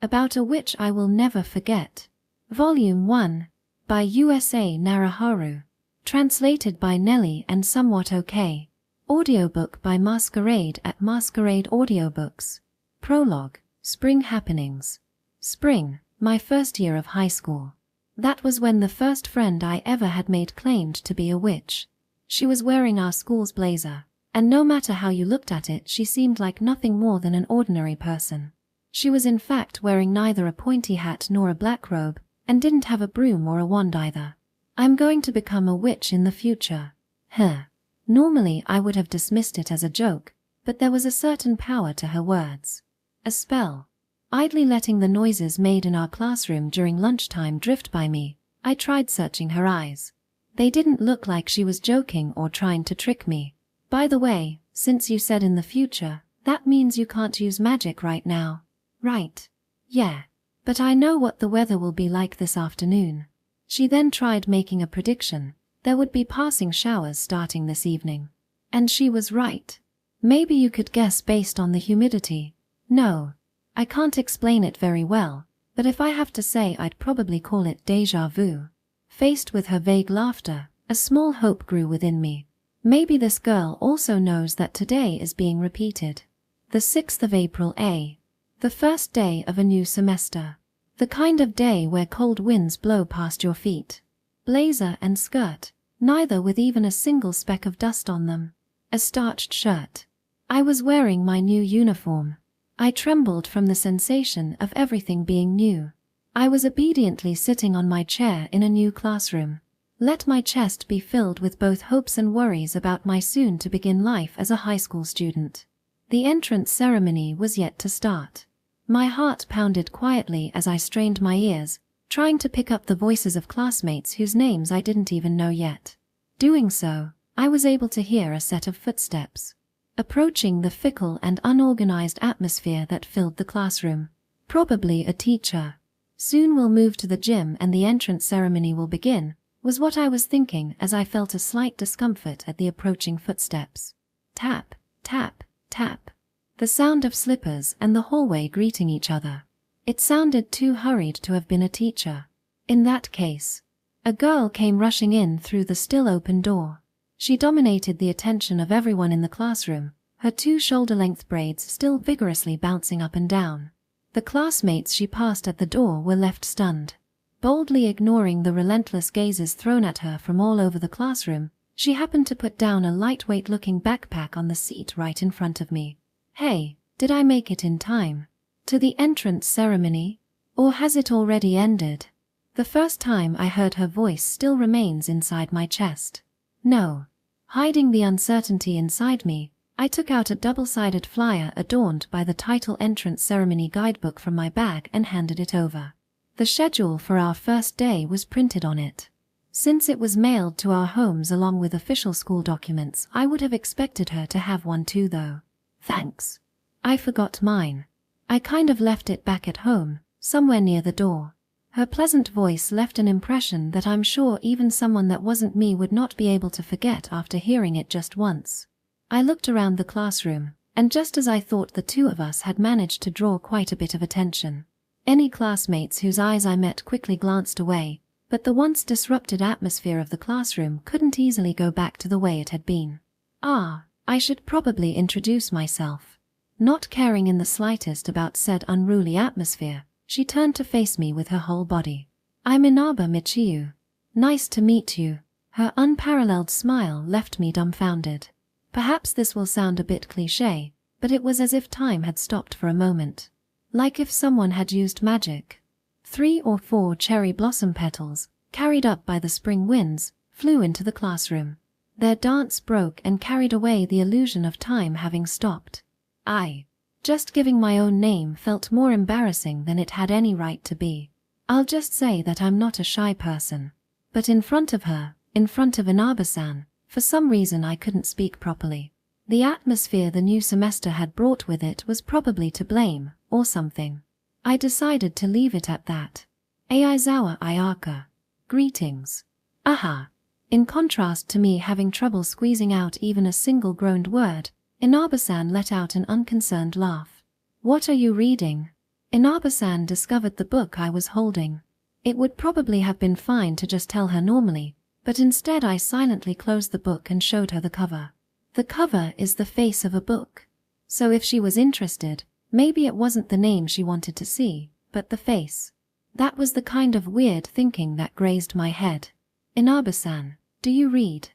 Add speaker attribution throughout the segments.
Speaker 1: About a Witch I Will Never Forget. Volume 1. By USA Naraharu. Translated by Nelly and Somewhat Okay. Audiobook by Masquerade at Masquerade Audiobooks. Prologue. Spring Happenings. Spring, my first year of high school. That was when the first friend I ever had made claimed to be a witch. She was wearing our school's blazer, and no matter how you looked at it, she seemed like nothing more than an ordinary person. She was in fact wearing neither a pointy hat nor a black robe, and didn't have a broom or a wand either. I'm going to become a witch in the future. Normally I would have dismissed it as a joke, but there was a certain power to her words. A spell. Idly letting the noises made in our classroom during lunchtime drift by me, I tried searching her eyes. They didn't look like she was joking or trying to trick me. By the way, since you said in the future, that means you can't use magic right now. Right. Yeah. But I know what the weather will be like this afternoon. She then tried making a prediction. There would be passing showers starting this evening. And she was right. Maybe you could guess based on the humidity. No. I can't explain it very well, but if I have to say, I'd probably call it deja-vu. Faced with her vague laughter, a small hope grew within me. Maybe this girl also knows that today is being repeated. The 6th of April, the first day of a new semester. The kind of day where cold winds blow past your feet. Blazer and skirt, neither with even a single speck of dust on them. A starched shirt. I was wearing my new uniform. I trembled from the sensation of everything being new. I was obediently sitting on my chair in a new classroom. Let my chest be filled with both hopes and worries about my soon-to-begin life as a high school student. The entrance ceremony was yet to start. My heart pounded quietly as I strained my ears, trying to pick up the voices of classmates whose names I didn't even know yet. Doing so, I was able to hear a set of footsteps. Approaching the fickle and unorganized atmosphere that filled the classroom. Probably a teacher. Soon we'll move to the gym and the entrance ceremony will begin, was what I was thinking as I felt a slight discomfort at the approaching footsteps. Tap, tap, tap. The sound of slippers and the hallway greeting each other. It sounded too hurried to have been a teacher. In that case, a girl came rushing in through the still open door. She dominated the attention of everyone in the classroom, her 2 shoulder-length braids still vigorously bouncing up and down. The classmates she passed at the door were left stunned. Boldly ignoring the relentless gazes thrown at her from all over the classroom, she happened to put down a lightweight-looking backpack on the seat right in front of me. Hey, did I make it in time? To the entrance ceremony? Or has it already ended? The first time I heard her voice still remains inside my chest. No. Hiding the uncertainty inside me, I took out a double-sided flyer adorned by the title entrance ceremony guidebook from my bag and handed it over. The schedule for our first day was printed on it. Since it was mailed to our homes along with official school documents, I would have expected her to have one too though. Thanks. I forgot mine. I kind of left it back at home, somewhere near the door. Her pleasant voice left an impression that I'm sure even someone that wasn't me would not be able to forget after hearing it just once. I looked around the classroom, and just as I thought the 2 of us had managed to draw quite a bit of attention. Any classmates whose eyes I met quickly glanced away, but the once disrupted atmosphere of the classroom couldn't easily go back to the way it had been. I should probably introduce myself. Not caring in the slightest about said unruly atmosphere, she turned to face me with her whole body. I'm Inaba Michiyu. Nice to meet you. Her unparalleled smile left me dumbfounded. Perhaps this will sound a bit cliché, but it was as if time had stopped for a moment. Like if someone had used magic. 3 or 4 cherry blossom petals, carried up by the spring winds, flew into the classroom. Their dance broke and carried away the illusion of time having stopped. Just giving my own name felt more embarrassing than it had any right to be. I'll just say that I'm not a shy person. But in front of her, in front of Inaba-san, for some reason I couldn't speak properly. The atmosphere the new semester had brought with it was probably to blame, or something. I decided to leave it at that. Aizawa Ayaka. Greetings. Aha. In contrast to me having trouble squeezing out even a single groaned word, Inaba-san let out an unconcerned laugh. What are you reading? Inaba-san discovered the book I was holding. It would probably have been fine to just tell her normally, but instead I silently closed the book and showed her the cover. The cover is the face of a book. So if she was interested, maybe it wasn't the name she wanted to see, but the face. That was the kind of weird thinking that grazed my head. Inaba-san, do you read?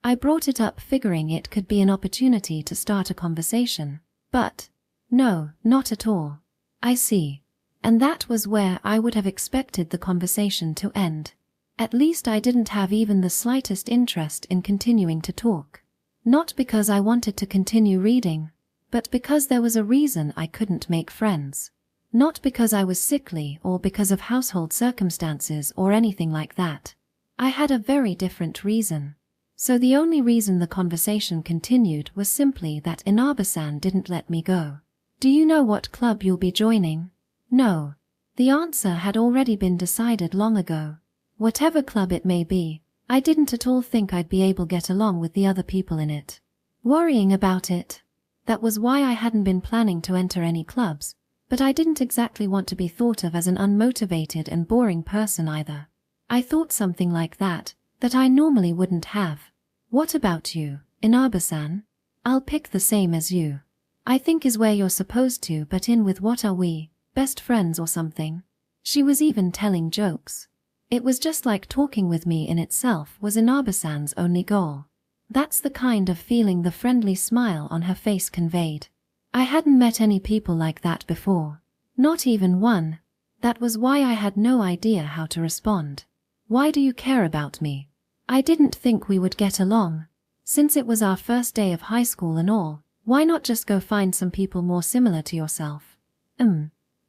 Speaker 1: I brought it up figuring it could be an opportunity to start a conversation. But no, not at all. I see. And that was where I would have expected the conversation to end. At least I didn't have even the slightest interest in continuing to talk. Not because I wanted to continue reading, but because there was a reason I couldn't make friends. Not because I was sickly or because of household circumstances or anything like that. I had a very different reason. So the only reason the conversation continued was simply that Inaba-san didn't let me go. Do you know what club you'll be joining? No. The answer had already been decided long ago. Whatever club it may be, I didn't at all think I'd be able to get along with the other people in it. Worrying about it. That was why I hadn't been planning to enter any clubs, but I didn't exactly want to be thought of as an unmotivated and boring person either. I thought something like that I normally wouldn't have. What about you, Inaba-san? I'll pick the same as you. I think is where you're supposed to butt in with what are we, best friends or something. She was even telling jokes. It was just like talking with me in itself was Inaba-san's only goal. That's the kind of feeling the friendly smile on her face conveyed. I hadn't met any people like that before. Not even one. That was why I had no idea how to respond. Why do you care about me? I didn't think we would get along. Since it was our first day of high school and all, why not just go find some people more similar to yourself?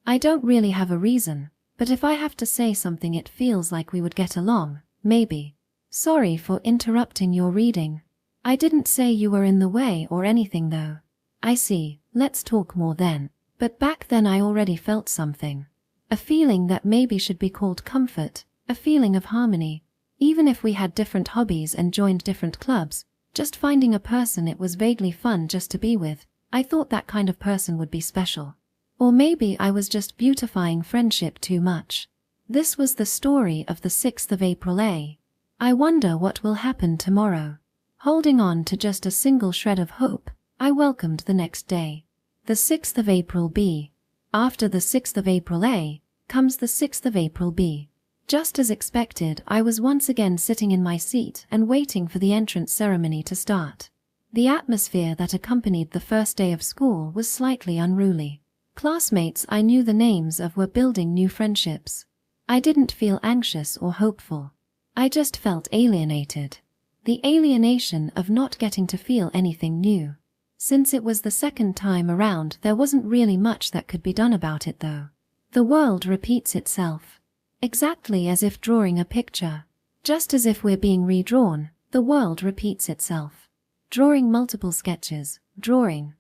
Speaker 1: I don't really have a reason, but if I have to say something it feels like we would get along, maybe. Sorry for interrupting your reading. I didn't say you were in the way or anything though. I see, let's talk more then. But back then I already felt something. A feeling that maybe should be called comfort, a feeling of harmony. Even if we had different hobbies and joined different clubs, just finding a person it was vaguely fun just to be with, I thought that kind of person would be special. Or maybe I was just beautifying friendship too much. This was the story of the 6th of April A. I wonder what will happen tomorrow. Holding on to just a single shred of hope, I welcomed the next day. The 6th of April B. After the 6th of April A, comes the 6th of April B. Just as expected, I was once again sitting in my seat and waiting for the entrance ceremony to start. The atmosphere that accompanied the first day of school was slightly unruly. Classmates I knew the names of were building new friendships. I didn't feel anxious or hopeful. I just felt alienated. The alienation of not getting to feel anything new. Since it was the second time around, there wasn't really much that could be done about it though. The world repeats itself. Exactly as if drawing a picture. Just as if we're being redrawn, the world repeats itself. Drawing multiple sketches, drawing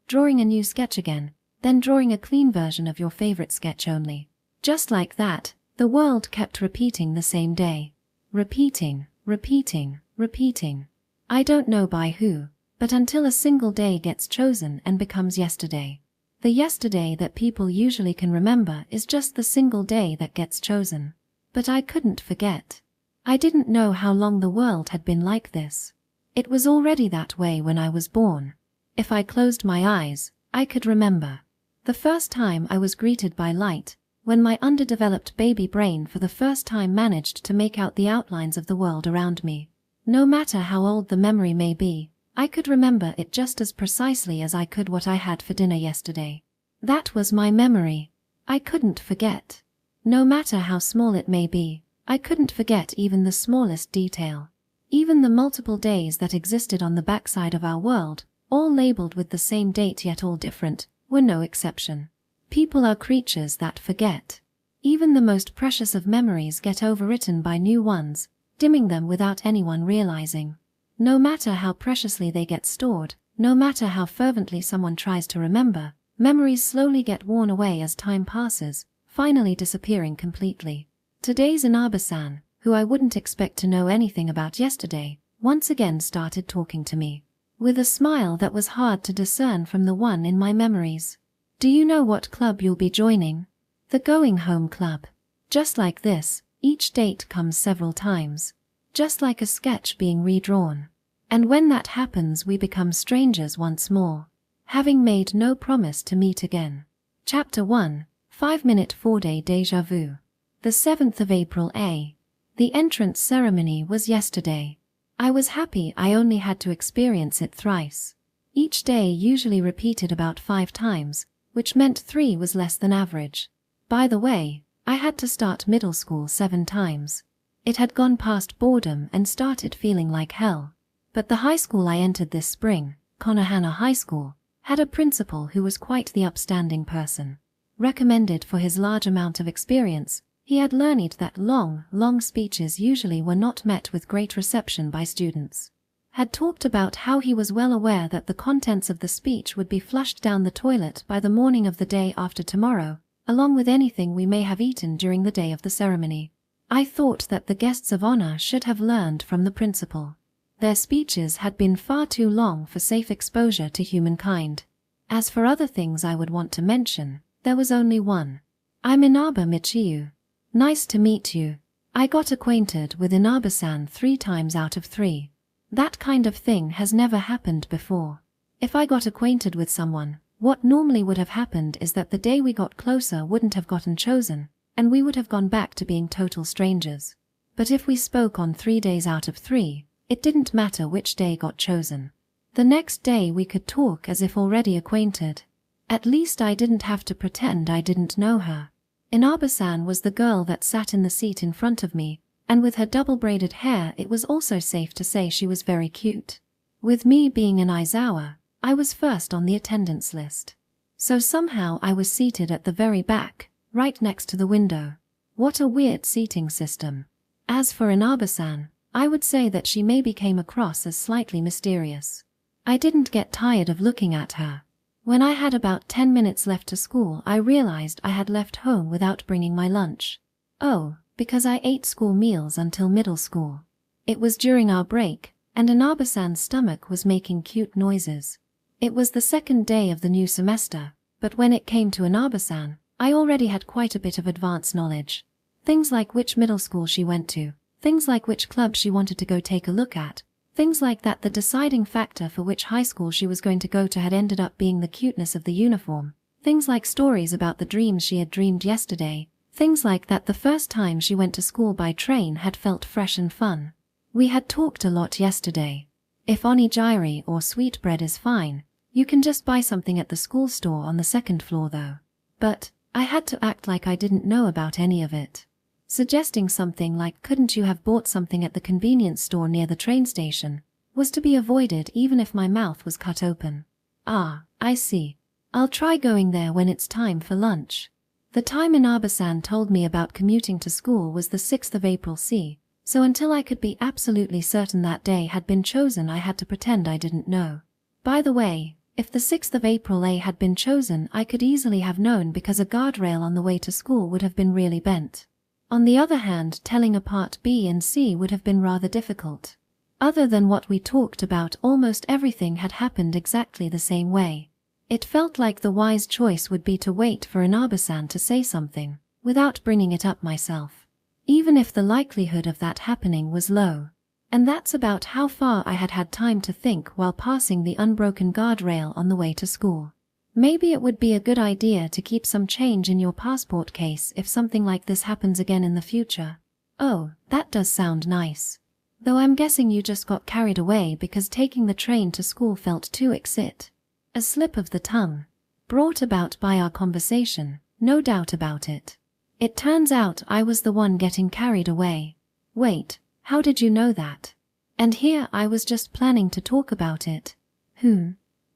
Speaker 1: a new sketch again, then drawing a clean version of your favorite sketch only. Just like that, the world kept repeating the same day. Repeating. I don't know by who, but until a single day gets chosen and becomes yesterday. The yesterday that people usually can remember is just the single day that gets chosen. But I couldn't forget. I didn't know how long the world had been like this. It was already that way when I was born. If I closed my eyes, I could remember. The first time I was greeted by light, when my underdeveloped baby brain for the first time managed to make out the outlines of the world around me. No matter how old the memory may be, I could remember it just as precisely as I could what I had for dinner yesterday. That was my memory. I couldn't forget. No matter how small it may be, I couldn't forget even the smallest detail. Even the multiple days that existed on the backside of our world, all labeled with the same date yet all different, were no exception. People are creatures that forget. Even the most precious of memories get overwritten by new ones, dimming them without anyone realizing. No matter how preciously they get stored, no matter how fervently someone tries to remember, memories slowly get worn away as time passes, finally disappearing completely. Today's Inaba-san, who I wouldn't expect to know anything about yesterday, once again started talking to me. With a smile that was hard to discern from the one in my memories. Do you know what club you'll be joining? The Going Home Club. Just like this, each date comes several times. Just like a sketch being redrawn. And when that happens we become strangers once more, having made no promise to meet again. Chapter 1, 5-minute 4-day Deja-vu. The 7th of April A. The entrance ceremony was yesterday. I was happy I only had to experience it thrice. Each day usually repeated about 5 times, which meant 3 was less than average. By the way, I had to start middle school 7 times. It had gone past boredom and started feeling like hell. But the high school I entered this spring, Konohana High School, had a principal who was quite the upstanding person. Recommended for his large amount of experience, he had learned that long speeches usually were not met with great reception by students. Had talked about how he was well aware that the contents of the speech would be flushed down the toilet by the morning of the day after tomorrow, along with anything we may have eaten during the day of the ceremony. I thought that the guests of honor should have learned from the principal. Their speeches had been far too long for safe exposure to humankind. As for other things I would want to mention, there was only one. I'm Inaba Michiyu. Nice to meet you. I got acquainted with Inaba-san 3 times out of 3. That kind of thing has never happened before. If I got acquainted with someone, what normally would have happened is that the day we got closer wouldn't have gotten chosen, and we would have gone back to being total strangers. But if we spoke on 3 days out of 3, it didn't matter which day got chosen. The next day we could talk as if already acquainted. At least I didn't have to pretend I didn't know her. Inaba-san was the girl that sat in the seat in front of me, and with her double-braided hair it was also safe to say she was very cute. With me being an Aizawa, I was first on the attendance list. So somehow I was seated at the very back, right next to the window. What a weird seating system. As for Inaba-san, I would say that she maybe came across as slightly mysterious. I didn't get tired of looking at her. When I had about 10 minutes left to school, I realized I had left home without bringing my lunch. Oh, because I ate school meals until middle school. It was during our break, and Inaba-san's stomach was making cute noises. It was the 2nd day of the new semester, but when it came to Inaba-san, I already had quite a bit of advanced knowledge. Things like which middle school she went to, things like which club she wanted to go take a look at, things like that the deciding factor for which high school she was going to go to had ended up being the cuteness of the uniform, things like stories about the dreams she had dreamed yesterday, things like that the first time she went to school by train had felt fresh and fun. We had talked a lot yesterday. If onigiri or sweetbread is fine, you can just buy something at the school store on the 2nd floor though. But I had to act like I didn't know about any of it. Suggesting something like couldn't you have bought something at the convenience store near the train station was to be avoided even if my mouth was cut open. Ah, I see. I'll try going there when it's time for lunch. The time Inaba-san told me about commuting to school was the 6th of April C, so until I could be absolutely certain that day had been chosen I had to pretend I didn't know. By the way, if the 6th of April A had been chosen I could easily have known because a guardrail on the way to school would have been really bent. On the other hand, telling apart B and C would have been rather difficult. Other than what we talked about, almost everything had happened exactly the same way. It felt like the wise choice would be to wait for Inaba-san to say something, without bringing it up myself. Even if the likelihood of that happening was low. And that's about how far I had had time to think while passing the unbroken guardrail on the way to school. Maybe it would be a good idea to keep some change in your passport case if something like this happens again in the future. Oh, that does sound nice. Though I'm guessing you just got carried away because taking the train to school felt too exit. A slip of the tongue. Brought about by our conversation, no doubt about it. It turns out I was the one getting carried away. Wait, how did you know that? And here I was just planning to talk about it.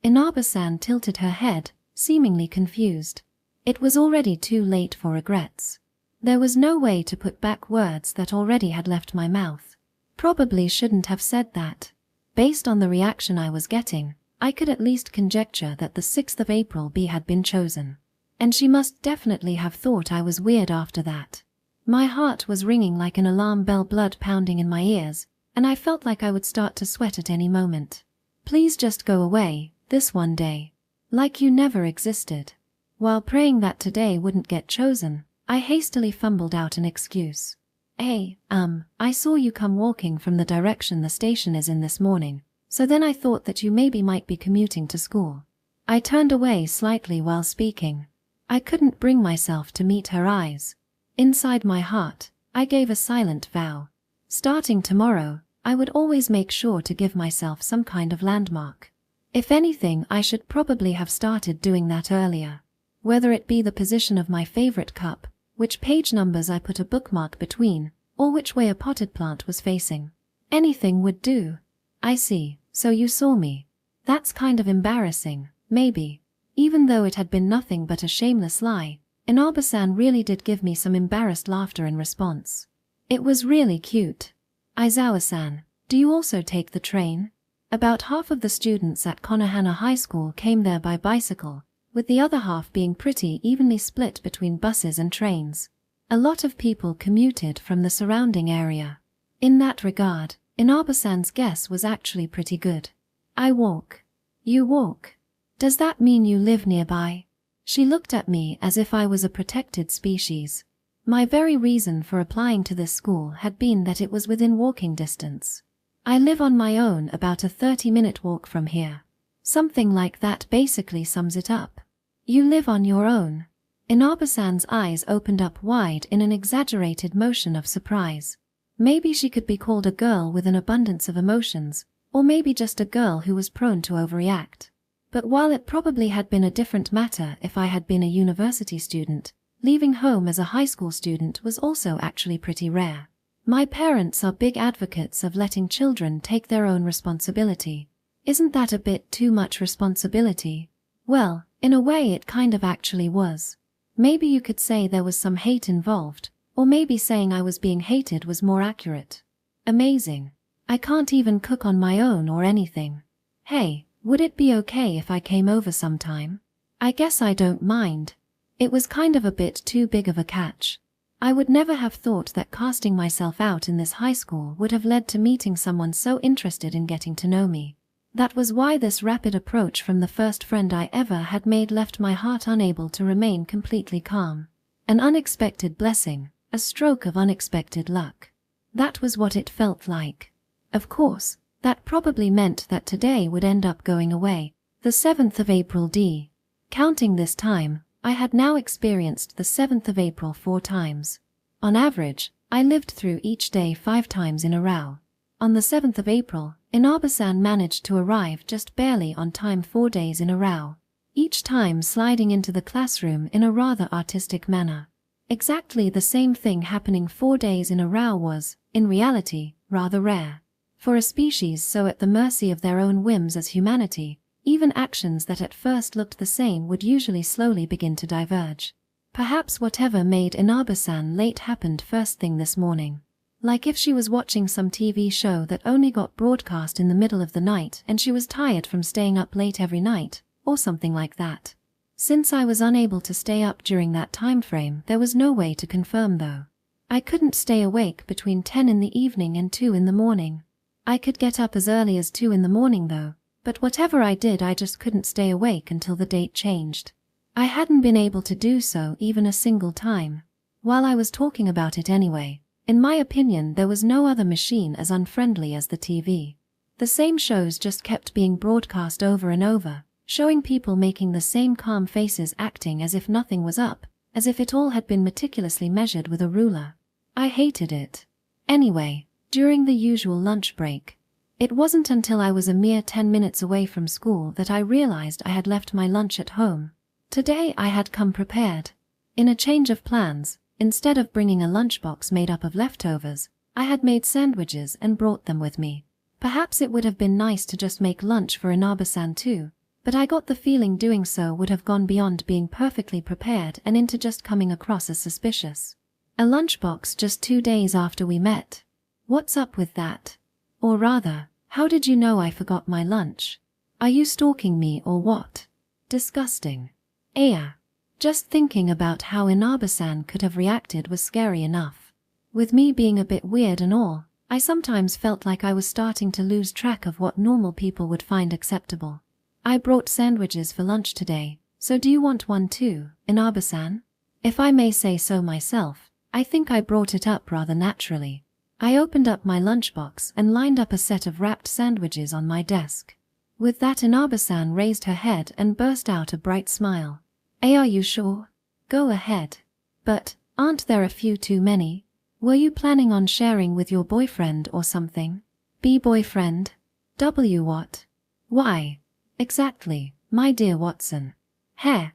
Speaker 1: Inaba-san tilted her head, seemingly confused. It was already too late for regrets. There was no way to put back words that already had left my mouth. Probably shouldn't have said that. Based on the reaction I was getting, I could at least conjecture that the 6th of April B had been chosen. And she must definitely have thought I was weird after that. My heart was ringing like an alarm bell, blood pounding in my ears, and I felt like I would start to sweat at any moment. Please just go away, this one day. Like you never existed. While praying that today wouldn't get chosen, I hastily fumbled out an excuse. Hey, I saw you come walking from the direction the station is in this morning, so then I thought that you maybe might be commuting to school. I turned away slightly while speaking. I couldn't bring myself to meet her eyes. Inside my heart, I gave a silent vow. Starting tomorrow, I would always make sure to give myself some kind of landmark. If anything, I should probably have started doing that earlier. Whether it be the position of my favorite cup, which page numbers I put a bookmark between, or which way a potted plant was facing. Anything would do. I see, so you saw me. That's kind of embarrassing, maybe. Even though it had been nothing but a shameless lie, Inaba-san really did give me some embarrassed laughter in response. It was really cute. Aizawa-san, do you also take the train? About half of the students at Konohana High School came there by bicycle, with the other half being pretty evenly split between buses and trains. A lot of people commuted from the surrounding area. In that regard, Inaba-san's guess was actually pretty good. I walk. You walk. Does that mean you live nearby? She looked at me as if I was a protected species. My very reason for applying to this school had been that it was within walking distance. I live on my own, about a 30-minute walk from here. Something like that basically sums it up. You live on your own. Inaba-san's eyes opened up wide in an exaggerated motion of surprise. Maybe she could be called a girl with an abundance of emotions, or maybe just a girl who was prone to overreact. But while it probably had been a different matter if I had been a university student, leaving home as a high school student was also actually pretty rare. My parents are big advocates of letting children take their own responsibility. Isn't that a bit too much responsibility? Well, in a way it kind of actually was. Maybe you could say there was some hate involved, or maybe saying I was being hated was more accurate. Amazing. I can't even cook on my own or anything. Hey, would it be okay if I came over sometime? I guess I don't mind. It was kind of a bit too big of a catch. I would never have thought that casting myself out in this high school would have led to meeting someone so interested in getting to know me. That was why this rapid approach from the first friend I ever had made left my heart unable to remain completely calm. An unexpected blessing, a stroke of unexpected luck. That was what it felt like. Of course, that probably meant that today would end up going away, the 7th of April d. Counting this time, I had now experienced the 7th of April 4 times. On average, I lived through each day 5 times in a row. On the 7th of April, Inaba-san managed to arrive just barely on time 4 days in a row, each time sliding into the classroom in a rather artistic manner. Exactly the same thing happening 4 days in a row was, in reality, rather rare. For a species so at the mercy of their own whims as humanity, even actions that at first looked the same would usually slowly begin to diverge. Perhaps whatever made Inaba-san late happened first thing this morning. Like if she was watching some TV show that only got broadcast in the middle of the night and she was tired from staying up late every night, or something like that. Since I was unable to stay up during that time frame, there was no way to confirm though. I couldn't stay awake between 10 in the evening and 2 in the morning. I could get up as early as 2 in the morning though, but whatever I did I just couldn't stay awake until the date changed. I hadn't been able to do so even a single time. While I was talking about it anyway, in my opinion there was no other machine as unfriendly as the TV. The same shows just kept being broadcast over and over, showing people making the same calm faces acting as if nothing was up, as if it all had been meticulously measured with a ruler. I hated it. Anyway, during the usual lunch break, it wasn't until I was a mere 10 minutes away from school that I realized I had left my lunch at home. Today I had come prepared. In a change of plans, instead of bringing a lunchbox made up of leftovers, I had made sandwiches and brought them with me. Perhaps it would have been nice to just make lunch for Inaba-san too, but I got the feeling doing so would have gone beyond being perfectly prepared and into just coming across as suspicious. A lunchbox just 2 days after we met. What's up with that? Or rather, how did you know I forgot my lunch? Are you stalking me or what? Disgusting. Aya. Just thinking about how Inaba-san could have reacted was scary enough. With me being a bit weird and all, I sometimes felt like I was starting to lose track of what normal people would find acceptable. I brought sandwiches for lunch today, So do you want one too, Inabe-san? If I may say so myself, I think I brought it up rather naturally. I opened up my lunchbox and lined up a set of wrapped sandwiches on my desk. With that, Inabe-san raised her head and burst out a bright smile. Are you sure? Go ahead. But, aren't there a few too many? Were you planning on sharing with your boyfriend or something? Boyfriend? What? Why? Exactly, my dear Watson. Hair.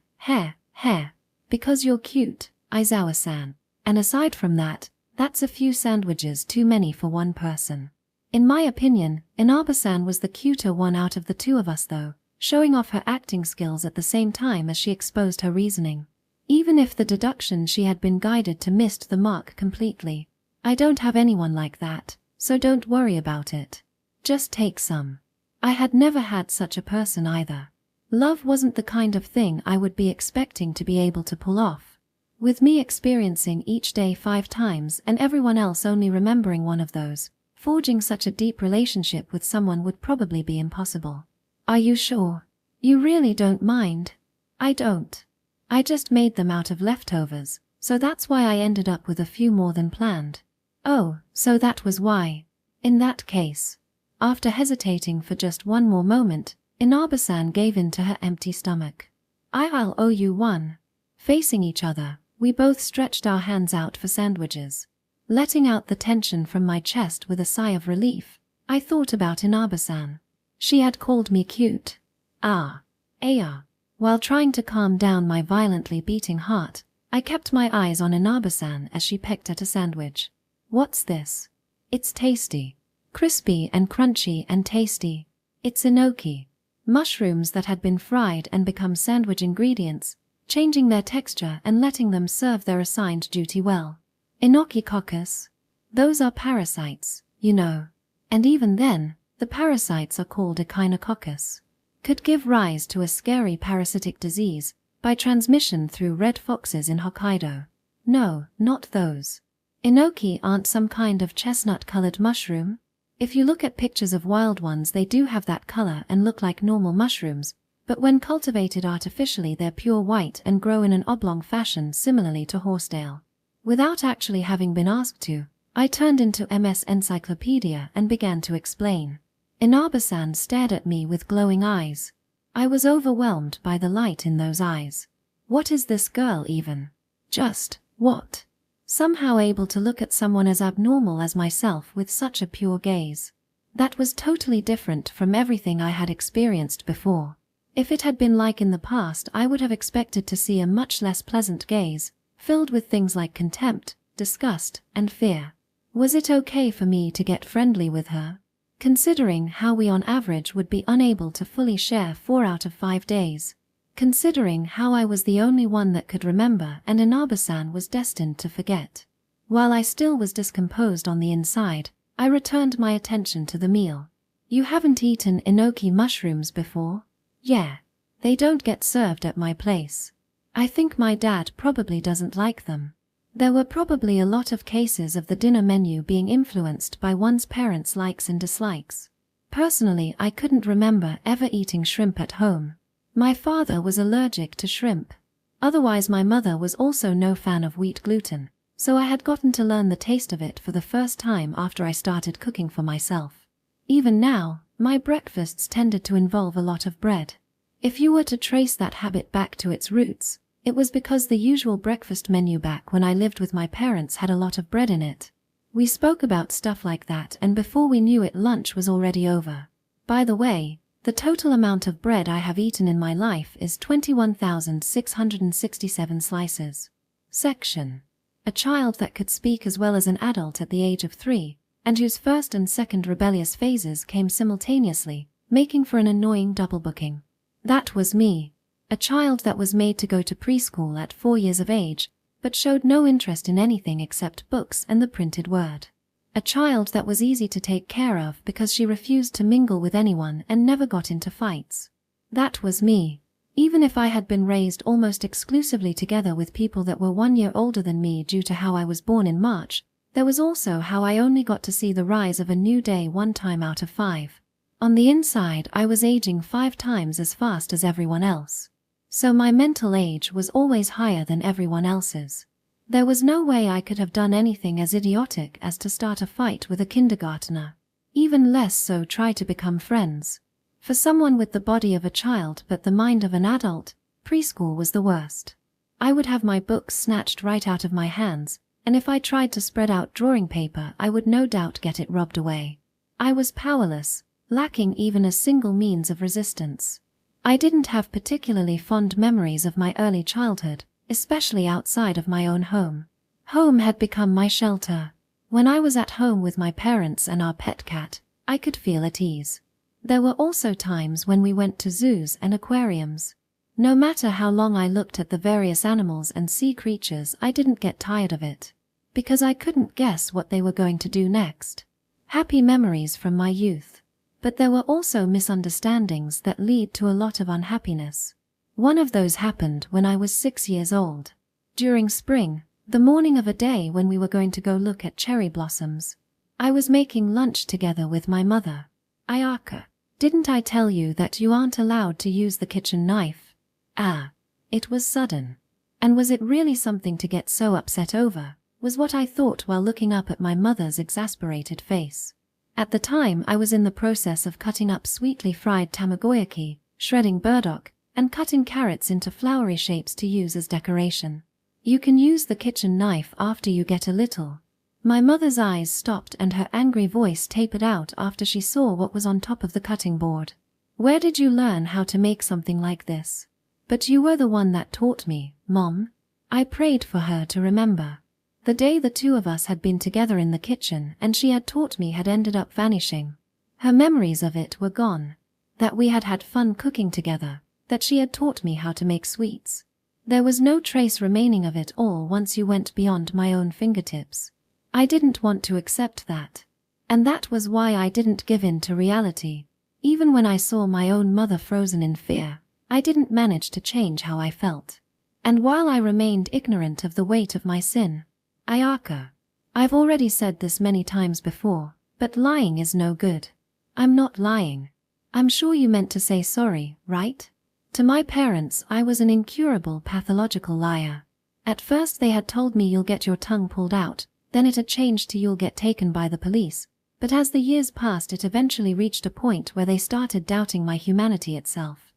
Speaker 1: Because you're cute, Aizawa-san. And aside from that, that's a few sandwiches too many for one person. In my opinion, Inabe-san was the cuter one out of the two of us though, showing off her acting skills at the same time as she exposed her reasoning. Even if the deduction she had been guided to missed the mark completely. I don't have anyone like that, so don't worry about it. Just take some. I had never had such a person either. Love wasn't the kind of thing I would be expecting to be able to pull off. With me experiencing each day 5 times and everyone else only remembering one of those, forging such a deep relationship with someone would probably be impossible. Are you sure? You really don't mind? I don't. I just made them out of leftovers, so that's why I ended up with a few more than planned. Oh, so that was why. In that case. After hesitating for just one more moment, Inabe-san gave in to her empty stomach. I'll owe you one. Facing each other, we both stretched our hands out for sandwiches. Letting out the tension from my chest with a sigh of relief, I thought about Inabe-san. She had called me cute. While trying to calm down my violently beating heart, I kept my eyes on Inabe-san as she pecked at a sandwich. What's this? It's tasty. Crispy and crunchy and tasty. It's enoki. Mushrooms that had been fried and become sandwich ingredients, changing their texture and letting them serve their assigned duty well. Enochococcus. Those are parasites, you know. And even then, the parasites are called echinococcus. Could give rise to a scary parasitic disease by transmission through red foxes in Hokkaido. No, not those. Enoki aren't some kind of chestnut-colored mushroom. If you look at pictures of wild ones, they do have that color and look like normal mushrooms, but when cultivated artificially they're pure white and grow in an oblong fashion similarly to horsetail. Without actually having been asked to, I turned into MS Encyclopedia and began to explain. Inabe-san stared at me with glowing eyes. I was overwhelmed by the light in those eyes. What is this girl even? Just, what? Somehow able to look at someone as abnormal as myself with such a pure gaze. That was totally different from everything I had experienced before. If it had been like in the past, I would have expected to see a much less pleasant gaze, filled with things like contempt, disgust, and fear. Was it okay for me to get friendly with her? Considering how we on average would be unable to fully share 4 out of 5 days. Considering how I was the only one that could remember and Inabe-san was destined to forget. While I still was discomposed on the inside, I returned my attention to the meal. You haven't eaten enoki mushrooms before? Yeah. They don't get served at my place. I think my dad probably doesn't like them. There were probably a lot of cases of the dinner menu being influenced by one's parents' likes and dislikes. Personally, I couldn't remember ever eating shrimp at home. My father was allergic to shrimp. Otherwise, my mother was also no fan of wheat gluten, so I had gotten to learn the taste of it for the first time after I started cooking for myself. Even now, my breakfasts tended to involve a lot of bread. If you were to trace that habit back to its roots, it was because the usual breakfast menu back when I lived with my parents had a lot of bread in it. We spoke about stuff like that, and before we knew it, lunch was already over. By the way, the total amount of bread I have eaten in my life is 21,667 slices. Section. A child that could speak as well as an adult at the age of 3, and whose first and second rebellious phases came simultaneously, making for an annoying double booking. That was me. A child that was made to go to preschool at 4 years of age, but showed no interest in anything except books and the printed word. A child that was easy to take care of because she refused to mingle with anyone and never got into fights. That was me. Even if I had been raised almost exclusively together with people that were 1 year older than me due to how I was born in March, there was also how I only got to see the rise of a new day 1 time out of 5. On the inside, I was aging 5 times as fast as everyone else. so my mental age was always higher than everyone else's. There was no way I could have done anything as idiotic as to start a fight with a kindergartner, even less so try to become friends. For someone with the body of a child but the mind of an adult, preschool was the worst. I would have my books snatched right out of my hands, and if I tried to spread out drawing paper I would no doubt get it robbed away. I was powerless, lacking even a single means of resistance. I didn't have particularly fond memories of my early childhood, especially outside of my own home. Home had become my shelter. When I was at home with my parents and our pet cat, I could feel at ease. There were also times when we went to zoos and aquariums. No matter how long I looked at the various animals and sea creatures, I didn't get tired of it, because I couldn't guess what they were going to do next. Happy memories from my youth. But there were also misunderstandings that lead to a lot of unhappiness. One of those happened when I was 6 years old. During spring, the morning of a day when we were going to go look at cherry blossoms, I was making lunch together with my mother. Ayaka, didn't I tell you that you aren't allowed to use the kitchen knife? Ah, it was sudden. And was it really something to get so upset over, was what I thought while looking up at my mother's exasperated face. At the time I was in the process of cutting up sweetly fried tamagoyaki, shredding burdock, and cutting carrots into flowery shapes to use as decoration. You can use the kitchen knife after you get a little. My mother's eyes stopped and her angry voice tapered out after she saw what was on top of the cutting board. Where did you learn how to make something like this? But you were the one that taught me, Mom. I prayed for her to remember. The day the two of us had been together in the kitchen and she had taught me had ended up vanishing. Her memories of it were gone. That we had had fun cooking together, that she had taught me how to make sweets. There was no trace remaining of it all once you went beyond my own fingertips. I didn't want to accept that. And that was why I didn't give in to reality. Even when I saw my own mother frozen in fear, I didn't manage to change how I felt. And while I remained ignorant of the weight of my sin, Ayaka, I've already said this many times before, but lying is no good. I'm not lying. I'm sure you meant to say sorry, right? To my parents I was an incurable pathological liar. At first they had told me you'll get your tongue pulled out, then it had changed to you'll get taken by the police, but as the years passed it eventually reached a point where they started doubting my humanity itself.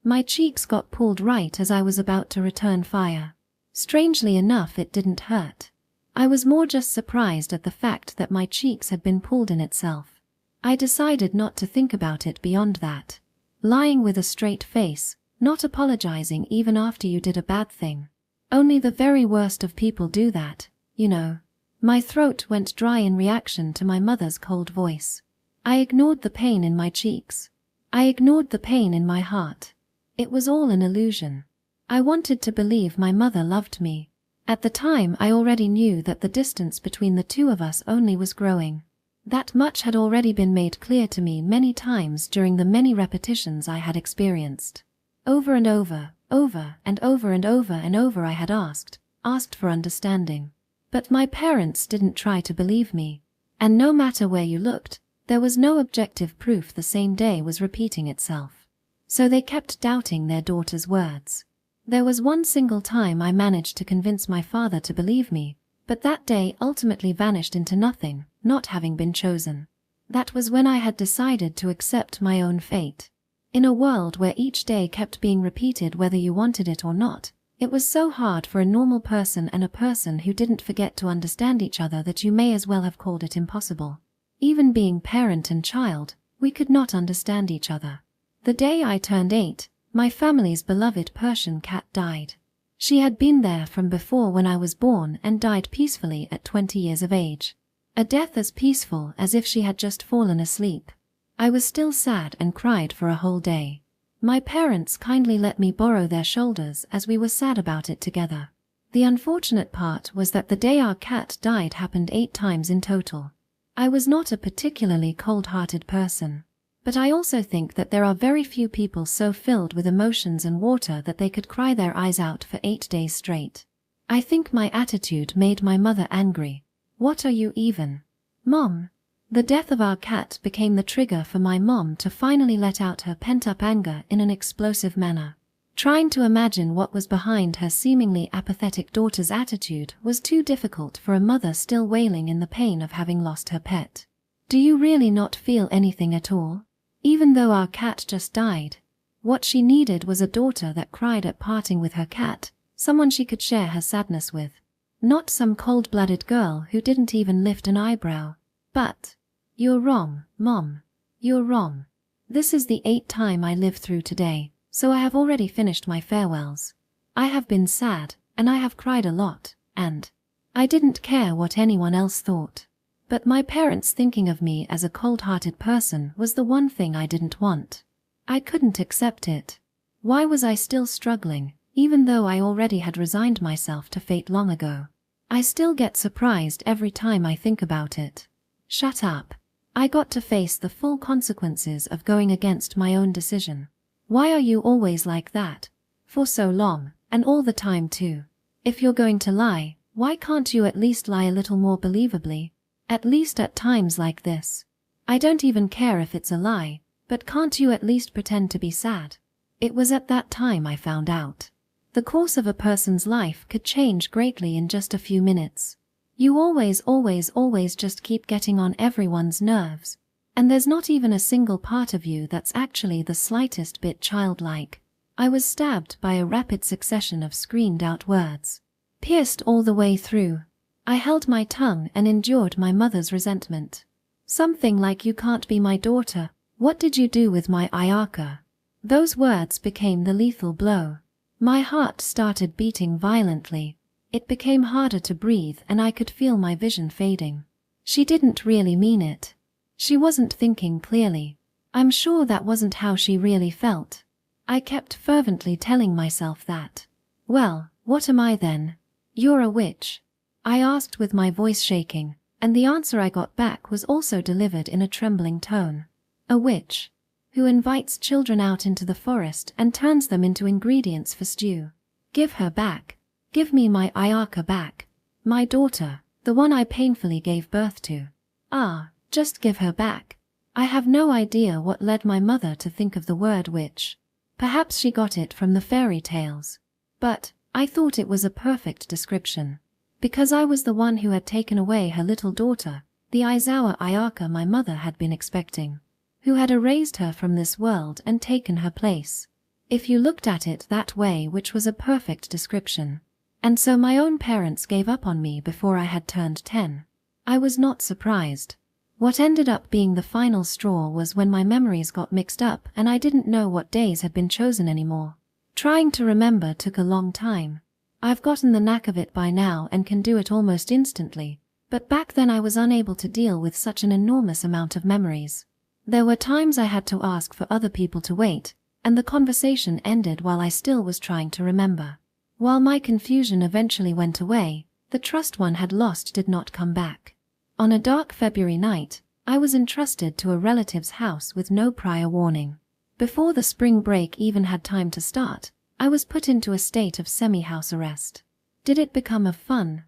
Speaker 1: My cheeks got pulled right as I was about to return fire. Strangely enough it didn't hurt. I was more just surprised at the fact that my cheeks had been pulled in itself. I decided not to think about it beyond that. Lying with a straight face, not apologizing even after you did a bad thing. Only the very worst of people do that, you know. My throat went dry in reaction to my mother's cold voice. I ignored the pain in my cheeks. I ignored the pain in my heart. It was all an illusion. I wanted to believe my mother loved me. At the time I already knew that the distance between the two of us only was growing. That much had already been made clear to me many times during the many repetitions I had experienced. Over and over, over and over and over and over I had asked for understanding. But my parents didn't try to believe me. And no matter where you looked, there was no objective proof the same day was repeating itself. So they kept doubting their daughter's words. There was one single time I managed to convince my father to believe me, but that day ultimately vanished into nothing, not having been chosen. That was when I had decided to accept my own fate. In a world where each day kept being repeated whether you wanted it or not, it was so hard for a normal person and a person who didn't forget to understand each other that you may as well have called it impossible. Even being parent and child, we could not understand each other. The day I turned 8, my family's beloved Persian cat died. She had been there from before when I was born and died peacefully at 20 years of age. A death as peaceful as if she had just fallen asleep. I was still sad and cried for a whole day. My parents kindly let me borrow their shoulders as we were sad about it together. The unfortunate part was that the day our cat died happened 8 times in total. I was not a particularly cold-hearted person. But I also think that there are very few people so filled with emotions and water that they could cry their eyes out for 8 days straight. I think my attitude made my mother angry. What are you even? Mom. The death of our cat became the trigger for my mom to finally let out her pent-up anger in an explosive manner. Trying to imagine what was behind her seemingly apathetic daughter's attitude was too difficult for a mother still wailing in the pain of having lost her pet. Do you really not feel anything at all? Even though our cat just died. What she needed was a daughter that cried at parting with her cat, someone she could share her sadness with. Not some cold-blooded girl who didn't even lift an eyebrow. But, you're wrong, Mom. You're wrong. This is the 8th time I lived through today, so I have already finished my farewells. I have been sad, and I have cried a lot, and I didn't care what anyone else thought. But my parents thinking of me as a cold-hearted person was the one thing I didn't want. I couldn't accept it. Why was I still struggling, even though I already had resigned myself to fate long ago? I still get surprised every time I think about it. Shut up. I got to face the full consequences of going against my own decision. Why are you always like that? For so long, and all the time too. If you're going to lie, why can't you at least lie a little more believably? At least at times like this. I don't even care if it's a lie, but can't you at least pretend to be sad? It was at that time I found out. The course of a person's life could change greatly in just a few minutes. You always just keep getting on everyone's nerves. And there's not even a single part of you that's actually the slightest bit childlike. I was stabbed by a rapid succession of screamed-out words. Pierced all the way through. I held my tongue and endured my mother's resentment. Something like, "You can't be my daughter. What did you do with my Ayaka?" Those words became the lethal blow. My heart started beating violently. It became harder to breathe and I could feel my vision fading. She didn't really mean it. She wasn't thinking clearly. I'm sure that wasn't how she really felt. I kept fervently telling myself that. Well, what am I then? You're a witch. I asked with my voice shaking, and the answer I got back was also delivered in a trembling tone. A witch. Who invites children out into the forest and turns them into ingredients for stew. Give her back. Give me my Ayaka back. My daughter, the one I painfully gave birth to. Just give her back. I have no idea what led my mother to think of the word witch. Perhaps she got it from the fairy tales. But I thought it was a perfect description. Because I was the one who had taken away her little daughter, the Aizawa Ayaka my mother had been expecting. Who had erased her from this world and taken her place. If you looked at it that way, which was a perfect description. And so my own parents gave up on me before I had turned 10. I was not surprised. What ended up being the final straw was when my memories got mixed up and I didn't know what days had been chosen anymore. Trying to remember took a long time. I've gotten the knack of it by now and can do it almost instantly, but back then I was unable to deal with such an enormous amount of memories. There were times I had to ask for other people to wait, and the conversation ended while I still was trying to remember. While my confusion eventually went away, the trust one had lost did not come back. On a dark February night, I was entrusted to a relative's house with no prior warning. Before the spring break even had time to start, I was put into a state of semi-house arrest. Did it become a fun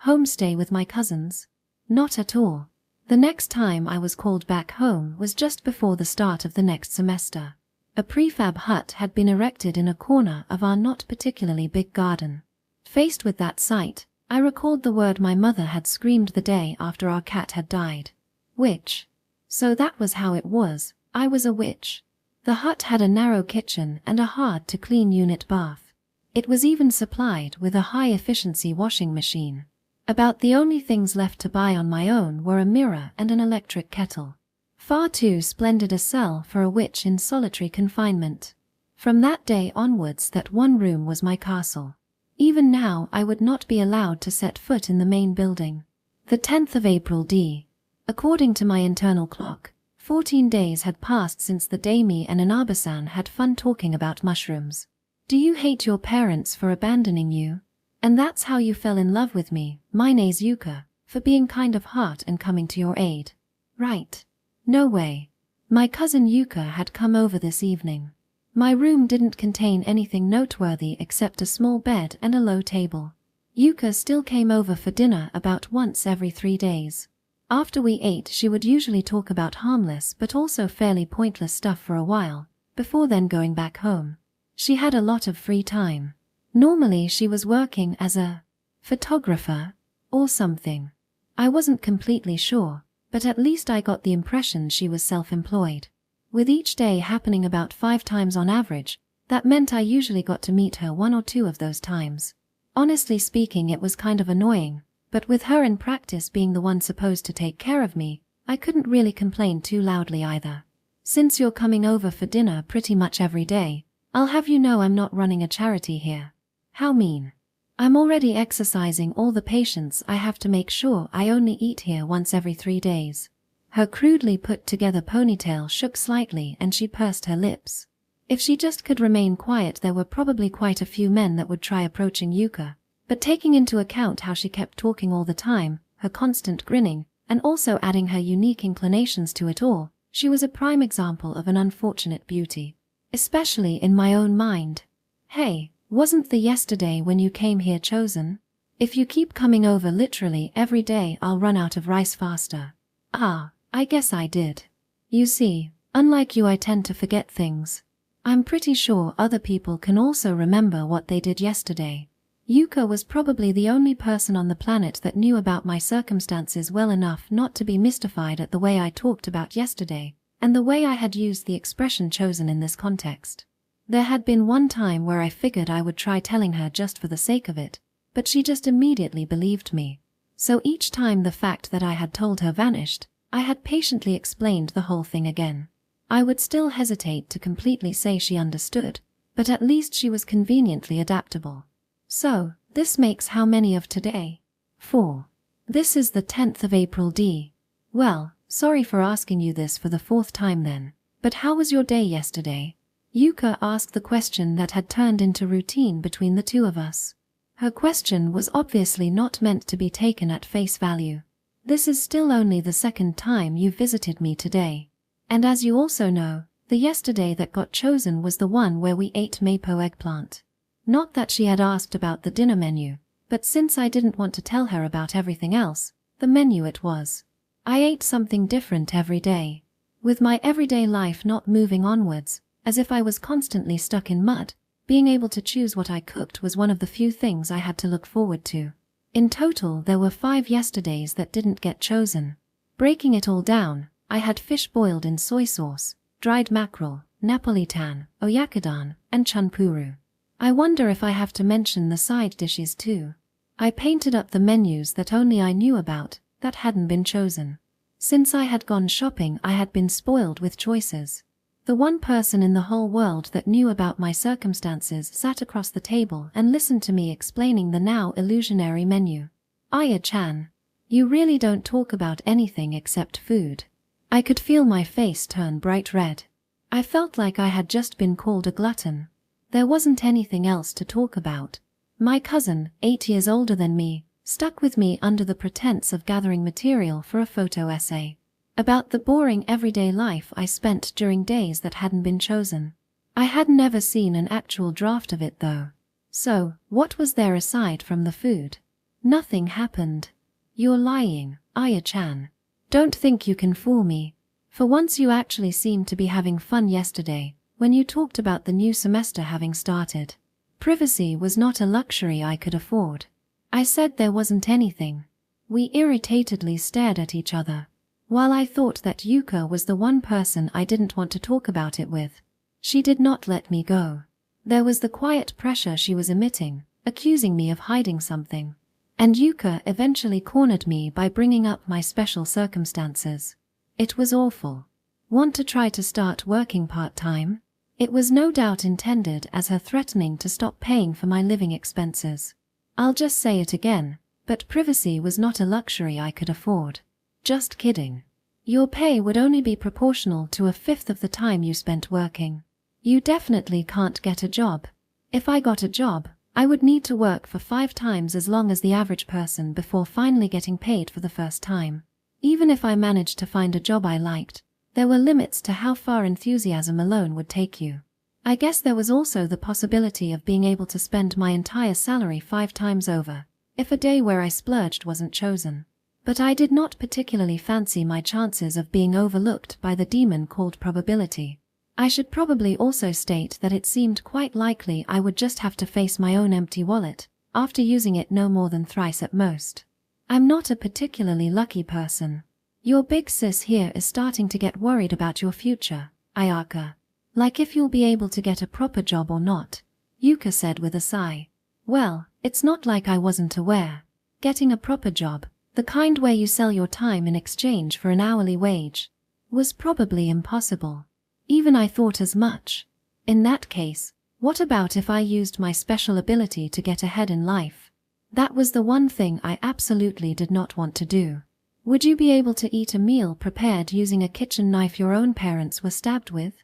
Speaker 1: homestay with my cousins? Not at all. The next time I was called back home was just before the start of the next semester. A prefab hut had been erected in a corner of our not particularly big garden. Faced with that sight, I recalled the word my mother had screamed the day after our cat had died. Witch. So that was how it was. I was a witch. The hut had a narrow kitchen and a hard-to-clean unit bath. It was even supplied with a high-efficiency washing machine. About the only things left to buy on my own were a mirror and an electric kettle. Far too splendid a cell for a witch in solitary confinement. From that day onwards that one room was my castle. Even now I would not be allowed to set foot in the main building. The 10th of April D. According to my internal clock, 14 days had passed since the day me and Inabe-san had fun talking about mushrooms. Do you hate your parents for abandoning you? And that's how you fell in love with me, Mine's Yuka, for being kind of heart and coming to your aid. Right. No way. My cousin Yuka had come over this evening. My room didn't contain anything noteworthy except a small bed and a low table. Yuka still came over for dinner about once every 3 days. After we ate, she would usually talk about harmless but also fairly pointless stuff for a while, before then going back home. She had a lot of free time. Normally she was working as a photographer or something. I wasn't completely sure, but at least I got the impression she was self-employed. With each day happening about 5 times on average, that meant I usually got to meet her 1 or 2 of those times. Honestly speaking, it was kind of annoying, but with her in practice being the one supposed to take care of me, I couldn't really complain too loudly either. Since you're coming over for dinner pretty much every day, I'll have you know I'm not running a charity here. How mean. I'm already exercising all the patience I have to make sure I only eat here once every 3 days. Her crudely put together ponytail shook slightly and she pursed her lips. If she just could remain quiet, there were probably quite a few men that would try approaching Yuka, but taking into account how she kept talking all the time, her constant grinning, and also adding her unique inclinations to it all, she was a prime example of an unfortunate beauty. Especially in my own mind. Hey, wasn't the yesterday when you came here chosen? If you keep coming over literally every day, I'll run out of rice faster. Ah, I guess I did. You see, unlike you, I tend to forget things. I'm pretty sure other people can also remember what they did yesterday. Yuka was probably the only person on the planet that knew about my circumstances well enough not to be mystified at the way I talked about yesterday, and the way I had used the expression chosen in this context. There had been one time where I figured I would try telling her just for the sake of it, but she just immediately believed me. So each time the fact that I had told her vanished, I had patiently explained the whole thing again. I would still hesitate to completely say she understood, but at least she was conveniently adaptable. So, this makes how many of today? 4. This is the 10th of April D. Well, sorry for asking you this for the 4th time then, but how was your day yesterday? Yuka asked the question that had turned into routine between the two of us. Her question was obviously not meant to be taken at face value. This is still only the 2nd time you visited me today. And as you also know, the yesterday that got chosen was the one where we ate mapo eggplant. Not that she had asked about the dinner menu, but since I didn't want to tell her about everything else, the menu it was. I ate something different every day. With my everyday life not moving onwards, as if I was constantly stuck in mud, being able to choose what I cooked was one of the few things I had to look forward to. In total, there were 5 yesterdays that didn't get chosen. Breaking it all down, I had fish boiled in soy sauce, dried mackerel, Napolitan, oyakudon, and chanpuru. I wonder if I have to mention the side dishes too. I painted up the menus that only I knew about, that hadn't been chosen. Since I had gone shopping, I had been spoiled with choices. The one person in the whole world that knew about my circumstances sat across the table and listened to me explaining the now illusionary menu. Aya-chan, you really don't talk about anything except food. I could feel my face turn bright red. I felt like I had just been called a glutton. There wasn't anything else to talk about. My cousin, 8 years older than me, stuck with me under the pretense of gathering material for a photo essay about the boring everyday life I spent during days that hadn't been chosen. I had never seen an actual draft of it though. So, what was there aside from the food? Nothing happened. You're lying, Aya-chan. Don't think you can fool me. For once you actually seemed to be having fun yesterday, when you talked about the new semester having started. Privacy was not a luxury I could afford. I said there wasn't anything. We irritatedly stared at each other. While I thought that Yuka was the one person I didn't want to talk about it with, she did not let me go. There was the quiet pressure she was emitting, accusing me of hiding something. And Yuka eventually cornered me by bringing up my special circumstances. It was awful. Want to try to start working part-time? It was no doubt intended as her threatening to stop paying for my living expenses. I'll just say it again, but privacy was not a luxury I could afford. Just kidding. Your pay would only be proportional to 1/5 of the time you spent working. You definitely can't get a job. If I got a job, I would need to work for 5 times as long as the average person before finally getting paid for the first time. Even if I managed to find a job I liked, there were limits to how far enthusiasm alone would take you. I guess there was also the possibility of being able to spend my entire salary 5 times over, if a day where I splurged wasn't chosen. But I did not particularly fancy my chances of being overlooked by the demon called probability. I should probably also state that it seemed quite likely I would just have to face my own empty wallet, after using it no more than thrice at most. I'm not a particularly lucky person. Your big sis here is starting to get worried about your future, Ayaka. Like if you'll be able to get a proper job or not, Yuka said with a sigh. Well, it's not like I wasn't aware. Getting a proper job, the kind where you sell your time in exchange for an hourly wage, was probably impossible. Even I thought as much. In that case, what about if I used my special ability to get ahead in life? That was the one thing I absolutely did not want to do. Would you be able to eat a meal prepared using a kitchen knife your own parents were stabbed with?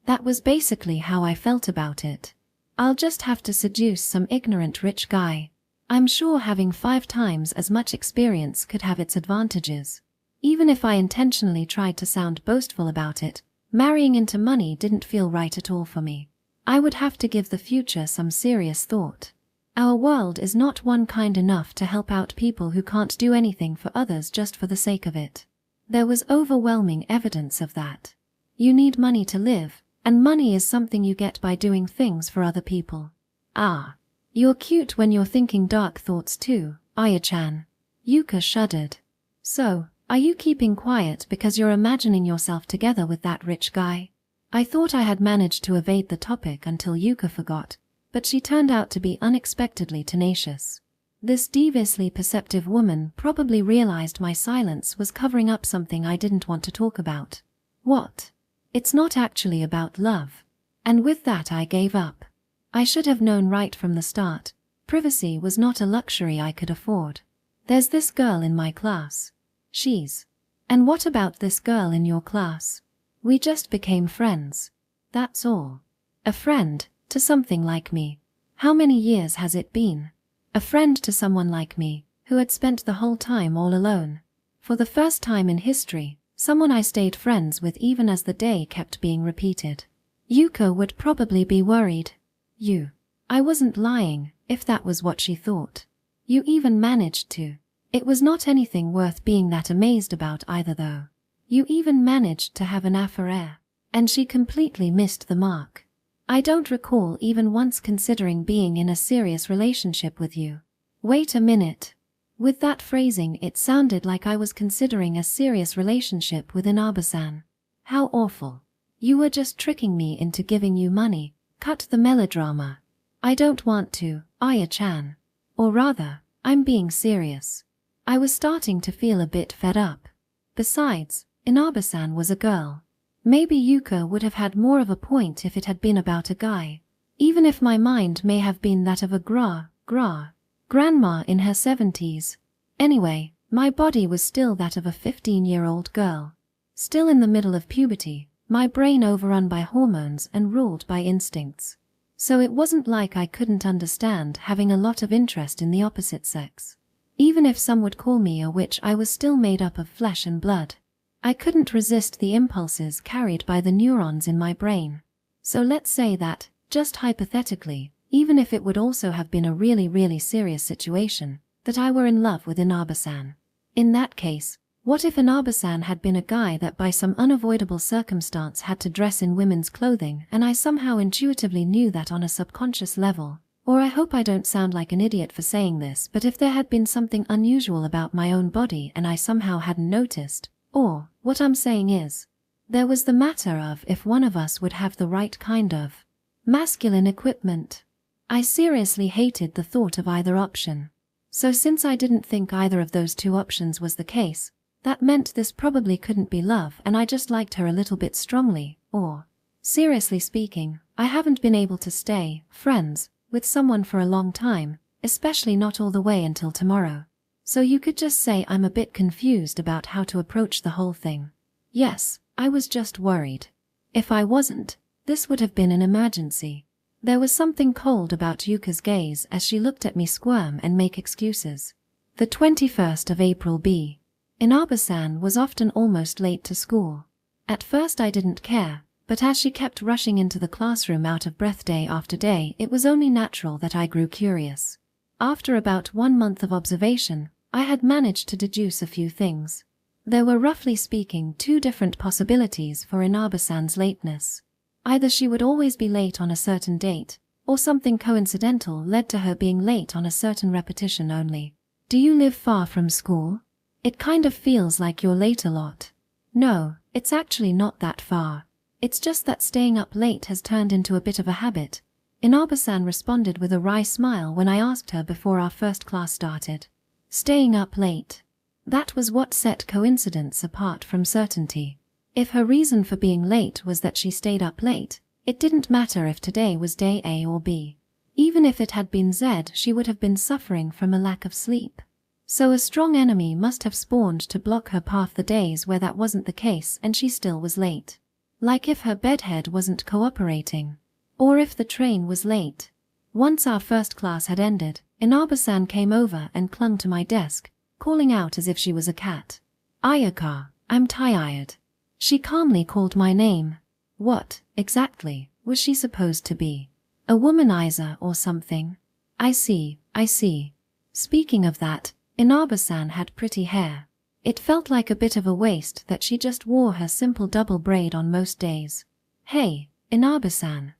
Speaker 1: That was basically how I felt about it. I'll just have to seduce some ignorant rich guy. I'm sure having 5 times as much experience could have its advantages. Even if I intentionally tried to sound boastful about it, marrying into money didn't feel right at all for me. I would have to give the future some serious thought. Our world is not one kind enough to help out people who can't do anything for others just for the sake of it. There was overwhelming evidence of that. You need money to live, and money is something you get by doing things for other people. Ah. You're cute when you're thinking dark thoughts too, Aya-chan. Yuka shuddered. So, are you keeping quiet because you're imagining yourself together with that rich guy? I thought I had managed to evade the topic until Yuka forgot, but she turned out to be unexpectedly tenacious. This deviously perceptive woman probably realized my silence was covering up something I didn't want to talk about. What? It's not actually about love. And with that I gave up. I should have known right from the start. Privacy was not a luxury I could afford. There's this girl in my class. She's. And what about this girl in your class? We just became friends. That's all. A friend to something like me. How many years has it been? A friend to someone like me, who had spent the whole time all alone. For the first time in history, someone I stayed friends with even as the day kept being repeated. Yuka would probably be worried. I wasn't lying, if that was what she thought. You even managed to. It was not anything worth being that amazed about either though. You even managed to have an affair. And she completely missed the mark. I don't recall even once considering being in a serious relationship with you. Wait a minute. With that phrasing it sounded like I was considering a serious relationship with Inabe-san. How awful. You were just tricking me into giving you money. Cut the melodrama. I don't want to, Aya-chan. Or rather, I'm being serious. I was starting to feel a bit fed up. Besides, Inabe-san was a girl. Maybe Yuka would have had more of a point if it had been about a guy. Even if my mind may have been that of a grandma in her 70s. Anyway, my body was still that of a 15-year-old girl. Still in the middle of puberty, my brain overrun by hormones and ruled by instincts. So it wasn't like I couldn't understand having a lot of interest in the opposite sex. Even if some would call me a witch, I was still made up of flesh and blood. I couldn't resist the impulses carried by the neurons in my brain. So let's say that, just hypothetically, even if it would also have been a really serious situation, that I were in love with Inabe-san. In that case, what if Inabe-san had been a guy that by some unavoidable circumstance had to dress in women's clothing and I somehow intuitively knew that on a subconscious level? Or I hope I don't sound like an idiot for saying this, but if there had been something unusual about my own body and I somehow hadn't noticed, or, what I'm saying is, there was the matter of if one of us would have the right kind of masculine equipment. I seriously hated the thought of either option. So since I didn't think either of those two options was the case, that meant this probably couldn't be love and I just liked her a little bit strongly, or, seriously speaking, I haven't been able to stay friends with someone for a long time, especially not all the way until tomorrow. So you could just say I'm a bit confused about how to approach the whole thing. Yes, I was just worried. If I wasn't, this would have been an emergency. There was something cold about Yuka's gaze as she looked at me squirm and make excuses. The 21st of April B. Inabe-san was often almost late to school. At first I didn't care, but as she kept rushing into the classroom out of breath day after day, it was only natural that I grew curious. After about 1 month of observation, I had managed to deduce a few things. There were roughly speaking 2 different possibilities for Inabe-san's lateness. Either she would always be late on a certain date, or something coincidental led to her being late on a certain repetition only. Do you live far from school? It kind of feels like you're late a lot. No, it's actually not that far. It's just that staying up late has turned into a bit of a habit. Inaba-san responded with a wry smile when I asked her before our first class started. Staying up late. That was what set coincidence apart from certainty. If her reason for being late was that she stayed up late, it didn't matter if today was day A or B. Even if it had been Z, she would have been suffering from a lack of sleep. So a strong enemy must have spawned to block her path the days where that wasn't the case and she still was late. Like if her bedhead wasn't cooperating. Or if the train was late. Once our first class had ended, Inaba-san came over and clung to my desk, calling out as if she was a cat. Ayaka, I'm tired. She calmly called my name. What, exactly, was she supposed to be? A womanizer or something? I see. Speaking of that, Inaba-san had pretty hair. It felt like a bit of a waste that she just wore her simple double braid on most days. Hey, Inaba-san,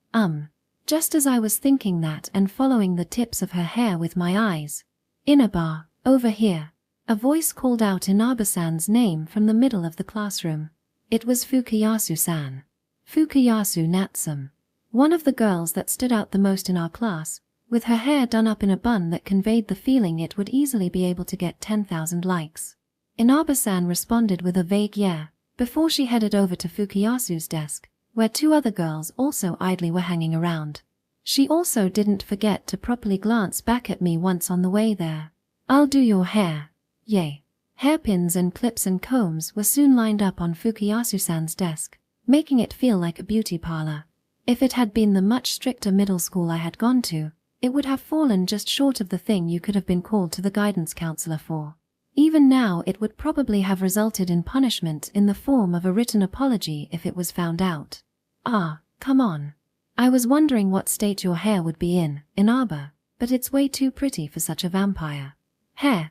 Speaker 1: just as I was thinking that and following the tips of her hair with my eyes. Inaba, over here. A voice called out Inaba-san's name from the middle of the classroom. It was Fukayasu-san. Fukayasu Natsum. One of the girls that stood out the most in our class, with her hair done up in a bun that conveyed the feeling it would easily be able to get 10,000 likes. Inaba-san responded with a vague yeah, before she headed over to Fukayasu's desk, where two other girls also idly were hanging around. She also didn't forget to properly glance back at me once on the way there. I'll do your hair. Yay. Hairpins and clips and combs were soon lined up on Fukayasu-san's desk, making it feel like a beauty parlor. If it had been the much stricter middle school I had gone to, it would have fallen just short of the thing you could have been called to the guidance counselor for. Even now it would probably have resulted in punishment in the form of a written apology if it was found out. Ah, come on. I was wondering what state your hair would be in, Inaba, but it's way too pretty for such a vampire. Hair.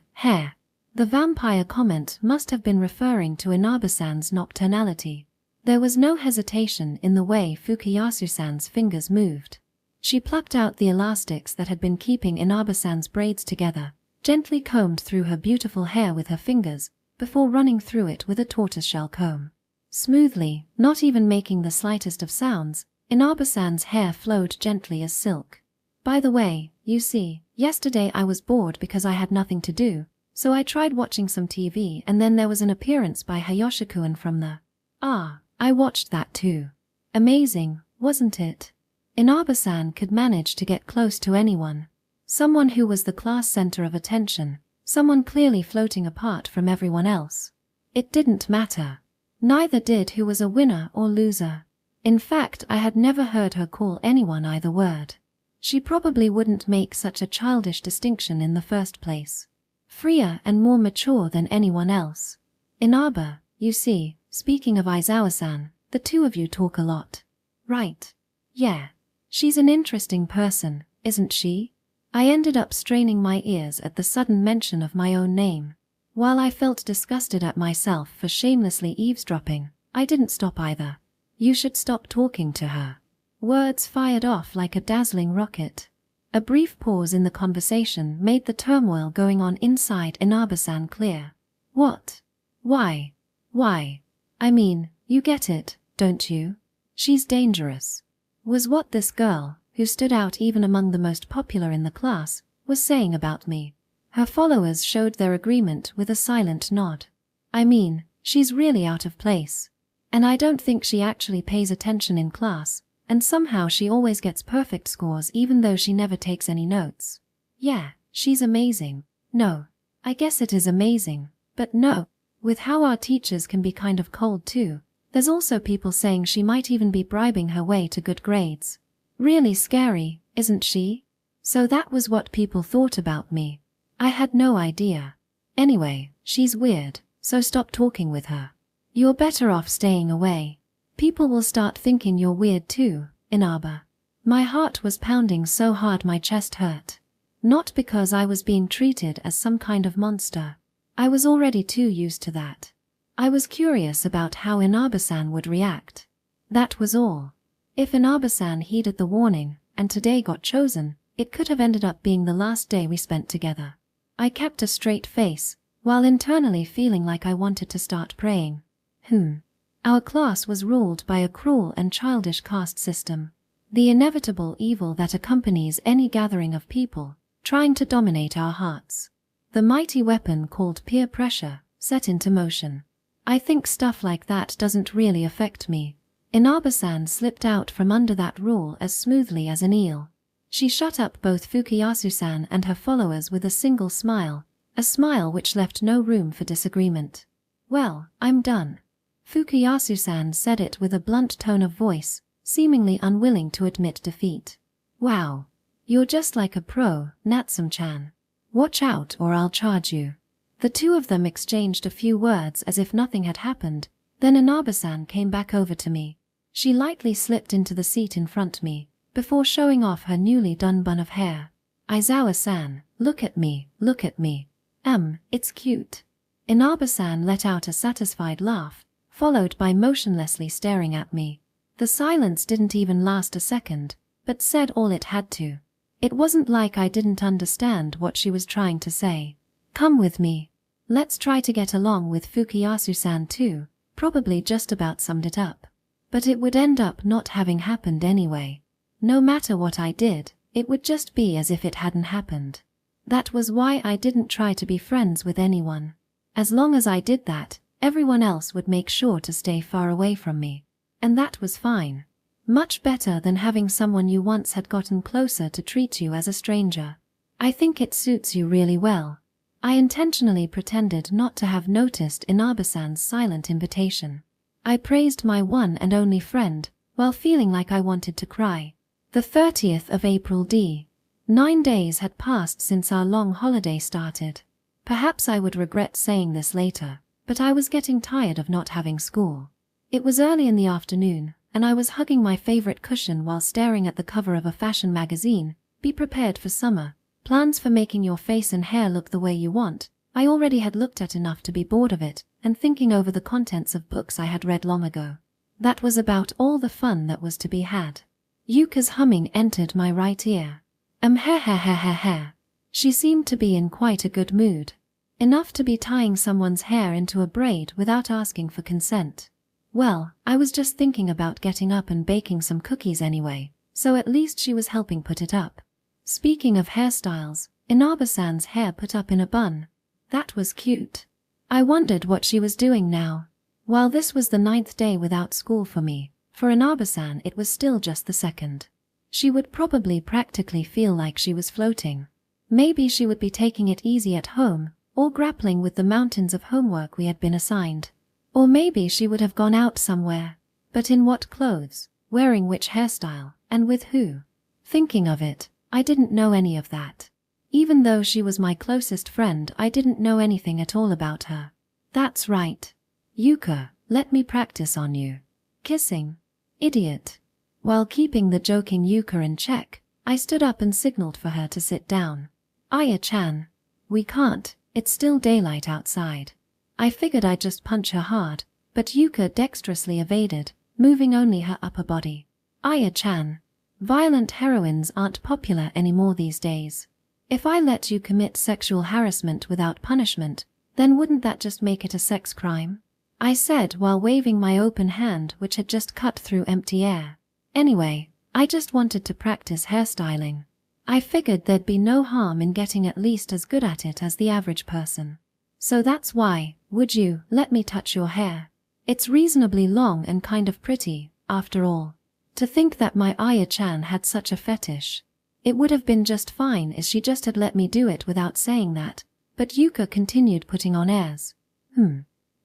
Speaker 1: The vampire comment must have been referring to Inaba-san's nocturnality. There was no hesitation in the way Fukayasu-san's fingers moved. She plucked out the elastics that had been keeping Inaba-san's braids together, gently combed through her beautiful hair with her fingers, before running through it with a tortoiseshell comb. Smoothly, not even making the slightest of sounds, Inaba-san's hair flowed gently as silk. By the way, you see, yesterday I was bored because I had nothing to do, so I tried watching some TV and then there was an appearance by Hayoshi-kun from the... I watched that too. Amazing, wasn't it? Inaba-san could manage to get close to anyone. Someone who was the class center of attention, someone clearly floating apart from everyone else. It didn't matter. Neither did who was a winner or loser. In fact, I had never heard her call anyone either word. She probably wouldn't make such a childish distinction in the first place. Freer and more mature than anyone else. Inaba, you see, speaking of Aizawa-san, the two of you talk a lot. Right. Yeah. She's an interesting person, isn't she? I ended up straining my ears at the sudden mention of my own name. While I felt disgusted at myself for shamelessly eavesdropping, I didn't stop either. You should stop talking to her. Words fired off like a dazzling rocket. A brief pause in the conversation made the turmoil going on inside Inaba-san clear. What? Why? I mean, you get it, don't you? She's dangerous. Was what this girl, who stood out even among the most popular in the class, was saying about me. Her followers showed their agreement with a silent nod. I mean, she's really out of place. And I don't think she actually pays attention in class, and somehow she always gets perfect scores even though she never takes any notes. Yeah, she's amazing. No, I guess it is amazing, but no. With how our teachers can be kind of cold too, there's also people saying she might even be bribing her way to good grades. Really scary, isn't she? So that was what people thought about me. I had no idea. Anyway, she's weird, so stop talking with her. You're better off staying away. People will start thinking you're weird too, Inaba. My heart was pounding so hard my chest hurt. Not because I was being treated as some kind of monster. I was already too used to that. I was curious about how Inaba-san would react. That was all. If Inaba-san heeded the warning, and today got chosen, it could have ended up being the last day we spent together. I kept a straight face, while internally feeling like I wanted to start praying. Our class was ruled by a cruel and childish caste system, the inevitable evil that accompanies any gathering of people, trying to dominate our hearts. The mighty weapon called peer pressure, set into motion. I think stuff like that doesn't really affect me. Inaba-san slipped out from under that rule as smoothly as an eel. She shut up both Fukiyasu-san and her followers with a single smile, a smile which left no room for disagreement. Well, I'm done. Fukiyasu-san said it with a blunt tone of voice, seemingly unwilling to admit defeat. Wow. You're just like a pro, Natsum-chan. Watch out or I'll charge you. The two of them exchanged a few words as if nothing had happened, then Inaba-san came back over to me. She lightly slipped into the seat in front of me, before showing off her newly done bun of hair. Aizawa-san, look at me, look at me. It's cute. Inaba-san let out a satisfied laugh, followed by motionlessly staring at me. The silence didn't even last a second, but said all it had to. It wasn't like I didn't understand what she was trying to say. Come with me. Let's try to get along with Fukiyasu-san too, probably just about summed it up. But it would end up not having happened anyway. No matter what I did, it would just be as if it hadn't happened. That was why I didn't try to be friends with anyone. As long as I did that, everyone else would make sure to stay far away from me. And that was fine. Much better than having someone you once had gotten closer to treat you as a stranger. I think it suits you really well. I intentionally pretended not to have noticed Inaba-san's silent invitation. I praised my one and only friend, while feeling like I wanted to cry. The 30th of April d. 9 days had passed since our long holiday started. Perhaps I would regret saying this later, but I was getting tired of not having school. It was early in the afternoon, and I was hugging my favorite cushion while staring at the cover of a fashion magazine. Be prepared for summer. Plans for making your face and hair look the way you want. I already had looked at enough to be bored of it, and thinking over the contents of books I had read long ago. That was about all the fun that was to be had. Yuka's humming entered my right ear. She seemed to be in quite a good mood. Enough to be tying someone's hair into a braid without asking for consent. Well, I was just thinking about getting up and baking some cookies anyway, so at least she was helping put it up. Speaking of hairstyles, Inaba-san's hair put up in a bun. That was cute. I wondered what she was doing now. While this was the 9th day without school for me, for Inaba-san it was still just the 2nd. She would probably practically feel like she was floating. Maybe she would be taking it easy at home, or grappling with the mountains of homework we had been assigned. Or maybe she would have gone out somewhere. But in what clothes, wearing which hairstyle, and with who? Thinking of it, I didn't know any of that. Even though she was my closest friend, I didn't know anything at all about her. That's right. Yuka, let me practice on you. Kissing. Idiot. While keeping the joking Yuka in check, I stood up and signaled for her to sit down. Aya-chan. We can't, it's still daylight outside. I figured I'd just punch her hard, but Yuka dexterously evaded, moving only her upper body. Aya-chan. Violent heroines aren't popular anymore these days. If I let you commit sexual harassment without punishment, then wouldn't that just make it a sex crime? I said while waving my open hand which had just cut through empty air. Anyway, I just wanted to practice hairstyling. I figured there'd be no harm in getting at least as good at it as the average person. So that's why, would you let me touch your hair? It's reasonably long and kind of pretty, after all. To think that my Aya-chan had such a fetish. It would have been just fine if she just had let me do it without saying that, but Yuka continued putting on airs.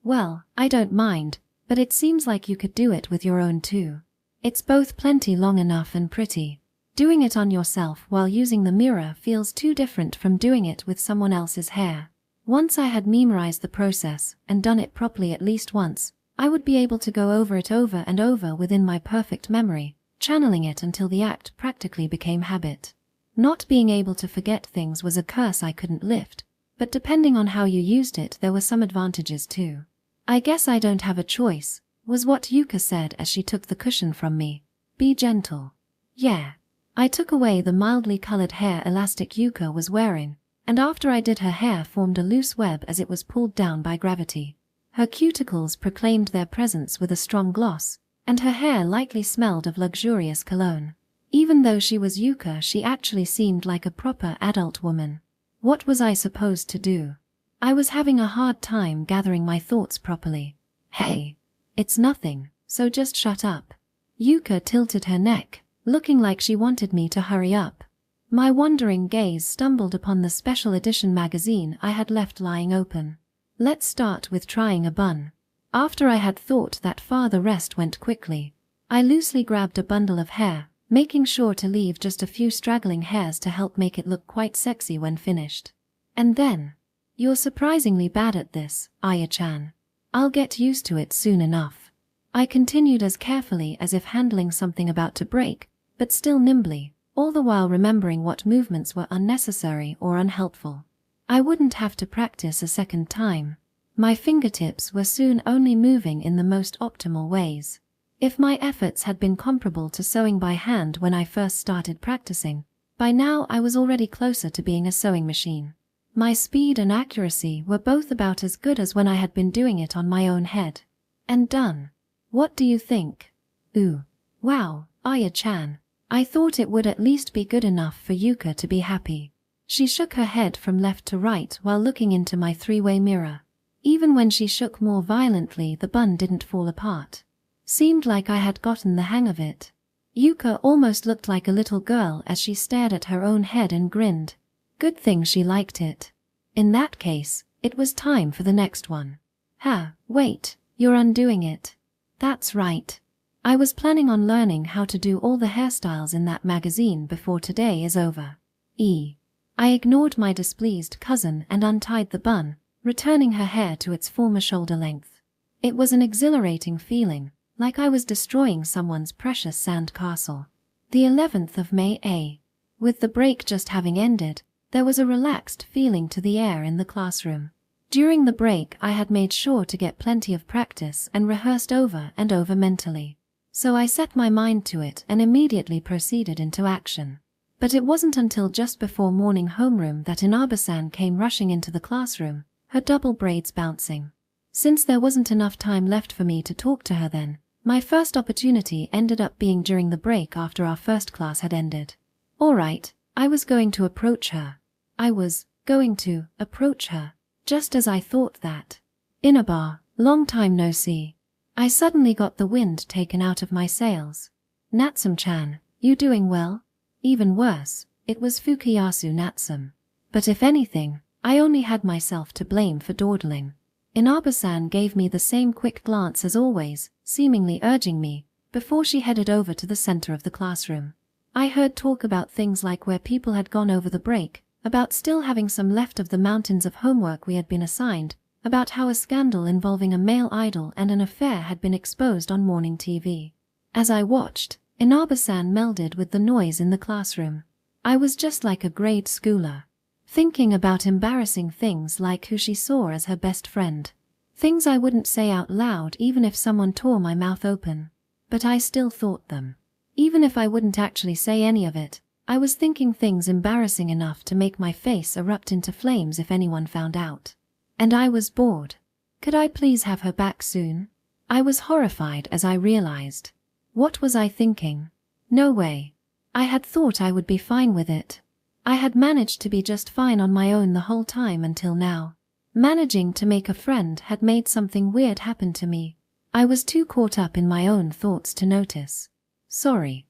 Speaker 1: Well, I don't mind, but it seems like you could do it with your own too. It's both plenty long enough and pretty. Doing it on yourself while using the mirror feels too different from doing it with someone else's hair. Once I had memorized the process and done it properly at least once, I would be able to go over it over and over within my perfect memory, channeling it until the act practically became habit. Not being able to forget things was a curse I couldn't lift, but depending on how you used it there were some advantages too. I guess I don't have a choice, was what Yuka said as she took the cushion from me. Be gentle. Yeah. I took away the mildly colored hair elastic Yuka was wearing, and after I did, her hair formed a loose web as it was pulled down by gravity. Her cuticles proclaimed their presence with a strong gloss, and her hair lightly smelled of luxurious cologne. Even though she was Yuka, she actually seemed like a proper adult woman. What was I supposed to do? I was having a hard time gathering my thoughts properly. Hey, it's nothing, so just shut up. Yuka tilted her neck, looking like she wanted me to hurry up. My wandering gaze stumbled upon the special edition magazine I had left lying open. Let's start with trying a bun. After I had thought that far, the rest went quickly. I loosely grabbed a bundle of hair, making sure to leave just a few straggling hairs to help make it look quite sexy when finished. And then, you're surprisingly bad at this, Aya-chan. I'll get used to it soon enough. I continued as carefully as if handling something about to break, but still nimbly, all the while remembering what movements were unnecessary or unhelpful. I wouldn't have to practice a second time. My fingertips were soon only moving in the most optimal ways. If my efforts had been comparable to sewing by hand when I first started practicing, by now I was already closer to being a sewing machine. My speed and accuracy were both about as good as when I had been doing it on my own head. And done. What do you think? Ooh. Wow, Aya-chan. I thought it would at least be good enough for Yuka to be happy. She shook her head from left to right while looking into my three-way mirror. Even when she shook more violently, the bun didn't fall apart. Seemed like I had gotten the hang of it. Yuka almost looked like a little girl as she stared at her own head and grinned. Good thing she liked it. In that case, it was time for the next one. Wait, you're undoing it. That's right. I was planning on learning how to do all the hairstyles in that magazine before today is over. I ignored my displeased cousin and untied the bun, returning her hair to its former shoulder length. It was an exhilarating feeling, like I was destroying someone's precious sand castle. The 11th of May. With the break just having ended, there was a relaxed feeling to the air in the classroom. During the break, I had made sure to get plenty of practice and rehearsed over and over mentally. So I set my mind to it and immediately proceeded into action. But it wasn't until just before morning homeroom that Inaba-san came rushing into the classroom, her double braids bouncing. Since there wasn't enough time left for me to talk to her then, my first opportunity ended up being during the break after our first class had ended. Alright, I was going to approach her. Just as I thought that. Inaba, long time no see. I suddenly got the wind taken out of my sails. Natsum-chan, you doing well? Even worse, it was Fukiyasu Natsum. But if anything, I only had myself to blame for dawdling. Inaba-san gave me the same quick glance as always, seemingly urging me, before she headed over to the center of the classroom. I heard talk about things like where people had gone over the break, about still having some left of the mountains of homework we had been assigned, about how a scandal involving a male idol and an affair had been exposed on morning TV. As I watched, Inaba-san melded with the noise in the classroom. I was just like a grade schooler, thinking about embarrassing things like who she saw as her best friend. Things I wouldn't say out loud even if someone tore my mouth open. But I still thought them. Even if I wouldn't actually say any of it, I was thinking things embarrassing enough to make my face erupt into flames if anyone found out. And I was bored. Could I please have her back soon? I was horrified as I realized. What was I thinking? No way. I had thought I would be fine with it. I had managed to be just fine on my own the whole time until now. Managing to make a friend had made something weird happen to me. I was too caught up in my own thoughts to notice. Sorry.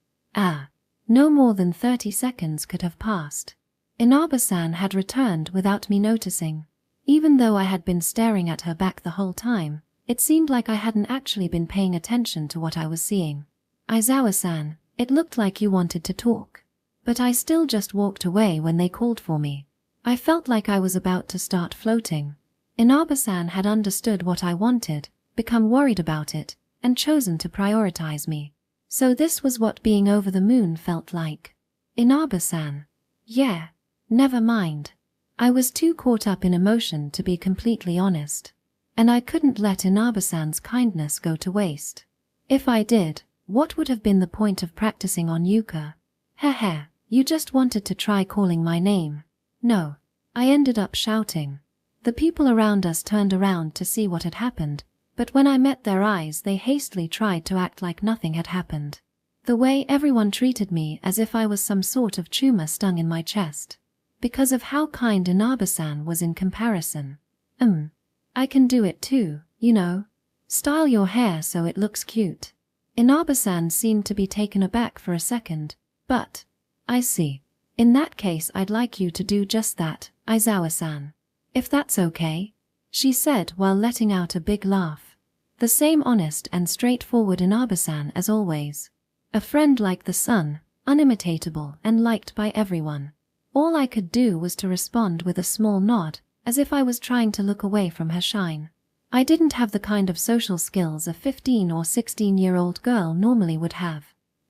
Speaker 1: No more than 30 seconds could have passed. Inaba-san had returned without me noticing. Even though I had been staring at her back the whole time, it seemed like I hadn't actually been paying attention to what I was seeing. Aizawa-san, it looked like you wanted to talk. But I still just walked away when they called for me. I felt like I was about to start floating. Inaba-san had understood what I wanted, become worried about it, and chosen to prioritize me. So this was what being over the moon felt like. Inaba-san. Yeah. Never mind. I was too caught up in emotion to be completely honest. And I couldn't let Inaba-san's kindness go to waste. If I did, What would have been the point of practicing on Yuka? Heh, you just wanted to try calling my name. No. I ended up shouting. The people around us turned around to see what had happened, but when I met their eyes they hastily tried to act like nothing had happened. The way everyone treated me as if I was some sort of tumor stung in my chest. Because of how kind Inaba-san was in comparison. I can do it too, you know. Style your hair so it looks cute. Inaba-san seemed to be taken aback for a second, but, I see. In that case I'd like you to do just that, Aizawa-san. If that's okay, she said while letting out a big laugh. The same honest and straightforward Inaba-san as always. A friend like the sun, unimitatable and liked by everyone. All I could do was to respond with a small nod, as if I was trying to look away from her shine. I didn't have the kind of social skills a 15 or 16-year-old girl normally would have.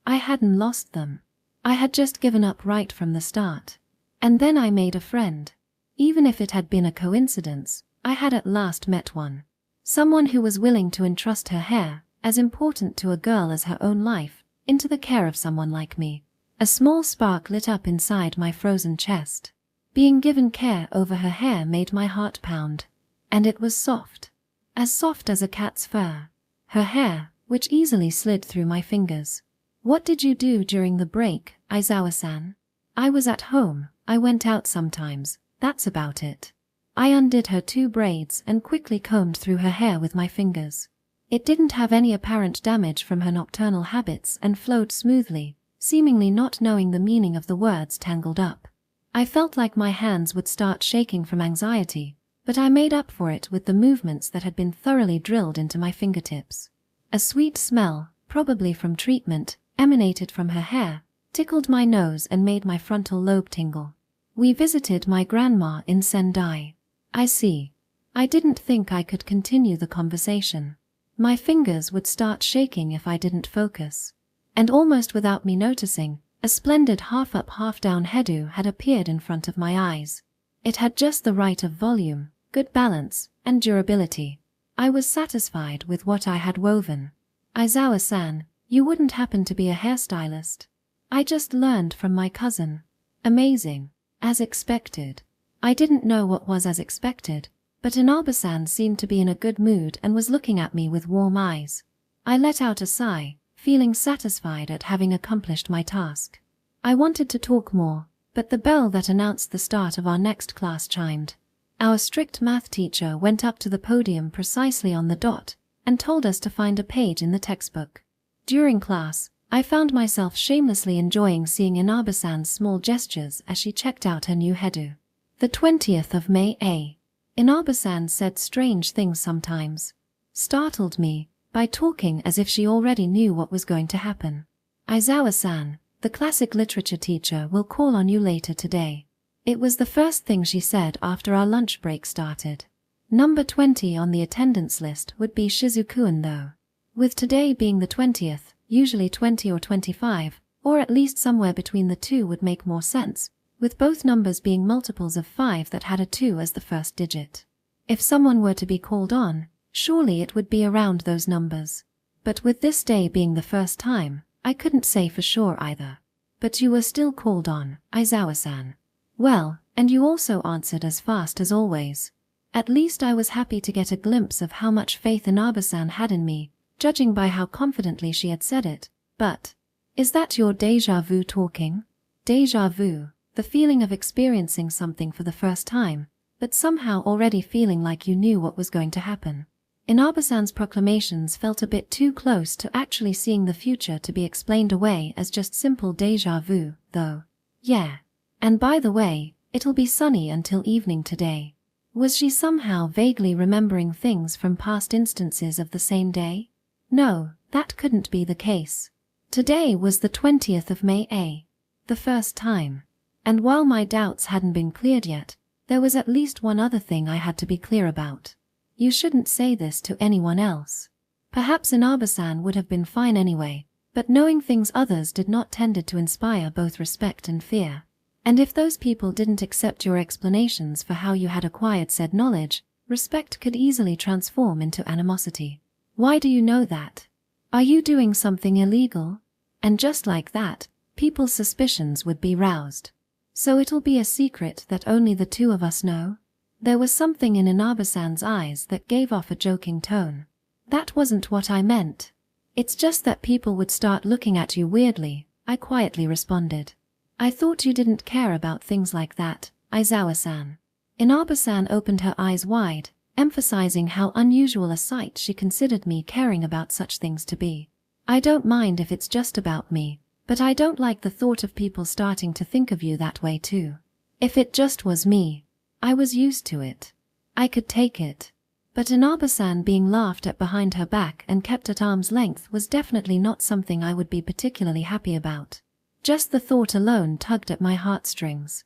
Speaker 1: I hadn't lost them. I had just given up right from the start. And then I made a friend. Even if it had been a coincidence, I had at last met one. Someone who was willing to entrust her hair, as important to a girl as her own life, into the care of someone like me. A small spark lit up inside my frozen chest. Being given care over her hair made my heart pound. And it was soft. As soft as a cat's fur. Her hair, which easily slid through my fingers. What did you do during the break, Aizawa-san? I was at home, I went out sometimes, that's about it. I undid her 2 braids and quickly combed through her hair with my fingers. It didn't have any apparent damage from her nocturnal habits and flowed smoothly, seemingly not knowing the meaning of the words tangled up. I felt like my hands would start shaking from anxiety, but I made up for it with the movements that had been thoroughly drilled into my fingertips. A sweet smell, probably from treatment, emanated from her hair, tickled my nose and made my frontal lobe tingle. We visited my grandma in Sendai. I see. I didn't think I could continue the conversation. My fingers would start shaking if I didn't focus. And almost without me noticing, a splendid half-up half-down hairdo had appeared in front of my eyes. It had just the right of volume, good balance, and durability. I was satisfied with what I had woven. Aizawa-san, you wouldn't happen to be a hairstylist? I just learned from my cousin. Amazing. As expected. I didn't know what was as expected, but Inaba-san seemed to be in a good mood and was looking at me with warm eyes. I let out a sigh, feeling satisfied at having accomplished my task. I wanted to talk more, but the bell that announced the start of our next class chimed. Our strict math teacher went up to the podium precisely on the dot and told us to find a page in the textbook. During class, I found myself shamelessly enjoying seeing Inaba-san's small gestures as she checked out her new hairdo. The 20th of May. Inaba-san said strange things sometimes. Startled me by talking as if she already knew what was going to happen. Aizawa-san, the classic literature teacher, will call on you later today. It was the first thing she said after our lunch break started. Number 20 on the attendance list would be Shizuku-an though. With today being the 20th, usually 20 or 25, or at least somewhere between the two would make more sense, with both numbers being multiples of 5 that had a 2 as the first digit. If someone were to be called on, surely it would be around those numbers. But with this day being the first time, I couldn't say for sure either. But you were still called on, Aizawa-san. Well, and you also answered as fast as always. At least I was happy to get a glimpse of how much faith Inaba-san had in me, judging by how confidently she had said it. But, is that your deja-vu talking? Deja-vu, the feeling of experiencing something for the first time, but somehow already feeling like you knew what was going to happen. Inaba-san's proclamations felt a bit too close to actually seeing the future to be explained away as just simple deja-vu, though. Yeah. And by the way, it'll be sunny until evening today. Was she somehow vaguely remembering things from past instances of the same day? No, that couldn't be the case. Today was the 20th of May, the first time. And while my doubts hadn't been cleared yet, there was at least one other thing I had to be clear about. You shouldn't say this to anyone else. Perhaps Inaba-san would have been fine anyway, but knowing things others did not tended to inspire both respect and fear. And if those people didn't accept your explanations for how you had acquired said knowledge, respect could easily transform into animosity. Why do you know that? Are you doing something illegal? And just like that, people's suspicions would be roused. So it'll be a secret that only the two of us know? There was something in Inaba-san's eyes that gave off a joking tone. That wasn't what I meant. It's just that people would start looking at you weirdly, I quietly responded. I thought you didn't care about things like that, Aizawa-san. Inaba-san opened her eyes wide, emphasizing how unusual a sight she considered me caring about such things to be. I don't mind if it's just about me, but I don't like the thought of people starting to think of you that way too. If it just was me, I was used to it. I could take it. But Inaba-san being laughed at behind her back and kept at arm's length was definitely not something I would be particularly happy about. Just the thought alone tugged at my heartstrings.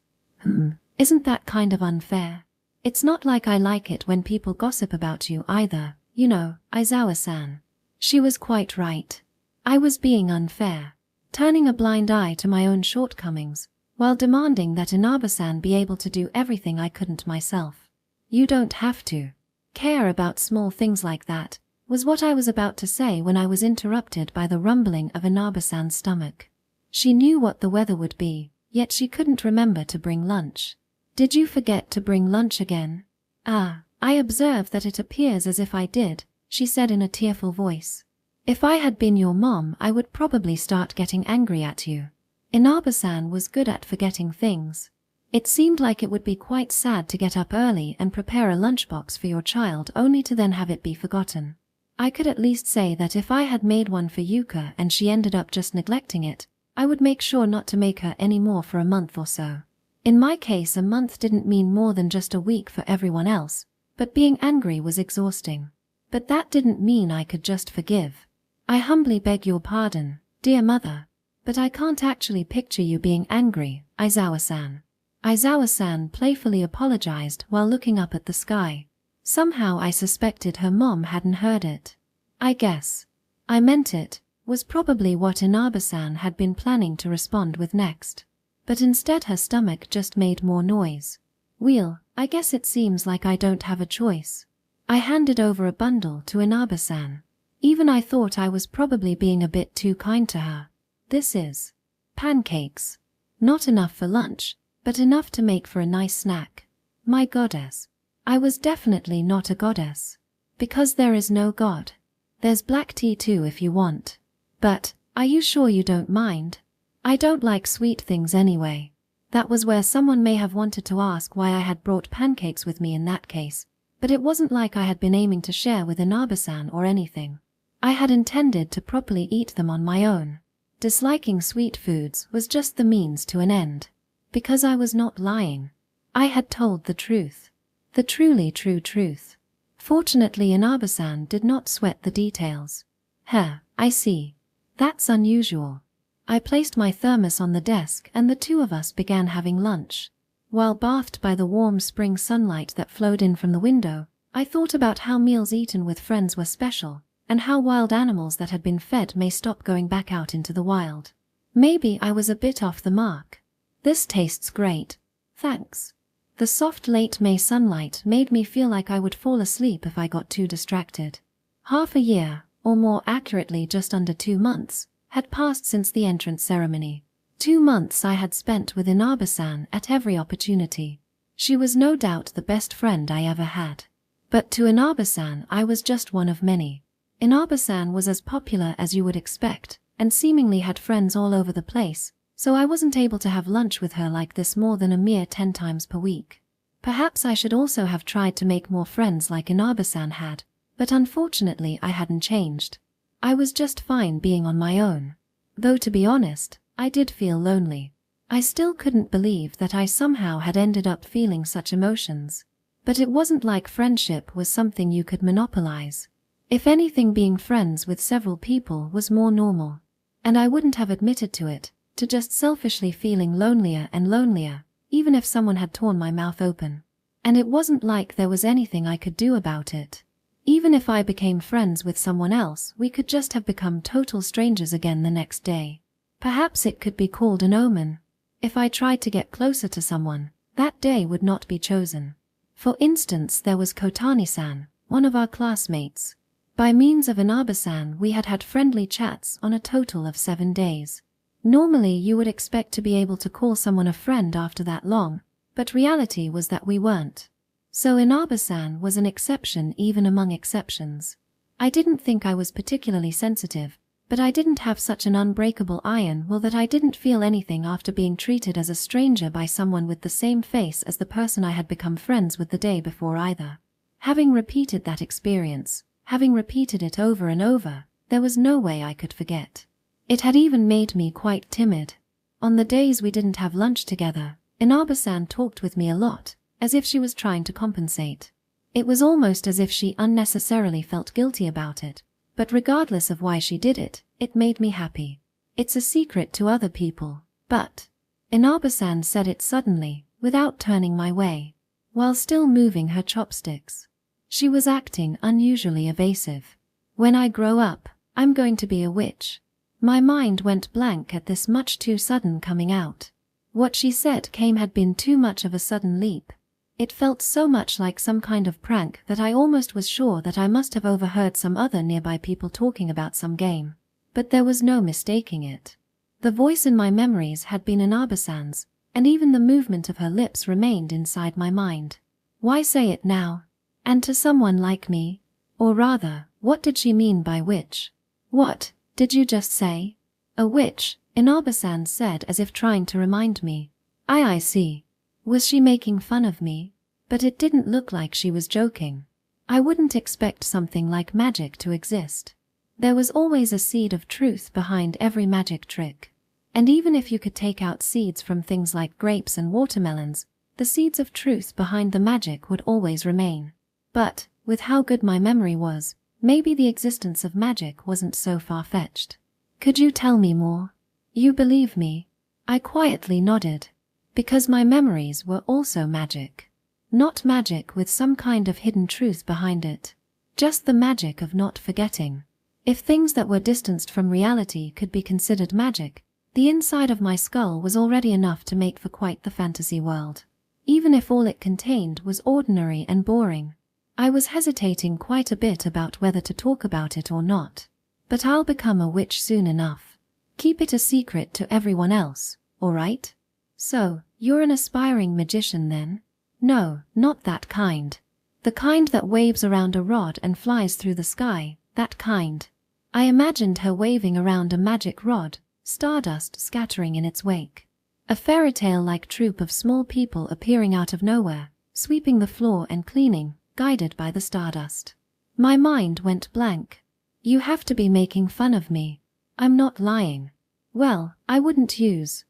Speaker 1: Isn't that kind of unfair? It's not like I like it when people gossip about you either, you know, Aizawa-san. She was quite right. I was being unfair, turning a blind eye to my own shortcomings, while demanding that Inaba-san be able to do everything I couldn't myself. You don't have to care about small things like that, was what I was about to say when I was interrupted by the rumbling of Inaba-san's stomach. She knew what the weather would be, yet she couldn't remember to bring lunch. Did you forget to bring lunch again? I observe that it appears as if I did, she said in a tearful voice. If I had been your mom, I would probably start getting angry at you. Inaba-san was good at forgetting things. It seemed like it would be quite sad to get up early and prepare a lunchbox for your child only to then have it be forgotten. I could at least say that if I had made one for Yuka and she ended up just neglecting it, I would make sure not to make her any more for a month or so. In my case, a month didn't mean more than just a week for everyone else, but being angry was exhausting. But that didn't mean I could just forgive. I humbly beg your pardon, dear mother, but I can't actually picture you being angry, Aizawa-san. Aizawa-san playfully apologized while looking up at the sky. Somehow I suspected her mom hadn't heard it. I guess I meant it, was probably what Inaba-san had been planning to respond with next. But instead her stomach just made more noise. Well, I guess it seems like I don't have a choice. I handed over a bundle to Inaba-san. Even I thought I was probably being a bit too kind to her. This is pancakes. Not enough for lunch, but enough to make for a nice snack. My goddess. I was definitely not a goddess. Because there is no god. There's black tea too if you want. But, are you sure you don't mind? I don't like sweet things anyway. That was where someone may have wanted to ask why I had brought pancakes with me in that case, but it wasn't like I had been aiming to share with Inaba-san or anything. I had intended to properly eat them on my own. Disliking sweet foods was just the means to an end. Because I was not lying. I had told the truth. The truly true truth. Fortunately, Inaba-san did not sweat the details. I see. That's unusual. I placed my thermos on the desk and the two of us began having lunch. While bathed by the warm spring sunlight that flowed in from the window, I thought about how meals eaten with friends were special, and how wild animals that had been fed may stop going back out into the wild. Maybe I was a bit off the mark. This tastes great. Thanks. The soft late May sunlight made me feel like I would fall asleep if I got too distracted. Half a year, or more accurately just under 2 months, had passed since the entrance ceremony. 2 months I had spent with Inaba-san at every opportunity. She was no doubt the best friend I ever had. But to Inaba-san I was just one of many. Inaba-san was as popular as you would expect, and seemingly had friends all over the place, so I wasn't able to have lunch with her like this more than a mere 10 times per week. Perhaps I should also have tried to make more friends like Inaba-san had, but unfortunately I hadn't changed. I was just fine being on my own. Though to be honest, I did feel lonely. I still couldn't believe that I somehow had ended up feeling such emotions. But it wasn't like friendship was something you could monopolize. If anything, being friends with several people was more normal. And I wouldn't have admitted to it, to just selfishly feeling lonelier and lonelier, even if someone had torn my mouth open. And it wasn't like there was anything I could do about it. Even if I became friends with someone else, we could just have become total strangers again the next day. Perhaps it could be called an omen. If I tried to get closer to someone, that day would not be chosen. For instance, there was Kotani-san, one of our classmates. By means of Inaba-san, we had had friendly chats on a total of 7 days. Normally you would expect to be able to call someone a friend after that long, but reality was that we weren't. So Inaba-san was an exception even among exceptions. I didn't think I was particularly sensitive, but I didn't have such an unbreakable iron will that I didn't feel anything after being treated as a stranger by someone with the same face as the person I had become friends with the day before either. Having repeated that experience, having repeated it over and over, there was no way I could forget. It had even made me quite timid. On the days we didn't have lunch together, Inaba-san talked with me a lot, as if she was trying to compensate. It was almost as if she unnecessarily felt guilty about it, but regardless of why she did it, it made me happy. It's a secret to other people, but Inaba-san said it suddenly, without turning my way, while still moving her chopsticks. She was acting unusually evasive. When I grow up, I'm going to be a witch. My mind went blank at this much too sudden coming out. What she said had been too much of a sudden leap. It felt so much like some kind of prank that I almost was sure that I must have overheard some other nearby people talking about some game. But there was no mistaking it. The voice in my memories had been Inaba-san's, and even the movement of her lips remained inside my mind. Why say it now? And to someone like me? Or rather, what did she mean by witch? What did you just say? A witch, Inaba-san said as if trying to remind me. I see. Was she making fun of me? But it didn't look like she was joking. I wouldn't expect something like magic to exist. There was always a seed of truth behind every magic trick. And even if you could take out seeds from things like grapes and watermelons, the seeds of truth behind the magic would always remain. But, with how good my memory was, maybe the existence of magic wasn't so far-fetched. Could you tell me more? You believe me? I quietly nodded. Because my memories were also magic. Not magic with some kind of hidden truth behind it. Just the magic of not forgetting. If things that were distanced from reality could be considered magic, the inside of my skull was already enough to make for quite the fantasy world. Even if all it contained was ordinary and boring. I was hesitating quite a bit about whether to talk about it or not. But I'll become a witch soon enough. Keep it a secret to everyone else, alright? So, you're an aspiring magician then? No, not that kind. The kind that waves around a rod and flies through the sky, that kind. I imagined her waving around a magic rod, stardust scattering in its wake. A fairy tale-like troupe of small people appearing out of nowhere, sweeping the floor and cleaning, guided by the stardust. My mind went blank. You have to be making fun of me. I'm not lying. Well, I wouldn't use,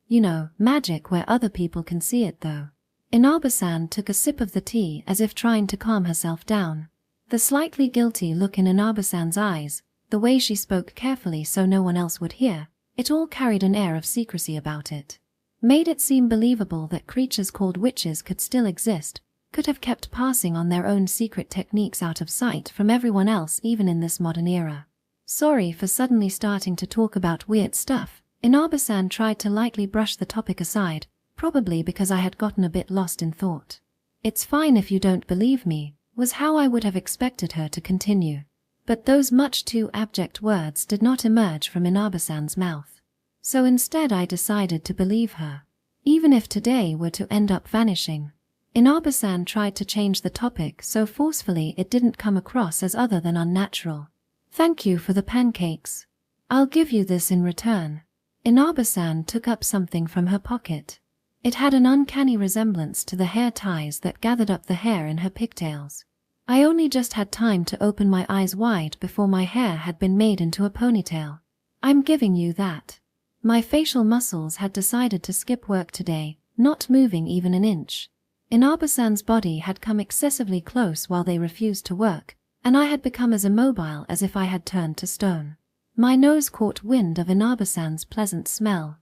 Speaker 1: magic where other people can see it though. Inaba-san took a sip of the tea as if trying to calm herself down. The slightly guilty look in Inaba-san's eyes, the way she spoke carefully so no one else would hear, it all carried an air of secrecy about it. Made it seem believable that creatures called witches could still exist, could have kept passing on their own secret techniques out of sight from everyone else even in this modern era. Sorry for suddenly starting to talk about weird stuff. Inaba-san tried to lightly brush the topic aside, probably because I had gotten a bit lost in thought. It's fine if you don't believe me, was how I would have expected her to continue. But those much too abject words did not emerge from Inaba-san's mouth. So instead I decided to believe her. Even if today were to end up vanishing. Inaba-san tried to change the topic so forcefully it didn't come across as other than unnatural. Thank you for the pancakes. I'll give you this in return. Inaba-san took up something from her pocket. It had an uncanny resemblance to the hair ties that gathered up the hair in her pigtails. I only just had time to open my eyes wide before my hair had been made into a ponytail. I'm giving you that. My facial muscles had decided to skip work today, not moving even an inch. Inaba-san's body had come excessively close while they refused to work, and I had become as immobile as if I had turned to stone. My nose caught wind of Inaba-san's pleasant smell.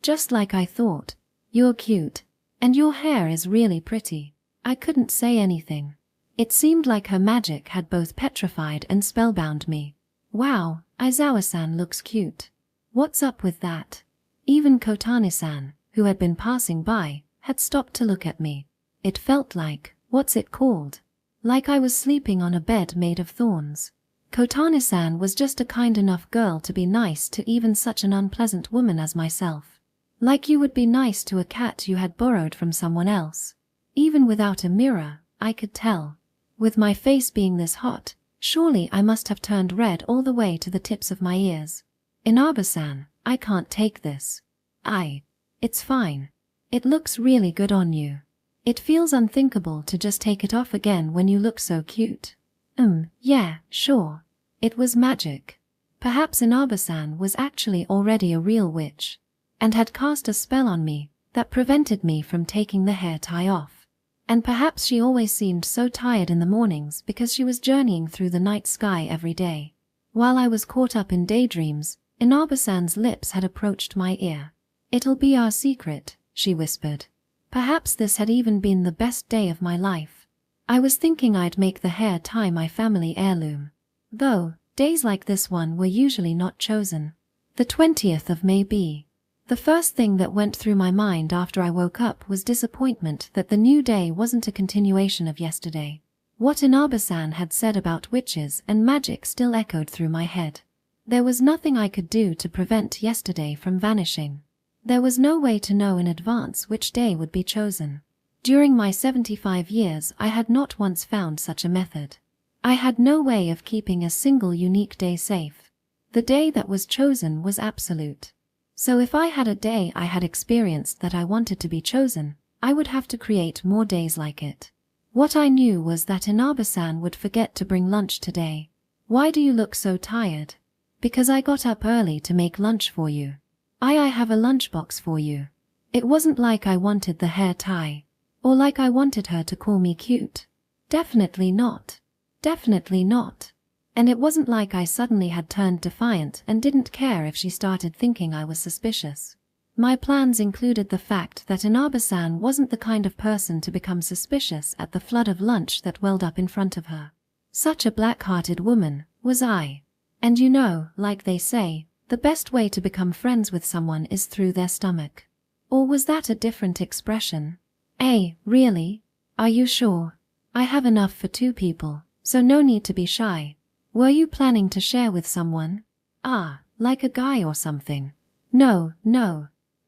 Speaker 1: Just like I thought. You're cute. And your hair is really pretty. I couldn't say anything. It seemed like her magic had both petrified and spellbound me. Wow, Aizawa-san looks cute. What's up with that? Even Kotane-san, who had been passing by, had stopped to look at me. It felt like, what's it called? like I was sleeping on a bed made of thorns. Kotani-san was just a kind enough girl to be nice to even such an unpleasant woman as myself. Like you would be nice to a cat you had borrowed from someone else. Even without a mirror, I could tell. With my face being this hot, surely I must have turned red all the way to the tips of my ears. Inaba-san, I can't take this. It's fine. It looks really good on you. It feels unthinkable to just take it off again when you look so cute. Yeah, sure. It was magic. Perhaps Inaba-san was actually already a real witch, and had cast a spell on me that prevented me from taking the hair tie off. And perhaps she always seemed so tired in the mornings because she was journeying through the night sky every day. While I was caught up in daydreams, Inaba-san's lips had approached my ear. "It'll be our secret," she whispered. Perhaps this had even been the best day of my life. I was thinking I'd make the hair tie my family heirloom. Though, days like this one were usually not chosen. The 20th of May be. The first thing that went through my mind after I woke up was disappointment that the new day wasn't a continuation of yesterday. What Inaba-san had said about witches and magic still echoed through my head. There was nothing I could do to prevent yesterday from vanishing. There was no way to know in advance which day would be chosen. During my 75 years I had not once found such a method. I had no way of keeping a single unique day safe. The day that was chosen was absolute. So if I had a day I had experienced that I wanted to be chosen, I would have to create more days like it. What I knew was that Inaba-san would forget to bring lunch today. "Why do you look so tired?" "Because I got up early to make lunch for you." I have a lunchbox for you." It wasn't like I wanted the hair tie, or like I wanted her to call me cute. Definitely not. Definitely not. And it wasn't like I suddenly had turned defiant and didn't care if she started thinking I was suspicious. My plans included the fact that Inaba-san wasn't the kind of person to become suspicious at the flood of lunch that welled up in front of her. Such a black-hearted woman was I. And you know, like they say, the best way to become friends with someone is through their stomach. Or was that a different expression? Really? Are you sure? I have enough for 2 people, so no need to be shy. Were you planning to share with someone? Like a guy or something? No.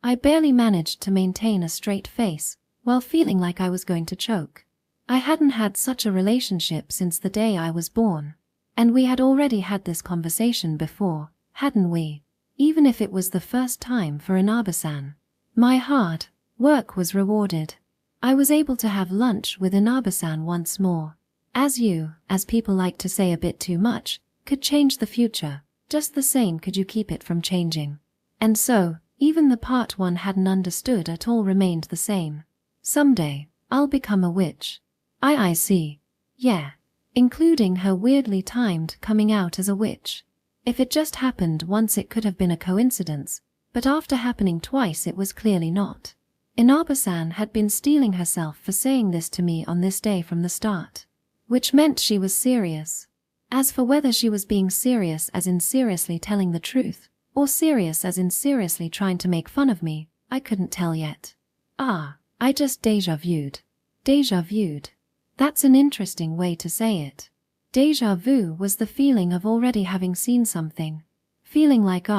Speaker 1: I barely managed to maintain a straight face, while feeling like I was going to choke. I hadn't had such a relationship since the day I was born. And we had already had this conversation before, hadn't we? Even if it was the first time for Inaba-san. My hard work was rewarded. I was able to have lunch with Inaba-san once more. As people like to say a bit too much, could change the future, just the same could you keep it from changing. And so, even the part one hadn't understood at all remained the same. Someday, I'll become a witch. I see. Yeah. Including her weirdly timed coming out as a witch. If it just happened once it could have been a coincidence, but after happening twice it was clearly not. Inaba-san had been stealing herself for saying this to me on this day from the start. Which meant she was serious. As for whether she was being serious as in seriously telling the truth, or serious as in seriously trying to make fun of me, I couldn't tell yet. I just déjà-vued. Déjà-vued. That's an interesting way to say it. Déjà vu was the feeling of already having seen something. Feeling like,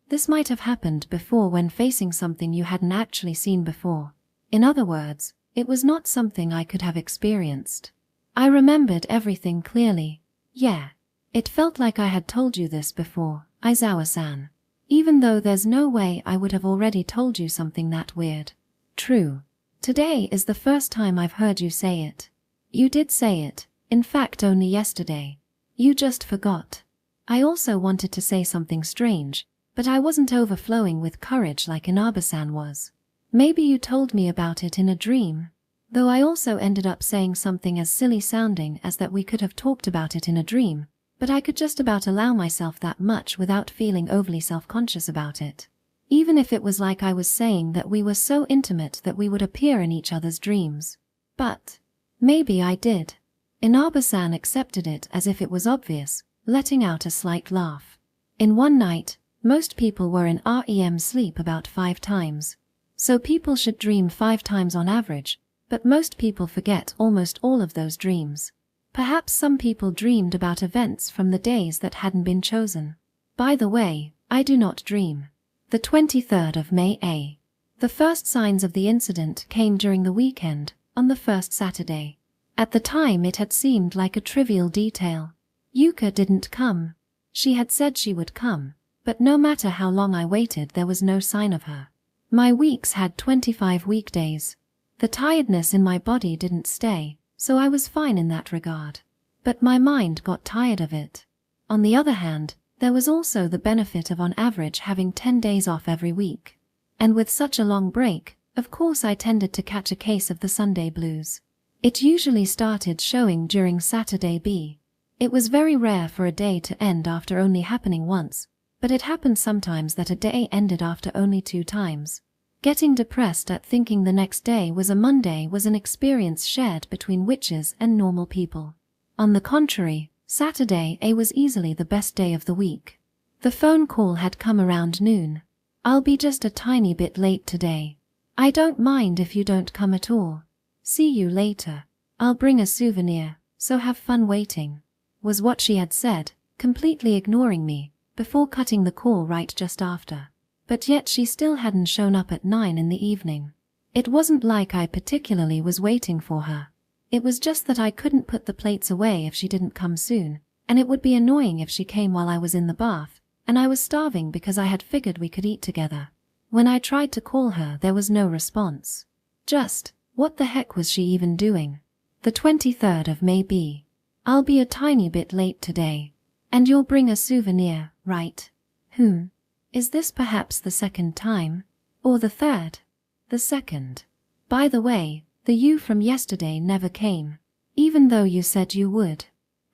Speaker 1: this might have happened before when facing something you hadn't actually seen before. In other words, it was not something I could have experienced. I remembered everything clearly. Yeah. It felt like I had told you this before, Aizawa-san. Even though there's no way I would have already told you something that weird. True. Today is the first time I've heard you say it. You did say it, in fact only yesterday. You just forgot. I also wanted to say something strange, but I wasn't overflowing with courage like Inaba-san was. Maybe you told me about it in a dream. Though I also ended up saying something as silly sounding as that we could have talked about it in a dream, but I could just about allow myself that much without feeling overly self-conscious about it. Even if it was like I was saying that we were so intimate that we would appear in each other's dreams. But maybe I did. Inaba-san accepted it as if it was obvious, letting out a slight laugh. In one night, most people were in REM sleep about 5 times. So people should dream 5 times on average, but most people forget almost all of those dreams. Perhaps some people dreamed about events from the days that hadn't been chosen. By the way, I do not dream. The 23rd of May A. The first signs of the incident came during the weekend, on the first Saturday. At the time it had seemed like a trivial detail. Yuka didn't come. She had said she would come, but no matter how long I waited there was no sign of her. My weeks had 25 weekdays. The tiredness in my body didn't stay, so I was fine in that regard. But my mind got tired of it. On the other hand, there was also the benefit of on average having 10 days off every week. And with such a long break, of course I tended to catch a case of the Sunday blues. It usually started showing during Saturday B. It was very rare for a day to end after only happening once, but it happened sometimes that a day ended after only 2 times. Getting depressed at thinking the next day was a Monday was an experience shared between witches and normal people. On the contrary, Saturday A was easily the best day of the week. The phone call had come around noon. "I'll be just a tiny bit late today. I don't mind if you don't come at all. See you later. I'll bring a souvenir, so have fun waiting," was what she had said, completely ignoring me, before cutting the call right just after. But yet she still hadn't shown up at 9 in the evening. It wasn't like I particularly was waiting for her. It was just that I couldn't put the plates away if she didn't come soon, and it would be annoying if she came while I was in the bath, and I was starving because I had figured we could eat together. When I tried to call her there was no response. Just, what the heck was she even doing? The 23rd of May B. "I'll be a tiny bit late today. And you'll bring a souvenir, right? Is this perhaps the second time? Or the third? The second. By the way, the you from yesterday never came, even though you said you would.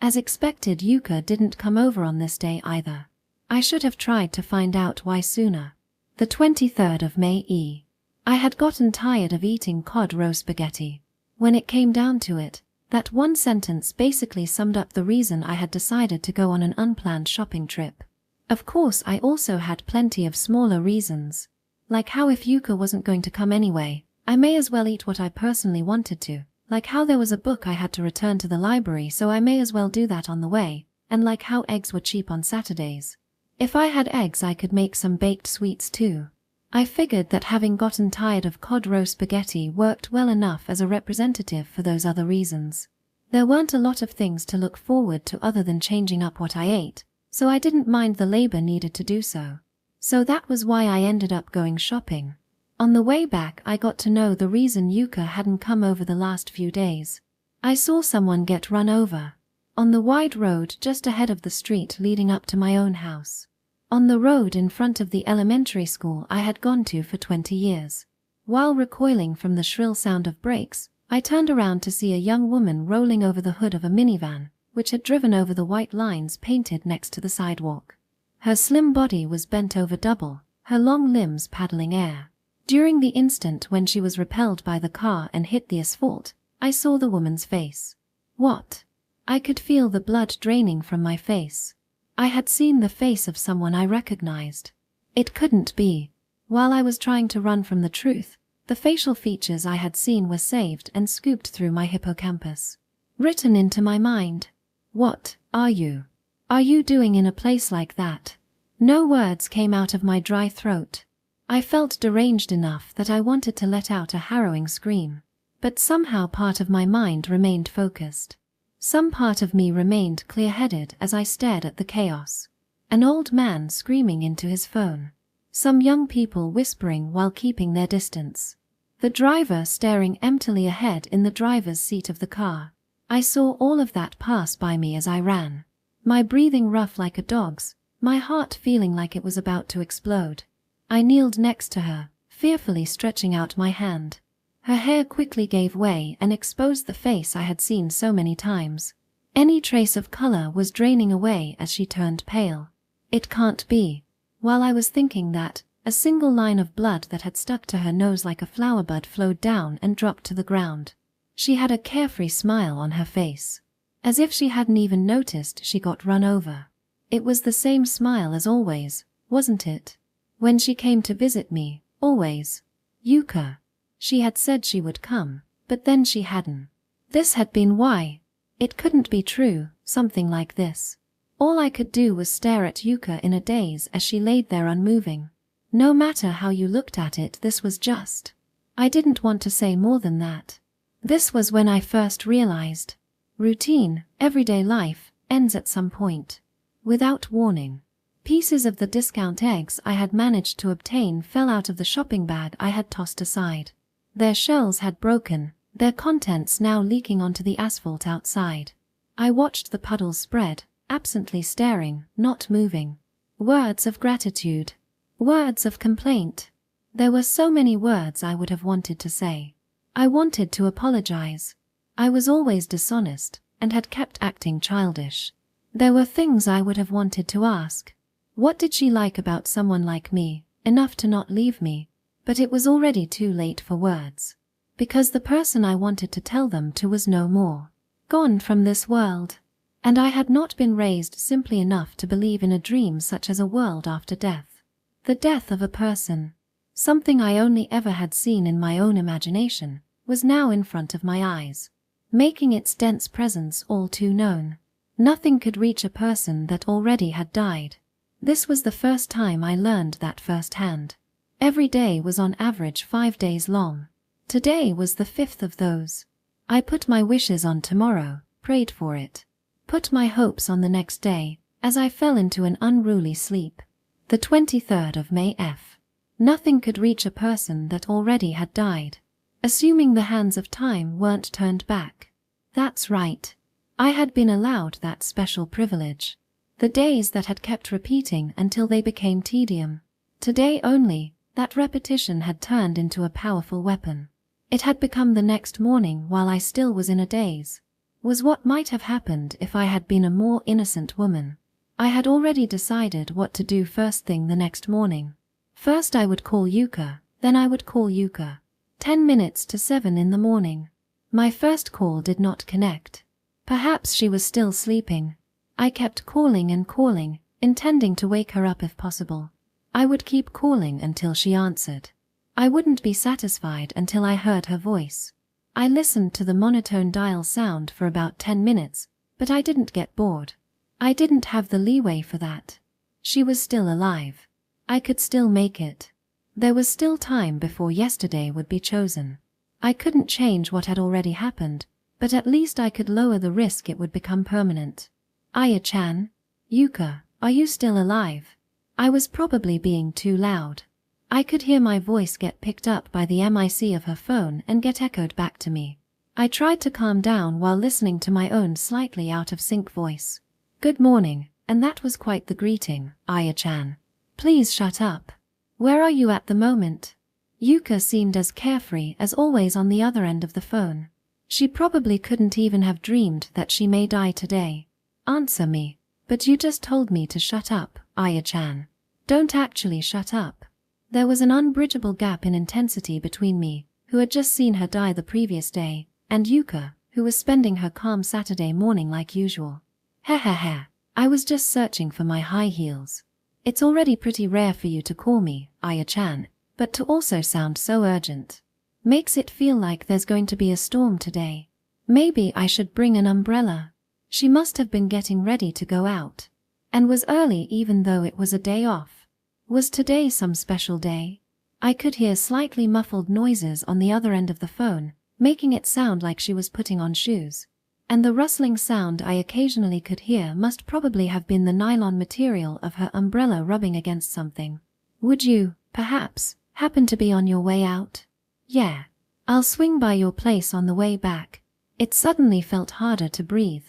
Speaker 1: As expected, Yuka didn't come over on this day either. I should have tried to find out why sooner." The 23rd of May E. I had gotten tired of eating cod roe spaghetti. When it came down to it, that one sentence basically summed up the reason I had decided to go on an unplanned shopping trip. Of course I also had plenty of smaller reasons, like how if Yuka wasn't going to come anyway, I may as well eat what I personally wanted to, like how there was a book I had to return to the library so I may as well do that on the way, and like how eggs were cheap on Saturdays. If I had eggs I could make some baked sweets too. I figured that having gotten tired of cod roe spaghetti worked well enough as a representative for those other reasons. There weren't a lot of things to look forward to other than changing up what I ate, so I didn't mind the labor needed to do so. So that was why I ended up going shopping. On the way back I got to know the reason Yuka hadn't come over the last few days. I saw someone get run over. On the wide road just ahead of the street leading up to my own house. On the road in front of the elementary school I had gone to for 20 years. While recoiling from the shrill sound of brakes, I turned around to see a young woman rolling over the hood of a minivan, which had driven over the white lines painted next to the sidewalk. Her slim body was bent over double, her long limbs paddling air. During the instant when she was repelled by the car and hit the asphalt, I saw the woman's face. What? I could feel the blood draining from my face. I had seen the face of someone I recognized. It couldn't be. While I was trying to run from the truth, the facial features I had seen were saved and scooped through my hippocampus. Written into my mind. What are you doing in a place like that? No words came out of my dry throat. I felt deranged enough that I wanted to let out a harrowing scream. But somehow part of my mind remained focused. Some part of me remained clear-headed as I stared at the chaos. An old man screaming into his phone. Some young people whispering while keeping their distance. The driver staring emptily ahead in the driver's seat of the car. I saw all of that pass by me as I ran. My breathing rough like a dog's, my heart feeling like it was about to explode. I kneeled next to her, fearfully stretching out my hand. Her hair quickly gave way and exposed the face I had seen so many times. Any trace of color was draining away as she turned pale. It can't be. While I was thinking that, a single line of blood that had stuck to her nose like a flower bud flowed down and dropped to the ground. She had a carefree smile on her face. As if she hadn't even noticed she got run over. It was the same smile as always, wasn't it? When she came to visit me, always. Yuka. She had said she would come, but then she hadn't. This had been why. It couldn't be true, something like this. All I could do was stare at Yuka in a daze as she laid there unmoving. No matter how you looked at it, this was just. I didn't want to say more than that. This was when I first realized. Routine, everyday life, ends at some point. Without warning. Pieces of the discount eggs I had managed to obtain fell out of the shopping bag I had tossed aside. Their shells had broken, their contents now leaking onto the asphalt outside. I watched the puddles spread, absently staring, not moving. Words of gratitude. Words of complaint. There were so many words I would have wanted to say. I wanted to apologize. I was always dishonest, and had kept acting childish. There were things I would have wanted to ask. What did she like about someone like me, enough to not leave me? But it was already too late for words. Because the person I wanted to tell them to was no more. Gone from this world. And I had not been raised simply enough to believe in a dream such as a world after death. The death of a person, something I only ever had seen in my own imagination, was now in front of my eyes, making its dense presence all too known. Nothing could reach a person that already had died. This was the first time I learned that firsthand. Every day was on average 5 days long. Today was the 5th of those. I put my wishes on tomorrow, prayed for it. Put my hopes on the next day, as I fell into an unruly sleep. The 23rd of May F. Nothing could reach a person that already had died. Assuming the hands of time weren't turned back. That's right. I had been allowed that special privilege. The days that had kept repeating until they became tedium. Today only, that repetition had turned into a powerful weapon. It had become the next morning while I still was in a daze. Was what might have happened if I had been a more innocent woman. I had already decided what to do first thing the next morning. First I would call Yuka, then I would call Yuka. 10 minutes to 7 in the morning. My first call did not connect. Perhaps she was still sleeping. I kept calling and calling, intending to wake her up if possible. I would keep calling until she answered. I wouldn't be satisfied until I heard her voice. I listened to the monotone dial sound for about 10 minutes, but I didn't get bored. I didn't have the leeway for that. She was still alive. I could still make it. There was still time before yesterday would be chosen. I couldn't change what had already happened, but at least I could lower the risk it would become permanent. Aya-chan? Yuka, are you still alive? I was probably being too loud. I could hear my voice get picked up by the MIC of her phone and get echoed back to me. I tried to calm down while listening to my own slightly out of sync voice. Good morning, and that was quite the greeting, Aya-chan. Please shut up. Where are you at the moment? Yuka seemed as carefree as always on the other end of the phone. She probably couldn't even have dreamed that she may die today. Answer me. But you just told me to shut up, Aya-chan. Don't actually shut up. There was an unbridgeable gap in intensity between me, who had just seen her die the previous day, and Yuka, who was spending her calm Saturday morning like usual. Heh. I was just searching for my high heels. It's already pretty rare for you to call me, Aya-chan, but to also sound so urgent. Makes it feel like there's going to be a storm today. Maybe I should bring an umbrella. She must have been getting ready to go out. And was early even though it was a day off. Was today some special day? I could hear slightly muffled noises on the other end of the phone, making it sound like she was putting on shoes. And the rustling sound I occasionally could hear must probably have been the nylon material of her umbrella rubbing against something. Would you, perhaps, happen to be on your way out? Yeah. I'll swing by your place on the way back. It suddenly felt harder to breathe.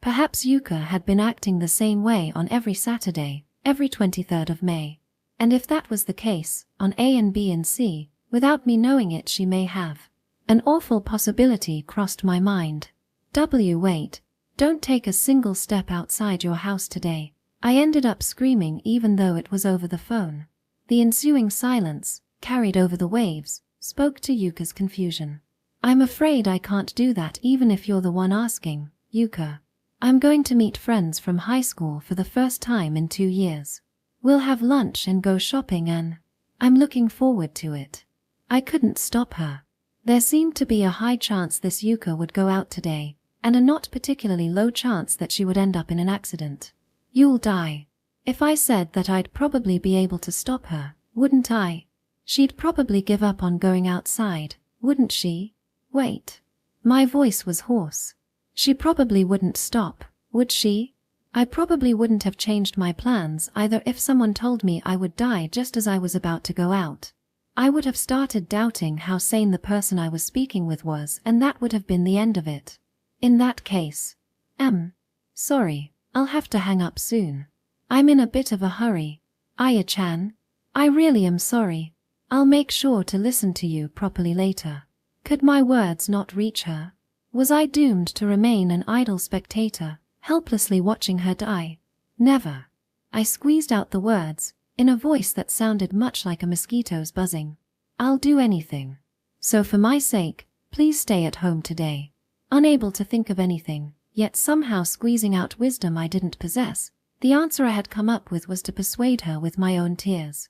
Speaker 1: Perhaps Yuka had been acting the same way on every Saturday, every 23rd of May. And if that was the case, on A and B and C, without me knowing it she may have. An awful possibility crossed my mind. Wait. Don't take a single step outside your house today. I ended up screaming even though it was over the phone. The ensuing silence, carried over the waves, spoke to Yuka's confusion. I'm afraid I can't do that even if you're the one asking, Yuka. I'm going to meet friends from high school for the first time in 2 years. We'll have lunch and go shopping and I'm looking forward to it. I couldn't stop her. There seemed to be a high chance this Yuka would go out today, and a not particularly low chance that she would end up in an accident. You'll die. If I said that I'd probably be able to stop her, wouldn't I? She'd probably give up on going outside, wouldn't she? Wait. My voice was hoarse. She probably wouldn't stop, would she? I probably wouldn't have changed my plans either if someone told me I would die just as I was about to go out. I would have started doubting how sane the person I was speaking with was, and that would have been the end of it. In that case, sorry, I'll have to hang up soon. I'm in a bit of a hurry. Aya-chan, I really am sorry. I'll make sure to listen to you properly later. Could my words not reach her? Was I doomed to remain an idle spectator, helplessly watching her die? Never. I squeezed out the words, in a voice that sounded much like a mosquito's buzzing. I'll do anything. So for my sake, please stay at home today. Unable to think of anything, yet somehow squeezing out wisdom I didn't possess, the answer I had come up with was to persuade her with my own tears.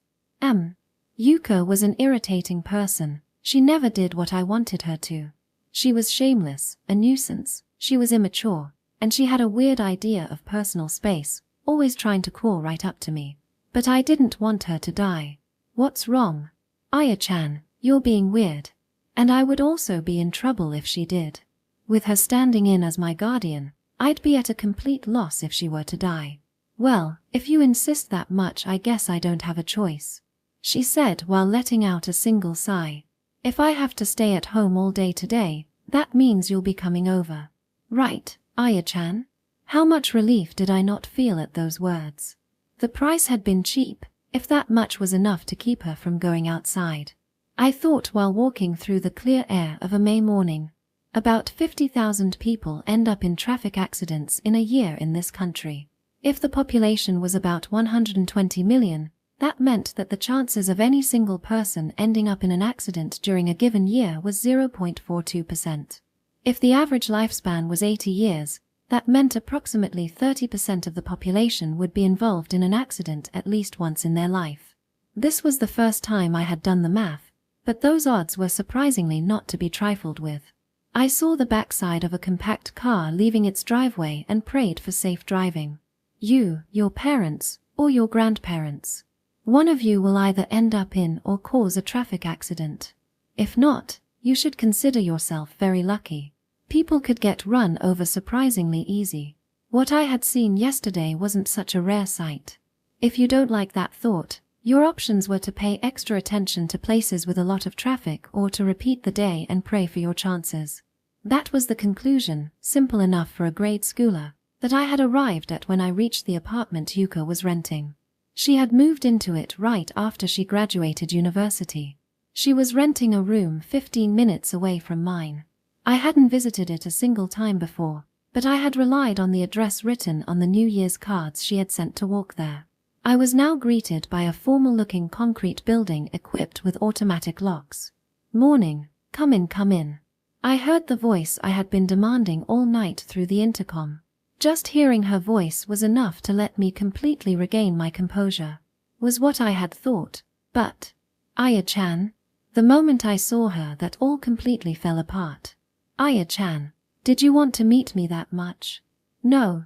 Speaker 1: Yuka was an irritating person. She never did what I wanted her to. She was shameless, a nuisance, she was immature, and she had a weird idea of personal space, always trying to crawl right up to me. But I didn't want her to die. What's wrong? Aya-chan, you're being weird. And I would also be in trouble if she did. With her standing in as my guardian, I'd be at a complete loss if she were to die. Well, if you insist that much, I guess I don't have a choice, she said while letting out a single sigh. If I have to stay at home all day today, that means you'll be coming over. Right, Aya-chan? How much relief did I not feel at those words? The price had been cheap, if that much was enough to keep her from going outside. I thought while walking through the clear air of a May morning. About 50,000 people end up in traffic accidents in a year in this country. If the population was about 120 million, that meant that the chances of any single person ending up in an accident during a given year was 0.42%. If the average lifespan was 80 years, that meant approximately 30% of the population would be involved in an accident at least once in their life. This was the first time I had done the math, but those odds were surprisingly not to be trifled with. I saw the backside of a compact car leaving its driveway and prayed for safe driving. You, your parents, or your grandparents. One of you will either end up in or cause a traffic accident. If not, you should consider yourself very lucky. People could get run over surprisingly easy. What I had seen yesterday wasn't such a rare sight. If you don't like that thought, your options were to pay extra attention to places with a lot of traffic or to repeat the day and pray for your chances. That was the conclusion, simple enough for a grade schooler, that I had arrived at when I reached the apartment Yuka was renting. She had moved into it right after she graduated university. She was renting a room 15 minutes away from mine. I hadn't visited it a single time before, but I had relied on the address written on the New Year's cards she had sent to walk there. I was now greeted by a formal-looking concrete building equipped with automatic locks. Morning, come in, come in. I heard the voice I had been demanding all night through the intercom. Just hearing her voice was enough to let me completely regain my composure. Was what I had thought, but Aya-chan? The moment I saw her, that all completely fell apart. Aya-chan, did you want to meet me that much? No,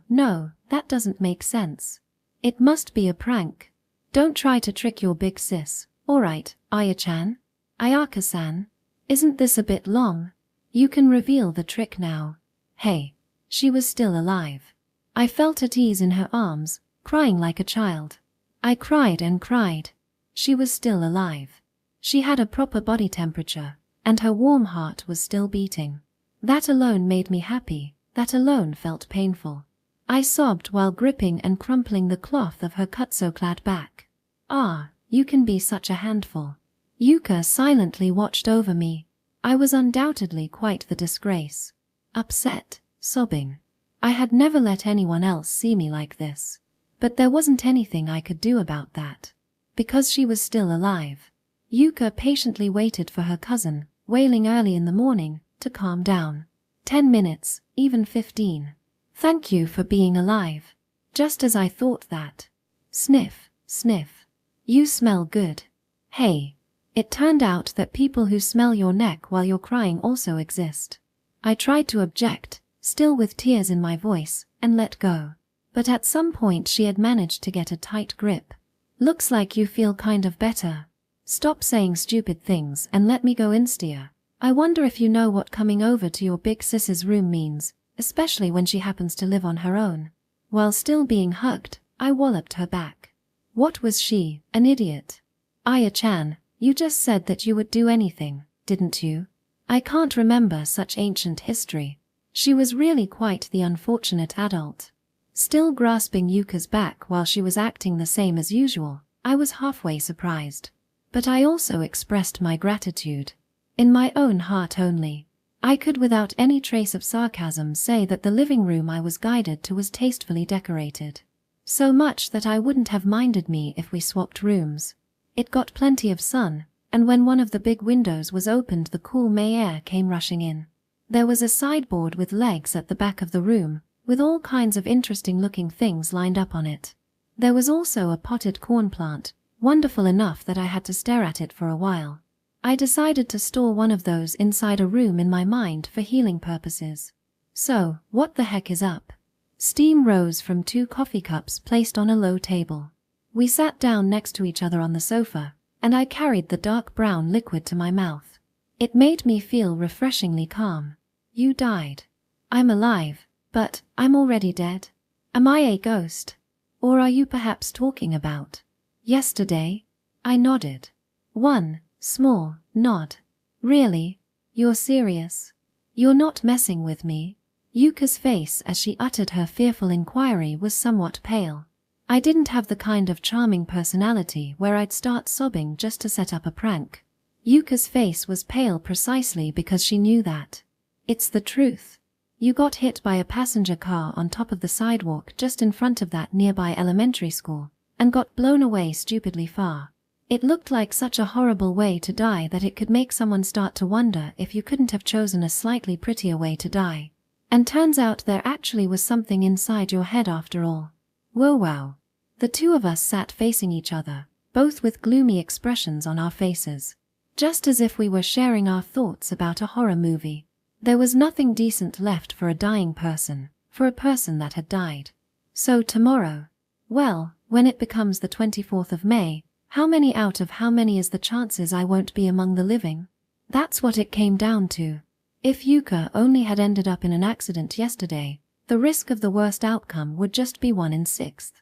Speaker 1: that doesn't make sense. It must be a prank. Don't try to trick your big sis. Alright, Aya-chan? Ayaka-san? Isn't this a bit long? You can reveal the trick now. Hey. She was still alive. I felt at ease in her arms, crying like a child. I cried and cried. She was still alive. She had a proper body temperature, and her warm heart was still beating. That alone made me happy, that alone felt painful. I sobbed while gripping and crumpling the cloth of her kutsu-clad back. Ah, you can be such a handful. Yuka silently watched over me. I was undoubtedly quite the disgrace. Upset, sobbing. I had never let anyone else see me like this. But there wasn't anything I could do about that. Because she was still alive. Yuka patiently waited for her cousin, wailing early in the morning, to calm down. 10 minutes, even 15. Thank you for being alive. Just as I thought that. Sniff, sniff. You smell good. Hey. It turned out that people who smell your neck while you're crying also exist. I tried to object, still with tears in my voice, and let go. But at some point she had managed to get a tight grip. Looks like you feel kind of better. Stop saying stupid things and let me go instead. I wonder if you know what coming over to your big sis's room means, especially when she happens to live on her own. While still being hugged, I walloped her back. What was she, an idiot? Aya-chan, you just said that you would do anything, didn't you? I can't remember such ancient history. She was really quite the unfortunate adult. Still grasping Yuka's back while she was acting the same as usual, I was halfway surprised. But I also expressed my gratitude. In my own heart only. I could without any trace of sarcasm say that the living room I was guided to was tastefully decorated. So much that I wouldn't have minded me if we swapped rooms. It got plenty of sun, and when one of the big windows was opened the cool May air came rushing in. There was a sideboard with legs at the back of the room, with all kinds of interesting looking things lined up on it. There was also a potted corn plant, wonderful enough that I had to stare at it for a while. I decided to store one of those inside a room in my mind for healing purposes. So, what the heck is up? Steam rose from 2 coffee cups placed on a low table. We sat down next to each other on the sofa, and I carried the dark brown liquid to my mouth. It made me feel refreshingly calm. You died. I'm alive, but I'm already dead. Am I a ghost? Or are you perhaps talking about yesterday? I nodded. One small nod. Really? You're serious? You're not messing with me? Yuka's face as she uttered her fearful inquiry was somewhat pale. I didn't have the kind of charming personality where I'd start sobbing just to set up a prank. Yuka's face was pale precisely because she knew that. It's the truth. You got hit by a passenger car on top of the sidewalk just in front of that nearby elementary school, and got blown away stupidly far. It looked like such a horrible way to die that it could make someone start to wonder if you couldn't have chosen a slightly prettier way to die. And turns out there actually was something inside your head after all. Whoa wow. The two of us sat facing each other, both with gloomy expressions on our faces. Just as if we were sharing our thoughts about a horror movie. There was nothing decent left for a dying person, for a person that had died. So tomorrow? Well, when it becomes the 24th of May, how many out of how many is the chances I won't be among the living? That's what it came down to. If Yuka only had ended up in an accident yesterday, the risk of the worst outcome would just be 1 in 6.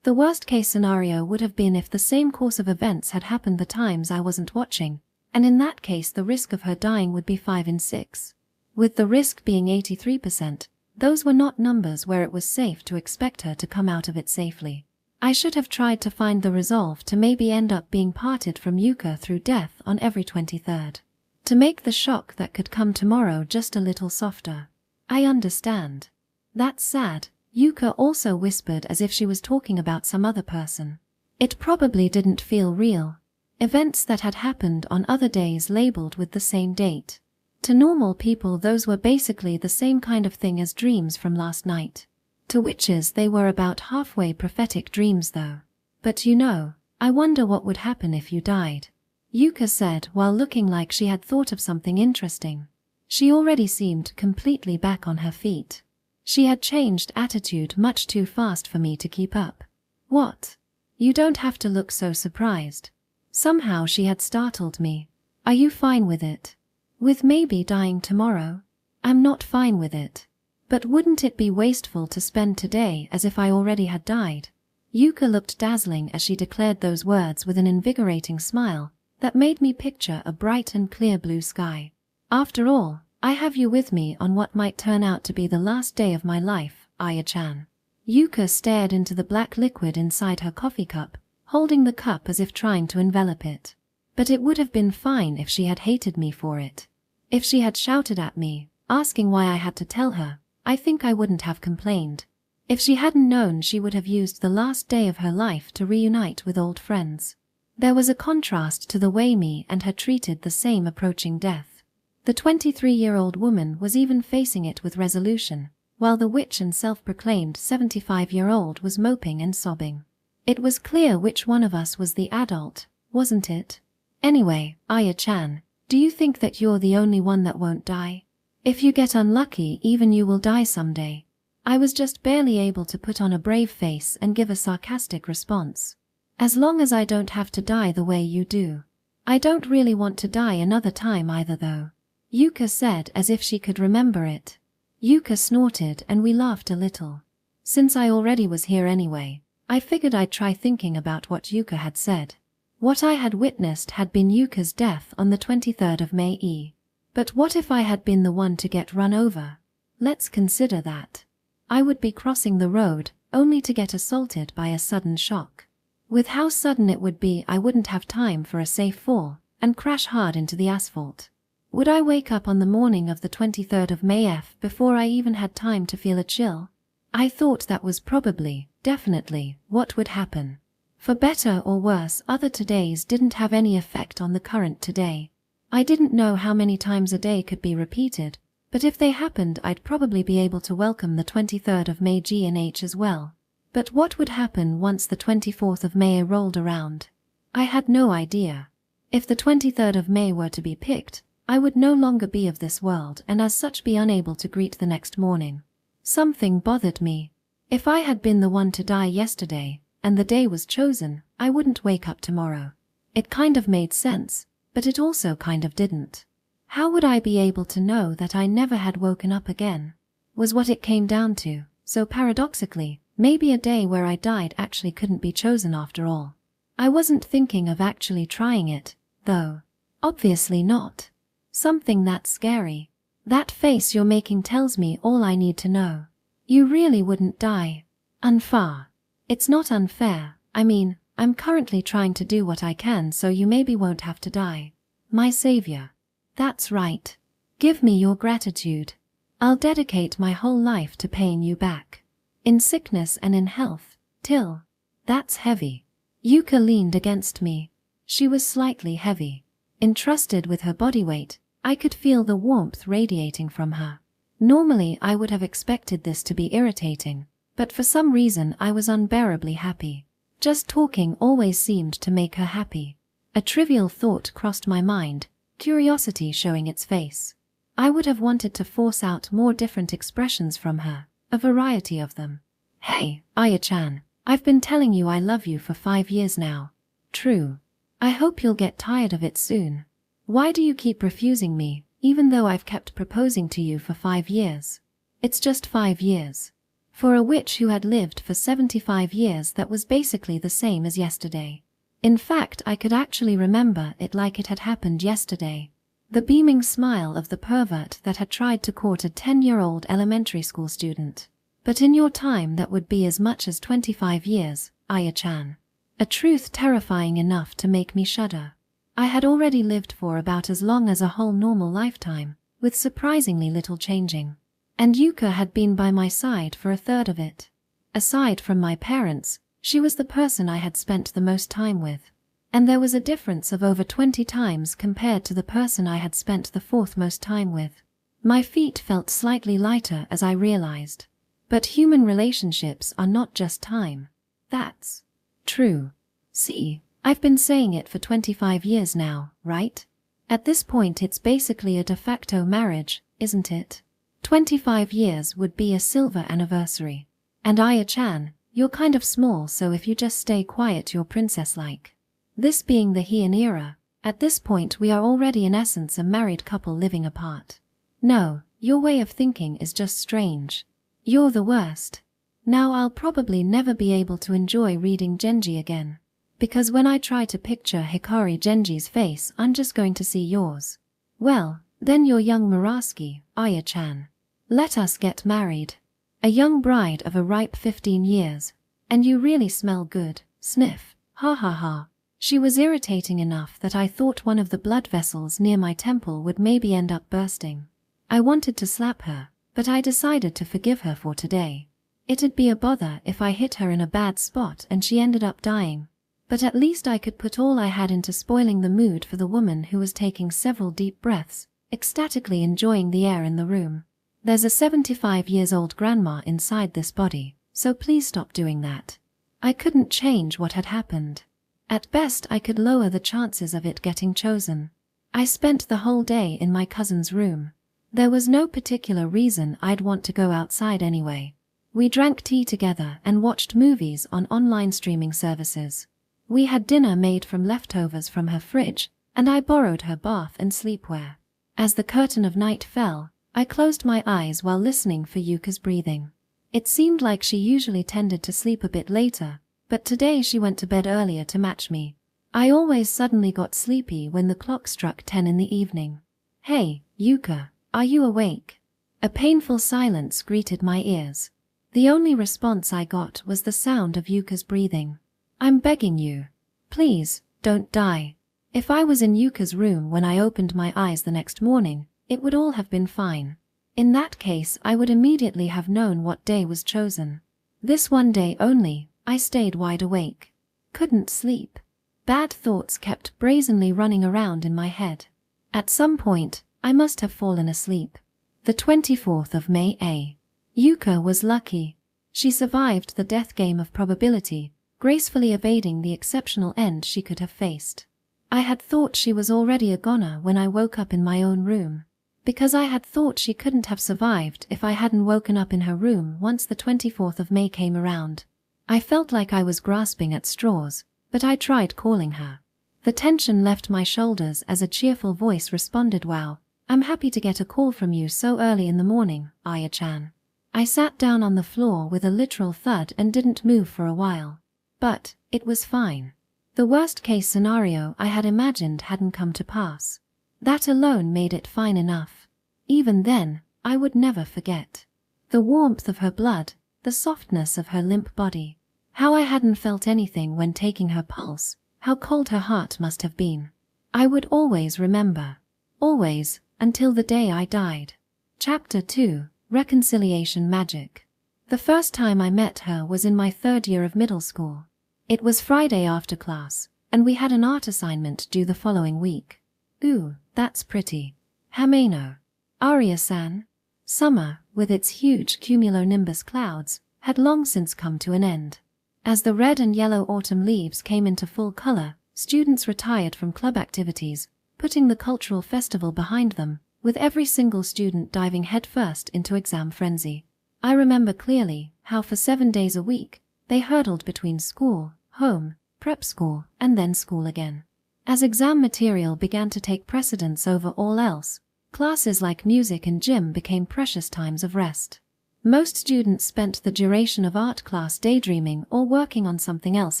Speaker 1: The worst case scenario would have been if the same course of events had happened the times I wasn't watching, and in that case the risk of her dying would be 5 in 6. With the risk being 83%, those were not numbers where it was safe to expect her to come out of it safely. I should have tried to find the resolve to maybe end up being parted from Yuka through death on every 23rd. To make the shock that could come tomorrow just a little softer. I understand. That's sad, Yuka also whispered as if she was talking about some other person. It probably didn't feel real. Events that had happened on other days labeled with the same date. To normal people those were basically the same kind of thing as dreams from last night. To witches they were about halfway prophetic dreams though. But you know, I wonder what would happen if you died. Yuka said while looking like she had thought of something interesting. She already seemed completely back on her feet. She had changed attitude much too fast for me to keep up. What? You don't have to look so surprised. Somehow she had startled me. Are you fine with it? With maybe dying tomorrow? I'm not fine with it. But wouldn't it be wasteful to spend today as if I already had died? Yuka looked dazzling as she declared those words with an invigorating smile that made me picture a bright and clear blue sky. After all, I have you with me on what might turn out to be the last day of my life, Aya-chan. Yuka stared into the black liquid inside her coffee cup, holding the cup as if trying to envelop it. But it would have been fine if she had hated me for it. If she had shouted at me, asking why I had to tell her, I think I wouldn't have complained. If she hadn't known she would have used the last day of her life to reunite with old friends. There was a contrast to the way me and her treated the same approaching death. The 23-year-old woman was even facing it with resolution, while the witch and self-proclaimed 75-year-old was moping and sobbing. It was clear which one of us was the adult, wasn't it? Anyway, Aya-chan, do you think that you're the only one that won't die? If you get unlucky, even you will die someday. I was just barely able to put on a brave face and give a sarcastic response. As long as I don't have to die the way you do. I don't really want to die another time either though, Yuka said as if she could remember it. Yuka snorted and we laughed a little. Since I already was here anyway, I figured I'd try thinking about what Yuka had said. What I had witnessed had been Yuka's death on the 23rd of May. But what if I had been the one to get run over? Let's consider that. I would be crossing the road, only to get assaulted by a sudden shock. With how sudden it would be, I wouldn't have time for a safe fall, and crash hard into the asphalt. Would I wake up on the morning of the 23rd of May before I even had time to feel a chill? I thought that was probably, definitely, what would happen. For better or worse, other todays didn't have any effect on the current today. I didn't know how many times a day could be repeated, but if they happened I'd probably be able to welcome the 23rd of May G&H as well. But what would happen once the 24th of May rolled around? I had no idea. If the 23rd of May were to be picked, I would no longer be of this world and as such be unable to greet the next morning. Something bothered me. If I had been the one to die yesterday, and the day was chosen, I wouldn't wake up tomorrow. It kind of made sense, but it also kind of didn't. How would I be able to know that I never had woken up again? Was what it came down to, so paradoxically, maybe a day where I died actually couldn't be chosen after all. I wasn't thinking of actually trying it, though. Obviously not. Something that scary. That face you're making tells me all I need to know. You really wouldn't die. Unfair. It's not unfair, I mean, I'm currently trying to do what I can so you maybe won't have to die. My savior. That's right. Give me your gratitude. I'll dedicate my whole life to paying you back. In sickness and in health, till. That's heavy. Yuka leaned against me. She was slightly heavy. Entrusted with her body weight, I could feel the warmth radiating from her. Normally I would have expected this to be irritating, but for some reason I was unbearably happy. Just talking always seemed to make her happy. A trivial thought crossed my mind, curiosity showing its face. I would have wanted to force out more different expressions from her, a variety of them. Hey, Aya-chan, I've been telling you I love you for 5 years now. True. I hope you'll get tired of it soon. Why do you keep refusing me, even though I've kept proposing to you for 5 years? It's just 5 years. For a witch who had lived for 75 years, that was basically the same as yesterday. In fact, I could actually remember it like it had happened yesterday. The beaming smile of the pervert that had tried to court a 10-year-old elementary school student. But in your time that would be as much as 25 years, Aya-chan. A truth terrifying enough to make me shudder. I had already lived for about as long as a whole normal lifetime, with surprisingly little changing. And Yuka had been by my side for a third of it. Aside from my parents, she was the person I had spent the most time with. And there was a difference of over 20 times compared to the person I had spent the fourth most time with. My feet felt slightly lighter as I realized. But human relationships are not just time. That's true. See, I've been saying it for 25 years now, right? At this point it's basically a de facto marriage, isn't it? 25 years would be a silver anniversary. And Aya-chan, you're kind of small, so if you just stay quiet you're princess-like. This being the Heian era, at this point we are already in essence a married couple living apart. No, your way of thinking is just strange. You're the worst. Now I'll probably never be able to enjoy reading Genji again. Because when I try to picture Hikari Genji's face, I'm just going to see yours. Well, then you're young Murasaki, Aya-chan. Let us get married. A young bride of a ripe 15 years. And you really smell good, sniff, ha ha ha. She was irritating enough that I thought one of the blood vessels near my temple would maybe end up bursting. I wanted to slap her, but I decided to forgive her for today. It'd be a bother if I hit her in a bad spot and she ended up dying. But at least I could put all I had into spoiling the mood for the woman who was taking several deep breaths, ecstatically enjoying the air in the room. There's a 75-year-old grandma inside this body, so please stop doing that. I couldn't change what had happened. At best I could lower the chances of it getting chosen. I spent the whole day in my cousin's room. There was no particular reason I'd want to go outside anyway. We drank tea together and watched movies on online streaming services. We had dinner made from leftovers from her fridge, and I borrowed her bath and sleepwear. As the curtain of night fell, I closed my eyes while listening for Yuka's breathing. It seemed like she usually tended to sleep a bit later, but today she went to bed earlier to match me. I always suddenly got sleepy when the clock struck 10 in the evening. "Hey, Yuka, are you awake?" A painful silence greeted my ears. The only response I got was the sound of Yuka's breathing. "I'm begging you. Please, don't die." If I was in Yuka's room when I opened my eyes the next morning, it would all have been fine. In that case, I would immediately have known what day was chosen. This one day only, I stayed wide awake. Couldn't sleep. Bad thoughts kept brazenly running around in my head. At some point, I must have fallen asleep. The 24th of May A. Yuka was lucky. She survived the death game of probability, gracefully evading the exceptional end she could have faced. I had thought she was already a goner when I woke up in my own room. Because I had thought she couldn't have survived if I hadn't woken up in her room once the 24th of May came around. I felt like I was grasping at straws, but I tried calling her. The tension left my shoulders as a cheerful voice responded, "Wow, I'm happy to get a call from you so early in the morning, Aya-chan." I sat down on the floor with a literal thud and didn't move for a while. But it was fine. The worst-case scenario I had imagined hadn't come to pass. That alone made it fine enough. Even then, I would never forget. The warmth of her blood, the softness of her limp body. How I hadn't felt anything when taking her pulse, how cold her heart must have been. I would always remember. Always, until the day I died. Chapter 2, Reconciliation Magic. The first time I met her was in my 3rd year of middle school. It was Friday after class, and we had an art assignment due the following week. "Ooh, that's pretty. Hameno." Aria-san. Summer, with its huge cumulonimbus clouds, had long since come to an end. As the red and yellow autumn leaves came into full color, students retired from club activities, putting the cultural festival behind them, with every single student diving headfirst into exam frenzy. I remember clearly how for 7 days a week, they hurtled between school, home, prep school, and then school again. As exam material began to take precedence over all else, classes like music and gym became precious times of rest. Most students spent the duration of art class daydreaming or working on something else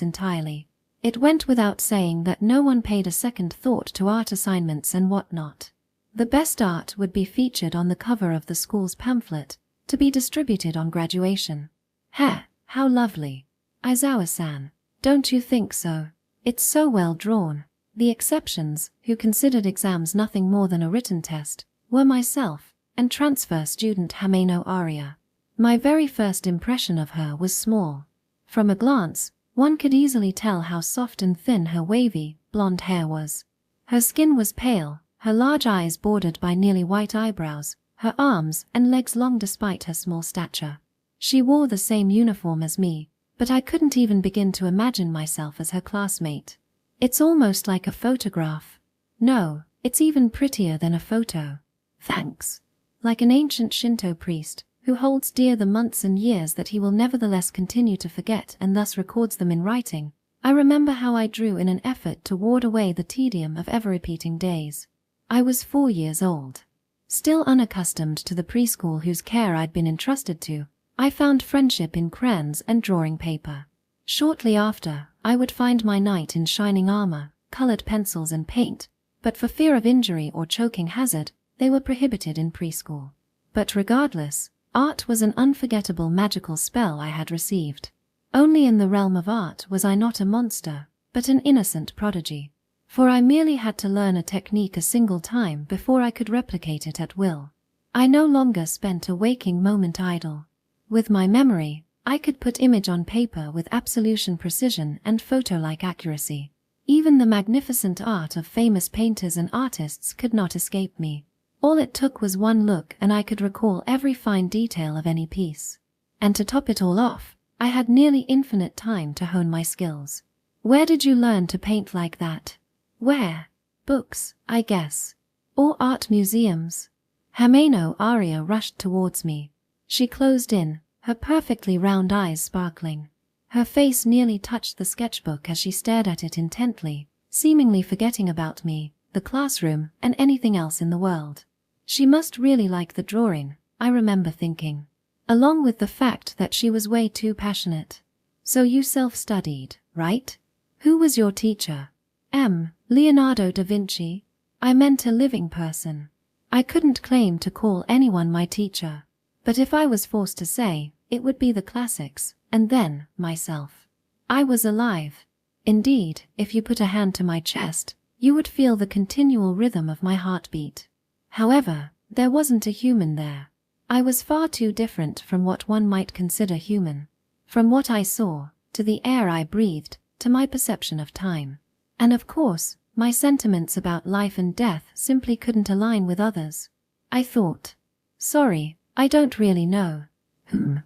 Speaker 1: entirely. It went without saying that no one paid a second thought to art assignments and whatnot. The best art would be featured on the cover of the school's pamphlet, to be distributed on graduation. Heh, how lovely. Aizawa-san, don't you think so? It's so well drawn. The exceptions, who considered exams nothing more than a written test, were myself and transfer student Hameno Aria. My very first impression of her was small. From a glance, one could easily tell how soft and thin her wavy, blonde hair was. Her skin was pale, her large eyes bordered by nearly white eyebrows, her arms and legs long despite her small stature. She wore the same uniform as me, but I couldn't even begin to imagine myself as her classmate. It's almost like a photograph. No, it's even prettier than a photo. Thanks. Like an ancient Shinto priest, who holds dear the months and years that he will nevertheless continue to forget and thus records them in writing, I remember how I drew in an effort to ward away the tedium of ever-repeating days. I was 4 years old. Still unaccustomed to the preschool whose care I'd been entrusted to, I found friendship in crayons and drawing paper. Shortly after, I would find my knight in shining armor, colored pencils and paint, but for fear of injury or choking hazard, they were prohibited in preschool. But regardless, art was an unforgettable magical spell I had received. Only in the realm of art was I not a monster, but an innocent prodigy. For I merely had to learn a technique a single time before I could replicate it at will. I no longer spent a waking moment idle. With my memory, I could put image on paper with absolution precision and photo-like accuracy. Even the magnificent art of famous painters and artists could not escape me. All it took was one look and I could recall every fine detail of any piece. And to top it all off, I had nearly infinite time to hone my skills. Where did you learn to paint like that? Where? Books, I guess. Or art museums? Hameno Aria rushed towards me. She closed in, her perfectly round eyes sparkling. Her face nearly touched the sketchbook as she stared at it intently, seemingly forgetting about me, the classroom, and anything else in the world. She must really like the drawing, I remember thinking, along with the fact that she was way too passionate. So you self-studied, right? Who was your teacher? Leonardo da Vinci? I meant a living person. I couldn't claim to call anyone my teacher, but if I was forced to say, it would be the classics, and then myself. I was alive. Indeed, if you put a hand to my chest, you would feel the continual rhythm of my heartbeat. However, there wasn't a human there. I was far too different from what one might consider human. From what I saw, to the air I breathed, to my perception of time. And of course, my sentiments about life and death simply couldn't align with others. I thought. Sorry, I don't really know.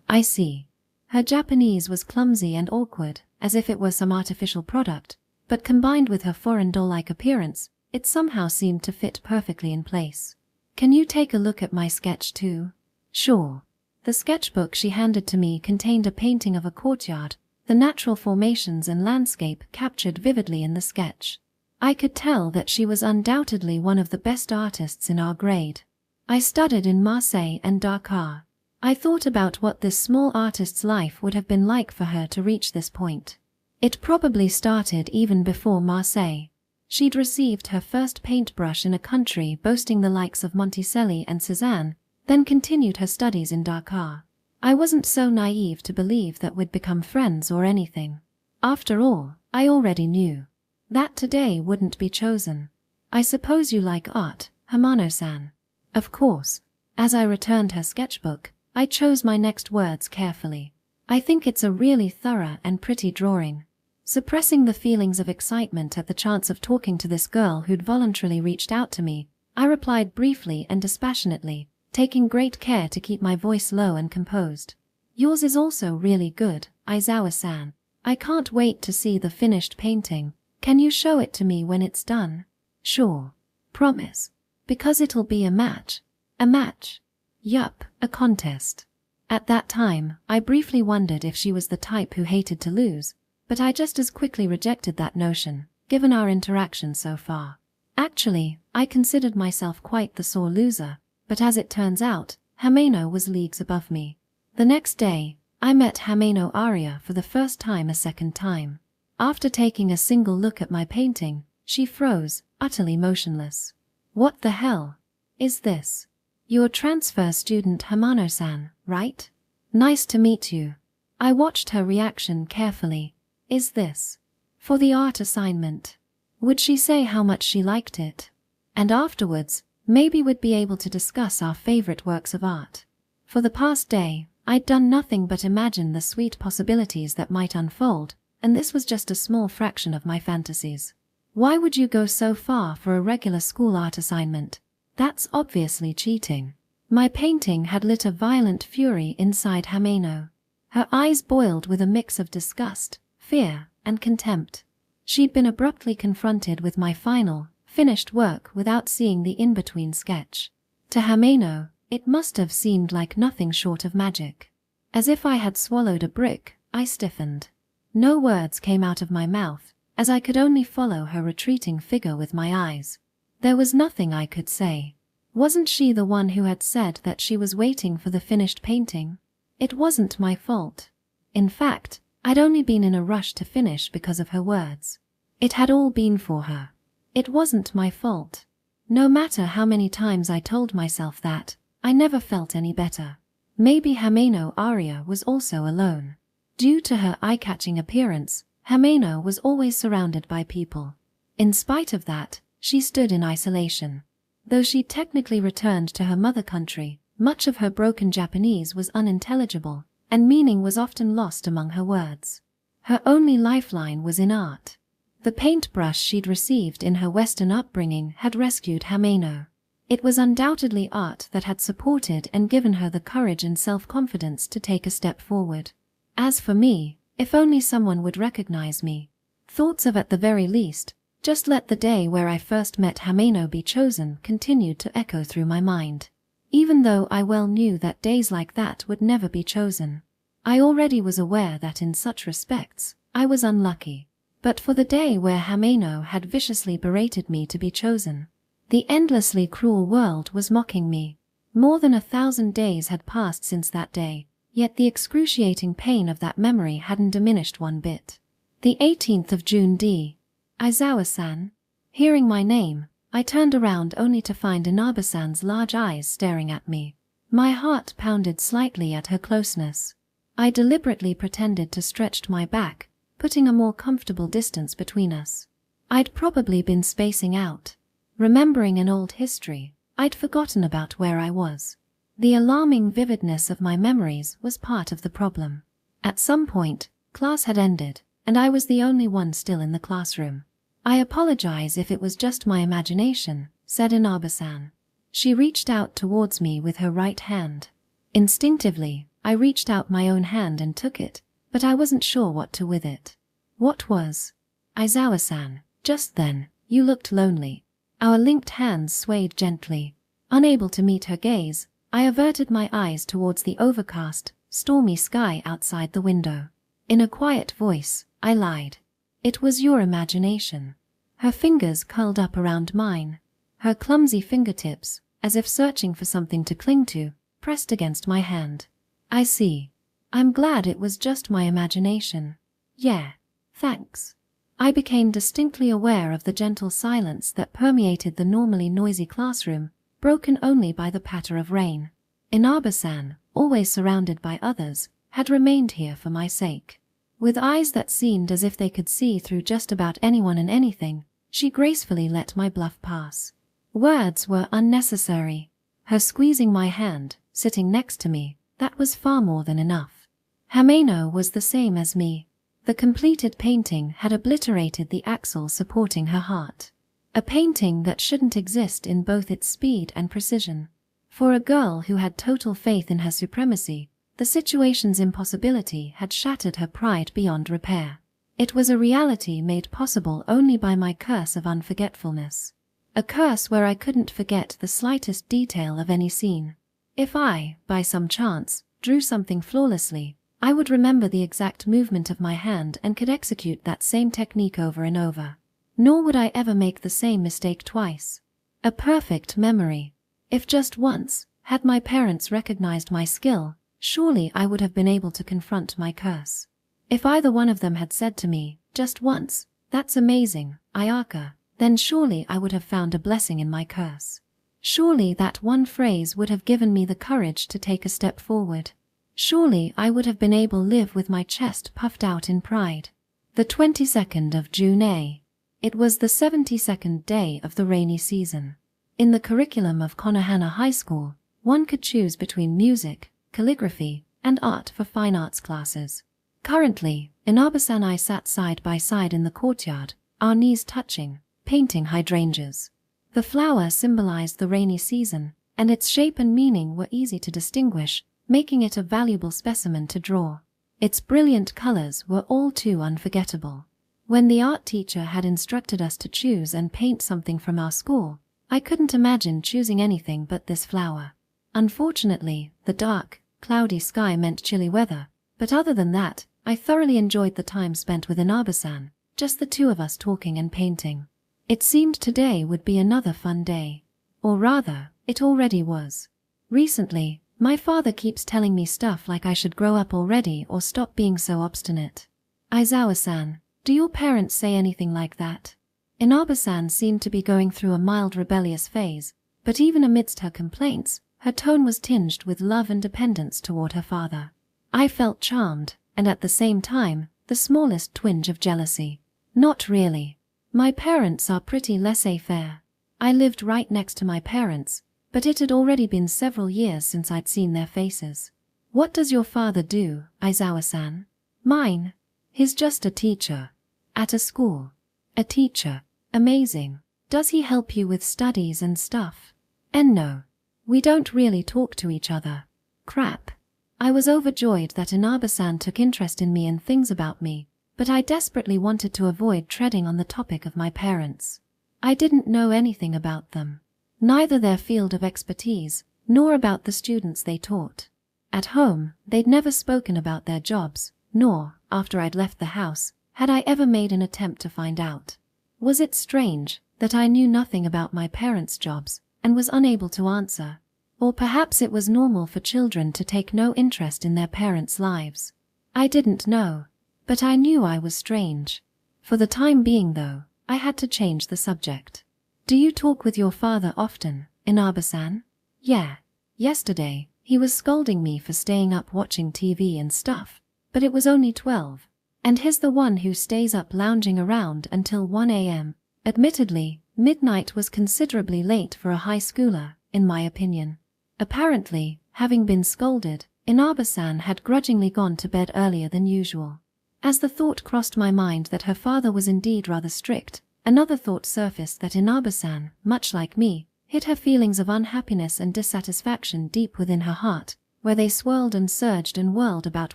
Speaker 1: I see. Her Japanese was clumsy and awkward, as if it were some artificial product, but combined with her foreign doll-like appearance, it somehow seemed to fit perfectly in place. Can you take a look at my sketch too? Sure. The sketchbook she handed to me contained a painting of a courtyard, the natural formations and landscape captured vividly in the sketch. I could tell that she was undoubtedly one of the best artists in our grade. I studied in Marseille and Dakar. I thought about what this small artist's life would have been like for her to reach this point. It probably started even before Marseille. She'd received her first paintbrush in a country boasting the likes of Monticelli and Cézanne, then continued her studies in Dakar. I wasn't so naive to believe that we'd become friends or anything. After all, I already knew that today wouldn't be chosen. I suppose you like art, Hamano-san. Of course. As I returned her sketchbook, I chose my next words carefully. I think it's a really thorough and pretty drawing. Suppressing the feelings of excitement at the chance of talking to this girl who'd voluntarily reached out to me, I replied briefly and dispassionately, taking great care to keep my voice low and composed. Yours is also really good, Aizawa-san. I can't wait to see the finished painting. Can you show it to me when it's done? Sure. Promise. Because it'll be a match. A match? Yup, a contest. At that time, I briefly wondered if she was the type who hated to lose, but I just as quickly rejected that notion, given our interaction so far. Actually, I considered myself quite the sore loser, but as it turns out, Hameno was leagues above me. The next day, I met Hameno Aria for the first time a second time. After taking a single look at my painting, she froze, utterly motionless. What the hell is this? You're transfer student Hamano-san, right? Nice to meet you. I watched her reaction carefully. Is this for the art assignment? Would she say how much she liked it? And afterwards, maybe we'd be able to discuss our favorite works of art. For the past day, I'd done nothing but imagine the sweet possibilities that might unfold, and this was just a small fraction of my fantasies. Why would you go so far for a regular school art assignment? That's obviously cheating. My painting had lit a violent fury inside Hameno. Her eyes boiled with a mix of disgust, fear, and contempt. She'd been abruptly confronted with my final, finished work without seeing the in-between sketch. To Hameno, it must have seemed like nothing short of magic. As if I had swallowed a brick, I stiffened. No words came out of my mouth, as I could only follow her retreating figure with my eyes. There was nothing I could say. Wasn't she the one who had said that she was waiting for the finished painting? It wasn't my fault. In fact, I'd only been in a rush to finish because of her words. It had all been for her. It wasn't my fault. No matter how many times I told myself that, I never felt any better. Maybe Hameno Aria was also alone. Due to her eye-catching appearance, Hameno was always surrounded by people. In spite of that, she stood in isolation. Though she technically returned to her mother country, much of her broken Japanese was unintelligible, and meaning was often lost among her words. Her only lifeline was in art. The paintbrush she'd received in her Western upbringing had rescued Hameno. It was undoubtedly art that had supported and given her the courage and self-confidence to take a step forward. As for me, if only someone would recognize me. Thoughts of at the very least, just let the day where I first met Hameno be chosen continued to echo through my mind. even though I well knew that days like that would never be chosen. I already was aware that in such respects, I was unlucky. But for the day where Hameno had viciously berated me to be chosen, the endlessly cruel world was mocking me. More than 1,000 days had passed since that day, yet the excruciating pain of that memory hadn't diminished one bit. The 18th of June D. Aizawa-san. Hearing my name, I turned around only to find Inaba-san's large eyes staring at me. My heart pounded slightly at her closeness. I deliberately pretended to stretch my back, putting a more comfortable distance between us. I'd probably been spacing out. Remembering an old history, I'd forgotten about where I was. The alarming vividness of my memories was part of the problem. At some point, class had ended, and I was the only one still in the classroom. I apologize if it was just my imagination, said Inaba-san. She reached out towards me with her right hand. Instinctively, I reached out my own hand and took it, but I wasn't sure what to with it. What was? Aizawa-san, just then, you looked lonely. Our linked hands swayed gently. Unable to meet her gaze, I averted my eyes towards the overcast, stormy sky outside the window. In a quiet voice, I lied. It was your imagination. Her fingers curled up around mine. Her clumsy fingertips, as if searching for something to cling to, pressed against my hand. I see. I'm glad it was just my imagination. Yeah, thanks. I became distinctly aware of the gentle silence that permeated the normally noisy classroom, broken only by the patter of rain. Inaba-san, always surrounded by others, had remained here for my sake. With eyes that seemed as if they could see through just about anyone and anything, she gracefully let my bluff pass. Words were unnecessary. Her squeezing my hand, sitting next to me, that was far more than enough. Hameno was the same as me. The completed painting had obliterated the axle supporting her heart. A painting that shouldn't exist in both its speed and precision. For a girl who had total faith in her supremacy, the situation's impossibility had shattered her pride beyond repair. It was a reality made possible only by my curse of unforgetfulness. A curse where I couldn't forget the slightest detail of any scene. If I, by some chance, drew something flawlessly, I would remember the exact movement of my hand and could execute that same technique over and over. Nor would I ever make the same mistake twice. A perfect memory. If just once, had my parents recognized my skill, surely I would have been able to confront my curse. If either one of them had said to me, just once, "That's amazing, Ayaka," then surely I would have found a blessing in my curse. Surely that one phrase would have given me the courage to take a step forward. Surely I would have been able to live with my chest puffed out in pride. The 22nd of June A. It was the 72nd day of the rainy season. In the curriculum of Konohana High School, one could choose between music, calligraphy, and art for fine arts classes. Currently, Inaba-san and I sat side by side in the courtyard, our knees touching, painting hydrangeas. The flower symbolized the rainy season, and its shape and meaning were easy to distinguish, making it a valuable specimen to draw. Its brilliant colors were all too unforgettable. When the art teacher had instructed us to choose and paint something from our school, I couldn't imagine choosing anything but this flower. Unfortunately, the dark, cloudy sky meant chilly weather, but other than that, I thoroughly enjoyed the time spent with Inaba-san, just the two of us talking and painting. It seemed today would be another fun day. Or rather, it already was. Recently, my father keeps telling me stuff like I should grow up already or stop being so obstinate. Aizawa-san, do your parents say anything like that? Inaba-san seemed to be going through a mild rebellious phase, but even amidst her complaints, her tone was tinged with love and dependence toward her father. I felt charmed, and at the same time, the smallest twinge of jealousy. Not really. My parents are pretty laissez-faire. I lived right next to my parents, but it had already been several years since I'd seen their faces. What does your father do, Aizawa-san? Mine? He's just a teacher. At a school. A teacher. Amazing. Does he help you with studies and stuff? And no. We don't really talk to each other. Crap. I was overjoyed that Inaba-san took interest in me and things about me, but I desperately wanted to avoid treading on the topic of my parents. I didn't know anything about them. Neither their field of expertise, nor about the students they taught. At home, they'd never spoken about their jobs, nor, after I'd left the house, had I ever made an attempt to find out. Was it strange that I knew nothing about my parents' jobs and was unable to answer? Or perhaps it was normal for children to take no interest in their parents' lives. I didn't know, but I knew I was strange. For the time being, though, I had to change the subject. Do you talk with your father often, Inaba-san? Yeah. Yesterday, he was scolding me for staying up watching TV and stuff, but it was only 12. And he's the one who stays up lounging around until 1 a.m. Admittedly, midnight was considerably late for a high schooler, in my opinion. Apparently, having been scolded, Inaba-san had grudgingly gone to bed earlier than usual. As the thought crossed my mind that her father was indeed rather strict, another thought surfaced that Inaba-san, much like me, hid her feelings of unhappiness and dissatisfaction deep within her heart, where they swirled and surged and whirled about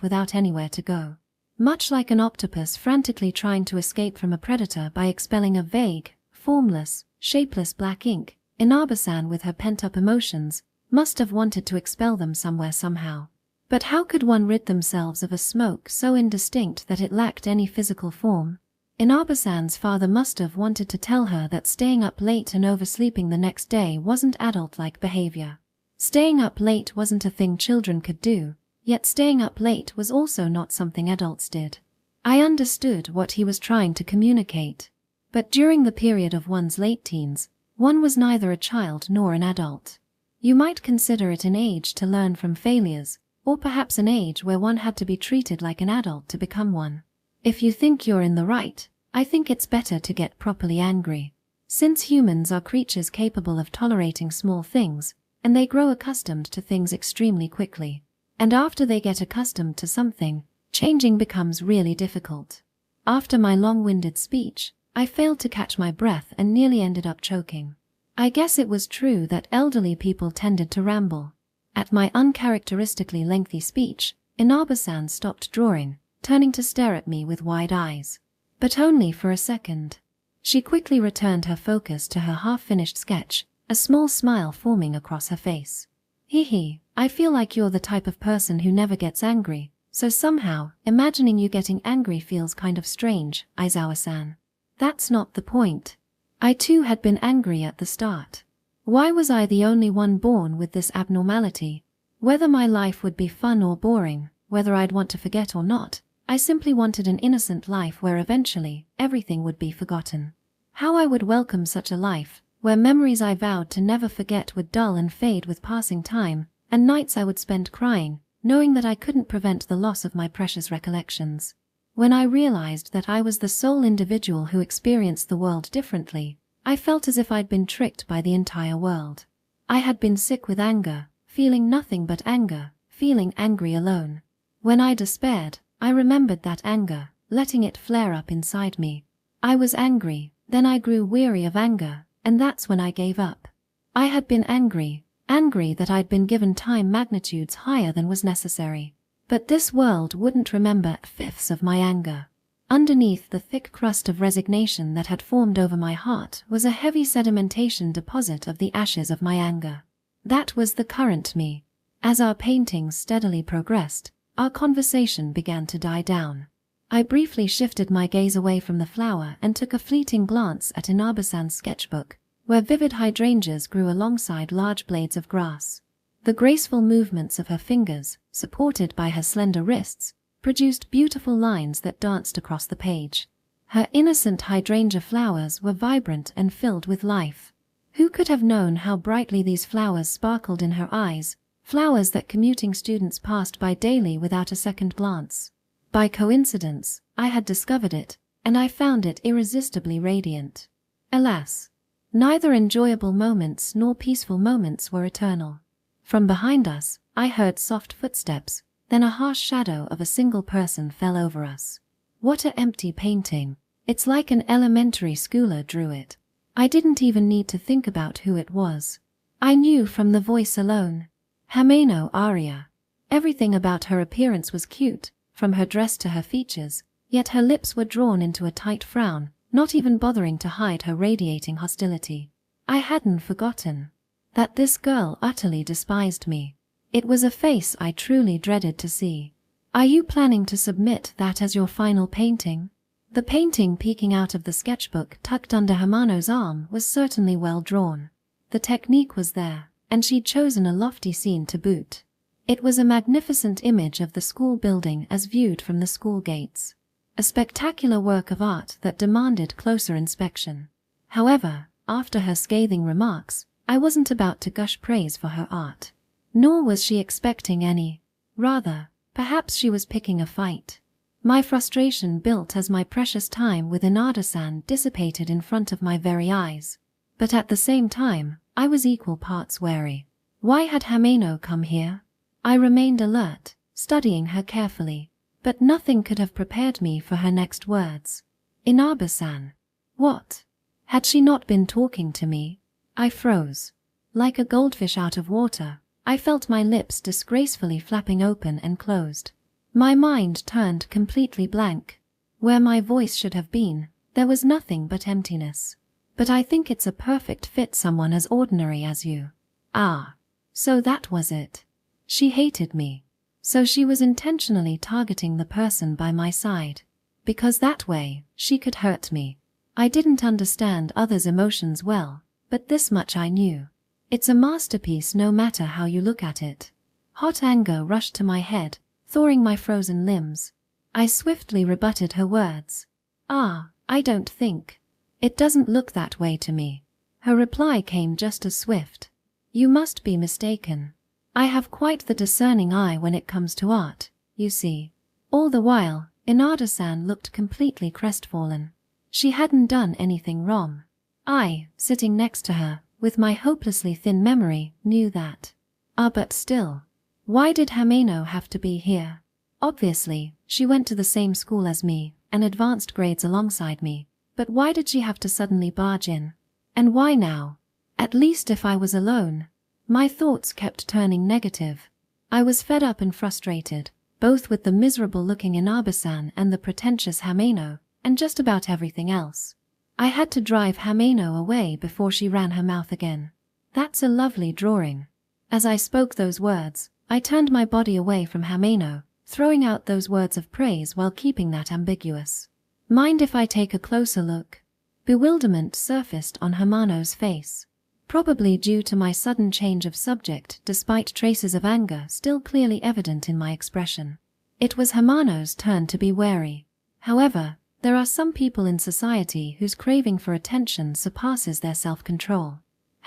Speaker 1: without anywhere to go. Much like an octopus frantically trying to escape from a predator by expelling a vague, formless, shapeless black ink, Inaba-san with her pent-up emotions must have wanted to expel them somewhere somehow. But how could one rid themselves of a smoke so indistinct that it lacked any physical form? Inaba-san's father must have wanted to tell her that staying up late and oversleeping the next day wasn't adult-like behavior. Staying up late wasn't a thing children could do, yet staying up late was also not something adults did. I understood what he was trying to communicate. But during the period of one's late teens, one was neither a child nor an adult. You might consider it an age to learn from failures, or perhaps an age where one had to be treated like an adult to become one. If you think you're in the right, I think it's better to get properly angry. Since humans are creatures capable of tolerating small things, and they grow accustomed to things extremely quickly. And after they get accustomed to something, changing becomes really difficult. After my long-winded speech, I failed to catch my breath and nearly ended up choking. I guess it was true that elderly people tended to ramble. At my uncharacteristically lengthy speech, Inaba-san stopped drawing, turning to stare at me with wide eyes. But only for a second. She quickly returned her focus to her half-finished sketch, a small smile forming across her face. Hee, I feel like you're the type of person who never gets angry, so somehow, imagining you getting angry feels kind of strange, Aizawa-san. That's not the point. I too had been angry at the start. Why was I the only one born with this abnormality? Whether my life would be fun or boring, whether I'd want to forget or not, I simply wanted an innocent life where eventually, everything would be forgotten. How I would welcome such a life, where memories I vowed to never forget would dull and fade with passing time, and nights I would spend crying, knowing that I couldn't prevent the loss of my precious recollections. When I realized that I was the sole individual who experienced the world differently, I felt as if I'd been tricked by the entire world. I had been sick with anger, feeling nothing but anger, feeling angry alone. When I despaired, I remembered that anger, letting it flare up inside me. I was angry, then I grew weary of anger, and that's when I gave up. I had been angry that I'd been given time magnitudes higher than was necessary. But this world wouldn't remember fifths of my anger. Underneath the thick crust of resignation that had formed over my heart was a heavy sedimentation deposit of the ashes of my anger. That was the current me. As our paintings steadily progressed, our conversation began to die down. I briefly shifted my gaze away from the flower and took a fleeting glance at Inaba-san's sketchbook, where vivid hydrangeas grew alongside large blades of grass. The graceful movements of her fingers, supported by her slender wrists, produced beautiful lines that danced across the page. Her innocent hydrangea flowers were vibrant and filled with life. Who could have known how brightly these flowers sparkled in her eyes, flowers that commuting students passed by daily without a second glance? By coincidence, I had discovered it, and I found it irresistibly radiant. Alas, neither enjoyable moments nor peaceful moments were eternal. From behind us, I heard soft footsteps, then a harsh shadow of a single person fell over us. What a empty painting. It's like an elementary schooler drew it. I didn't even need to think about who it was. I knew from the voice alone. Hameno Aria. Everything about her appearance was cute, from her dress to her features, yet her lips were drawn into a tight frown, not even bothering to hide her radiating hostility. I hadn't forgotten. that this girl utterly despised me. It was a face I truly dreaded to see. "Are you planning to submit that as your final painting?" The painting peeking out of the sketchbook tucked under Hamano's arm was certainly well drawn. The technique was there, and she'd chosen a lofty scene to boot. It was a magnificent image of the school building as viewed from the school gates. A spectacular work of art that demanded closer inspection. However, after her scathing remarks, I wasn't about to gush praise for her art. Nor was she expecting any. Rather, perhaps she was picking a fight. My frustration built as my precious time with Inada-san dissipated in front of my very eyes. But at the same time, I was equal parts wary. Why had Hamano come here? I remained alert, studying her carefully, but nothing could have prepared me for her next words. Inaba-san. What? Had she not been talking to me? I froze. Like a goldfish out of water, I felt my lips disgracefully flapping open and closed. My mind turned completely blank. Where my voice should have been, there was nothing but emptiness. But I think it's a perfect fit, someone as ordinary as you. Ah. So that was it. She hated me. So she was intentionally targeting the person by my side. Because that way, she could hurt me. I didn't understand others' emotions well, but this much I knew. It's a masterpiece no matter how you look at it. Hot anger rushed to my head, thawing my frozen limbs. I swiftly rebutted her words. I don't think. It doesn't look that way to me. Her reply came just as swift. You must be mistaken. I have quite the discerning eye when it comes to art, you see. All the while, Inada-san looked completely crestfallen. She hadn't done anything wrong. I, sitting next to her, with my hopelessly thin memory, knew that. But still. Why did Hamano have to be here? Obviously, she went to the same school as me, and advanced grades alongside me. But why did she have to suddenly barge in? And why now? At least if I was alone. My thoughts kept turning negative. I was fed up and frustrated, both with the miserable-looking Inaba-san and the pretentious Hamano, and just about everything else. I had to drive Hamano away before she ran her mouth again. That's a lovely drawing. As I spoke those words, I turned my body away from Hamano, throwing out those words of praise while keeping that ambiguous. Mind if I take a closer look? Bewilderment surfaced on Hamano's face. Probably due to my sudden change of subject despite traces of anger still clearly evident in my expression. It was Hamano's turn to be wary. However, there are some people in society whose craving for attention surpasses their self-control.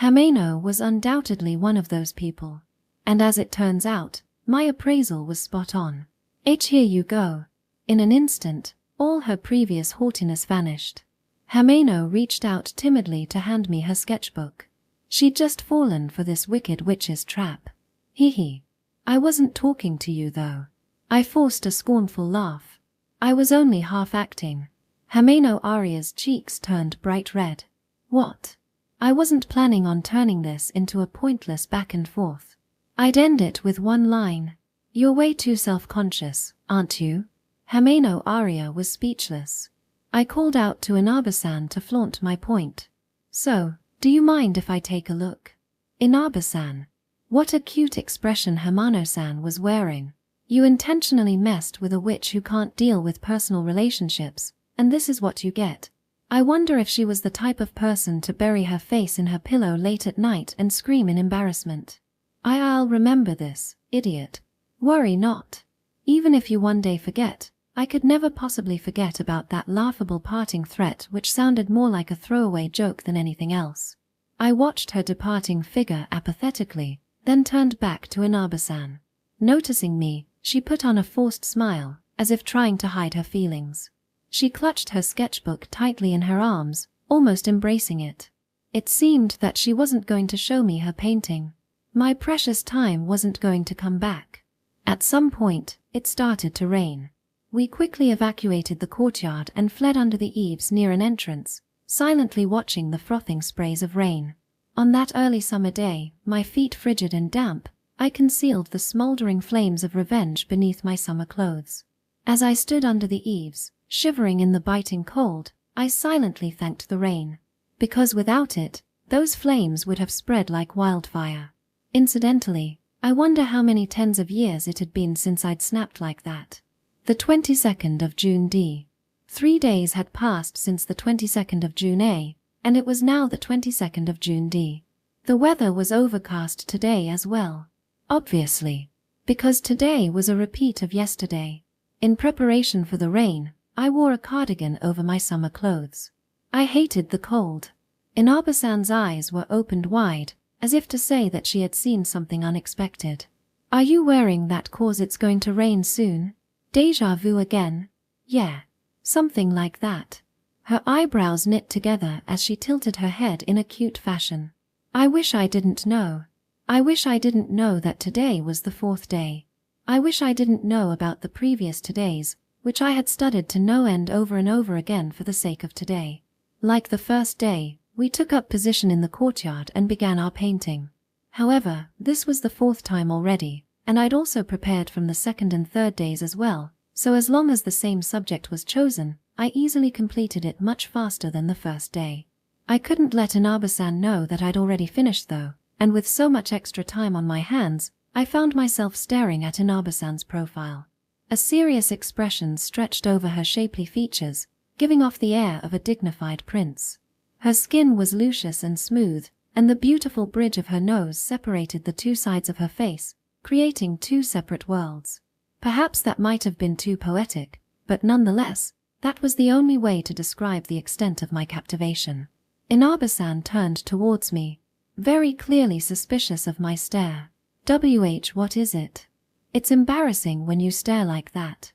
Speaker 1: Hamano was undoubtedly one of those people. And as it turns out, my appraisal was spot on. Here you go. In an instant, all her previous haughtiness vanished. Hamano reached out timidly to hand me her sketchbook. She'd just fallen for this wicked witch's trap. Hee. I wasn't talking to you though. I forced a scornful laugh. I was only half acting. Hamano Aria's cheeks turned bright red. What? I wasn't planning on turning this into a pointless back and forth. I'd end it with one line. You're way too self-conscious, aren't you? Hamano Aria was speechless. I called out to Inaba-san to flaunt my point. So, do you mind if I take a look? Inaba-san. What a cute expression Hamano-san was wearing. You intentionally messed with a witch who can't deal with personal relationships, and this is what you get. I wonder if she was the type of person to bury her face in her pillow late at night and scream in embarrassment. I'll remember this, idiot. Worry not. Even if you one day forget, I could never possibly forget about that laughable parting threat which sounded more like a throwaway joke than anything else. I watched her departing figure apathetically, then turned back to Inaba-san. Noticing me, she put on a forced smile, as if trying to hide her feelings. She clutched her sketchbook tightly in her arms, almost embracing it. It seemed that she wasn't going to show me her painting. My precious time wasn't going to come back. At some point, it started to rain. We quickly evacuated the courtyard and fled under the eaves near an entrance, silently watching the frothing sprays of rain. On that early summer day, my feet frigid and damp, I concealed the smoldering flames of revenge beneath my summer clothes. As I stood under the eaves, shivering in the biting cold, I silently thanked the rain. Because without it, those flames would have spread like wildfire. Incidentally, I wonder how many tens of years it had been since I'd snapped like that. The 22nd of June D. 3 days had passed since the 22nd of June A, and it was now the 22nd of June D. The weather was overcast today as well. Obviously, because today was a repeat of yesterday. In preparation for the rain, I wore a cardigan over my summer clothes. I hated the cold. Inabasan's eyes were opened wide, as if to say that she had seen something unexpected. Are you wearing that 'cause it's going to rain soon? Deja-vu again? Yeah. Something like that. Her eyebrows knit together as she tilted her head in a cute fashion. I wish I didn't know. I wish I didn't know that today was the 4th day. I wish I didn't know about the previous todays, which I had studied to no end over and over again for the sake of today. Like the first day, we took up position in the courtyard and began our painting. However, this was the 4th time already, and I'd also prepared from the 2nd and 3rd days as well, so as long as the same subject was chosen, I easily completed it much faster than the first day. I couldn't let Inabasan know that I'd already finished though, and with so much extra time on my hands, I found myself staring at Inabasan's profile. A serious expression stretched over her shapely features, giving off the air of a dignified prince. Her skin was luscious and smooth, and the beautiful bridge of her nose separated the two sides of her face, creating two separate worlds. Perhaps that might have been too poetic, but nonetheless, that was the only way to describe the extent of my captivation. Inabasan turned towards me, very clearly suspicious of my stare. What is it? It's embarrassing when you stare like that.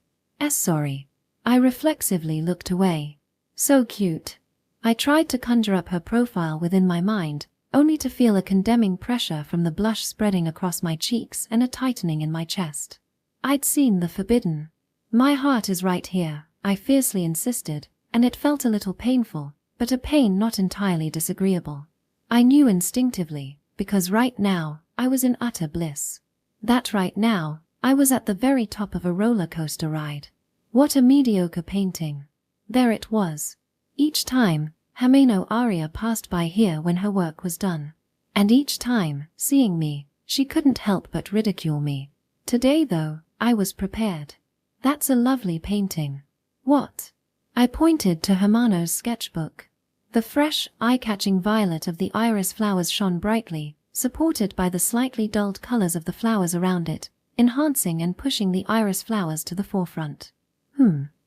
Speaker 1: Sorry. I reflexively looked away. So cute. I tried to conjure up her profile within my mind, only to feel a condemning pressure from the blush spreading across my cheeks and a tightening in my chest. I'd seen the forbidden. My heart is right here, I fiercely insisted, and it felt a little painful, but a pain not entirely disagreeable. I knew instinctively, because right now, I was in utter bliss. That right now, I was at the very top of a roller coaster ride. What a mediocre painting. There it was. Each time, Hameno Aria passed by here when her work was done. And each time, seeing me, she couldn't help but ridicule me. Today though, I was prepared. That's a lovely painting. What? I pointed to Hamano's sketchbook. The fresh, eye-catching violet of the iris flowers shone brightly, supported by the slightly dulled colors of the flowers around it, enhancing and pushing the iris flowers to the forefront.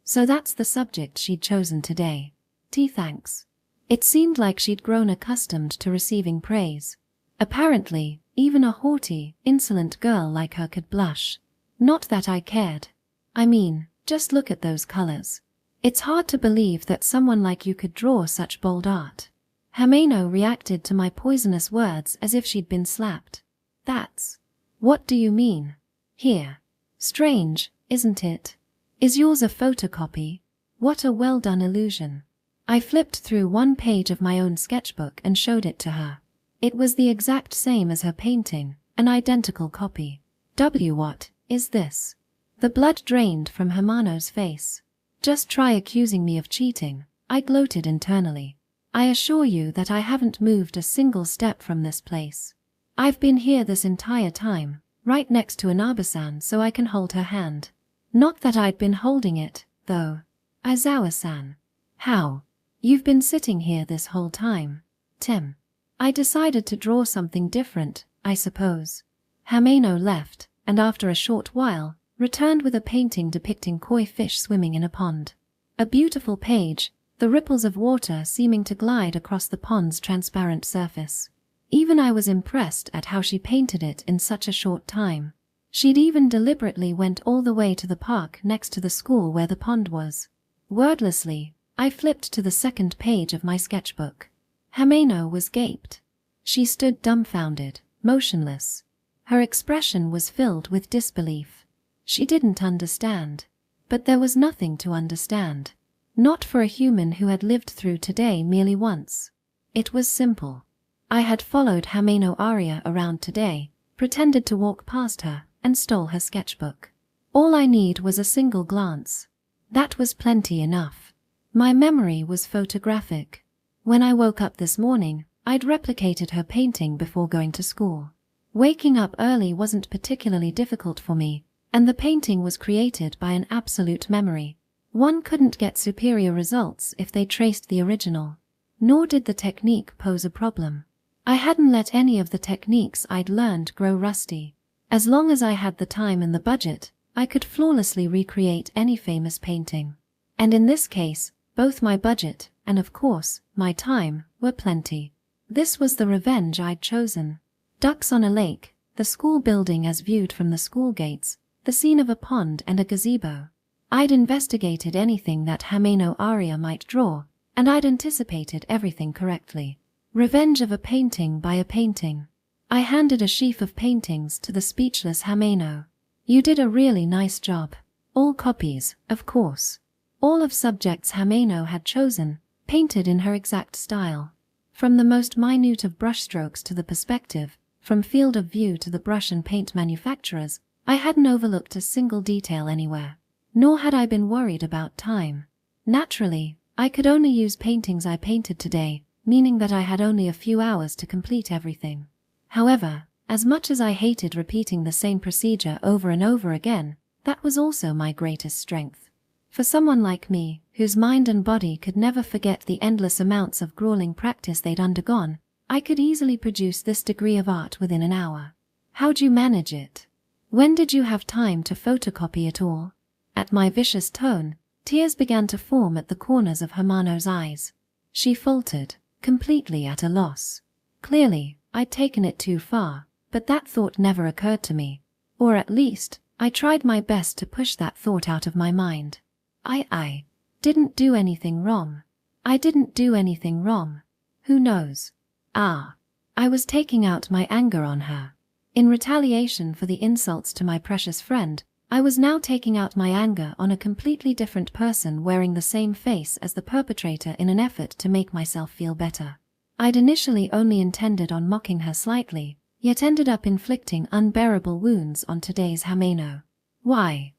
Speaker 1: So that's the subject she'd chosen today. Thanks. It seemed like she'd grown accustomed to receiving praise. Apparently, even a haughty, insolent girl like her could blush. Not that I cared. I mean, just look at those colors. It's hard to believe that someone like you could draw such bold art. Hameno reacted to my poisonous words as if she'd been slapped. That's... What do you mean? Here. Strange, isn't it? Is yours a photocopy? What a well-done illusion. I flipped through one page of my own sketchbook and showed it to her. It was the exact same as her painting, an identical copy. What is this? The blood drained from Hamano's face. Just try accusing me of cheating, I gloated internally. I assure you that I haven't moved a single step from this place. I've been here this entire time, right next to Inabasan so I can hold her hand. Not that I'd been holding it, though. Aizawa-san. How? You've been sitting here this whole time. Tim. I decided to draw something different, I suppose. Hameno left, and after a short while, returned with a painting depicting koi fish swimming in a pond. A beautiful page, the ripples of water seeming to glide across the pond's transparent surface. Even I was impressed at how she painted it in such a short time. She'd even deliberately went all the way to the park next to the school where the pond was. Wordlessly, I flipped to the second page of my sketchbook. Hameno was gaped. She stood dumbfounded, motionless. Her expression was filled with disbelief. She didn't understand. But there was nothing to understand. Not for a human who had lived through today merely once. It was simple. I had followed Hameno Aria around today, pretended to walk past her, and stole her sketchbook. All I need was a single glance. That was plenty enough. My memory was photographic. When I woke up this morning, I'd replicated her painting before going to school. Waking up early wasn't particularly difficult for me, and the painting was created by an absolute memory. One couldn't get superior results if they traced the original. Nor did the technique pose a problem. I hadn't let any of the techniques I'd learned grow rusty. As long as I had the time and the budget, I could flawlessly recreate any famous painting. And in this case, both my budget and, of course, my time were plenty. This was the revenge I'd chosen. Ducks on a lake, the school building as viewed from the school gates, the scene of a pond and a gazebo. I'd investigated anything that Hameno Aria might draw, and I'd anticipated everything correctly. Revenge of a painting by a painting. I handed a sheaf of paintings to the speechless Hameno. You did a really nice job. All copies, of course. All of subjects Hameno had chosen, painted in her exact style. From the most minute of brushstrokes to the perspective, from field of view to the brush and paint manufacturers, I hadn't overlooked a single detail anywhere. Nor had I been worried about time. Naturally, I could only use paintings I painted today, meaning that I had only a few hours to complete everything. However, as much as I hated repeating the same procedure over and over again, that was also my greatest strength. For someone like me, whose mind and body could never forget the endless amounts of grueling practice they'd undergone, I could easily produce this degree of art within an hour. How'd you manage it? When did you have time to photocopy it all? At my vicious tone, tears began to form at the corners of Hameno's eyes. She faltered, completely at a loss. Clearly, I'd taken it too far, but that thought never occurred to me. Or at least, I tried my best to push that thought out of my mind. I didn't do anything wrong. I didn't do anything wrong. Who knows? I was taking out my anger on her. In retaliation for the insults to my precious friend, I was now taking out my anger on a completely different person wearing the same face as the perpetrator in an effort to make myself feel better. I'd initially only intended on mocking her slightly, yet ended up inflicting unbearable wounds on today's Hameno. Why?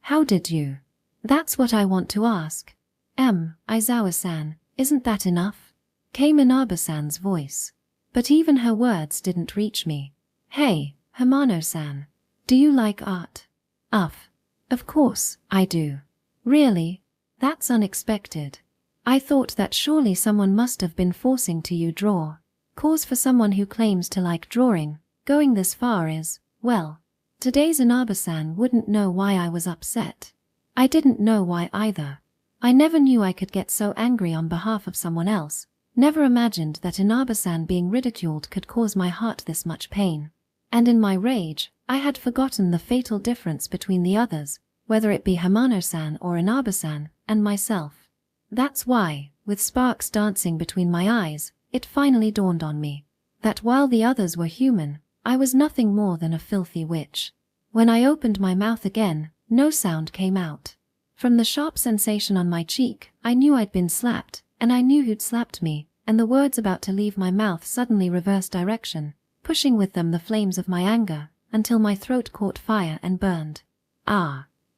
Speaker 1: How did you? That's what I want to ask. Aizawa-san, isn't that enough? Came Inaba-san's voice. But even her words didn't reach me. Hey, Hamano-san. Do you like art? Of course, I do. Really? That's unexpected. I thought that surely someone must have been forcing to you draw. Cause for someone who claims to like drawing, going this far is, well, today's Inaba-san wouldn't know why I was upset. I didn't know why either. I never knew I could get so angry on behalf of someone else, never imagined that Inaba-san being ridiculed could cause my heart this much pain. And in my rage, I had forgotten the fatal difference between the others, whether it be Hamano-san or Inaba-san, and myself. That's why, with sparks dancing between my eyes, it finally dawned on me that while the others were human, I was nothing more than a filthy witch. When I opened my mouth again, no sound came out. From the sharp sensation on my cheek, I knew I'd been slapped, and I knew who'd slapped me, and the words about to leave my mouth suddenly reversed direction, pushing with them the flames of my anger, until my throat caught fire and burned.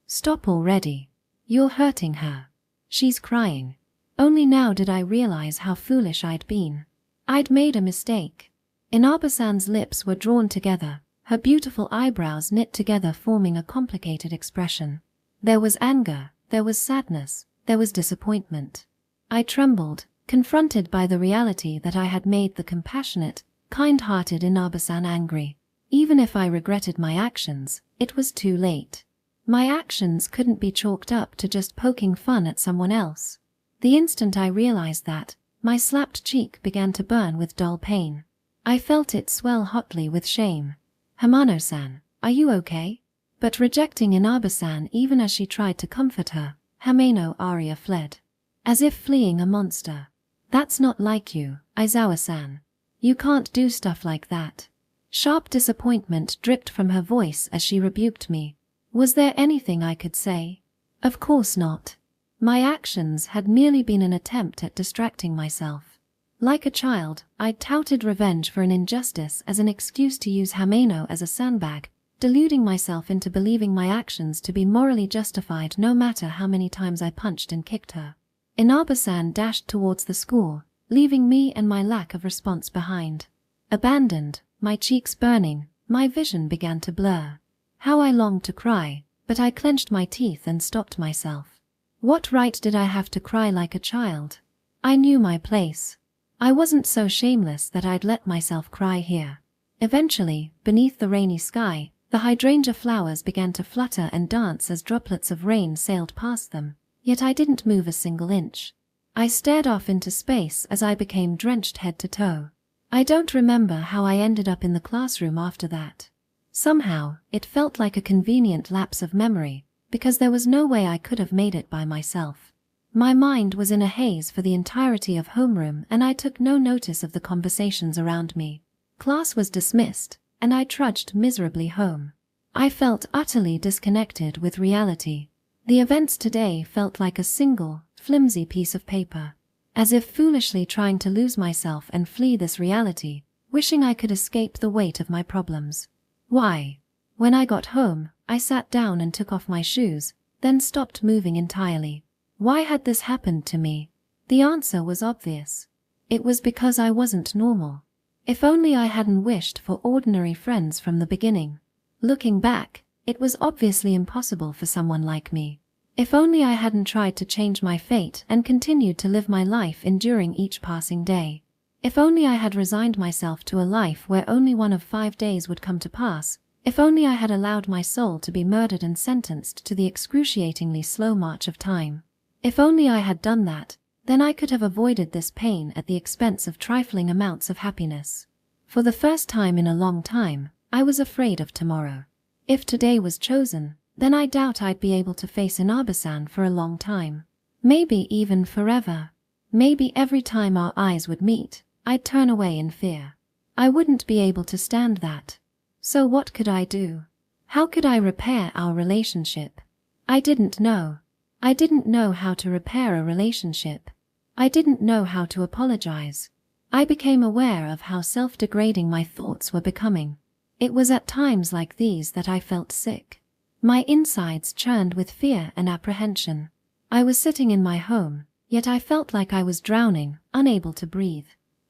Speaker 1: Stop already. You're hurting her. She's crying. Only now did I realize how foolish I'd been. I'd made a mistake. Inaba-san's lips were drawn together, her beautiful eyebrows knit together forming a complicated expression. There was anger, there was sadness, there was disappointment. I trembled, confronted by the reality that I had made the compassionate, kind-hearted Inaba-san angry. Even if I regretted my actions, it was too late. My actions couldn't be chalked up to just poking fun at someone else. The instant I realized that, my slapped cheek began to burn with dull pain. I felt it swell hotly with shame. Hamano-san, are you okay? But rejecting Inaba-san even as she tried to comfort her, Hameno Aria fled. As if fleeing a monster. That's not like you, Aizawa-san. You can't do stuff like that. Sharp disappointment dripped from her voice as she rebuked me. Was there anything I could say? Of course not. My actions had merely been an attempt at distracting myself. Like a child, I'd touted revenge for an injustice as an excuse to use Hameno as a sandbag, deluding myself into believing my actions to be morally justified no matter how many times I punched and kicked her. Inaba-san dashed towards the school, leaving me and my lack of response behind. Abandoned, my cheeks burning, my vision began to blur. How I longed to cry, but I clenched my teeth and stopped myself. What right did I have to cry like a child? I knew my place. I wasn't so shameless that I'd let myself cry here. Eventually, beneath the rainy sky, the hydrangea flowers began to flutter and dance as droplets of rain sailed past them, yet I didn't move a single inch. I stared off into space as I became drenched head to toe. I don't remember how I ended up in the classroom after that. Somehow, it felt like a convenient lapse of memory, because there was no way I could have made it by myself. My mind was in a haze for the entirety of homeroom and I took no notice of the conversations around me. Class was dismissed, and I trudged miserably home. I felt utterly disconnected with reality. The events today felt like a single, flimsy piece of paper, as if foolishly trying to lose myself and flee this reality, wishing I could escape the weight of my problems. Why? When I got home, I sat down and took off my shoes, then stopped moving entirely. Why had this happened to me? The answer was obvious. It was because I wasn't normal. If only I hadn't wished for ordinary friends from the beginning. Looking back, it was obviously impossible for someone like me. If only I hadn't tried to change my fate and continued to live my life enduring each passing day. If only I had resigned myself to a life where only one of 5 days would come to pass. If only I had allowed my soul to be murdered and sentenced to the excruciatingly slow march of time. If only I had done that, then I could have avoided this pain at the expense of trifling amounts of happiness. For the first time in a long time, I was afraid of tomorrow. If today was chosen, then I doubt I'd be able to face Inabasan for a long time. Maybe even forever. Maybe every time our eyes would meet, I'd turn away in fear. I wouldn't be able to stand that. So what could I do? How could I repair our relationship? I didn't know. I didn't know how to repair a relationship. I didn't know how to apologize. I became aware of how self-degrading my thoughts were becoming. It was at times like these that I felt sick. My insides churned with fear and apprehension. I was sitting in my home, yet I felt like I was drowning, unable to breathe.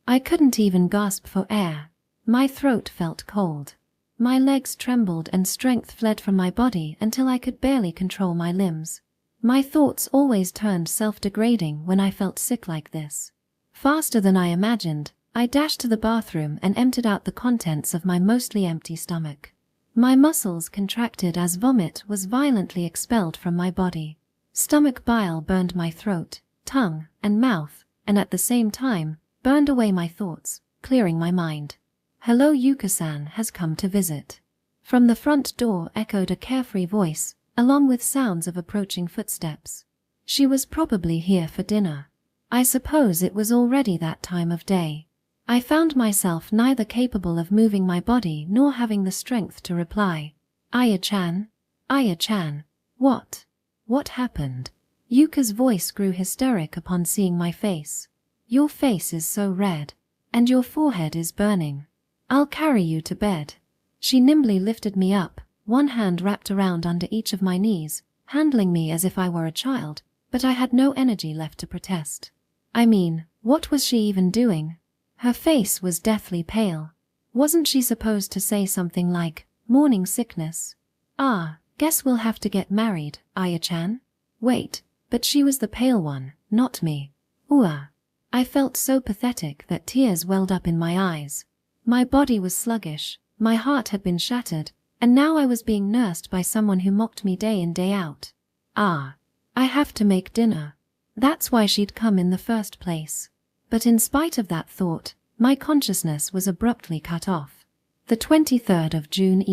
Speaker 1: I couldn't even gasp for air. My throat felt cold. My legs trembled and strength fled from my body until I could barely control my limbs. My thoughts always turned self-degrading when I felt sick like this. Faster than I imagined, I dashed to the bathroom and emptied out the contents of my mostly empty stomach. My muscles contracted as vomit was violently expelled from my body. Stomach bile burned my throat, tongue, and mouth, and at the same time, burned away my thoughts, clearing my mind. "Hello, Yuka-san has come to visit." From the front door echoed a carefree voice, along with sounds of approaching footsteps. She was probably here for dinner. I suppose it was already that time of day. I found myself neither capable of moving my body nor having the strength to reply. Aya-chan? Aya-chan? What? What happened? Yuka's voice grew hysteric upon seeing my face. "Your face is so red. And your forehead is burning. I'll carry you to bed." She nimbly lifted me up, one hand wrapped around under each of my knees, handling me as if I were a child, but I had no energy left to protest. I mean, what was she even doing? Her face was deathly pale. Wasn't she supposed to say something like, "morning sickness"? "Ah, guess we'll have to get married, Aya-chan." Wait, but she was the pale one, not me. Ooh. I felt so pathetic that tears welled up in my eyes. My body was sluggish, my heart had been shattered, and now I was being nursed by someone who mocked me day in day out. I have to make dinner. That's why she'd come in the first place. But in spite of that thought, my consciousness was abruptly cut off. The 23rd of June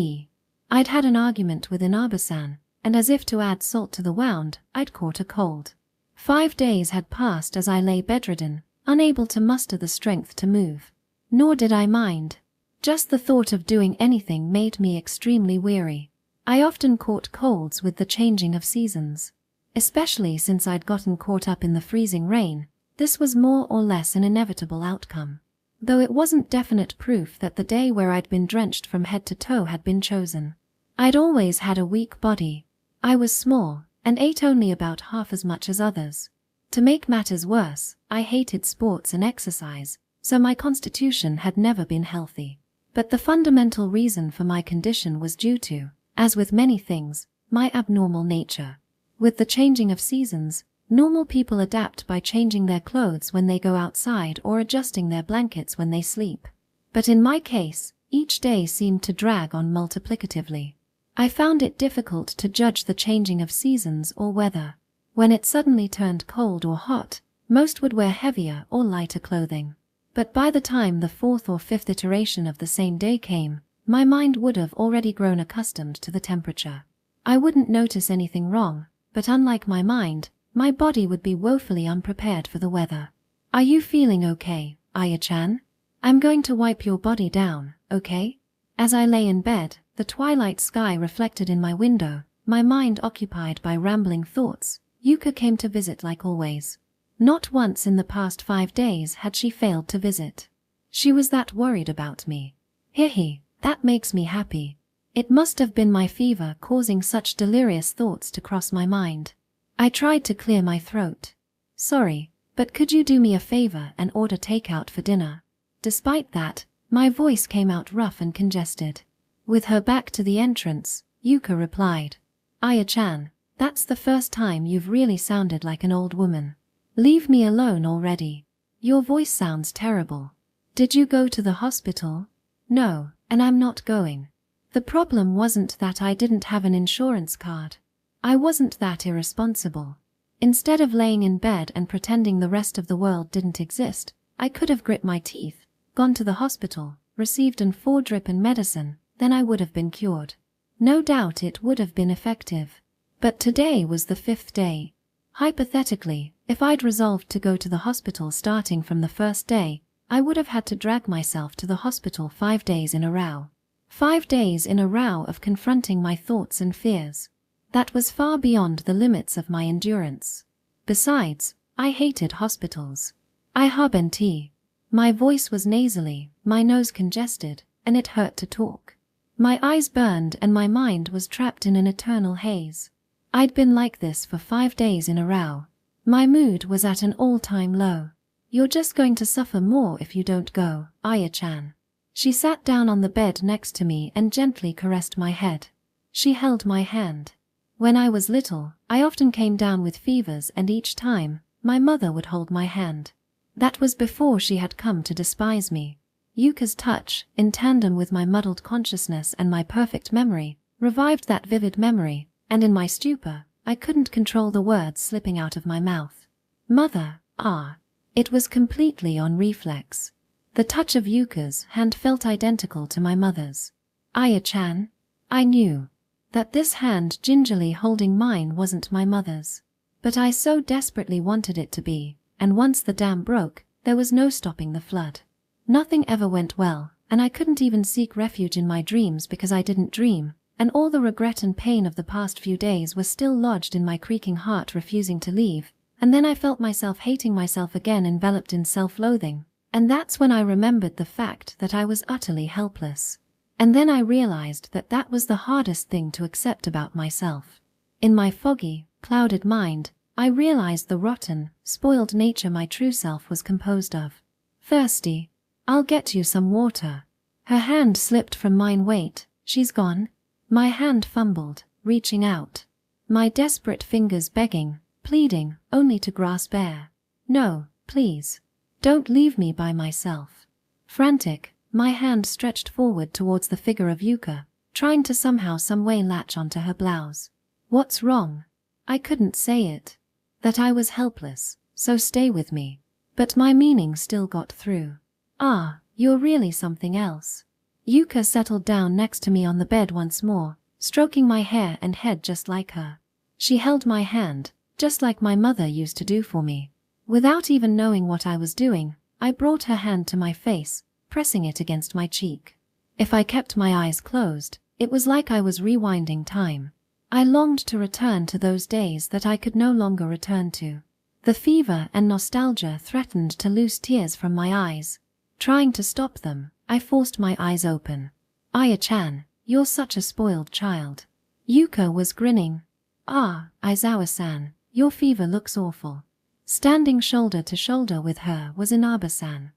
Speaker 1: I'd had an argument with Inabasan, and as if to add salt to the wound, I'd caught a cold. 5 days had passed as I lay bedridden, unable to muster the strength to move. Nor did I mind. Just the thought of doing anything made me extremely weary. I often caught colds with the changing of seasons. Especially since I'd gotten caught up in the freezing rain, this was more or less an inevitable outcome. Though it wasn't definite proof that the day where I'd been drenched from head to toe had been chosen. I'd always had a weak body. I was small, and ate only about half as much as others. To make matters worse, I hated sports and exercise, so my constitution had never been healthy. But the fundamental reason for my condition was due to, as with many things, my abnormal nature. With the changing of seasons, normal people adapt by changing their clothes when they go outside or adjusting their blankets when they sleep. But in my case, each day seemed to drag on multiplicatively. I found it difficult to judge the changing of seasons or weather. When it suddenly turned cold or hot, most would wear heavier or lighter clothing. But by the time the fourth or fifth iteration of the same day came, my mind would have already grown accustomed to the temperature. I wouldn't notice anything wrong, but unlike my mind, my body would be woefully unprepared for the weather. "Are you feeling okay, Aya-chan? I'm going to wipe your body down, okay?" As I lay in bed, the twilight sky reflected in my window, my mind occupied by rambling thoughts, Yuka came to visit like always. Not once in the past 5 days had she failed to visit. She was that worried about me. Hehe, that makes me happy. It must have been my fever causing such delirious thoughts to cross my mind. I tried to clear my throat. "Sorry, but could you do me a favor and order takeout for dinner?" Despite that, my voice came out rough and congested. With her back to the entrance, Yuka replied, "Aya-chan, that's the first time you've really sounded like an old woman. Leave me alone already. Your voice sounds terrible. Did you go to the hospital?" "No, and I'm not going. The problem wasn't that I didn't have an insurance card. I wasn't that irresponsible. Instead of laying in bed and pretending the rest of the world didn't exist, I could have grit my teeth, gone to the hospital, received an 4-drip and medicine, then I would have been cured. No doubt it would have been effective. But today was the 5th day. Hypothetically, if I'd resolved to go to the hospital starting from the first day, I would have had to drag myself to the hospital 5 days in a row. 5 days in a row of confronting my thoughts and fears. That was far beyond the limits of my endurance. Besides, I hated hospitals. I habenti. My voice was nasally, my nose congested, and it hurt to talk. My eyes burned and my mind was trapped in an eternal haze. I'd been like this for 5 days in a row. My mood was at an all-time low. "You're just going to suffer more if you don't go, Aya-chan." She sat down on the bed next to me and gently caressed my head. She held my hand. When I was little, I often came down with fevers and each time, my mother would hold my hand. That was before she had come to despise me. Yuka's touch, in tandem with my muddled consciousness and my perfect memory, revived that vivid memory, and in my stupor, I couldn't control the words slipping out of my mouth. "Mother, ah." It was completely on reflex. The touch of Yuka's hand felt identical to my mother's. "Aya-chan." I knew that this hand gingerly holding mine wasn't my mother's. But I so desperately wanted it to be, and once the dam broke, there was no stopping the flood. Nothing ever went well, and I couldn't even seek refuge in my dreams because I didn't dream, and all the regret and pain of the past few days were still lodged in my creaking heart refusing to leave, and then I felt myself hating myself again enveloped in self-loathing. And that's when I remembered the fact that I was utterly helpless. And then I realized that that was the hardest thing to accept about myself. In my foggy, clouded mind, I realized the rotten, spoiled nature my true self was composed of. "Thirsty? I'll get you some water." Her hand slipped from mine. "Wait, she's gone?" My hand fumbled, reaching out. My desperate fingers begging, pleading, only to grasp air. "No, please. Don't leave me by myself." Frantic, my hand stretched forward towards the figure of Yuka, trying to somehow some way latch onto her blouse. "What's wrong?" I couldn't say it. That I was helpless, so stay with me. But my meaning still got through. "Ah, you're really something else." Yuka settled down next to me on the bed once more, stroking my hair and head just like her. She held my hand, just like my mother used to do for me. Without even knowing what I was doing, I brought her hand to my face, pressing it against my cheek. If I kept my eyes closed, it was like I was rewinding time. I longed to return to those days that I could no longer return to. The fever and nostalgia threatened to loose tears from my eyes. Trying to stop them, I forced my eyes open. "Aya-chan, you're such a spoiled child." Yuka was grinning. "Ah, Aizawa-san, your fever looks awful." Standing shoulder to shoulder with her was Inaba-san.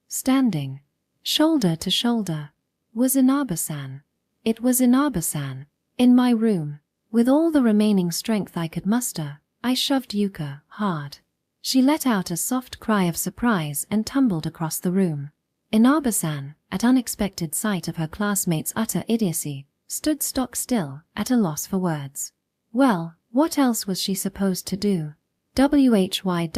Speaker 1: Standing shoulder to shoulder was Inaba-san. It was Inaba-san. In my room. With all the remaining strength I could muster, I shoved Yuka hard. She let out a soft cry of surprise and tumbled across the room. Inaba-san, at unexpected sight of her classmate's utter idiocy, stood stock still, at a loss for words. Well, what else was she supposed to do? WHY.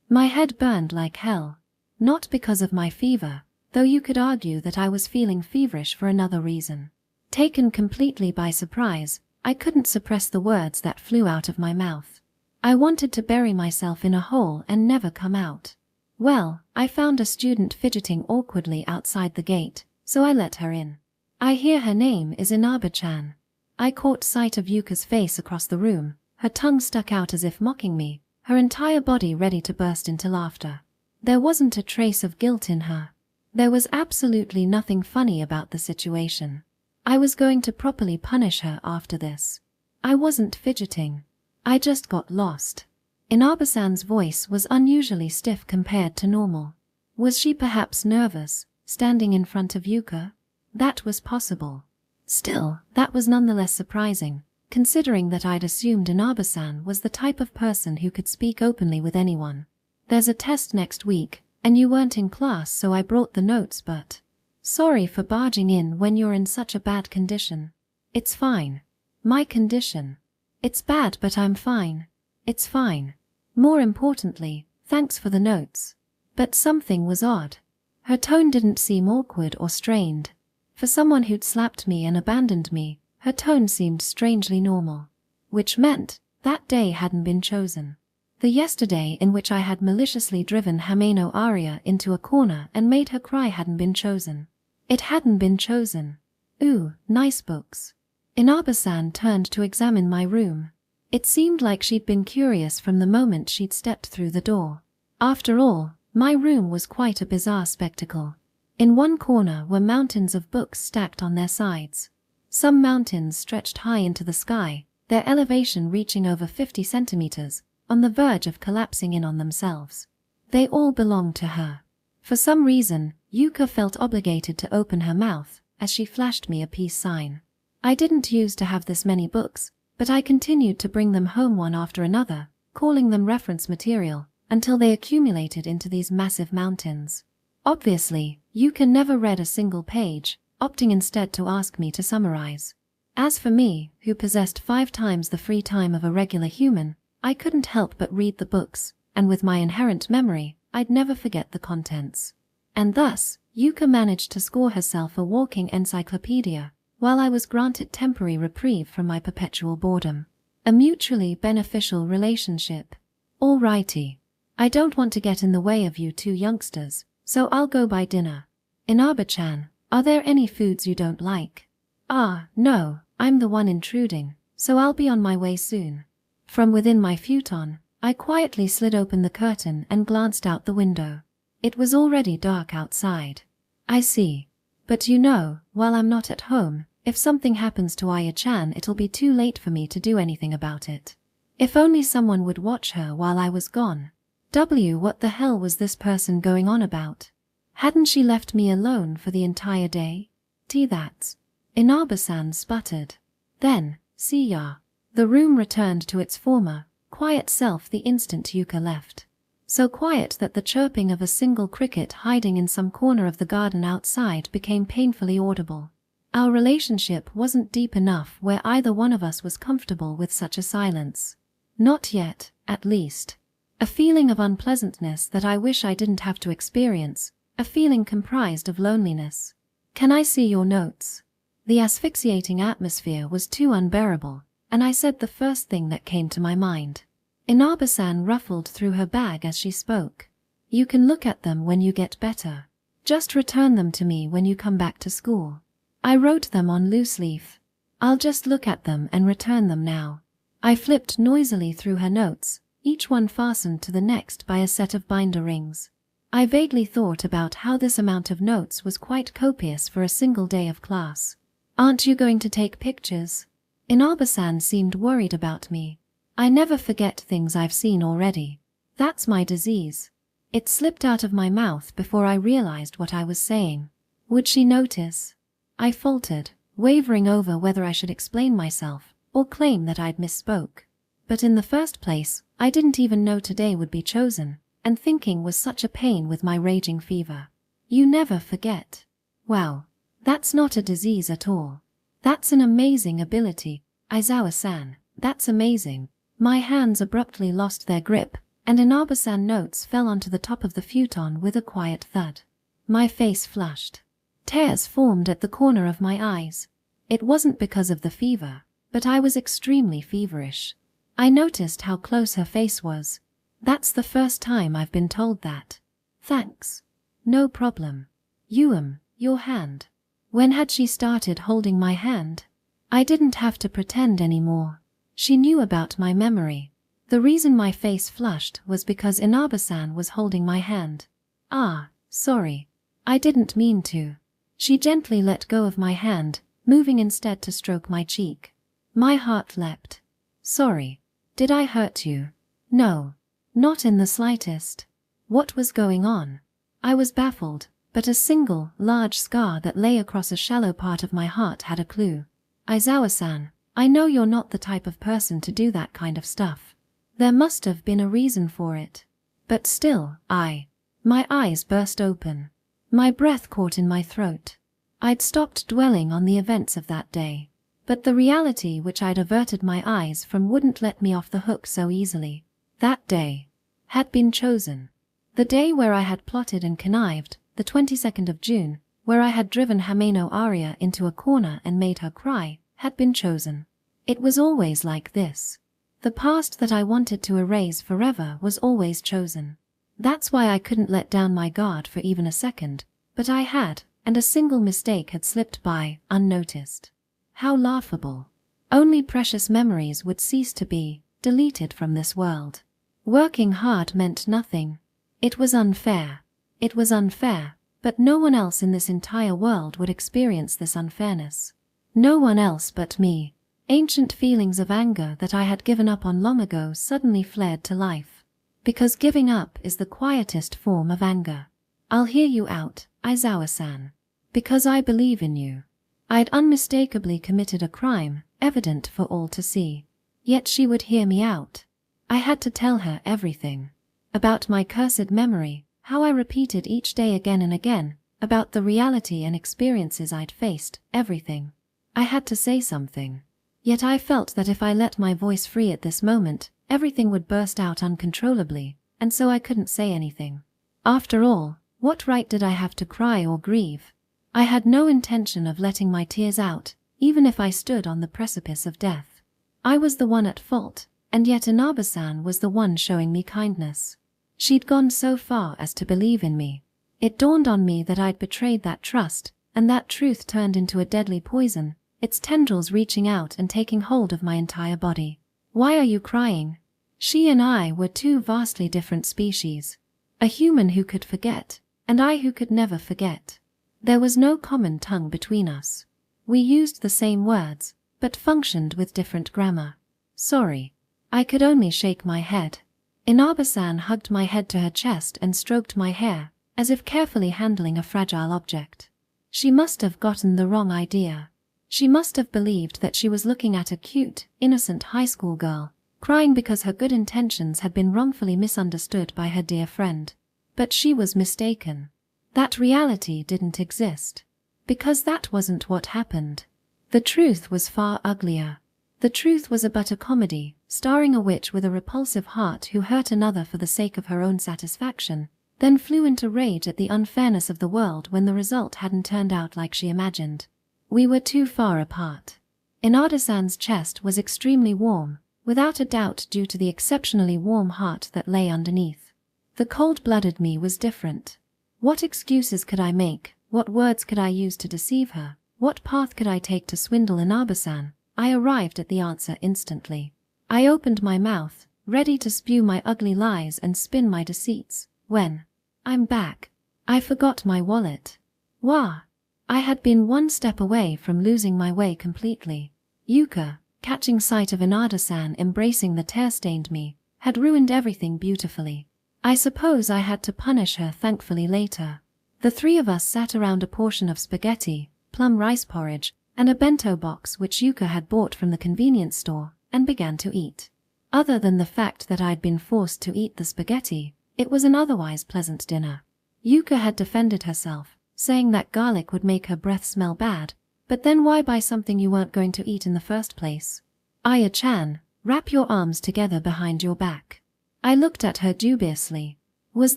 Speaker 1: My head burned like hell. Not because of my fever, though you could argue that I was feeling feverish for another reason. Taken completely by surprise, I couldn't suppress the words that flew out of my mouth. I wanted to bury myself in a hole and never come out. Well, I found a student fidgeting awkwardly outside the gate, so I let her in. I hear her name is Inaba-chan. I caught sight of Yuka's face across the room, her tongue stuck out as if mocking me, her entire body ready to burst into laughter. There wasn't a trace of guilt in her. There was absolutely nothing funny about the situation. I was going to properly punish her after this. I wasn't fidgeting. I just got lost. Inaba-san's voice was unusually stiff compared to normal. Was she perhaps nervous, standing in front of Yuka? That was possible. Still, that was nonetheless surprising, considering that I'd assumed Inaba-san was the type of person who could speak openly with anyone. There's a test next week, and you weren't in class, so I brought the notes, but... Sorry for barging in when you're in such a bad condition. It's fine. My condition. It's bad, but I'm fine. It's fine. More importantly, thanks for the notes. But something was odd. Her tone didn't seem awkward or strained. For someone who'd slapped me and abandoned me, her tone seemed strangely normal. Which meant that day hadn't been chosen. The yesterday in which I had maliciously driven Hameno Aria into a corner and made her cry hadn't been chosen. It hadn't been chosen. Ooh, nice books. Inaba-san turned to examine my room. It seemed like she'd been curious from the moment she'd stepped through the door. After all, my room was quite a bizarre spectacle. In one corner were mountains of books stacked on their sides. Some mountains stretched high into the sky, their elevation reaching over 50 centimeters, on the verge of collapsing in on themselves. They all belonged to her. For some reason, Yuka felt obligated to open her mouth as she flashed me a peace sign. I didn't used to have this many books, but I continued to bring them home one after another, calling them reference material, until they accumulated into these massive mountains. Obviously, Yuka never read a single page, opting instead to ask me to summarize. As for me, who possessed 5 times the free time of a regular human, I couldn't help but read the books, and with my inherent memory, I'd never forget the contents. And thus, Yuka managed to score herself a walking encyclopedia, while I was granted temporary reprieve from my perpetual boredom. A mutually beneficial relationship. Alrighty. I don't want to get in the way of you two youngsters, so I'll go buy dinner. Inaba-chan, are there any foods you don't like? No, I'm the one intruding, so I'll be on my way soon. From within my futon, I quietly slid open the curtain and glanced out the window. It was already dark outside. I see. But you know, while I'm not at home, if something happens to Aya-chan, it'll be too late for me to do anything about it. If only someone would watch her while I was gone. What the hell was this person going on about? Hadn't she left me alone for the entire day? That's. Inaba-san sputtered. Then, see ya. The room returned to its former, quiet self the instant Yuka left. So quiet that the chirping of a single cricket hiding in some corner of the garden outside became painfully audible. Our relationship wasn't deep enough where either one of us was comfortable with such a silence. Not yet, at least. A feeling of unpleasantness that I wish I didn't have to experience, a feeling comprised of loneliness. Can I see your notes? The asphyxiating atmosphere was too unbearable, and I said the first thing that came to my mind. Inaba-san ruffled through her bag as she spoke. You can look at them when you get better. Just return them to me when you come back to school. I wrote them on loose leaf. I'll just look at them and return them now. I flipped noisily through her notes, each one fastened to the next by a set of binder rings. I vaguely thought about how this amount of notes was quite copious for a single day of class. Aren't you going to take pictures? Inaba-san seemed worried about me. I never forget things I've seen already. That's my disease. It slipped out of my mouth before I realized what I was saying. Would she notice? I faltered, wavering over whether I should explain myself or claim that I'd misspoke. But in the first place, I didn't even know today would be chosen, and thinking was such a pain with my raging fever. You never forget. Wow, that's not a disease at all. That's an amazing ability, Aizawa-san, that's amazing. My hands abruptly lost their grip, and Inaba-san notes fell onto the top of the futon with a quiet thud. My face flushed. Tears formed at the corner of my eyes. It wasn't because of the fever, but I was extremely feverish. I noticed how close her face was. That's the first time I've been told that. Thanks. No problem. Your hand. When had she started holding my hand? I didn't have to pretend anymore. She knew about my memory. The reason my face flushed was because Inaba-san was holding my hand. Ah, sorry. I didn't mean to. She gently let go of my hand, moving instead to stroke my cheek. My heart leapt. Sorry. Did I hurt you? No. Not in the slightest. What was going on? I was baffled, but a single, large scar that lay across a shallow part of my heart had a clue. Aizawa-san, I know you're not the type of person to do that kind of stuff. There must have been a reason for it. But still, my eyes burst open. My breath caught in my throat. I'd stopped dwelling on the events of that day. But the reality which I'd averted my eyes from wouldn't let me off the hook so easily. That day had been chosen. The day where I had plotted and connived, the 22nd of June, where I had driven Hameno Aria into a corner and made her cry, had been chosen. It was always like this. The past that I wanted to erase forever was always chosen. That's why I couldn't let down my guard for even a second, but I had, and a single mistake had slipped by, unnoticed. How laughable. Only precious memories would cease to be deleted from this world. Working hard meant nothing. It was unfair. It was unfair, but no one else in this entire world would experience this unfairness. No one else but me. Ancient feelings of anger that I had given up on long ago suddenly flared to life. Because giving up is the quietest form of anger. I'll hear you out, Aizawa-san. Because I believe in you. I'd unmistakably committed a crime, evident for all to see. Yet she would hear me out. I had to tell her everything. About my cursed memory, how I repeated each day again and again, about the reality and experiences I'd faced, everything. I had to say something. Yet I felt that if I let my voice free at this moment, everything would burst out uncontrollably, and so I couldn't say anything. After all, what right did I have to cry or grieve? I had no intention of letting my tears out, even if I stood on the precipice of death. I was the one at fault, and yet Inaba-san was the one showing me kindness. She'd gone so far as to believe in me. It dawned on me that I'd betrayed that trust, and that truth turned into a deadly poison, its tendrils reaching out and taking hold of my entire body. Why are you crying? She and I were two vastly different species. A human who could forget, and I who could never forget. There was no common tongue between us. We used the same words, but functioned with different grammar. Sorry. I could only shake my head. Inaba-san hugged my head to her chest and stroked my hair, as if carefully handling a fragile object. She must have gotten the wrong idea. She must have believed that she was looking at a cute, innocent high school girl, crying because her good intentions had been wrongfully misunderstood by her dear friend. But she was mistaken. That reality didn't exist. Because that wasn't what happened. The truth was far uglier. The truth was but a comedy, starring a witch with a repulsive heart who hurt another for the sake of her own satisfaction, then flew into rage at the unfairness of the world when the result hadn't turned out like she imagined. We were too far apart. Inada-san's chest was extremely warm, without a doubt due to the exceptionally warm heart that lay underneath. The cold-blooded me was different. What excuses could I make? What words could I use to deceive her? What path could I take to swindle Inaba-san? I arrived at the answer instantly. I opened my mouth, ready to spew my ugly lies and spin my deceits, when I'm back. I forgot my wallet. Wah! I had been one step away from losing my way completely. Yuka, catching sight of Inada-san embracing the tear-stained me, had ruined everything beautifully. I suppose I had to punish her thankfully later. The three of us sat around a portion of spaghetti, plum rice porridge, and a bento box which Yuka had bought from the convenience store, and began to eat. Other than the fact that I'd been forced to eat the spaghetti, it was an otherwise pleasant dinner. Yuka had defended herself, saying that garlic would make her breath smell bad, but then why buy something you weren't going to eat in the first place? Aya-chan, wrap your arms together behind your back. I looked at her dubiously. Was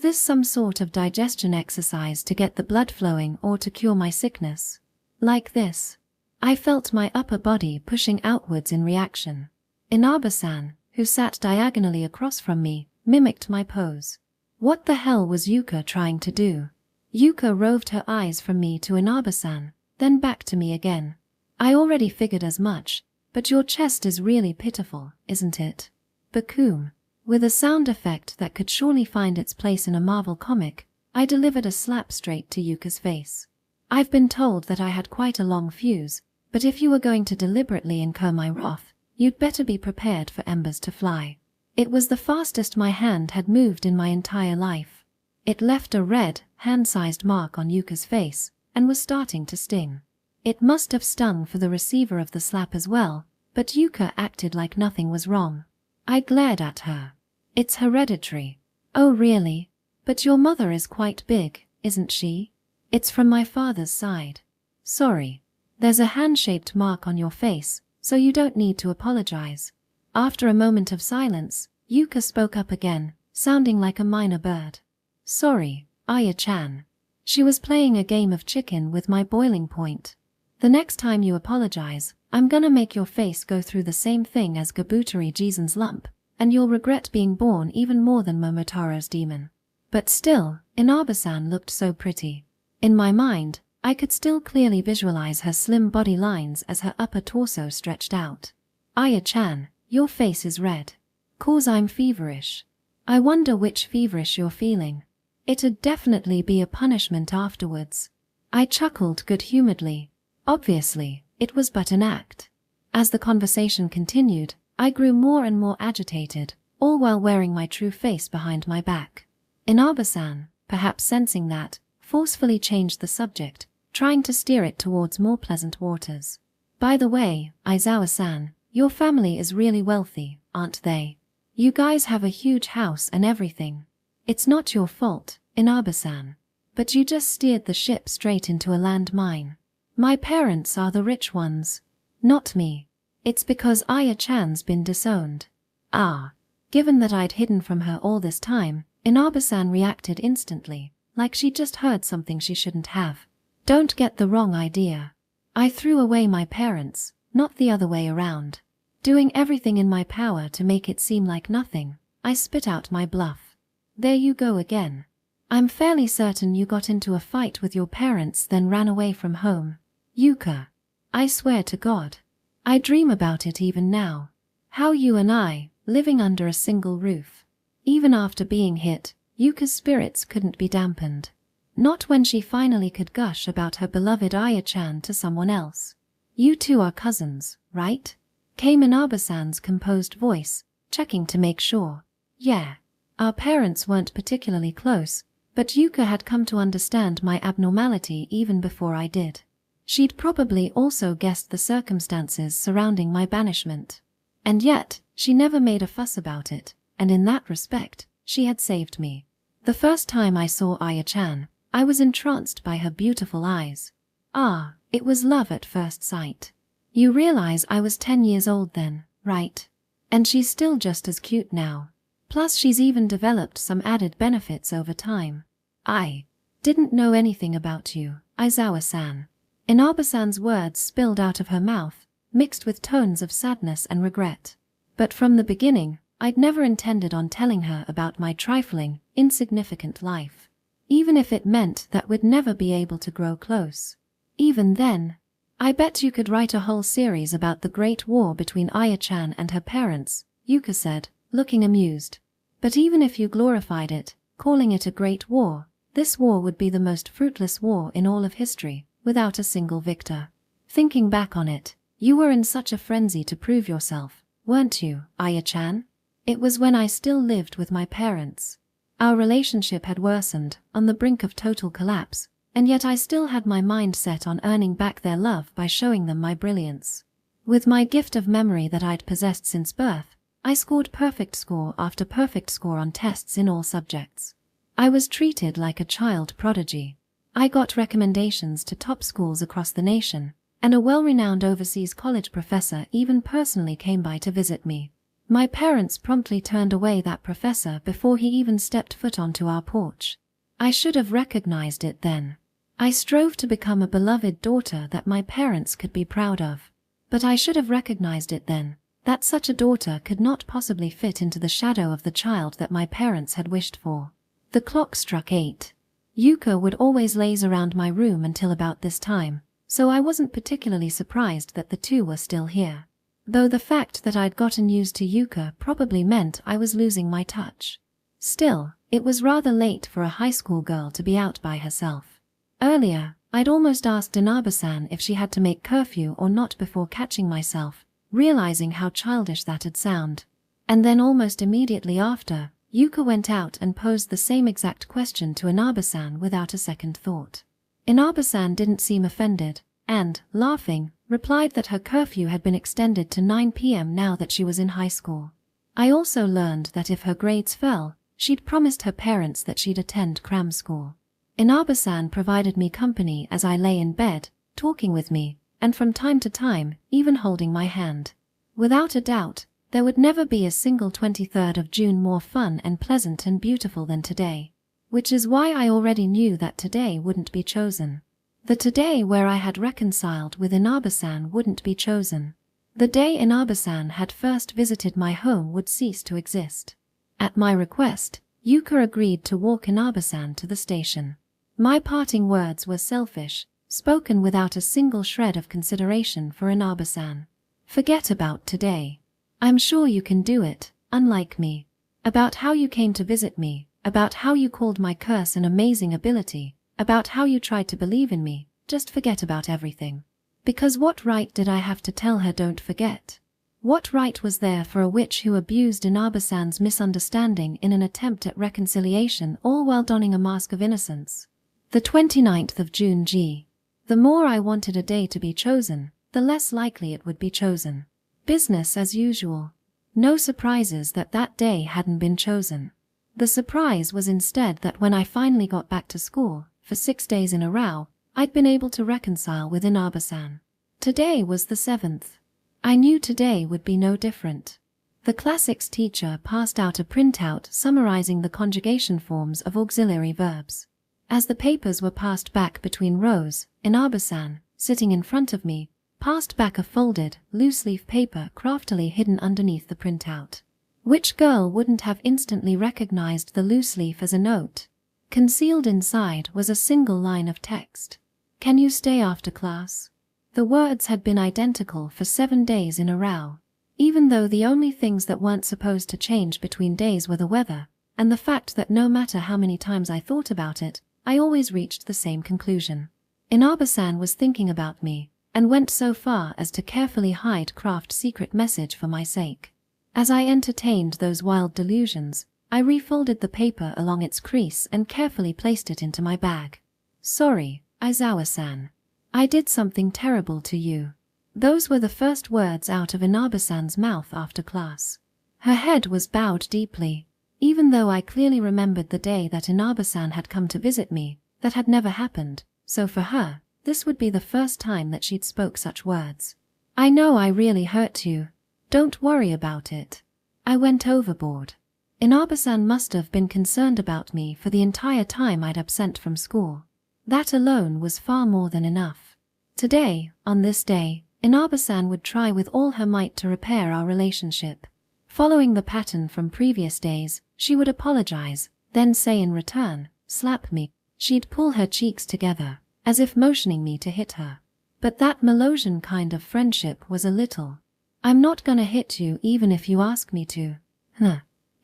Speaker 1: this some sort of digestion exercise to get the blood flowing or to cure my sickness? Like this. I felt my upper body pushing outwards in reaction. Inaba-san, who sat diagonally across from me, mimicked my pose. What the hell was Yuka trying to do? Yuka roved her eyes from me to Inaba-san, then back to me again. I already figured as much, but your chest is really pitiful, isn't it? Bakum. With a sound effect that could surely find its place in a Marvel comic, I delivered a slap straight to Yuka's face. I've been told that I had quite a long fuse, but if you were going to deliberately incur my wrath, you'd better be prepared for embers to fly. It was the fastest my hand had moved in my entire life. It left a red, hand-sized mark on Yuka's face, and was starting to sting. It must have stung for the receiver of the slap as well, but Yuka acted like nothing was wrong. I glared at her. It's hereditary. Oh really? But your mother is quite big, isn't she? It's from my father's side. Sorry. There's a hand-shaped mark on your face, so you don't need to apologize. After a moment of silence, Yuka spoke up again, sounding like a minor bird. Sorry, Aya-chan. She was playing a game of chicken with my boiling point. The next time you apologize, I'm gonna make your face go through the same thing as Gabutari Jizen's lump, and you'll regret being born even more than Momotaro's demon. But still, Inaba-san looked so pretty. In my mind, I could still clearly visualize her slim body lines as her upper torso stretched out. Aya-chan, your face is red. 'Cause I'm feverish. I wonder which feverish you're feeling. It'd definitely be a punishment afterwards. I chuckled good-humoredly. Obviously, it was but an act. As the conversation continued, I grew more and more agitated, all while wearing my true face behind my back. Inaba-san, perhaps sensing that, forcefully changed the subject, trying to steer it towards more pleasant waters. By the way, Aizawa-san, your family is really wealthy, aren't they? You guys have a huge house and everything. It's not your fault, Inaba-san. But you just steered the ship straight into a landmine. My parents are the rich ones. Not me. It's because Aya-chan's been disowned. Ah. Given that I'd hidden from her all this time, Inaba-san reacted instantly, like she'd just heard something she shouldn't have. Don't get the wrong idea. I threw away my parents, not the other way around. Doing everything in my power to make it seem like nothing, I spit out my bluff. There you go again. I'm fairly certain you got into a fight with your parents then ran away from home. Yuka. I swear to God. I dream about it even now. How you and I, living under a single roof. Even after being hit, Yuka's spirits couldn't be dampened. Not when she finally could gush about her beloved Aya-chan to someone else. You two are cousins, right? Came Inaba-san's composed voice, checking to make sure. Yeah. Our parents weren't particularly close, but Yuka had come to understand my abnormality even before I did. She'd probably also guessed the circumstances surrounding my banishment. And yet, she never made a fuss about it, and in that respect, she had saved me. The first time I saw Aya-chan, I was entranced by her beautiful eyes. Ah, it was love at first sight. You realize I was 10 years old then, right? And she's still just as cute now. Plus she's even developed some added benefits over time. I didn't know anything about you, Aizawa-san. Inaba-san's words spilled out of her mouth, mixed with tones of sadness and regret. But from the beginning, I'd never intended on telling her about my trifling, insignificant life. Even if it meant that we'd never be able to grow close. Even then, I bet you could write a whole series about the Great War between Aya-chan and her parents, Yuka said, looking amused. But even if you glorified it, calling it a great war, this war would be the most fruitless war in all of history, without a single victor. Thinking back on it, You were in such a frenzy to prove yourself, weren't you, Aya-chan? It was when I still lived with my parents. Our relationship had worsened, on the brink of total collapse, and yet I still had my mind set on earning back their love by showing them my brilliance. With my gift of memory that I'd possessed since birth, I scored perfect score after perfect score on tests in all subjects. I was treated like a child prodigy. I got recommendations to top schools across the nation, and a well-renowned overseas college professor even personally came by to visit me. My parents promptly turned away that professor before he even stepped foot onto our porch. I should have recognized it then. I strove to become a beloved daughter that my parents could be proud of. But I should have recognized it then, that such a daughter could not possibly fit into the shadow of the child that my parents had wished for. The clock struck 8. Yuka would always laze around my room until about this time, so I wasn't particularly surprised that the two were still here. Though the fact that I'd gotten used to Yuka probably meant I was losing my touch. Still, it was rather late for a high school girl to be out by herself. Earlier, I'd almost asked Inaba-san if she had to make curfew or not before catching myself, realizing how childish that'd sound. And then almost immediately after, Yuka went out and posed the same exact question to Inaba-san without a second thought. Inaba-san didn't seem offended, and, laughing, replied that her curfew had been extended to 9 p.m. now that she was in high school. I also learned that if her grades fell, she'd promised her parents that she'd attend cram school. Inaba-san provided me company as I lay in bed, talking with me, and from time to time, even holding my hand. Without a doubt, there would never be a single 23rd of June more fun and pleasant and beautiful than today. Which is why I already knew that today wouldn't be chosen. The today where I had reconciled with Inaba-san wouldn't be chosen. The day Inaba-san had first visited my home would cease to exist. At my request, Yuka agreed to walk Inaba-san to the station. My parting words were selfish, spoken without a single shred of consideration for Inaba-san. Forget about today. I'm sure you can do it, unlike me. About how you came to visit me, about how you called my curse an amazing ability, about how you tried to believe in me, just forget about everything. Because what right did I have to tell her don't forget? What right was there for a witch who abused Inaba-san's misunderstanding in an attempt at reconciliation all while donning a mask of innocence? The 29th of June G. The more I wanted a day to be chosen, the less likely it would be chosen. Business as usual. No surprises that that day hadn't been chosen. The surprise was instead that when I finally got back to school, for 6 days in a row, I'd been able to reconcile with Inaba-san. Today was the 7th. I knew today would be no different. The classics teacher passed out a printout summarizing the conjugation forms of auxiliary verbs. As the papers were passed back between rows, Inaba-san, sitting in front of me, passed back a folded, loose-leaf paper craftily hidden underneath the printout. Which girl wouldn't have instantly recognized the loose leaf as a note? Concealed inside was a single line of text. Can you stay after class? The words had been identical for 7 days in a row, even though the only things that weren't supposed to change between days were the weather, and the fact that no matter how many times I thought about it, I always reached the same conclusion. Inaba-san was thinking about me, and went so far as to carefully hide craft secret message for my sake. As I entertained those wild delusions, I refolded the paper along its crease and carefully placed it into my bag. Sorry, Aizawa-san. I did something terrible to you. Those were the first words out of Inaba-san's mouth after class. Her head was bowed deeply. Even though I clearly remembered the day that Inaba-san had come to visit me, that had never happened, so for her, this would be the first time that she'd spoke such words. I know I really hurt you. Don't worry about it. I went overboard. Inaba-san must have been concerned about me for the entire time I'd absent from school. That alone was far more than enough. Today, on this day, Inaba-san would try with all her might to repair our relationship. Following the pattern from previous days, she would apologize, then say in return, slap me. She'd pull her cheeks together, as if motioning me to hit her. But that Melosian kind of friendship was a little. I'm not gonna hit you even if you ask me to.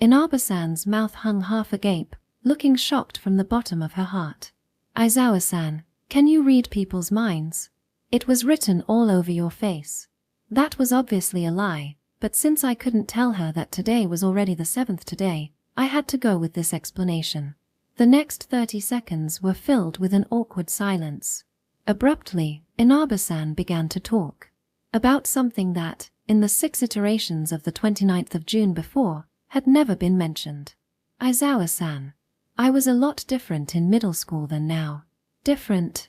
Speaker 1: Inaba-san's mouth hung half agape, looking shocked from the bottom of her heart. Aizawa-san, can you read people's minds? It was written all over your face. That was obviously a lie, but since I couldn't tell her that today was already the 7th today, I had to go with this explanation. The next 30 seconds were filled with an awkward silence. Abruptly, Inaba-san began to talk. About something that, in the 6 iterations of the 29th of June before, had never been mentioned. Aizawa-san. I was a lot different in middle school than now. Different?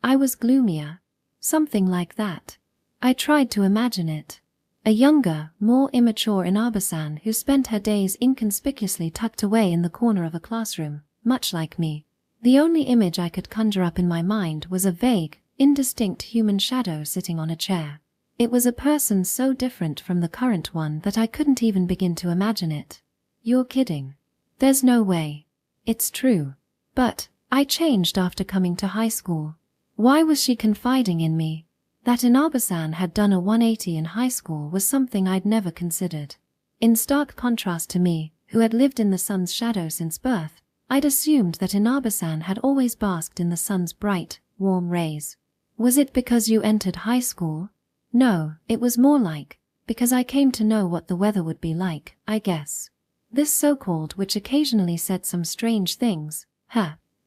Speaker 1: I was gloomier. Something like that. I tried to imagine it. A younger, more immature Inaba-san who spent her days inconspicuously tucked away in the corner of a classroom, much like me. The only image I could conjure up in my mind was a vague, indistinct human shadow sitting on a chair. It was a person so different from the current one that I couldn't even begin to imagine it. You're kidding. There's no way. It's true. But I changed after coming to high school. Why was she confiding in me? That Inaba-san had done a 180 in high school was something I'd never considered. In stark contrast to me, who had lived in the sun's shadow since birth, I'd assumed that Inaba-san had always basked in the sun's bright, warm rays. Was it because you entered high school? No, it was more like, because I came to know what the weather would be like, I guess. This so-called which occasionally said some strange things,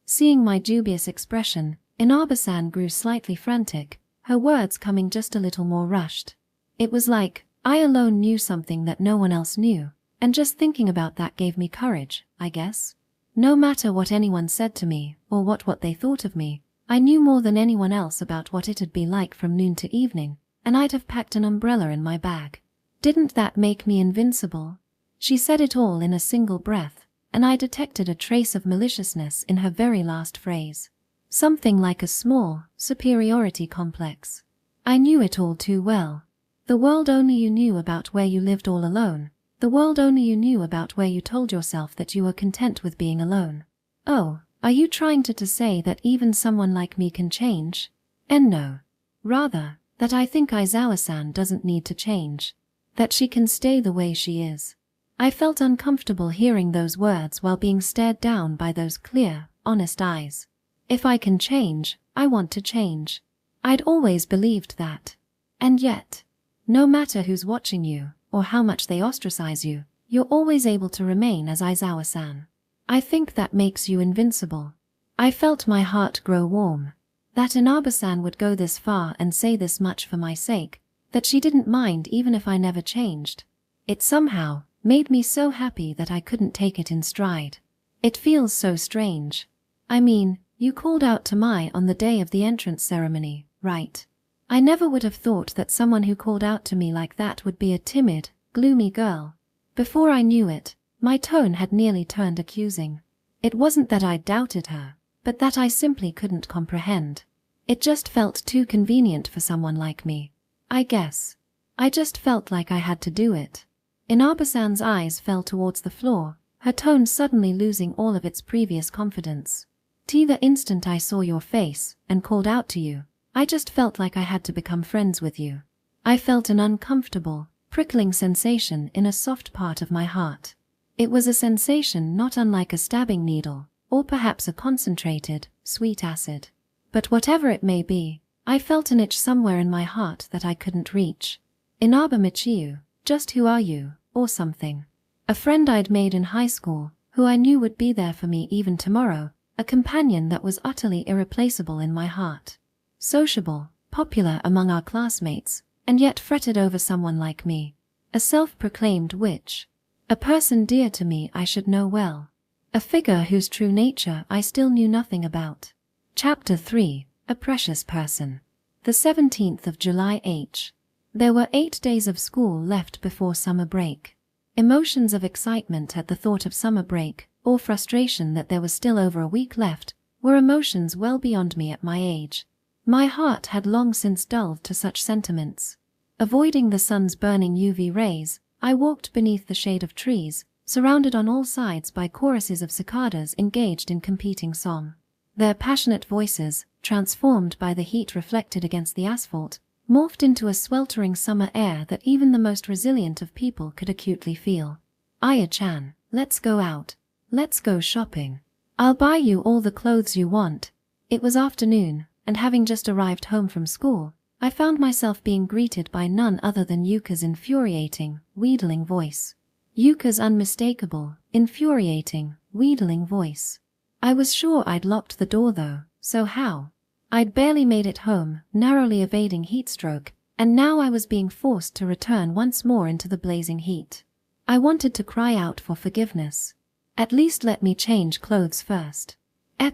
Speaker 1: Seeing my dubious expression, Inaba-san grew slightly frantic, her words coming just a little more rushed. It was like, I alone knew something that no one else knew, and just thinking about that gave me courage, I guess. No matter what anyone said to me, or what they thought of me, I knew more than anyone else about what it'd be like from noon to evening, and I'd have packed an umbrella in my bag. Didn't that make me invincible? She said it all in a single breath, and I detected a trace of maliciousness in her very last phrase. Something like a small superiority complex. I knew it all too well. The world only you knew about where you lived all alone. The world only you knew about where you told yourself that you were content with being alone. Oh, are you trying to say that even someone like me can change? And no. Rather, that I think Aizawa-san doesn't need to change. That she can stay the way she is. I felt uncomfortable hearing those words while being stared down by those clear, honest eyes. If I can change, I want to change. I'd always believed that. And yet, no matter who's watching you, or how much they ostracize you, you're always able to remain as Aizawa-san. I think that makes you invincible. I felt my heart grow warm. That Inaba-san would go this far and say this much for my sake, that she didn't mind even if I never changed. It somehow made me so happy that I couldn't take it in stride. It feels so strange. I mean, you called out to Mai on the day of the entrance ceremony, right? I never would have thought that someone who called out to me like that would be a timid, gloomy girl. Before I knew it, my tone had nearly turned accusing. It wasn't that I doubted her, but that I simply couldn't comprehend. It just felt too convenient for someone like me. I guess. I just felt like I had to do it. Inaba-san's eyes fell towards the floor, her tone suddenly losing all of its previous confidence. The instant I saw your face and called out to you, I just felt like I had to become friends with you. I felt an uncomfortable, prickling sensation in a soft part of my heart. It was a sensation not unlike a stabbing needle, or perhaps a concentrated, sweet acid. But whatever it may be, I felt an itch somewhere in my heart that I couldn't reach. Inaba Michiu, just who are you, or something. A friend I'd made in high school, who I knew would be there for me even tomorrow, a companion that was utterly irreplaceable in my heart. Sociable, popular among our classmates, and yet fretted over someone like me. A self-proclaimed witch. A person dear to me I should know well. A figure whose true nature I still knew nothing about. Chapter 3, A Precious Person. The 17th of July H. There were 8 days of school left before summer break. Emotions of excitement at the thought of summer break, or frustration that there was still over a week left, were emotions well beyond me at my age. My heart had long since dulled to such sentiments. Avoiding the sun's burning UV rays, I walked beneath the shade of trees, surrounded on all sides by choruses of cicadas engaged in competing song. Their passionate voices, transformed by the heat reflected against the asphalt, morphed into a sweltering summer air that even the most resilient of people could acutely feel. Aya-chan, let's go out. Let's go shopping. I'll buy you all the clothes you want. It was afternoon, and having just arrived home from school, I found myself being greeted by none other than Yuka's infuriating, wheedling voice. Yuka's unmistakable, infuriating, wheedling voice. I was sure I'd locked the door though, so how? I'd barely made it home, narrowly evading heatstroke, and now I was being forced to return once more into the blazing heat. I wanted to cry out for forgiveness. At least let me change clothes first.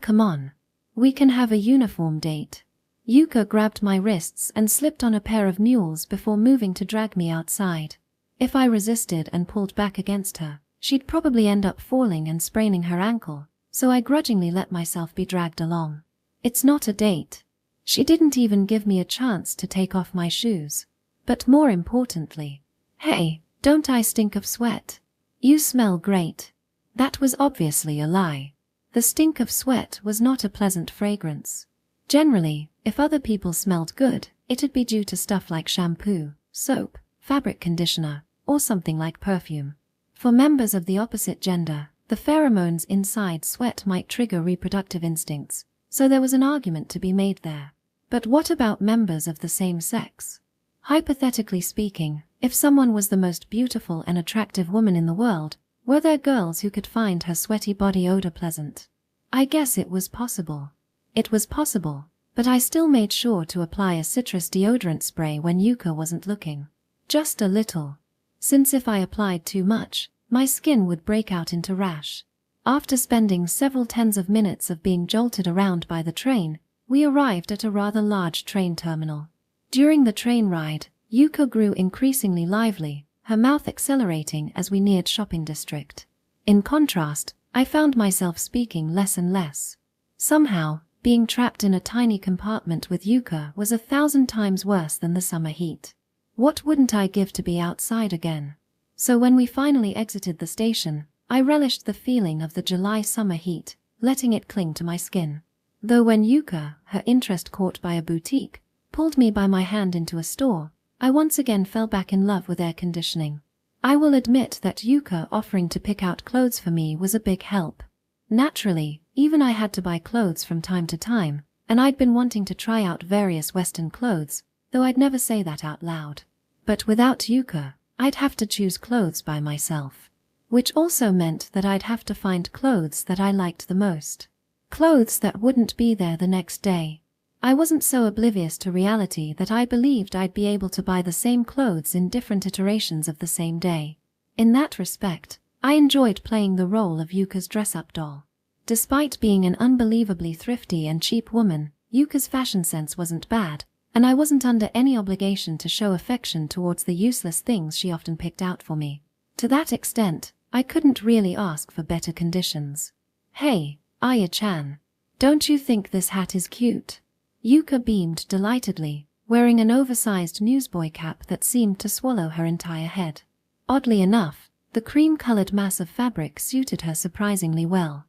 Speaker 1: Come on. We can have a uniform date. Yuka grabbed my wrists and slipped on a pair of mules before moving to drag me outside. If I resisted and pulled back against her, she'd probably end up falling and spraining her ankle, so I grudgingly let myself be dragged along. It's not a date. She didn't even give me a chance to take off my shoes. But more importantly, hey, don't I stink of sweat? You smell great. That was obviously a lie. The stink of sweat was not a pleasant fragrance. Generally, if other people smelled good, it'd be due to stuff like shampoo, soap, fabric conditioner, or something like perfume. For members of the opposite gender, the pheromones inside sweat might trigger reproductive instincts, so there was an argument to be made there. But what about members of the same sex? Hypothetically speaking, if someone was the most beautiful and attractive woman in the world, were there girls who could find her sweaty body odor pleasant? I guess it was possible. It was possible, but I still made sure to apply a citrus deodorant spray when Yuka wasn't looking. Just a little. Since if I applied too much, my skin would break out into rash. After spending several tens of minutes of being jolted around by the train, we arrived at a rather large train terminal. During the train ride, Yuka grew increasingly lively, her mouth accelerating as we neared shopping district. In contrast, I found myself speaking less and less. Somehow, being trapped in a tiny compartment with Yuka was 1,000 times worse than the summer heat. What wouldn't I give to be outside again? So when we finally exited the station, I relished the feeling of the July summer heat, letting it cling to my skin. Though when Yuka, her interest caught by a boutique, pulled me by my hand into a store, I once again fell back in love with air conditioning. I will admit that Yuka offering to pick out clothes for me was a big help. Naturally, even I had to buy clothes from time to time, and I'd been wanting to try out various Western clothes, though I'd never say that out loud. But without Yuka, I'd have to choose clothes by myself. Which also meant that I'd have to find clothes that I liked the most. Clothes that wouldn't be there the next day. I wasn't so oblivious to reality that I believed I'd be able to buy the same clothes in different iterations of the same day. In that respect, I enjoyed playing the role of Yuka's dress-up doll. Despite being an unbelievably thrifty and cheap woman, Yuka's fashion sense wasn't bad, and I wasn't under any obligation to show affection towards the useless things she often picked out for me. To that extent, I couldn't really ask for better conditions. Hey, Aya-chan. Don't you think this hat is cute? Yuka beamed delightedly, wearing an oversized newsboy cap that seemed to swallow her entire head. Oddly enough, the cream-colored mass of fabric suited her surprisingly well.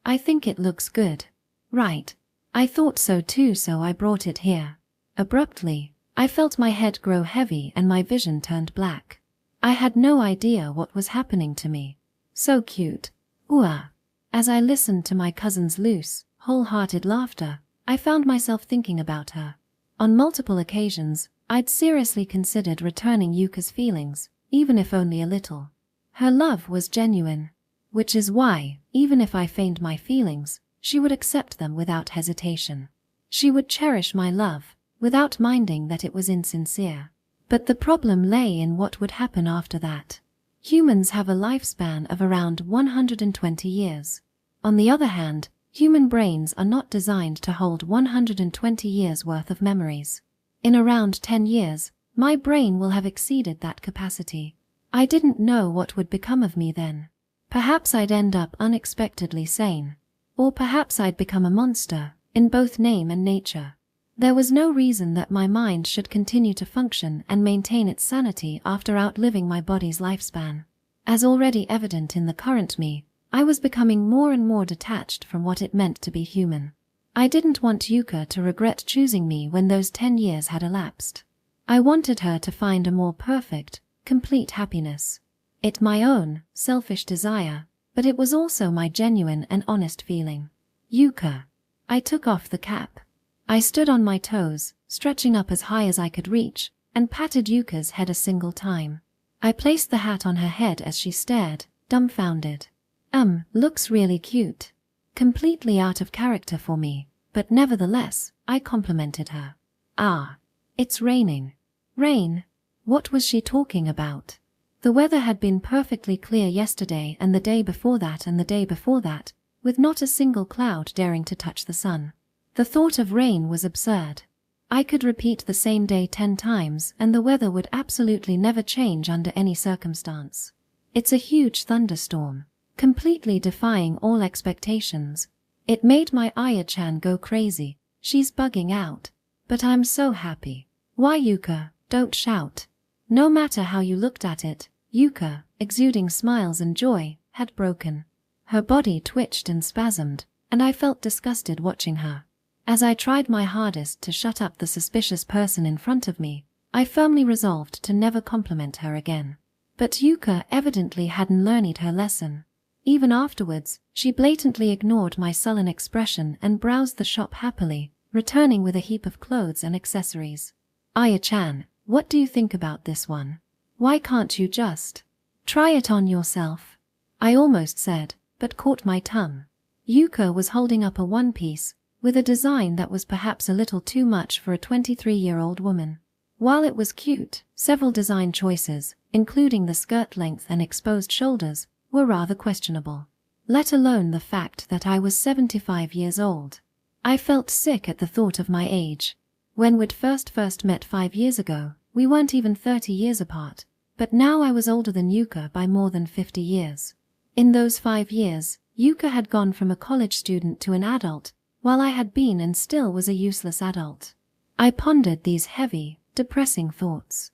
Speaker 1: I think it looks good. Right. I thought so too, so I brought it here. Abruptly, I felt my head grow heavy and my vision turned black. I had no idea what was happening to me. So cute. Ooh. As I listened to my cousin's loose, wholehearted laughter, I found myself thinking about her. On multiple occasions, I'd seriously considered returning Yuka's feelings, even if only a little. Her love was genuine. Which is why, even if I feigned my feelings, she would accept them without hesitation. She would cherish my love, without minding that it was insincere. But the problem lay in what would happen after that. Humans have a lifespan of around 120 years. On the other hand, human brains are not designed to hold 120 years worth of memories. In around 10 years, my brain will have exceeded that capacity. I didn't know what would become of me then. Perhaps I'd end up unexpectedly sane. Or perhaps I'd become a monster, in both name and nature. There was no reason that my mind should continue to function and maintain its sanity after outliving my body's lifespan. As already evident in the current me, I was becoming more and more detached from what it meant to be human. I didn't want Yuka to regret choosing me when those 10 years had elapsed. I wanted her to find a more perfect, complete happiness. It my own, selfish desire, but it was also my genuine and honest feeling. Yuka. I took off the cap. I stood on my toes, stretching up as high as I could reach, and patted Yuka's head a single time. I placed the hat on her head as she stared, dumbfounded. Looks really cute. Completely out of character for me, but nevertheless, I complimented her. Ah, it's raining. Rain? What was she talking about? The weather had been perfectly clear yesterday and the day before that and the day before that, with not a single cloud daring to touch the sun. The thought of rain was absurd. I could repeat the same day 10 times and the weather would absolutely never change under any circumstance. It's a huge thunderstorm, completely defying all expectations. It made my Aya-chan go crazy. She's bugging out. But I'm so happy. Why, Yuka, don't shout. No matter how you looked at it, Yuka, exuding smiles and joy, had broken. Her body twitched and spasmed, and I felt disgusted watching her. As I tried my hardest to shut up the suspicious person in front of me, I firmly resolved to never compliment her again. But Yuka evidently hadn't learned her lesson. Even afterwards, she blatantly ignored my sullen expression and browsed the shop happily, returning with a heap of clothes and accessories. Aya-chan, what do you think about this one? Why can't you just try it on yourself? I almost said, but caught my tongue. Yuka was holding up a one-piece, with a design that was perhaps a little too much for a 23-year-old woman. While it was cute, several design choices, including the skirt length and exposed shoulders, were rather questionable. Let alone the fact that I was 75 years old. I felt sick at the thought of my age. When we'd first met 5 years ago, we weren't even 30 years apart, but now I was older than Yuka by more than 50 years. In those 5 years, Yuka had gone from a college student to an adult, while I had been and still was a useless adult. I pondered these heavy, depressing thoughts.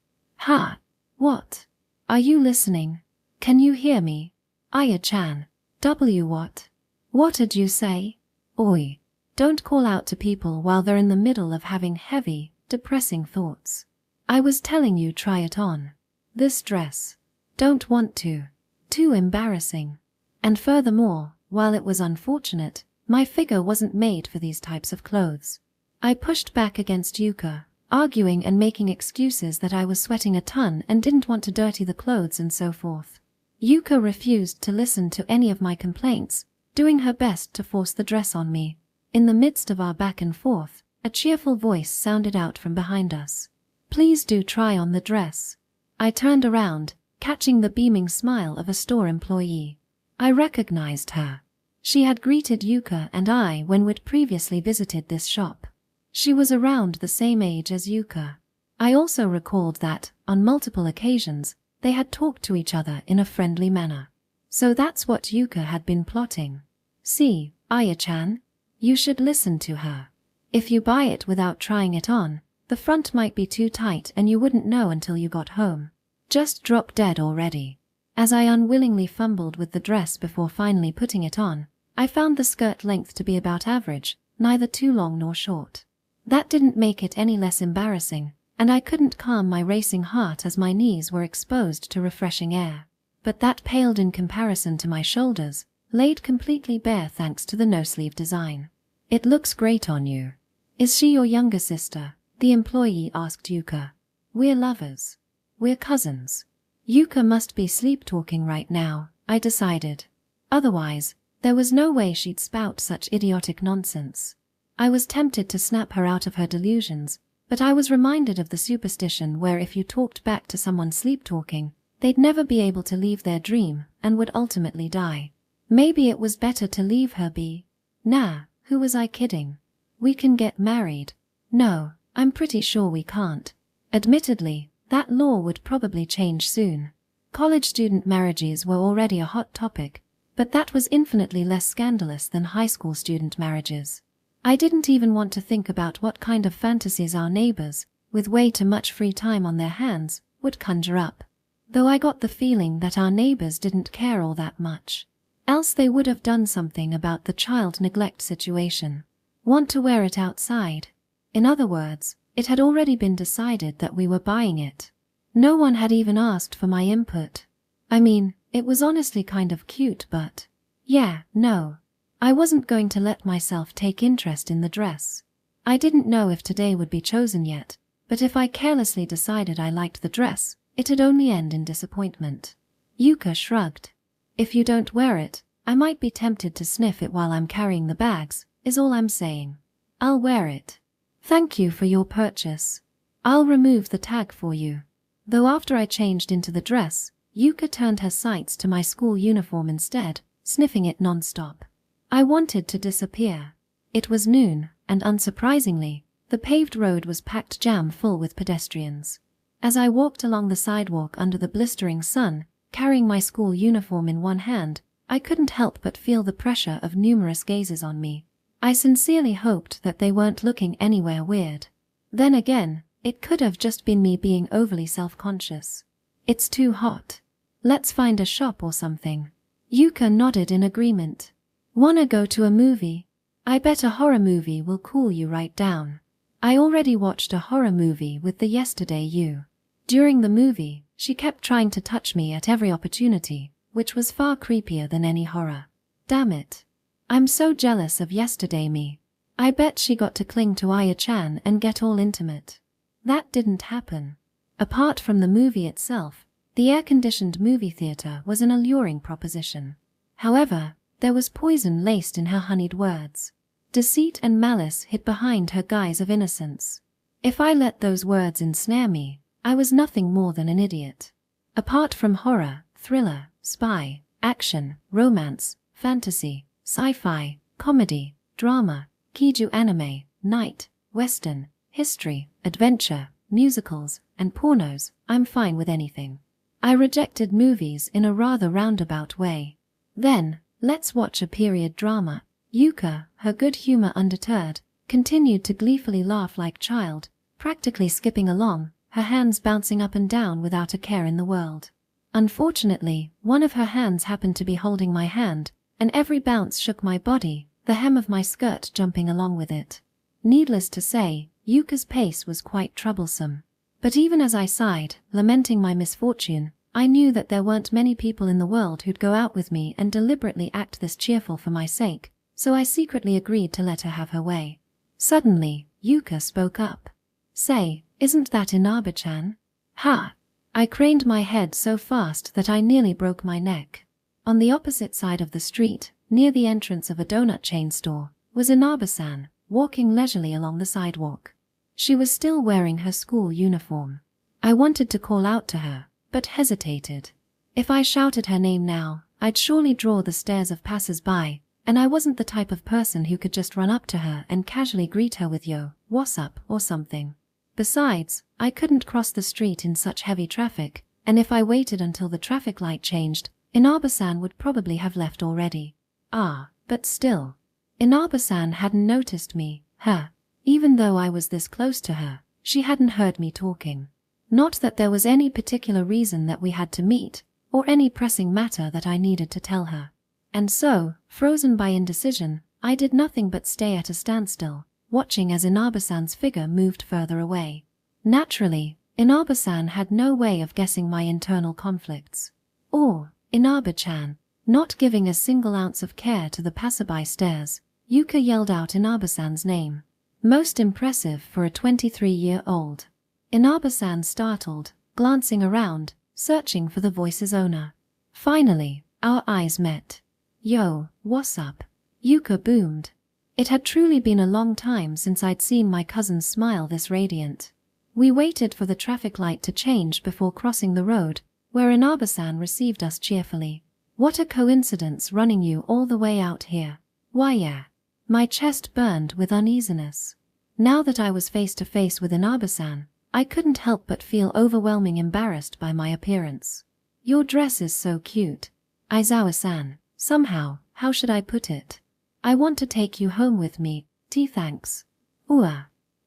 Speaker 1: What? Are you listening? Can you hear me? Aya-chan. What? What did you say? Oi. Don't call out to people while they're in the middle of having heavy, depressing thoughts. I was telling you try it on. This dress. Don't want to. Too embarrassing. And furthermore, while it was unfortunate, my figure wasn't made for these types of clothes. I pushed back against Yuka, arguing and making excuses that I was sweating a ton and didn't want to dirty the clothes and so forth. Yuka refused to listen to any of my complaints, doing her best to force the dress on me. In the midst of our back and forth, a cheerful voice sounded out from behind us. Please do try on the dress. I turned around, catching the beaming smile of a store employee. I recognized her. She had greeted Yuka and I when we'd previously visited this shop. She was around the same age as Yuka. I also recalled that, on multiple occasions, they had talked to each other in a friendly manner. So that's what Yuka had been plotting. See, Aya-chan, you should listen to her. If you buy it without trying it on, the front might be too tight and you wouldn't know until you got home. Just drop dead already. As I unwillingly fumbled with the dress before finally putting it on, I found the skirt length to be about average, neither too long nor short. That didn't make it any less embarrassing, and I couldn't calm my racing heart as my knees were exposed to refreshing air. But that paled in comparison to my shoulders, laid completely bare thanks to the no-sleeve design. It looks great on you. Is she your younger sister? The employee asked Yuka. We're lovers. We're cousins. Yuka must be sleep-talking right now, I decided. Otherwise, there was no way she'd spout such idiotic nonsense. I was tempted to snap her out of her delusions, but I was reminded of the superstition where if you talked back to someone sleep-talking, they'd never be able to leave their dream and would ultimately die. Maybe it was better to leave her be. Nah, who was I kidding? We can get married. No, I'm pretty sure we can't. Admittedly, that law would probably change soon. College student marriages were already a hot topic, but that was infinitely less scandalous than high school student marriages. I didn't even want to think about what kind of fantasies our neighbors, with way too much free time on their hands, would conjure up. Though I got the feeling that our neighbors didn't care all that much. Else they would have done something about the child neglect situation. Want to wear it outside? In other words, it had already been decided that we were buying it. No one had even asked for my input. I mean, it was honestly kind of cute, but no. I wasn't going to let myself take interest in the dress. I didn't know if today would be chosen yet, but if I carelessly decided I liked the dress, it'd only end in disappointment. Yuka shrugged. If you don't wear it, I might be tempted to sniff it while I'm carrying the bags, is all I'm saying. I'll wear it. Thank you for your purchase. I'll remove the tag for you. Though after I changed into the dress, Yuka turned her sights to my school uniform instead, sniffing it non-stop. I wanted to disappear. It was noon, and unsurprisingly, the paved road was packed jam full with pedestrians. As I walked along the sidewalk under the blistering sun, carrying my school uniform in one hand, I couldn't help but feel the pressure of numerous gazes on me. I sincerely hoped that they weren't looking anywhere weird. Then again, it could have just been me being overly self-conscious. It's too hot. Let's find a shop or something. Yuka nodded in agreement. Wanna go to a movie? I bet a horror movie will cool you right down. I already watched a horror movie with the Yesterday You. During the movie, she kept trying to touch me at every opportunity, which was far creepier than any horror. Damn it. I'm so jealous of Yesterday Me. I bet she got to cling to Aya-chan and get all intimate. That didn't happen. Apart from the movie itself, the air-conditioned movie theater was an alluring proposition. However, there was poison laced in her honeyed words. Deceit and malice hid behind her guise of innocence. If I let those words ensnare me, I was nothing more than an idiot. Apart from horror, thriller, spy, action, romance, fantasy, sci-fi, comedy, drama, Kiju anime, night, western, history, adventure, musicals, and pornos, I'm fine with anything. I rejected movies in a rather roundabout way. Then, let's watch a period drama. Yuka, her good humor undeterred, continued to gleefully laugh like a child, practically skipping along, her hands bouncing up and down without a care in the world. Unfortunately, one of her hands happened to be holding my hand, and every bounce shook my body, the hem of my skirt jumping along with it. Needless to say, Yuka's pace was quite troublesome. But even as I sighed, lamenting my misfortune, I knew that there weren't many people in the world who'd go out with me and deliberately act this cheerful for my sake, so I secretly agreed to let her have her way. Suddenly, Yuka spoke up. Say, isn't that Inaba-chan? Ha! I craned my head so fast that I nearly broke my neck. On the opposite side of the street, near the entrance of a donut chain store, was Inaba-san, walking leisurely along the sidewalk. She was still wearing her school uniform. I wanted to call out to her, but hesitated. If I shouted her name now, I'd surely draw the stares of passers-by, and I wasn't the type of person who could just run up to her and casually greet her with "Yo, what's up?" or something. Besides, I couldn't cross the street in such heavy traffic, and if I waited until the traffic light changed, Inaba-san would probably have left already. But still. Inaba-san hadn't noticed me, even though I was this close to her, she hadn't heard me talking. Not that there was any particular reason that we had to meet, or any pressing matter that I needed to tell her. And so, frozen by indecision, I did nothing but stay at a standstill, watching as Inaba-san's figure moved further away. Naturally, Inaba-san had no way of guessing my internal conflicts. Or, Inaba-chan. Not giving a single ounce of care to the passerby stares, Yuka yelled out Inaba-san's name. Most impressive for a 23-year-old. Inaba-san startled, glancing around, searching for the voice's owner. Finally, our eyes met. "Yo, what's up?" Yuka boomed. It had truly been a long time since I'd seen my cousin's smile this radiant. We waited for the traffic light to change before crossing the road, where Inaba-san received us cheerfully. "What a coincidence running you all the way out here." "Why yeah." My chest burned with uneasiness. Now that I was face to face with Inaba-san, I couldn't help but feel overwhelming embarrassed by my appearance. "Your dress is so cute. Aizawa-san, somehow, how should I put it? I want to take you home with me, thanks."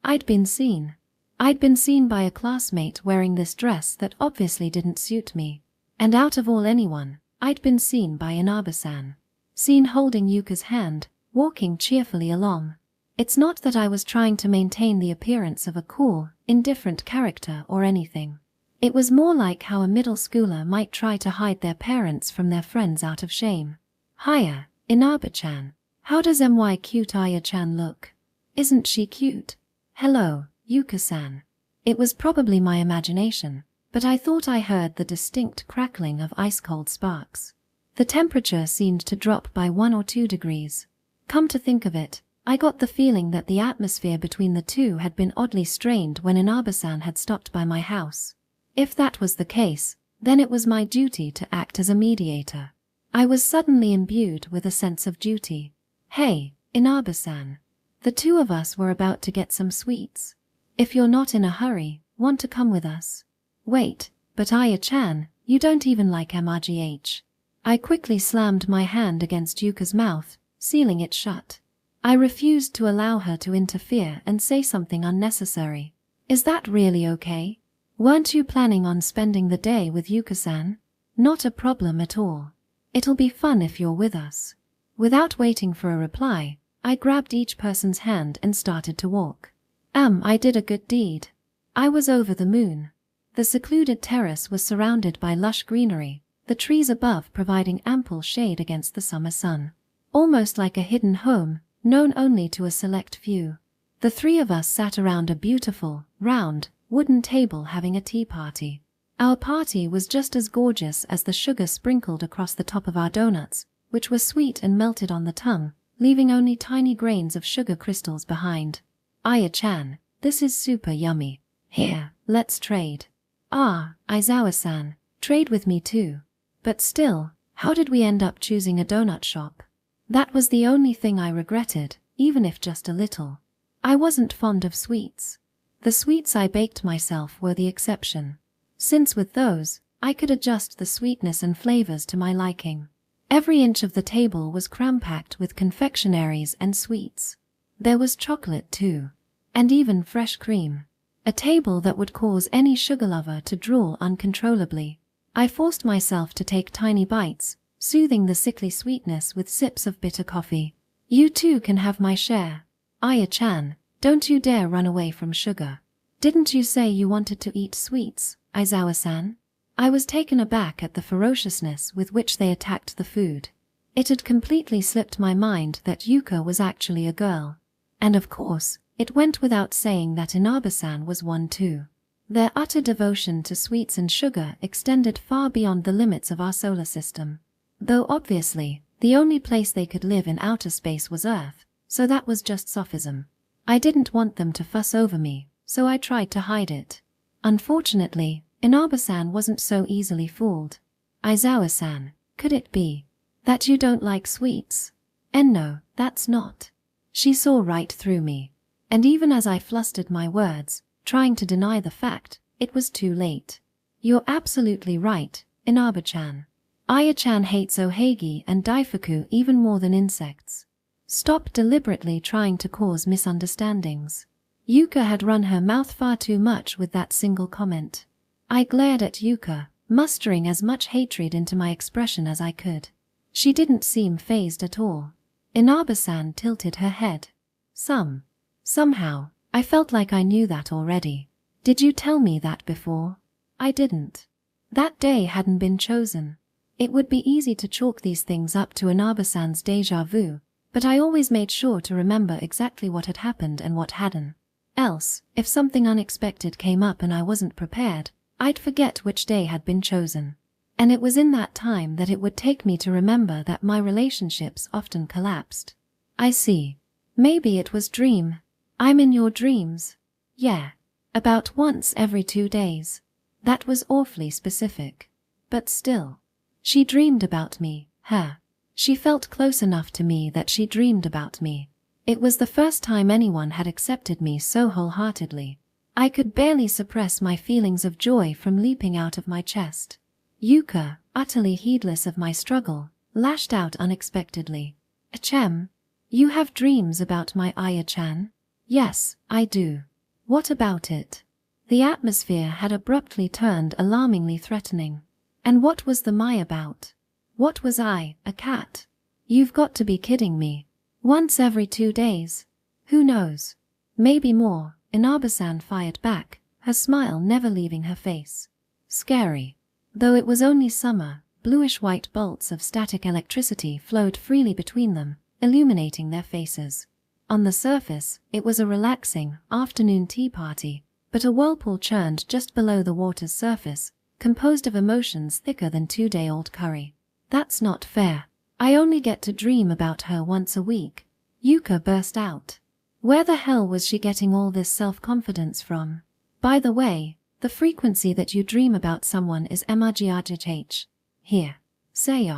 Speaker 1: I'd been seen. I'd been seen by a classmate wearing this dress that obviously didn't suit me. And out of all anyone, I'd been seen by Inaba-san. Seen holding Yuka's hand, walking cheerfully along. It's not that I was trying to maintain the appearance of a cool, indifferent character or anything. It was more like how a middle schooler might try to hide their parents from their friends out of shame. "Hiya, Inaba-chan. How does my cute Aya-chan look?" Isn't she cute? Hello, Yuka-san. It was probably my imagination, but I thought I heard the distinct crackling of ice-cold sparks. The temperature seemed to drop by 1 or 2 degrees. Come to think of it, I got the feeling that the atmosphere between the two had been oddly strained when Inaba-san had stopped by my house. If that was the case, then it was my duty to act as a mediator. I was suddenly imbued with a sense of duty. Hey, Inaba-san. The two of us were about to get some sweets. If you're not in a hurry, want to come with us? Wait, but Aya-chan, you don't even like MRGH. I quickly slammed my hand against Yuka's mouth, sealing it shut. I refused to allow her to interfere and say something unnecessary. Is that really okay? Weren't you planning on spending the day with Yuka-san? Not a problem at all. It'll be fun if you're with us. Without waiting for a reply, I grabbed each person's hand and started to walk. I did a good deed. I was over the moon. The secluded terrace was surrounded by lush greenery, the trees above providing ample shade against the summer sun. Almost like a hidden home, known only to a select few. The three of us sat around a beautiful, round, wooden table having a tea party. Our party was just as gorgeous as the sugar sprinkled across the top of our donuts, which were sweet and melted on the tongue, leaving only tiny grains of sugar crystals behind. Aya-chan, this is super yummy. Here, let's trade. Ah, Aizawa-san, trade with me too. But still, how did we end up choosing a donut shop? That was the only thing I regretted, even if just a little. I wasn't fond of sweets. The sweets I baked myself were the exception, since with those, I could adjust the sweetness and flavors to my liking. Every inch of the table was cram-packed with confectionaries and sweets. There was chocolate too, and even fresh cream. A table that would cause any sugar lover to drool uncontrollably. I forced myself to take tiny bites, soothing the sickly sweetness with sips of bitter coffee. You too can have my share. Aya-chan, don't you dare run away from sugar. Didn't you say you wanted to eat sweets, Aizawa-san? I was taken aback at the ferociousness with which they attacked the food. It had completely slipped my mind that Yuka was actually a girl. And of course, it went without saying that Inaba-san was one too. Their utter devotion to sweets and sugar extended far beyond the limits of our solar system. Though obviously, the only place they could live in outer space was Earth, so that was just sophism. I didn't want them to fuss over me, so I tried to hide it. Unfortunately, Inaba-san wasn't so easily fooled. Aizawa-san, could it be that you don't like sweets? And no, that's not. She saw right through me. And even as I flustered my words, trying to deny the fact, it was too late. You're absolutely right, Inaba-chan. Aya-chan hates ohagi and daifuku even more than insects. Stop deliberately trying to cause misunderstandings. Yuka had run her mouth far too much with that single comment. I glared at Yuka, mustering as much hatred into my expression as I could. She didn't seem fazed at all. Inaba-san tilted her head. Somehow, I felt like I knew that already. Did you tell me that before? I didn't. That day hadn't been chosen. It would be easy to chalk these things up to Inaba-san's deja-vu, but I always made sure to remember exactly what had happened and what hadn't. Else, if something unexpected came up and I wasn't prepared, I'd forget which day had been chosen. And it was in that time that it would take me to remember that my relationships often collapsed. I see. Maybe it was dream. I'm in your dreams. Yeah. About once every 2 days. That was awfully specific. But still. She dreamed about me, her. She felt close enough to me that she dreamed about me. It was the first time anyone had accepted me so wholeheartedly. I could barely suppress my feelings of joy from leaping out of my chest. Yuka, utterly heedless of my struggle, lashed out unexpectedly. Achem, you have dreams about my Aya-chan? Yes, I do. What about it? The atmosphere had abruptly turned alarmingly threatening. And what was the Mai about? What was I, a cat? You've got to be kidding me. Once every 2 days? Who knows? Maybe more, Inaba-san fired back, her smile never leaving her face. Scary. Though it was only summer, bluish-white bolts of static electricity flowed freely between them, illuminating their faces. On the surface, it was a relaxing, afternoon tea party, but a whirlpool churned just below the water's surface, composed of emotions thicker than 2-day-old curry. That's not fair. I only get to dream about her once a week. Yuka burst out. Where the hell was she getting all this self-confidence from? By the way, the frequency that you dream about someone is MRGRGH. Here. Say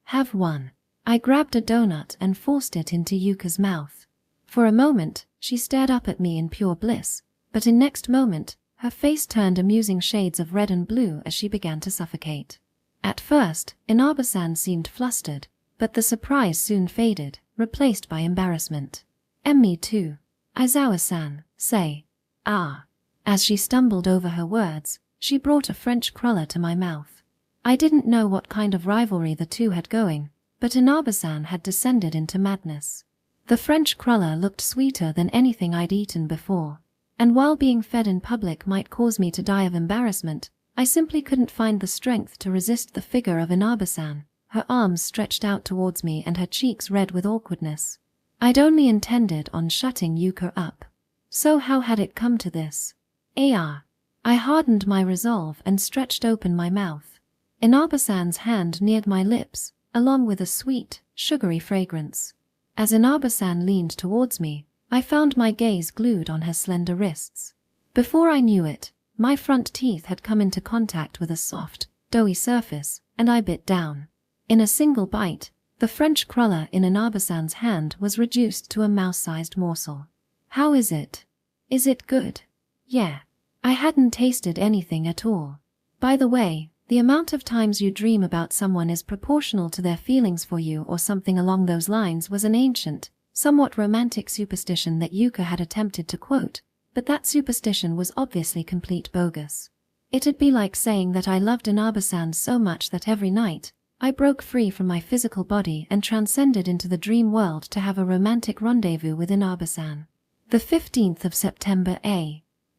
Speaker 1: have one. I grabbed a donut and forced it into Yuka's mouth. For a moment, she stared up at me in pure bliss, but in next moment, her face turned amusing shades of red and blue as she began to suffocate. At first, Inaba-san seemed flustered, but the surprise soon faded, replaced by embarrassment. Me too. Aizawa-san, say. Ah. As she stumbled over her words, she brought a French cruller to my mouth. I didn't know what kind of rivalry the two had going, but Inaba-san had descended into madness. The French cruller looked sweeter than anything I'd eaten before, and while being fed in public might cause me to die of embarrassment, I simply couldn't find the strength to resist the figure of Inaba-san, her arms stretched out towards me and her cheeks red with awkwardness. I'd only intended on shutting Yuka up. So how had it come to this? I hardened my resolve and stretched open my mouth. Inaba-san's hand neared my lips, along with a sweet, sugary fragrance. As Inaba-san leaned towards me, I found my gaze glued on her slender wrists. Before I knew it, my front teeth had come into contact with a soft, doughy surface, and I bit down. In a single bite, the French cruller in Inaba-san's hand was reduced to a mouse-sized morsel. How is it? Is it good? Yeah. I hadn't tasted anything at all. By the way, the amount of times you dream about someone is proportional to their feelings for you or something along those lines was an ancient, somewhat romantic superstition that Yuka had attempted to quote, but that superstition was obviously complete bogus. It'd be like saying that I loved Inaba-san so much that every night, I broke free from my physical body and transcended into the dream world to have a romantic rendezvous with Inaba-san. The 15th of September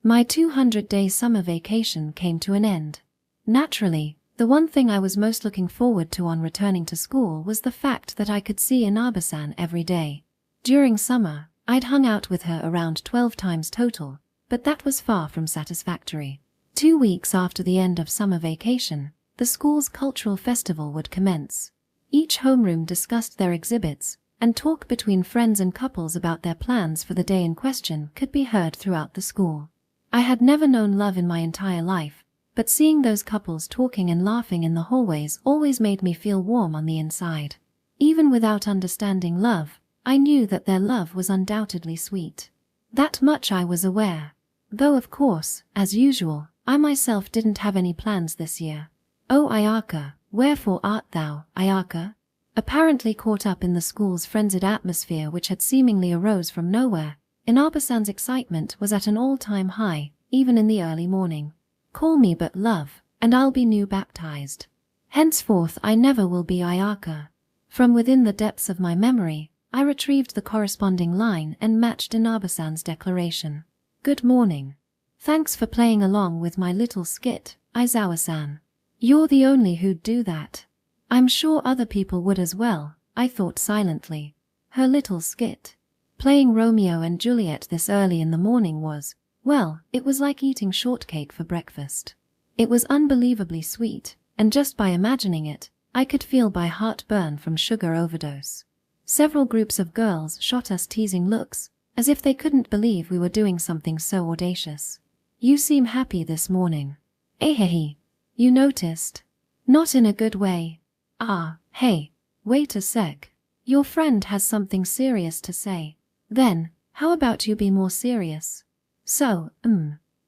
Speaker 1: My 200-day summer vacation came to an end. Naturally, the one thing I was most looking forward to on returning to school was the fact that I could see Inaba-san every day. During summer, I'd hung out with her around 12 times total, but that was far from satisfactory. 2 weeks after the end of summer vacation, the school's cultural festival would commence. Each homeroom discussed their exhibits, and talk between friends and couples about their plans for the day in question could be heard throughout the school. I had never known love in my entire life, but seeing those couples talking and laughing in the hallways always made me feel warm on the inside. Even without understanding love, I knew that their love was undoubtedly sweet. That much I was aware. Though of course, as usual, I myself didn't have any plans this year. Oh Ayaka, wherefore art thou, Ayaka? Apparently caught up in the school's frenzied atmosphere which had seemingly arose from nowhere, Inaba-san's excitement was at an all-time high, even in the early morning. Call me but love, and I'll be new baptized. Henceforth I never will be Ayaka. From within the depths of my memory, I retrieved the corresponding line and matched Inaba-san's declaration. Good morning. Thanks for playing along with my little skit, Aizawa-san. You're the only who'd do that. I'm sure other people would as well, I thought silently. Her little skit. Playing Romeo and Juliet this early in the morning was, well, it was like eating shortcake for breakfast. It was unbelievably sweet, and just by imagining it, I could feel my heart burn from sugar overdose. Several groups of girls shot us teasing looks, as if they couldn't believe we were doing something so audacious. You seem happy this morning. Ehehe. You noticed? Not in a good way. Ah, hey, wait a sec. Your friend has something serious to say. Then, how about you be more serious? So,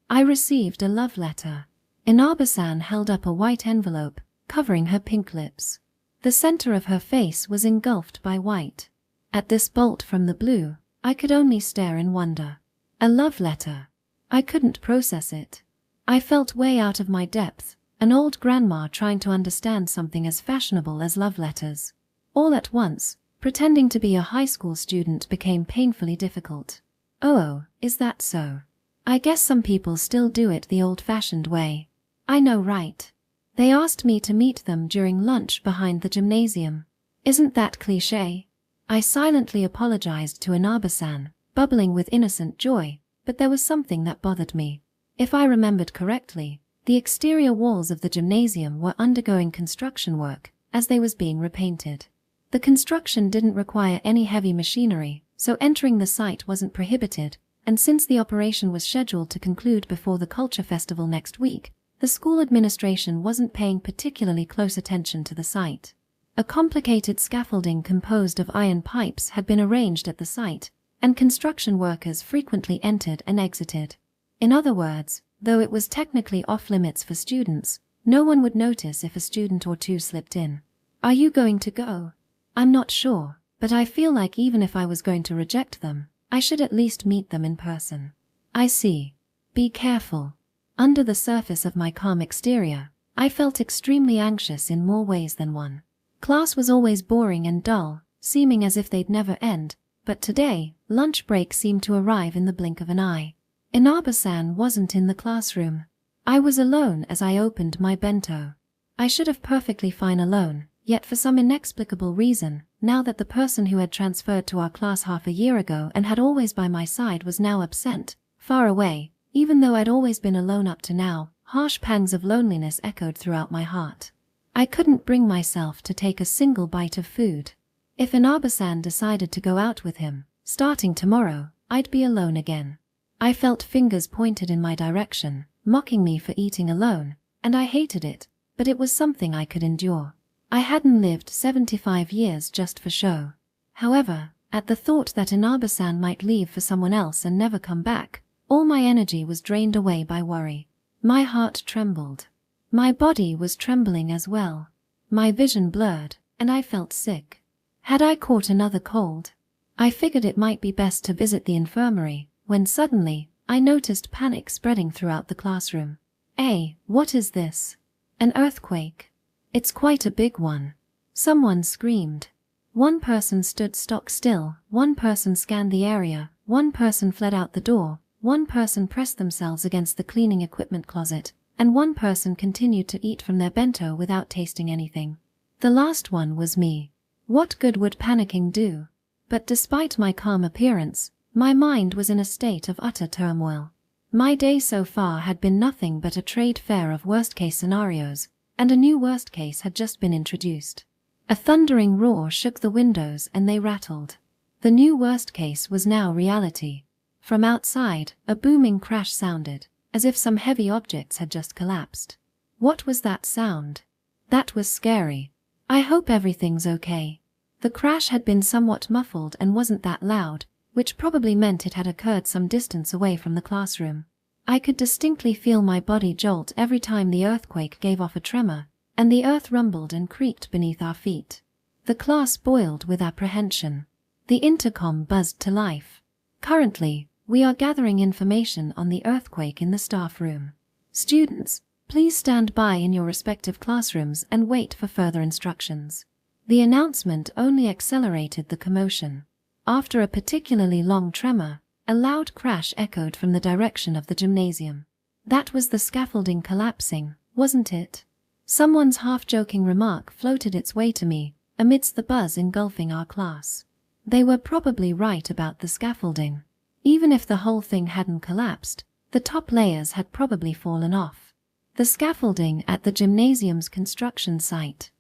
Speaker 1: I received a love letter. Inaba-san held up a white envelope, covering her pink lips. The center of her face was engulfed by white. At this bolt from the blue, I could only stare in wonder. A love letter. I couldn't process it. I felt way out of my depth, an old grandma trying to understand something as fashionable as love letters. All at once, pretending to be a high school student became painfully difficult. Oh, is that so? I guess some people still do it the old-fashioned way. I know, right? They asked me to meet them during lunch behind the gymnasium. Isn't that cliché? I silently apologized to Inaba-san, bubbling with innocent joy, but there was something that bothered me. If I remembered correctly, the exterior walls of the gymnasium were undergoing construction work, as they was being repainted. The construction didn't require any heavy machinery, so entering the site wasn't prohibited, and since the operation was scheduled to conclude before the Culture Festival next week, the school administration wasn't paying particularly close attention to the site. A complicated scaffolding composed of iron pipes had been arranged at the site, and construction workers frequently entered and exited. In other words, though it was technically off-limits for students, no one would notice if a student or two slipped in. Are you going to go? I'm not sure, but I feel like even if I was going to reject them, I should at least meet them in person. I see. Be careful. Under the surface of my calm exterior, I felt extremely anxious in more ways than one. Class was always boring and dull, seeming as if they'd never end, but today, lunch break seemed to arrive in the blink of an eye. Inaba-san wasn't in the classroom. I was alone as I opened my bento. I should have perfectly fine alone, yet for some inexplicable reason, now that the person who had transferred to our class half a year ago and had always by my side was now absent, far away, even though I'd always been alone up to now, harsh pangs of loneliness echoed throughout my heart. I couldn't bring myself to take a single bite of food. If Inaba-san decided to go out with him, starting tomorrow, I'd be alone again. I felt fingers pointed in my direction, mocking me for eating alone, and I hated it, but it was something I could endure. I hadn't lived 75 years just for show. However, at the thought that Inaba-san might leave for someone else and never come back, all my energy was drained away by worry. My heart trembled. My body was trembling as well. My vision blurred, and I felt sick. Had I caught another cold? I figured it might be best to visit the infirmary, when suddenly, I noticed panic spreading throughout the classroom. What is this? An earthquake? It's quite a big one. Someone screamed. One person stood stock still, one person scanned the area, one person fled out the door, one person pressed themselves against the cleaning equipment closet, and one person continued to eat from their bento without tasting anything. The last one was me. What good would panicking do? But despite my calm appearance, my mind was in a state of utter turmoil. My day so far had been nothing but a trade fair of worst-case scenarios, and a new worst case had just been introduced. A thundering roar shook the windows and they rattled. The new worst case was now reality. From outside, a booming crash sounded, as if some heavy objects had just collapsed. What was that sound? That was scary. I hope everything's okay. The crash had been somewhat muffled and wasn't that loud, which probably meant it had occurred some distance away from the classroom. I could distinctly feel my body jolt every time the earthquake gave off a tremor, and the earth rumbled and creaked beneath our feet. The class boiled with apprehension. The intercom buzzed to life. Currently, we are gathering information on the earthquake in the staff room. Students, please stand by in your respective classrooms and wait for further instructions. The announcement only accelerated the commotion. After a particularly long tremor, a loud crash echoed from the direction of the gymnasium. That was the scaffolding collapsing, wasn't it? Someone's half-joking remark floated its way to me, amidst the buzz engulfing our class. They were probably right about the scaffolding. Even if the whole thing hadn't collapsed, the top layers had probably fallen off. The scaffolding at the gymnasium's construction site.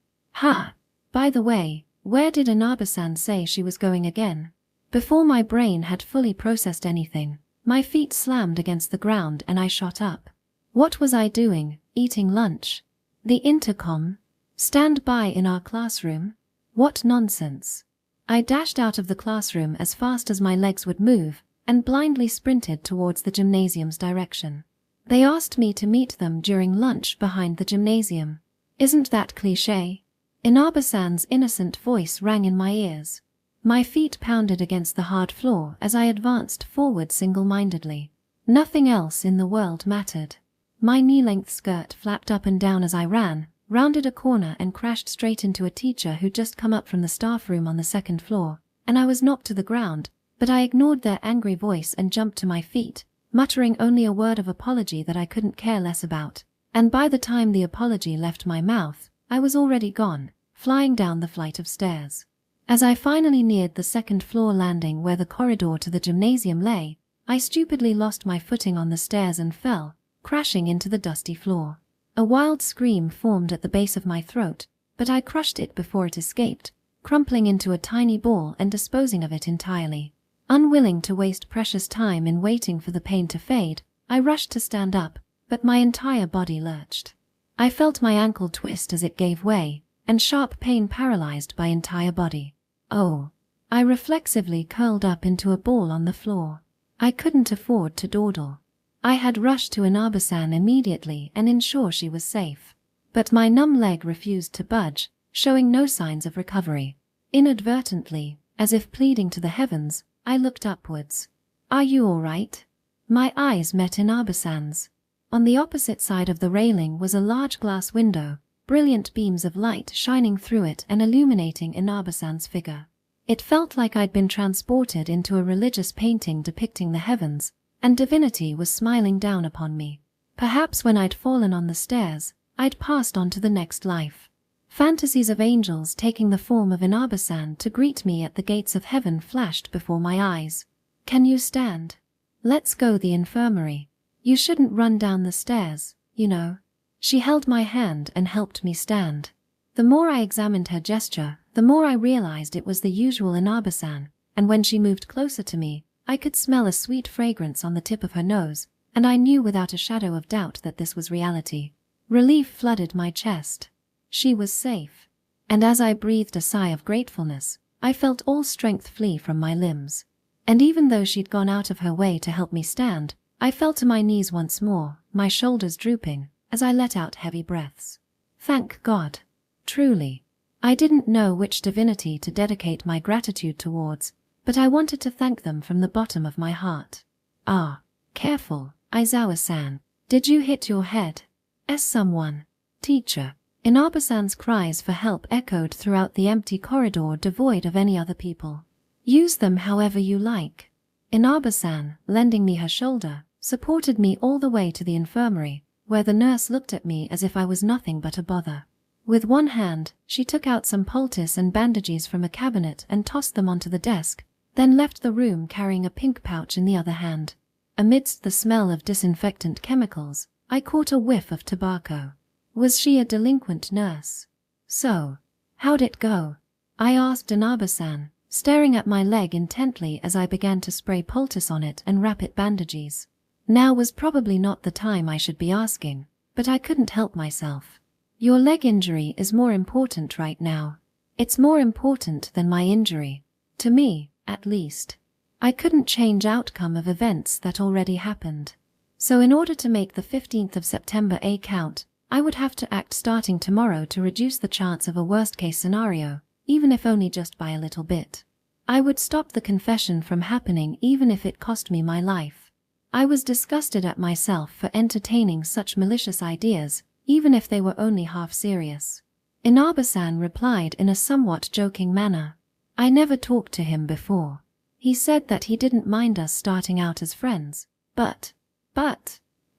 Speaker 1: By the way, where did Inaba-san say she was going again? Before my brain had fully processed anything, my feet slammed against the ground and I shot up. What was I doing, eating lunch? The intercom? Stand by in our classroom? What nonsense. I dashed out of the classroom as fast as my legs would move, and blindly sprinted towards the gymnasium's direction. They asked me to meet them during lunch behind the gymnasium. Isn't that cliché? Inaba-san's innocent voice rang in my ears. My feet pounded against the hard floor as I advanced forward single-mindedly. Nothing else in the world mattered. My knee-length skirt flapped up and down as I ran, rounded a corner and crashed straight into a teacher who'd just come up from the staff room on the second floor, and I was knocked to the ground, but I ignored their angry voice and jumped to my feet, muttering only a word of apology that I couldn't care less about, and by the time the apology left my mouth, I was already gone, flying down the flight of stairs. As I finally neared the second-floor landing where the corridor to the gymnasium lay, I stupidly lost my footing on the stairs and fell, crashing into the dusty floor. A wild scream formed at the base of my throat, but I crushed it before it escaped, crumpling into a tiny ball and disposing of it entirely. Unwilling to waste precious time in waiting for the pain to fade, I rushed to stand up, but my entire body lurched. I felt my ankle twist as it gave way, and sharp pain paralyzed my entire body. Oh! I reflexively curled up into a ball on the floor. I couldn't afford to dawdle. I had rushed to Inabe-san immediately and ensure she was safe. But my numb leg refused to budge, showing no signs of recovery. Inadvertently, as if pleading to the heavens, I looked upwards. "Are you all right?" My eyes met Inabe-san's. On the opposite side of the railing was a large glass window, brilliant beams of light shining through it and illuminating Inabe-san's figure. It felt like I'd been transported into a religious painting depicting the heavens, and divinity was smiling down upon me. Perhaps when I'd fallen on the stairs, I'd passed on to the next life. Fantasies of angels taking the form of Inabe-san to greet me at the gates of heaven flashed before my eyes. "Can you stand? Let's go the infirmary. You shouldn't run down the stairs, you know." She held my hand and helped me stand. The more I examined her gesture, the more I realized it was the usual Inabe-san, and when she moved closer to me, I could smell a sweet fragrance on the tip of her nose, and I knew without a shadow of doubt that this was reality. Relief flooded my chest. She was safe. And as I breathed a sigh of gratefulness, I felt all strength flee from my limbs. And even though she'd gone out of her way to help me stand, I fell to my knees once more, my shoulders drooping, as I let out heavy breaths. Thank God. Truly. I didn't know which divinity to dedicate my gratitude towards, but I wanted to thank them from the bottom of my heart. "Ah, careful, Aizawa-san. Did you hit your head?" Someone. Teacher. Inabe-san's cries for help echoed throughout the empty corridor devoid of any other people. "Use them however you like." Inabe-san, lending me her shoulder, supported me all the way to the infirmary, where the nurse looked at me as if I was nothing but a bother. With one hand, she took out some poultice and bandages from a cabinet and tossed them onto the desk, then left the room carrying a pink pouch in the other hand. Amidst the smell of disinfectant chemicals, I caught a whiff of tobacco. Was she a delinquent nurse? So, how'd it go? I asked Inabe-san, staring at my leg intently as I began to spray poultice on it and wrap it bandages. Now was probably not the time I should be asking, but I couldn't help myself. "Your leg injury is more important right now. It's more important than my injury. To me, at least. I couldn't change outcome of events that already happened. So in order to make the 15th of September count, I would have to act starting tomorrow to reduce the chance of a worst-case scenario, even if only just by a little bit. I would stop the confession from happening even if it cost me my life." I was disgusted at myself for entertaining such malicious ideas, even if they were only half serious. Inabe-san replied in a somewhat joking manner. "I never talked to him before. He said that he didn't mind us starting out as friends, but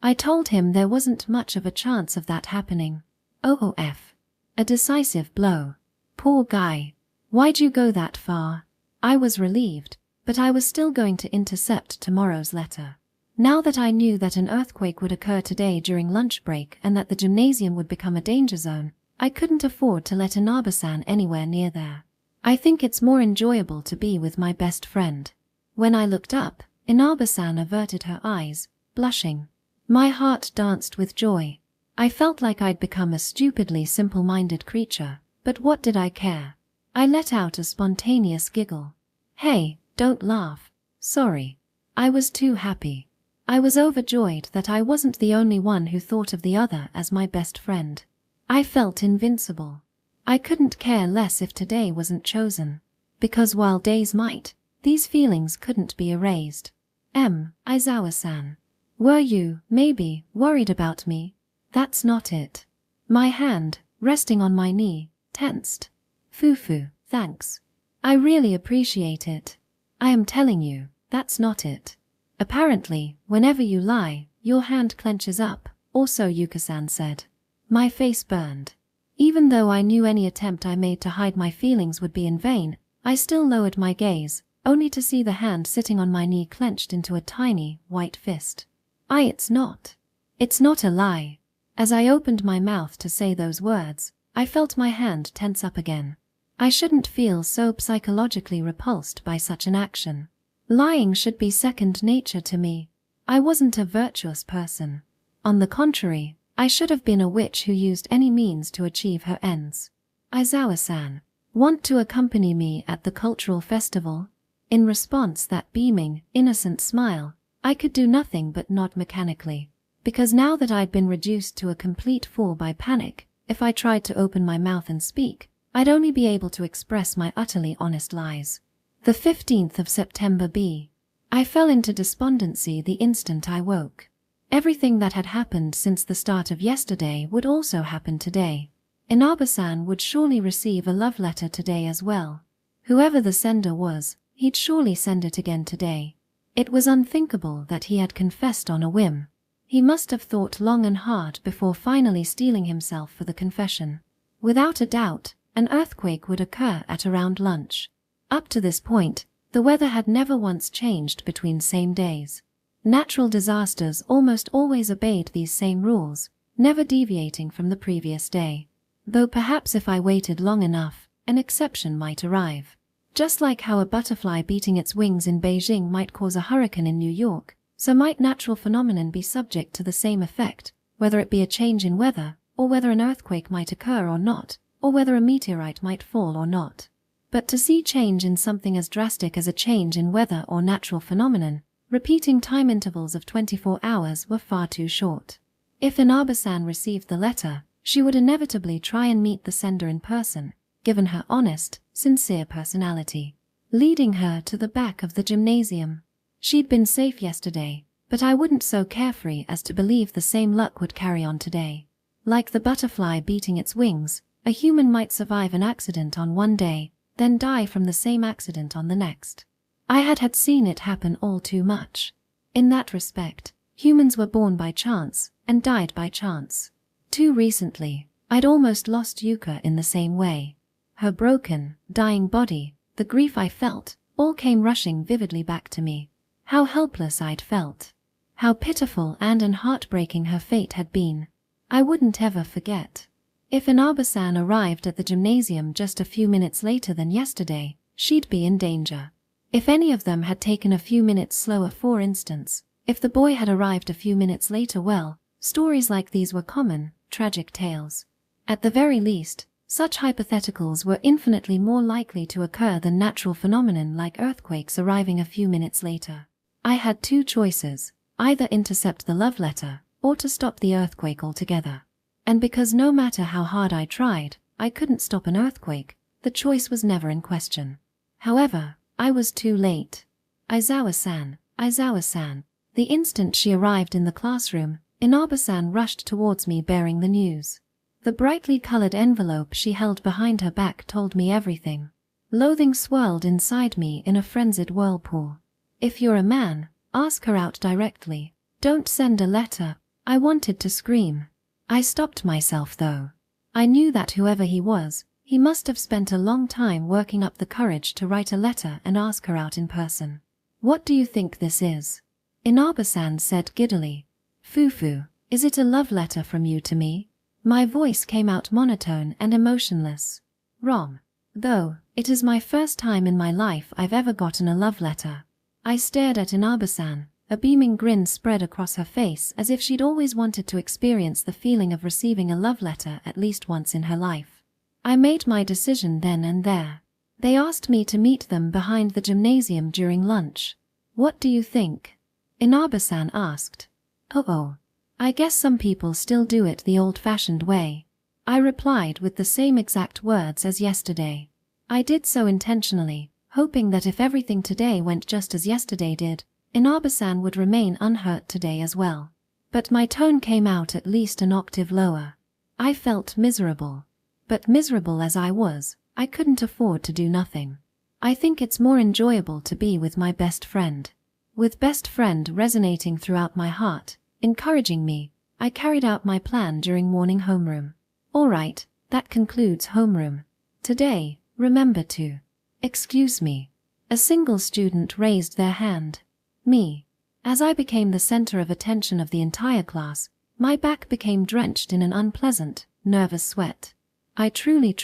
Speaker 1: I told him there wasn't much of a chance of that happening." OOF. A decisive blow. Poor guy. Why'd you go that far? I was relieved, but I was still going to intercept tomorrow's letter. Now that I knew that an earthquake would occur today during lunch break and that the gymnasium would become a danger zone, I couldn't afford to let Inabe-san anywhere near there. I think it's more enjoyable to be with my best friend. When I looked up, Inabe-san averted her eyes, blushing. My heart danced with joy. I felt like I'd become a stupidly simple-minded creature, but what did I care? I let out a spontaneous giggle. "Hey, don't laugh. Sorry. I was too happy." I was overjoyed that I wasn't the only one who thought of the other as my best friend. I felt invincible. I couldn't care less if today wasn't chosen. Because while days might, these feelings couldn't be erased. Aizawa-san. Were you, maybe, worried about me? That's not it. My hand, resting on my knee, tensed. Fufu, thanks. I really appreciate it. I am telling you, that's not it. Apparently, whenever you lie, your hand clenches up, or so Yuka-san said. My face burned. Even though I knew any attempt I made to hide my feelings would be in vain, I still lowered my gaze, only to see the hand sitting on my knee clenched into a tiny, white fist. It's not. It's not a lie. As I opened my mouth to say those words, I felt my hand tense up again. I shouldn't feel so psychologically repulsed by such an action. Lying should be second nature to me. I wasn't a virtuous person. On the contrary, I should have been a witch who used any means to achieve her ends. Aizawa-san, want to accompany me at the cultural festival? In response, that beaming, innocent smile, I could do nothing but nod mechanically, because now that I'd been reduced to a complete fool by panic, if I tried to open my mouth and speak, I'd only be able to express my utterly honest lies. The 15th of September B. I fell into despondency the instant I woke. Everything that had happened since the start of yesterday would also happen today. Inaba-san would surely receive a love letter today as well. Whoever the sender was, he'd surely send it again today. It was unthinkable that he had confessed on a whim. He must have thought long and hard before finally steeling himself for the confession. Without a doubt, an earthquake would occur at around lunch. Up to this point, the weather had never once changed between same days. Natural disasters almost always obeyed these same rules, never deviating from the previous day. Though perhaps if I waited long enough, an exception might arrive. Just like how a butterfly beating its wings in Beijing might cause a hurricane in New York, so might natural phenomenon be subject to the same effect, whether it be a change in weather, or whether an earthquake might occur or not, or whether a meteorite might fall or not. But to see change in something as drastic as a change in weather or natural phenomenon, repeating time intervals of 24 hours were far too short. If Inaba-san received the letter, she would inevitably try and meet the sender in person, given her honest, sincere personality, leading her to the back of the gymnasium. She'd been safe yesterday, but I wouldn't so carefree as to believe the same luck would carry on today. Like the butterfly beating its wings, a human might survive an accident on one day, then die from the same accident on the next. I had seen it happen all too much. In that respect, humans were born by chance and died by chance. Too recently, I'd almost lost Yuka in the same way. Her broken, dying body, the grief I felt, all came rushing vividly back to me. How helpless I'd felt. How pitiful and heartbreaking her fate had been. I wouldn't ever forget. If Inaba-san arrived at the gymnasium just a few minutes later than yesterday, she'd be in danger. If any of them had taken a few minutes slower, for instance, if the boy had arrived a few minutes later, well, stories like these were common, tragic tales. At the very least, such hypotheticals were infinitely more likely to occur than natural phenomenon like earthquakes arriving a few minutes later. I had two choices, either intercept the love letter, or to stop the earthquake altogether. And because no matter how hard I tried, I couldn't stop an earthquake, the choice was never in question. However, I was too late. Aizawa-san, Aizawa-san. The instant she arrived in the classroom, Inaba-san rushed towards me bearing the news. The brightly colored envelope she held behind her back told me everything. Loathing swirled inside me in a frenzied whirlpool. If you're a man, ask her out directly. Don't send a letter. I wanted to scream. I stopped myself though. I knew that whoever he was, he must have spent a long time working up the courage to write a letter and ask her out in person. What do you think this is? Inaba-san said giddily. Fufu, is it a love letter from you to me? My voice came out monotone and emotionless. Wrong. Though, it is my first time in my life I've ever gotten a love letter. I stared at Inaba-san. A beaming grin spread across her face as if she'd always wanted to experience the feeling of receiving a love letter at least once in her life. I made my decision then and there. They asked me to meet them behind the gymnasium during lunch. What do you think? Inaba-san asked. Oh, I guess some people still do it the old-fashioned way. I replied with the same exact words as yesterday. I did so intentionally, hoping that if everything today went just as yesterday did, Inaba-san would remain unhurt today as well. But my tone came out at least an octave lower. I felt miserable. But miserable as I was, I couldn't afford to do nothing. I think it's more enjoyable to be with my best friend. With best friend resonating throughout my heart, encouraging me, I carried out my plan during morning homeroom. Alright, that concludes homeroom. Today, remember to Excuse me. A single student raised their hand. Me. As I became the center of attention of the entire class, my back became drenched in an unpleasant, nervous sweat. I truly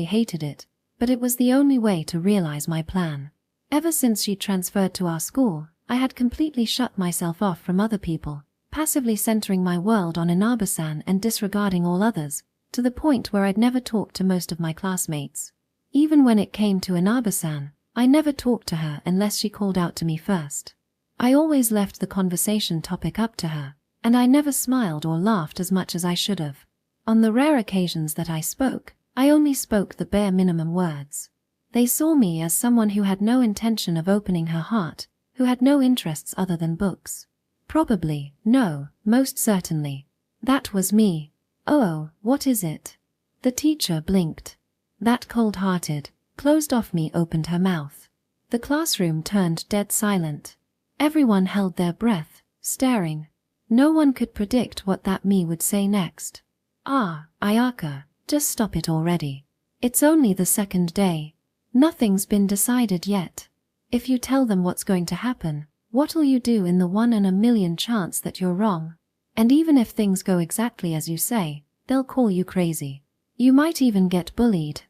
Speaker 1: hated it, but it was the only way to realize my plan. Ever since she transferred to our school, I had completely shut myself off from other people, passively centering my world on Inaba-san and disregarding all others, to the point where I'd never talked to most of my classmates. Even when it came to Inaba-san, I never talked to her unless she called out to me first. I always left the conversation topic up to her, and I never smiled or laughed as much as I should have. On the rare occasions that I spoke, I only spoke the bare minimum words. They saw me as someone who had no intention of opening her heart, who had no interests other than books. Probably, no, most certainly. That was me. Oh, what is it? The teacher blinked. That cold-hearted, closed-off me opened her mouth. The classroom turned dead silent. Everyone held their breath, staring. No one could predict what that me would say next. Ah, Ayaka, just stop it already. It's only the second day. Nothing's been decided yet. If you tell them what's going to happen, what'll you do in the 1 in a million chance that you're wrong? And even if things go exactly as you say, they'll call you crazy. You might even get bullied.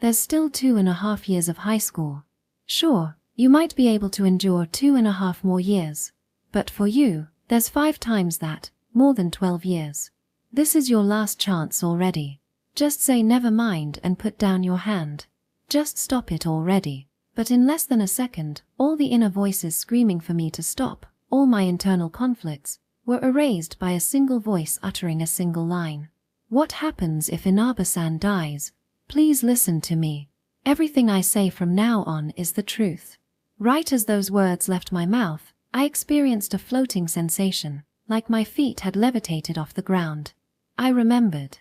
Speaker 1: There's still 2.5 years of high school. Sure, you might be able to endure 2.5 more years. But for you, there's 5 times that, more than 12 years. This is your last chance already. Just say never mind and put down your hand. Just stop it already. But in less than a second, all the inner voices screaming for me to stop, all my internal conflicts, were erased by a single voice uttering a single line. What happens if Inaba-san dies? Please listen to me. Everything I say from now on is the truth. Right as those words left my mouth, I experienced a floating sensation, like my feet had levitated off the ground. I remembered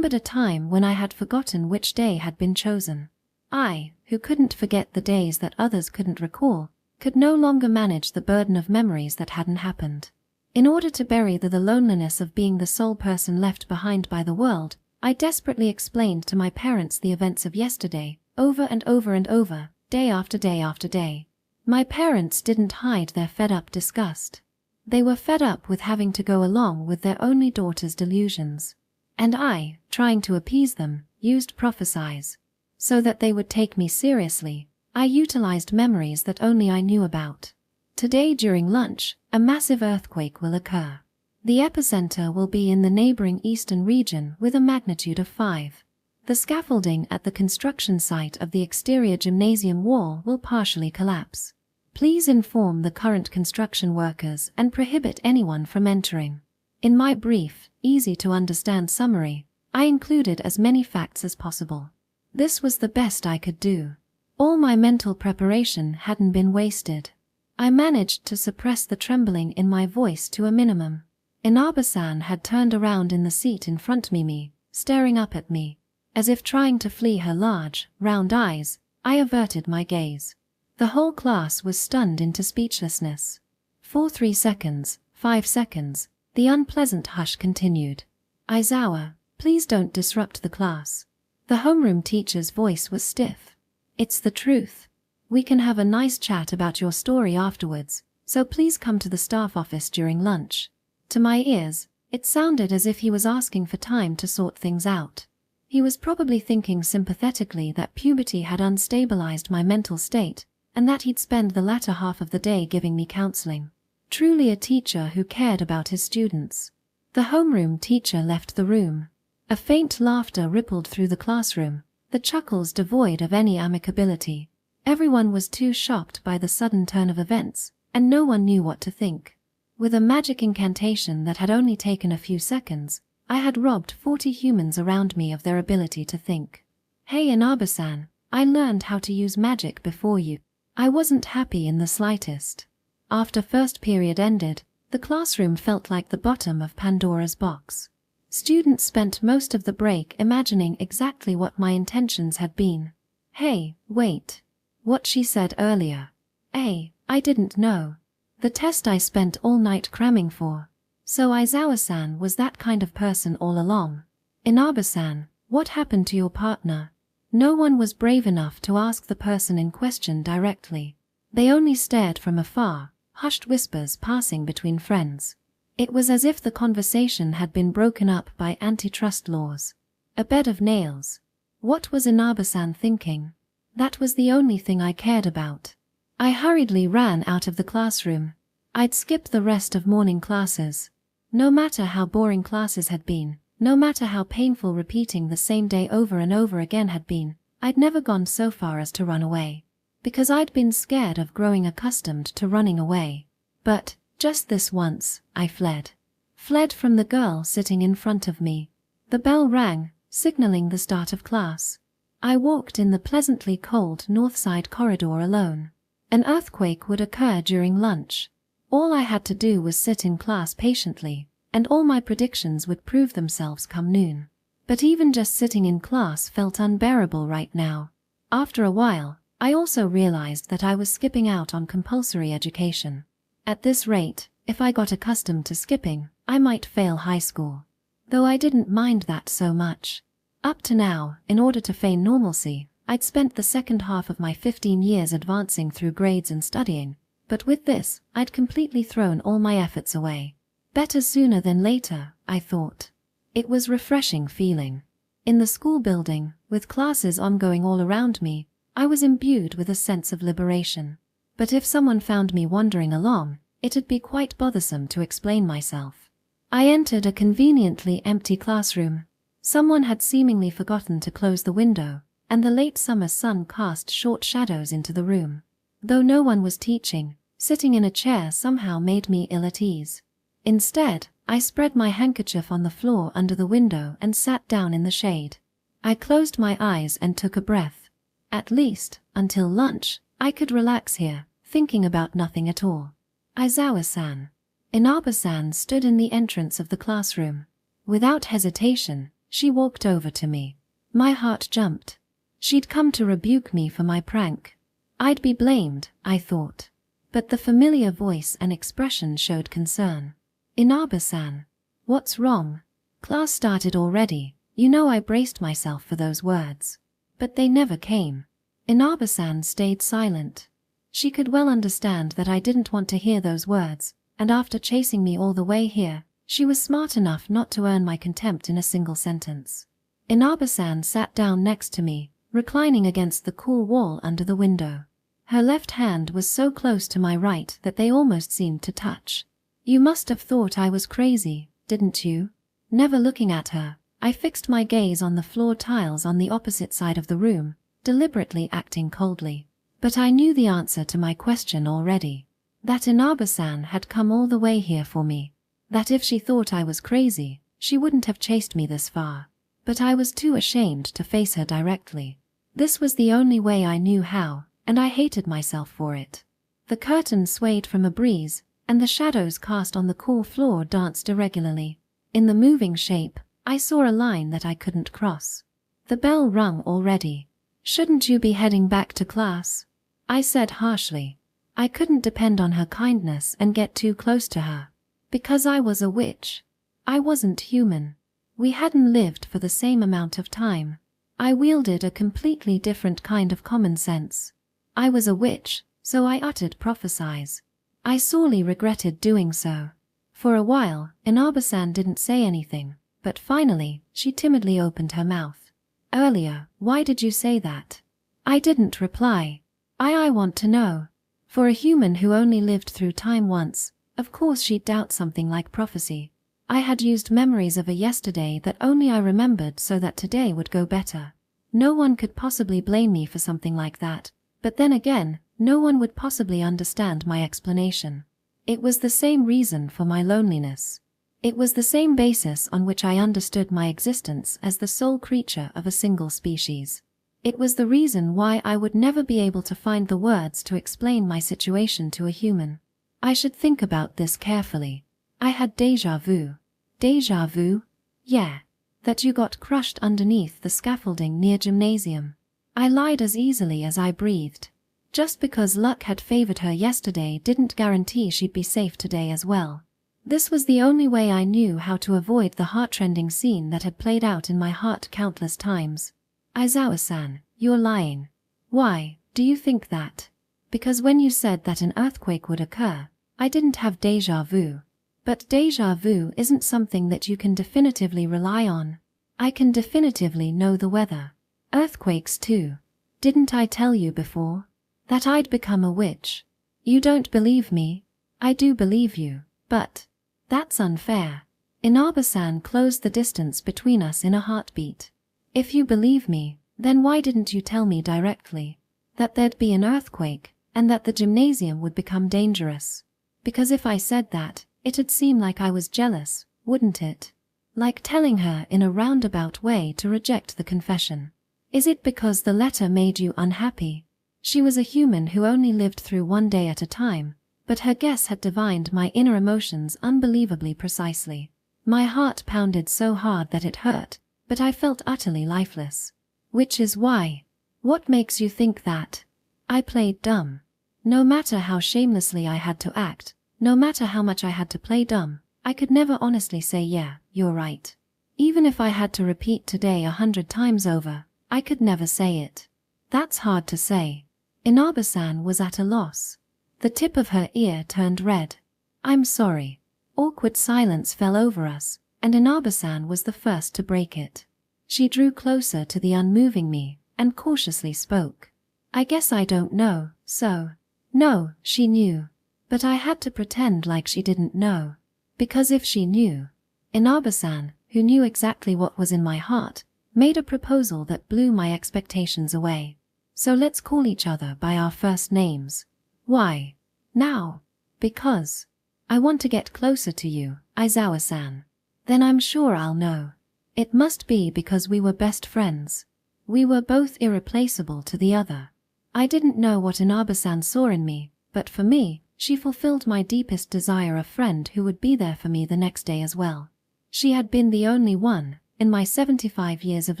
Speaker 1: a time when I had forgotten which day had been chosen. I, who couldn't forget the days that others couldn't recall, could no longer manage the burden of memories that hadn't happened. In order to bury the loneliness of being the sole person left behind by the world, I desperately explained to my parents the events of yesterday, over and over and over, day after day after day. My parents didn't hide their fed-up disgust. They were fed up with having to go along with their only daughter's delusions. And I, trying to appease them, used prophesies. So that they would take me seriously, I utilized memories that only I knew about. Today during lunch, a massive earthquake will occur. The epicenter will be in the neighboring eastern region with a magnitude of 5. The scaffolding at the construction site of the exterior gymnasium wall will partially collapse. Please inform the current construction workers and prohibit anyone from entering. In my brief, easy-to-understand summary, I included as many facts as possible. This was the best I could do. All my mental preparation hadn't been wasted. I managed to suppress the trembling in my voice to a minimum. Inaba-san had turned around in the seat in front of me, staring up at me. As if trying to flee her large, round eyes, I averted my gaze. The whole class was stunned into speechlessness. For 3 seconds, 5 seconds, the unpleasant hush continued. Aizawa, please don't disrupt the class. The homeroom teacher's voice was stiff. It's the truth. We can have a nice chat about your story afterwards, so please come to the staff office during lunch. To my ears, it sounded as if he was asking for time to sort things out. He was probably thinking sympathetically that puberty had unstabilized my mental state, and that he'd spend the latter half of the day giving me counseling. Truly a teacher who cared about his students. The homeroom teacher left the room. A faint laughter rippled through the classroom, the chuckles devoid of any amicability. Everyone was too shocked by the sudden turn of events, and no one knew what to think. With a magic incantation that had only taken a few seconds, I had robbed 40 humans around me of their ability to think. Hey Inaba-san, I learned how to use magic before you. I wasn't happy in the slightest. After first period ended, the classroom felt like the bottom of Pandora's box. Students spent most of the break imagining exactly what my intentions had been. Hey, wait. What she said earlier. I didn't know. The test I spent all night cramming for. So Aizawa-san was that kind of person all along. Inaba-san, what happened to your partner? No one was brave enough to ask the person in question directly. They only stared from afar, hushed whispers passing between friends. It was as if the conversation had been broken up by antitrust laws. A bed of nails. What was Inaba-san thinking? That was the only thing I cared about. I hurriedly ran out of the classroom. I'd skip the rest of morning classes. No matter how boring classes had been, no matter how painful repeating the same day over and over again had been, I'd never gone so far as to run away. Because I'd been scared of growing accustomed to running away. But, just this once, I fled. Fled from the girl sitting in front of me. The bell rang, signaling the start of class. I walked in the pleasantly cold north side corridor alone. An earthquake would occur during lunch. All I had to do was sit in class patiently, and all my predictions would prove themselves come noon. But even just sitting in class felt unbearable right now. After a while, I also realized that I was skipping out on compulsory education. At this rate, if I got accustomed to skipping, I might fail high school. Though I didn't mind that so much. Up to now, in order to feign normalcy, I'd spent the second half of my 15 years advancing through grades and studying, but with this, I'd completely thrown all my efforts away. Better sooner than later, I thought. It was a refreshing feeling. In the school building, with classes ongoing all around me, I was imbued with a sense of liberation. But if someone found me wandering along, it'd be quite bothersome to explain myself. I entered a conveniently empty classroom. Someone had seemingly forgotten to close the window, and the late summer sun cast short shadows into the room. Though no one was teaching, sitting in a chair somehow made me ill at ease. Instead, I spread my handkerchief on the floor under the window and sat down in the shade. I closed my eyes and took a breath. At least, until lunch, I could relax here, thinking about nothing at all. Aizawa-san. Inaba-san stood in the entrance of the classroom. Without hesitation, she walked over to me. My heart jumped. She'd come to rebuke me for my prank. I'd be blamed, I thought. But the familiar voice and expression showed concern. Inaba-san. What's wrong? Class started already. You know I braced myself for those words. But they never came. Inaba-san stayed silent. She could well understand that I didn't want to hear those words, and after chasing me all the way here, she was smart enough not to earn my contempt in a single sentence. Inaba-san sat down next to me, reclining against the cool wall under the window. Her left hand was so close to my right that they almost seemed to touch. You must have thought I was crazy, didn't you? Never looking at her, I fixed my gaze on the floor tiles on the opposite side of the room, deliberately acting coldly. But I knew the answer to my question already. That Inaba-san had come all the way here for me. That if she thought I was crazy, she wouldn't have chased me this far. But I was too ashamed to face her directly. This was the only way I knew how, and I hated myself for it. The curtain swayed from a breeze, and the shadows cast on the cool floor danced irregularly. In the moving shape, I saw a line that I couldn't cross. The bell rung already. Shouldn't you be heading back to class? I said harshly. I couldn't depend on her kindness and get too close to her. Because I was a witch. I wasn't human. We hadn't lived for the same amount of time. I wielded a completely different kind of common sense. I was a witch, so I uttered prophecies. I sorely regretted doing so. For a while, Inaba-san didn't say anything, but finally, she timidly opened her mouth. Earlier, why did you say that? I didn't reply. I want to know. For a human who only lived through time once, of course she'd doubt something like prophecy. I had used memories of a yesterday that only I remembered so that today would go better. No one could possibly blame me for something like that, but then again, no one would possibly understand my explanation. It was the same reason for my loneliness. It was the same basis on which I understood my existence as the sole creature of a single species. It was the reason why I would never be able to find the words to explain my situation to a human. I should think about this carefully. I had deja-vu. Deja-vu? Yeah. That you got crushed underneath the scaffolding near gymnasium. I lied as easily as I breathed. Just because luck had favored her yesterday didn't guarantee she'd be safe today as well. This was the only way I knew how to avoid the heartrending scene that had played out in my heart countless times. Aizawa-san, you're lying. Why do you think that? Because when you said that an earthquake would occur, I didn't have deja vu. But deja vu isn't something that you can definitively rely on. I can definitively know the weather. Earthquakes too. Didn't I tell you before that I'd become a witch? You don't believe me? I do believe you, but that's unfair. Inaba-san closed the distance between us in a heartbeat. If you believe me, then why didn't you tell me directly that there'd be an earthquake and that the gymnasium would become dangerous? Because if I said that, it'd seem like I was jealous, wouldn't it? Like telling her in a roundabout way to reject the confession. Is it because the letter made you unhappy? She was a human who only lived through one day at a time, but her guess had divined my inner emotions unbelievably precisely. My heart pounded so hard that it hurt, but I felt utterly lifeless. Which is why. What makes you think that? I played dumb. No matter how shamelessly I had to act, no matter how much I had to play dumb, I could never honestly say yeah, you're right. Even if I had to repeat today 100 times over, I could never say it. That's hard to say. Inaba-san was at a loss. The tip of her ear turned red. I'm sorry. Awkward silence fell over us, and Inaba-san was the first to break it. She drew closer to the unmoving me, and cautiously spoke. I guess I don't know, so. No, she knew. But I had to pretend like she didn't know. Because if she knew, Inaba-san, who knew exactly what was in my heart, made a proposal that blew my expectations away. So let's call each other by our first names. Why? Now. Because I want to get closer to you, Aizawa-san. Then I'm sure I'll know. It must be because we were best friends. We were both irreplaceable to the other. I didn't know what Inaba-san saw in me, but for me, she fulfilled my deepest desire, a friend who would be there for me the next day as well. She had been the only one, in my 75 years of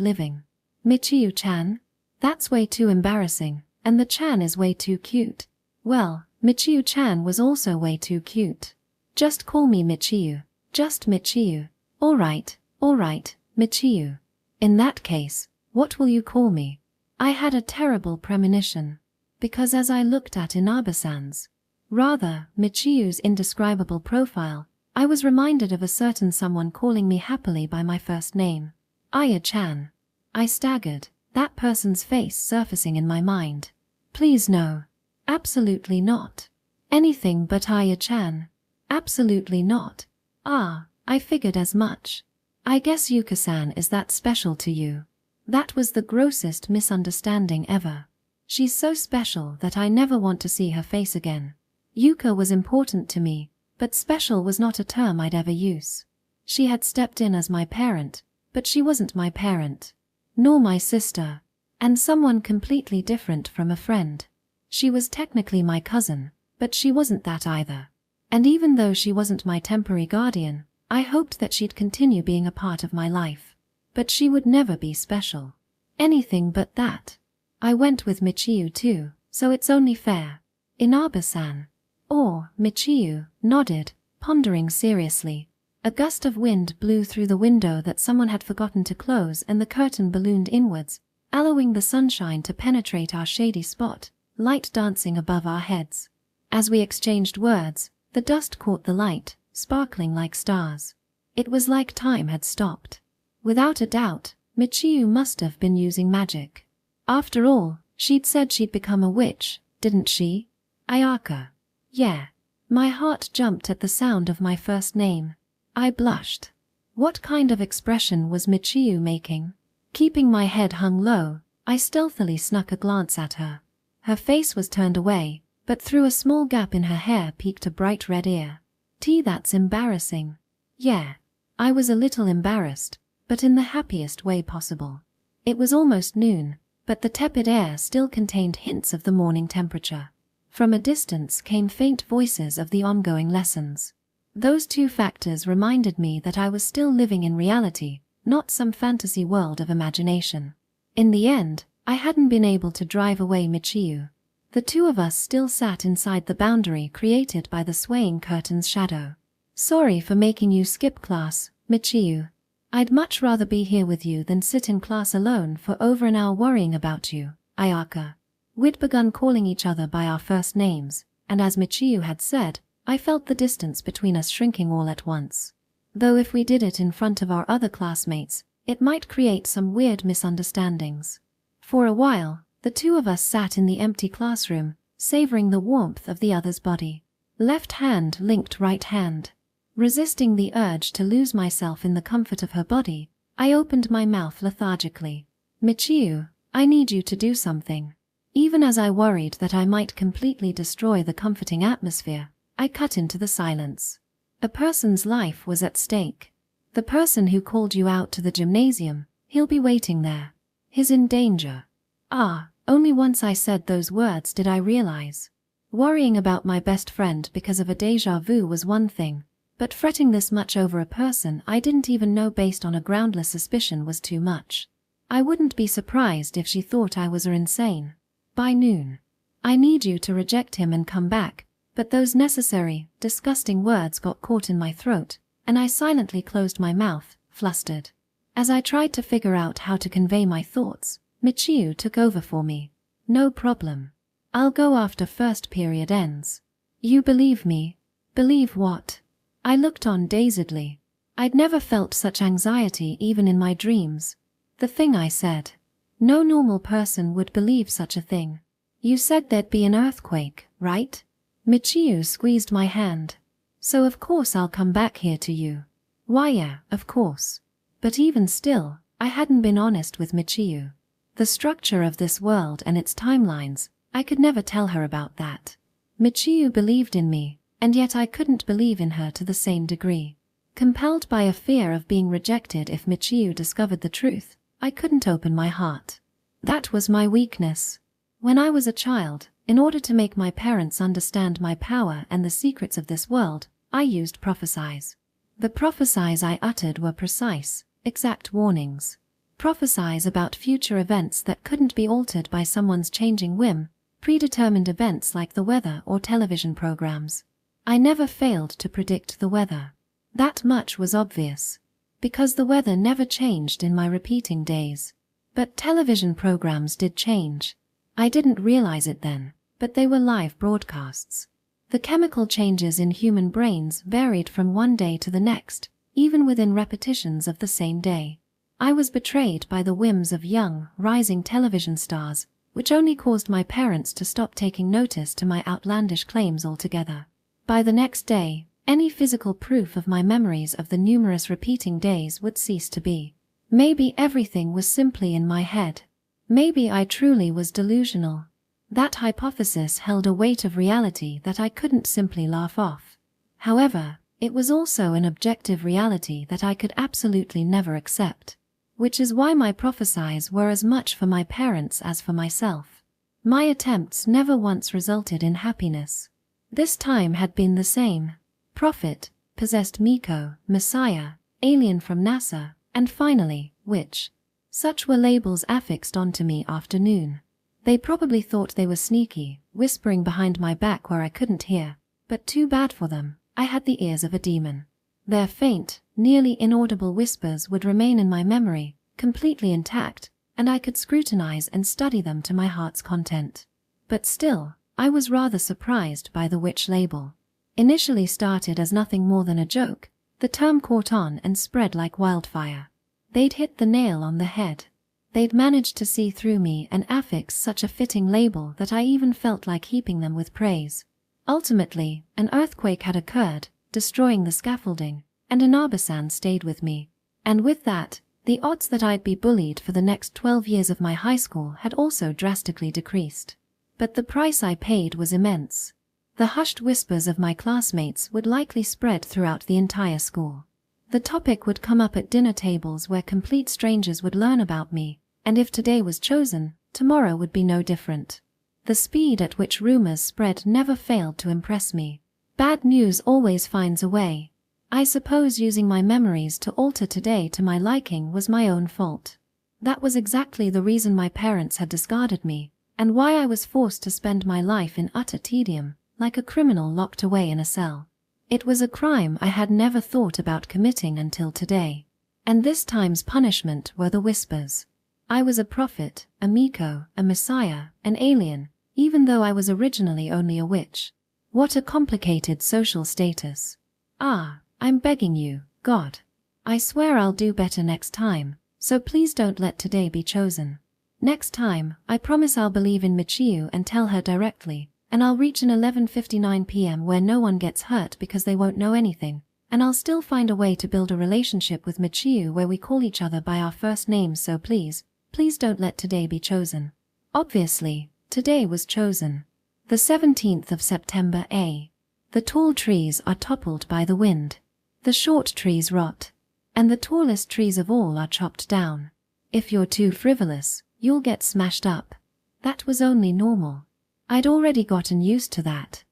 Speaker 1: living. Michiyu-chan? That's way too embarrassing, and the chan is way too cute. Well, Michiyu-chan was also way too cute. Just call me Michiyu. Just Michiyu. All right, Michiyu. In that case, what will you call me? I had a terrible premonition, because as I looked at Inaba-san's, rather, Michiyu's indescribable profile, I was reminded of a certain someone calling me happily by my first name. Aya-chan. I staggered, that person's face surfacing in my mind. Please no. Absolutely not. Anything but Aya-chan. Absolutely not. Ah, I figured as much. I guess Yuka-san is that special to you. That was the grossest misunderstanding ever. She's so special that I never want to see her face again. Yuka was important to me, but special was not a term I'd ever use. She had stepped in as my parent, but she wasn't my parent. Nor my sister. And someone completely different from a friend. She was technically my cousin, but she wasn't that either. And even though she wasn't my temporary guardian, I hoped that she'd continue being a part of my life. But she would never be special. Anything but that. I went with Michiyu too, so it's only fair. Inaba-san. Or, Michiyu, nodded, pondering seriously. A gust of wind blew through the window that someone had forgotten to close, and the curtain ballooned inwards, allowing the sunshine to penetrate our shady spot, light dancing above our heads. As we exchanged words, the dust caught the light, sparkling like stars. It was like time had stopped. Without a doubt, Michiyu must have been using magic. After all, she'd said she'd become a witch, didn't she? Ayaka. Yeah. My heart jumped at the sound of my first name. I blushed. What kind of expression was Michiyu making? Keeping my head hung low, I stealthily snuck a glance at her. Her face was turned away, but through a small gap in her hair peeked a bright red ear. That's embarrassing. Yeah. I was a little embarrassed, but in the happiest way possible. It was almost noon, but the tepid air still contained hints of the morning temperature. From a distance came faint voices of the ongoing lessons. Those two factors reminded me that I was still living in reality, not some fantasy world of imagination. In the end, I hadn't been able to drive away Michiyu. The two of us still sat inside the boundary created by the swaying curtain's shadow. Sorry for making you skip class, Michiyu. I'd much rather be here with you than sit in class alone for over an hour worrying about you, Ayaka. We'd begun calling each other by our first names, and as Michiyu had said, I felt the distance between us shrinking all at once. Though if we did it in front of our other classmates, it might create some weird misunderstandings. For a while, the two of us sat in the empty classroom, savoring the warmth of the other's body. Left hand linked right hand. Resisting the urge to lose myself in the comfort of her body, I opened my mouth lethargically. Michiyu, I need you to do something. Even as I worried that I might completely destroy the comforting atmosphere, I cut into the silence. A person's life was at stake. The person who called you out to the gymnasium, he'll be waiting there. He's in danger. Only once I said those words did I realize. Worrying about my best friend because of a deja-vu was one thing, but fretting this much over a person I didn't even know based on a groundless suspicion was too much. I wouldn't be surprised if she thought I was insane. By noon. I need you to reject him and come back, but those necessary, disgusting words got caught in my throat, and I silently closed my mouth, flustered. As I tried to figure out how to convey my thoughts, Michiyu took over for me. No problem. I'll go after first period ends. You believe me? Believe what? I looked on dazedly. I'd never felt such anxiety even in my dreams. The thing I said. No normal person would believe such a thing. You said there'd be an earthquake, right? Michiyu squeezed my hand. So of course I'll come back here to you. Why yeah, of course. But even still, I hadn't been honest with Michiyu. The structure of this world and its timelines, I could never tell her about that. Michiyu believed in me, and yet I couldn't believe in her to the same degree. Compelled by a fear of being rejected if Michiyu discovered the truth, I couldn't open my heart. That was my weakness. When I was a child, in order to make my parents understand my power and the secrets of this world, I used prophecies. The prophecies I uttered were precise, exact warnings. Prophecies about future events that couldn't be altered by someone's changing whim, predetermined events like the weather or television programs. I never failed to predict the weather. That much was obvious. Because the weather never changed in my repeating days. But television programs did change. I didn't realize it then, but they were live broadcasts. The chemical changes in human brains varied from one day to the next, even within repetitions of the same day. I was betrayed by the whims of young, rising television stars, which only caused my parents to stop taking notice to my outlandish claims altogether. By the next day, any physical proof of my memories of the numerous repeating days would cease to be. Maybe everything was simply in my head. Maybe I truly was delusional. That hypothesis held a weight of reality that I couldn't simply laugh off. However, it was also an objective reality that I could absolutely never accept. Which is why my prophecies were as much for my parents as for myself. My attempts never once resulted in happiness. This time had been the same. Prophet, possessed Miko, Messiah, alien from NASA, and finally, witch. Such were labels affixed onto me after noon. They probably thought they were sneaky, whispering behind my back where I couldn't hear, but too bad for them, I had the ears of a demon. Their faint, nearly inaudible whispers would remain in my memory, completely intact, and I could scrutinize and study them to my heart's content. But still, I was rather surprised by the witch label. Initially started as nothing more than a joke, the term caught on and spread like wildfire. They'd hit the nail on the head. They'd managed to see through me and affix such a fitting label that I even felt like heaping them with praise. Ultimately, an earthquake had occurred, destroying the scaffolding, and an Arbasan stayed with me. And with that, the odds that I'd be bullied for the next 12 years of my high school had also drastically decreased. But the price I paid was immense. The hushed whispers of my classmates would likely spread throughout the entire school. The topic would come up at dinner tables where complete strangers would learn about me, and if today was chosen, tomorrow would be no different. The speed at which rumors spread never failed to impress me. Bad news always finds a way. I suppose using my memories to alter today to my liking was my own fault. That was exactly the reason my parents had discarded me, and why I was forced to spend my life in utter tedium, like a criminal locked away in a cell. It was a crime I had never thought about committing until today. And this time's punishment were the whispers. I was a prophet, a Miko, a messiah, an alien, even though I was originally only a witch. What a complicated social status. Ah, I'm begging you, God. I swear I'll do better next time, so please don't let today be chosen. Next time, I promise I'll believe in Michiu and tell her directly, and I'll reach an 11:59 p.m. where no one gets hurt because they won't know anything, and I'll still find a way to build a relationship with Michiu where we call each other by our first names, so please don't let today be chosen. Obviously, today was chosen. The 17th of September A. The tall trees are toppled by the wind. The short trees rot. And the tallest trees of all are chopped down. If you're too frivolous, you'll get smashed up. That was only normal. I'd already gotten used to that.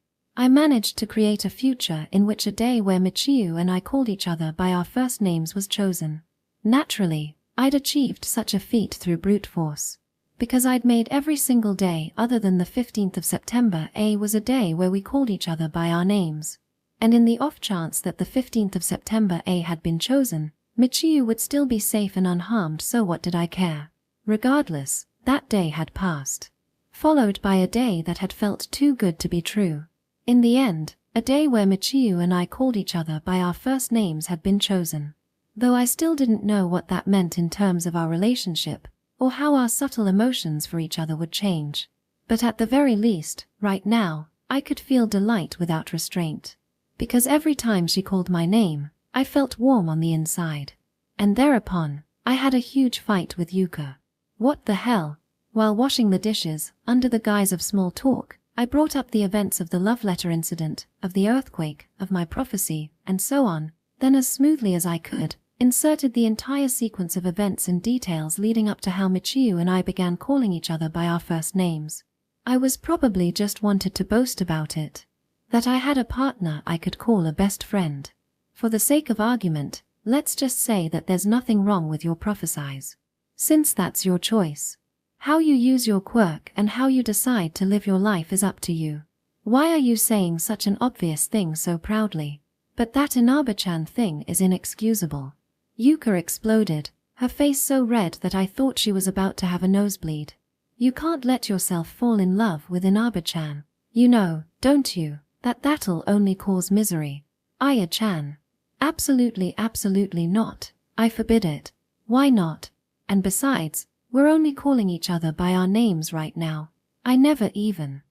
Speaker 1: I managed to create a future in which a day where Michiu and I called each other by our first names was chosen. Naturally, I'd achieved such a feat through brute force. Because I'd made every single day other than the 15th of September A was a day where we called each other by our names. And in the off chance that the 15th of September A had been chosen, Michiu would still be safe and unharmed, so what did I care? Regardless, that day had passed. Followed by a day that had felt too good to be true. In the end, a day where Michiu and I called each other by our first names had been chosen. Though I still didn't know what that meant in terms of our relationship, or how our subtle emotions for each other would change. But at the very least, right now, I could feel delight without restraint. Because every time she called my name, I felt warm on the inside. And thereupon, I had a huge fight with Yuka. What the hell? While washing the dishes, under the guise of small talk, I brought up the events of the love letter incident, of the earthquake, of my prophecy, and so on, then as smoothly as I could, inserted the entire sequence of events and details leading up to how Michiu and I began calling each other by our first names. I was probably just wanted to boast about it. That I had a partner I could call a best friend. For the sake of argument, let's just say that there's nothing wrong with your prophesies. Since that's your choice. How you use your quirk and how you decide to live your life is up to you. Why are you saying such an obvious thing so proudly? But that Inaba-chan thing is inexcusable. Yuka exploded, her face so red that I thought she was about to have a nosebleed. You can't let yourself fall in love with Inaba-chan. You know, don't you, that that'll only cause misery. Aya-chan. Absolutely, absolutely not. I forbid it. Why not? And besides, we're only calling each other by our names right now. I never even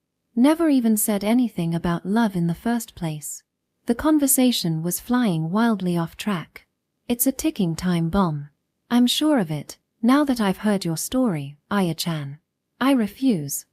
Speaker 1: said anything about love in the first place. The conversation was flying wildly off track. It's a ticking time bomb. I'm sure of it, now that I've heard your story, Aya-chan. I refuse.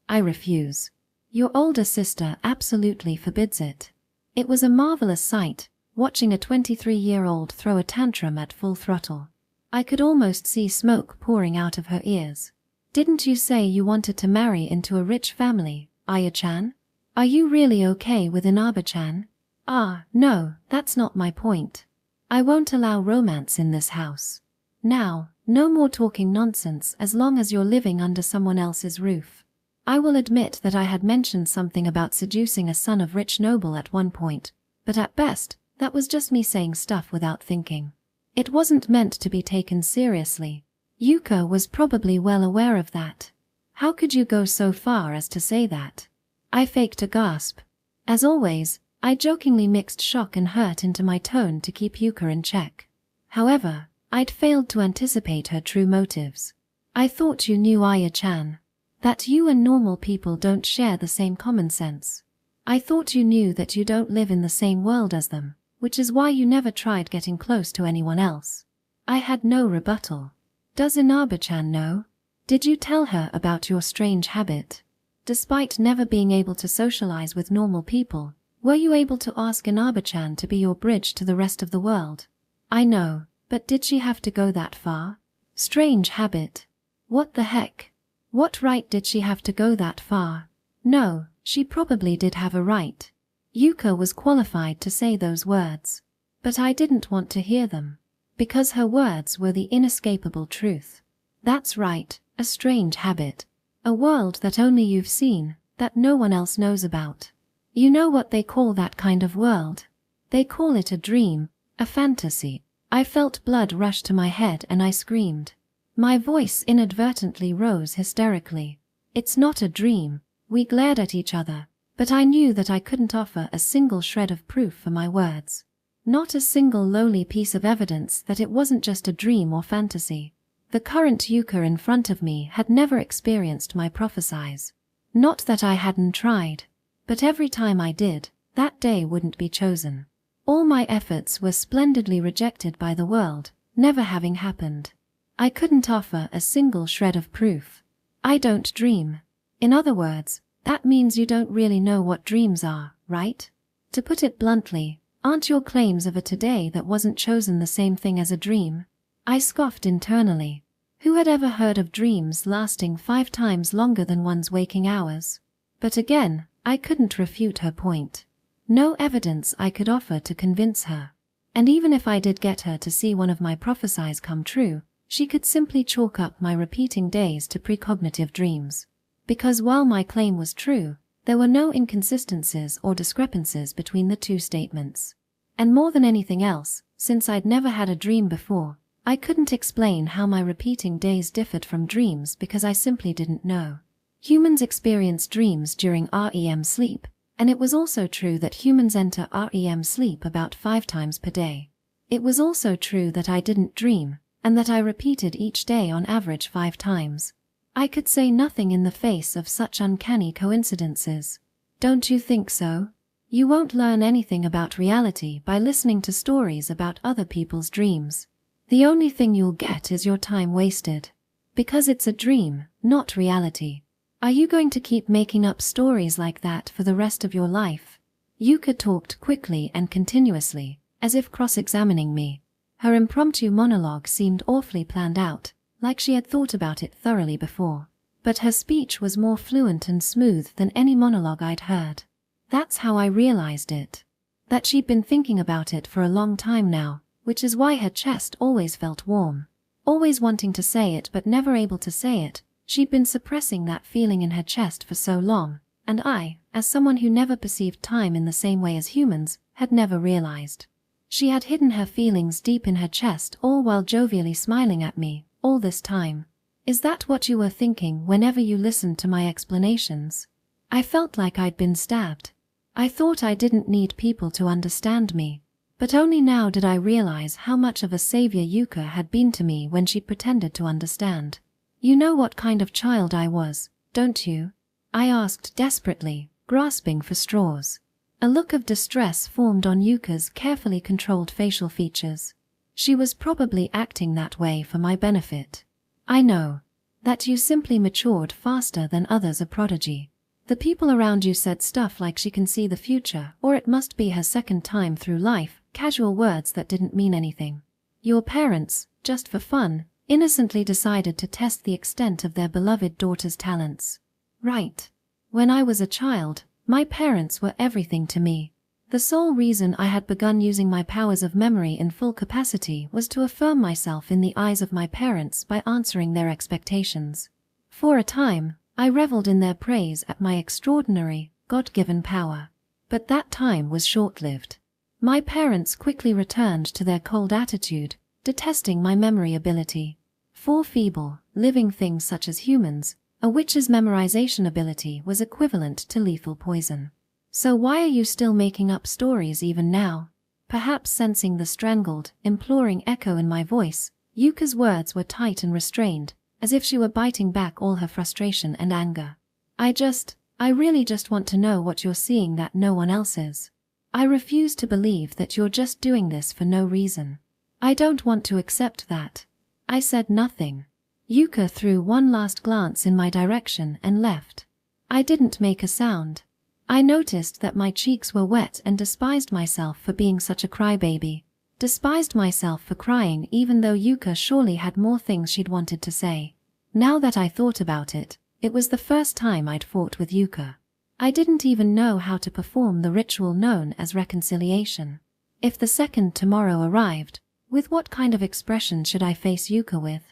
Speaker 1: Your older sister absolutely forbids it. It was a marvelous sight, watching a 23-year-old throw a tantrum at full throttle. I could almost see smoke pouring out of her ears. Didn't you say you wanted to marry into a rich family, Aya-chan? Are you really okay with Inaba-chan? Ah, no, that's not my point. I won't allow romance in this house. Now, no more talking nonsense as long as you're living under someone else's roof. I will admit that I had mentioned something about seducing a son of rich noble at one point, but at best, that was just me saying stuff without thinking. It wasn't meant to be taken seriously. Yuka was probably well aware of that. How could you go so far as to say that? I faked a gasp. As always, I jokingly mixed shock and hurt into my tone to keep Yuka in check. However, I'd failed to anticipate her true motives. I thought you knew, Aya-chan, that you and normal people don't share the same common sense. I thought you knew that you don't live in the same world as them, which is why you never tried getting close to anyone else. I had no rebuttal. Does Inaba-chan know? Did you tell her about your strange habit? Despite never being able to socialize with normal people, were you able to ask Inaba-chan to be your bridge to the rest of the world? I know, but did she have to go that far? Strange habit. What the heck? What right did she have to go that far? No, she probably did have a right. Yuka was qualified to say those words. But I didn't want to hear them. Because her words were the inescapable truth. That's right, a strange habit. A world that only you've seen, that no one else knows about. You know what they call that kind of world? They call it a dream, a fantasy. I felt blood rush to my head and I screamed. My voice inadvertently rose hysterically. It's not a dream. We glared at each other, but I knew that I couldn't offer a single shred of proof for my words. Not a single lowly piece of evidence that it wasn't just a dream or fantasy. The current Yuka in front of me had never experienced my prophecies. Not that I hadn't tried, but every time I did, that day wouldn't be chosen. All my efforts were splendidly rejected by the world, never having happened. I couldn't offer a single shred of proof. I don't dream. In other words, that means you don't really know what dreams are, right? To put it bluntly, aren't your claims of a today that wasn't chosen the same thing as a dream? I scoffed internally. Who had ever heard of dreams lasting 5 times longer than one's waking hours? But again, I couldn't refute her point. No evidence I could offer to convince her. And even if I did get her to see one of my prophecies come true, she could simply chalk up my repeating days to precognitive dreams. Because while my claim was true, there were no inconsistencies or discrepancies between the two statements. And more than anything else, since I'd never had a dream before, I couldn't explain how my repeating days differed from dreams because I simply didn't know. Humans experience dreams during REM sleep, and it was also true that humans enter REM sleep about 5 times per day. It was also true that I didn't dream, and that I repeated each day on average 5 times. I could say nothing in the face of such uncanny coincidences. Don't you think so? You won't learn anything about reality by listening to stories about other people's dreams. The only thing you'll get is your time wasted. Because it's a dream, not reality. Are you going to keep making up stories like that for the rest of your life? Yuka talked quickly and continuously, as if cross-examining me. Her impromptu monologue seemed awfully planned out, like she had thought about it thoroughly before. But her speech was more fluent and smooth than any monologue I'd heard. That's how I realized it. That she'd been thinking about it for a long time now, which is why her chest always felt warm. Always wanting to say it but never able to say it, she'd been suppressing that feeling in her chest for so long, and I, as someone who never perceived time in the same way as humans, had never realized. She had hidden her feelings deep in her chest all while jovially smiling at me, all this time. Is that what you were thinking whenever you listened to my explanations? I felt like I'd been stabbed. I thought I didn't need people to understand me. But only now did I realize how much of a savior Yuka had been to me when she pretended to understand. You know what kind of child I was, don't you? I asked desperately, grasping for straws. A look of distress formed on Yuka's carefully controlled facial features. She was probably acting that way for my benefit. I know. That you simply matured faster than others a prodigy. The people around you said stuff like she can see the future or it must be her second time through life, casual words that didn't mean anything. Your parents, just for fun, innocently decided to test the extent of their beloved daughter's talents. Right. When I was a child, my parents were everything to me. The sole reason I had begun using my powers of memory in full capacity was to affirm myself in the eyes of my parents by answering their expectations. For a time, I reveled in their praise at my extraordinary, God-given power. But that time was short-lived. My parents quickly returned to their cold attitude, detesting my memory ability. For feeble, living things such as humans, a witch's memorization ability was equivalent to lethal poison. So why are you still making up stories even now? Perhaps sensing the strangled, imploring echo in my voice, Yuka's words were tight and restrained, as if she were biting back all her frustration and anger. I really just want to know what you're seeing that no one else is. I refuse to believe that you're just doing this for no reason. I don't want to accept that. I said nothing. Yuka threw one last glance in my direction and left. I didn't make a sound. I noticed that my cheeks were wet and despised myself for being such a crybaby. Despised myself for crying even though Yuka surely had more things she'd wanted to say. Now that I thought about it, it was the first time I'd fought with Yuka. I didn't even know how to perform the ritual known as reconciliation. If the second tomorrow arrived, with what kind of expression should I face Yuka with?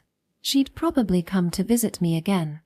Speaker 1: She'd probably come to visit me again.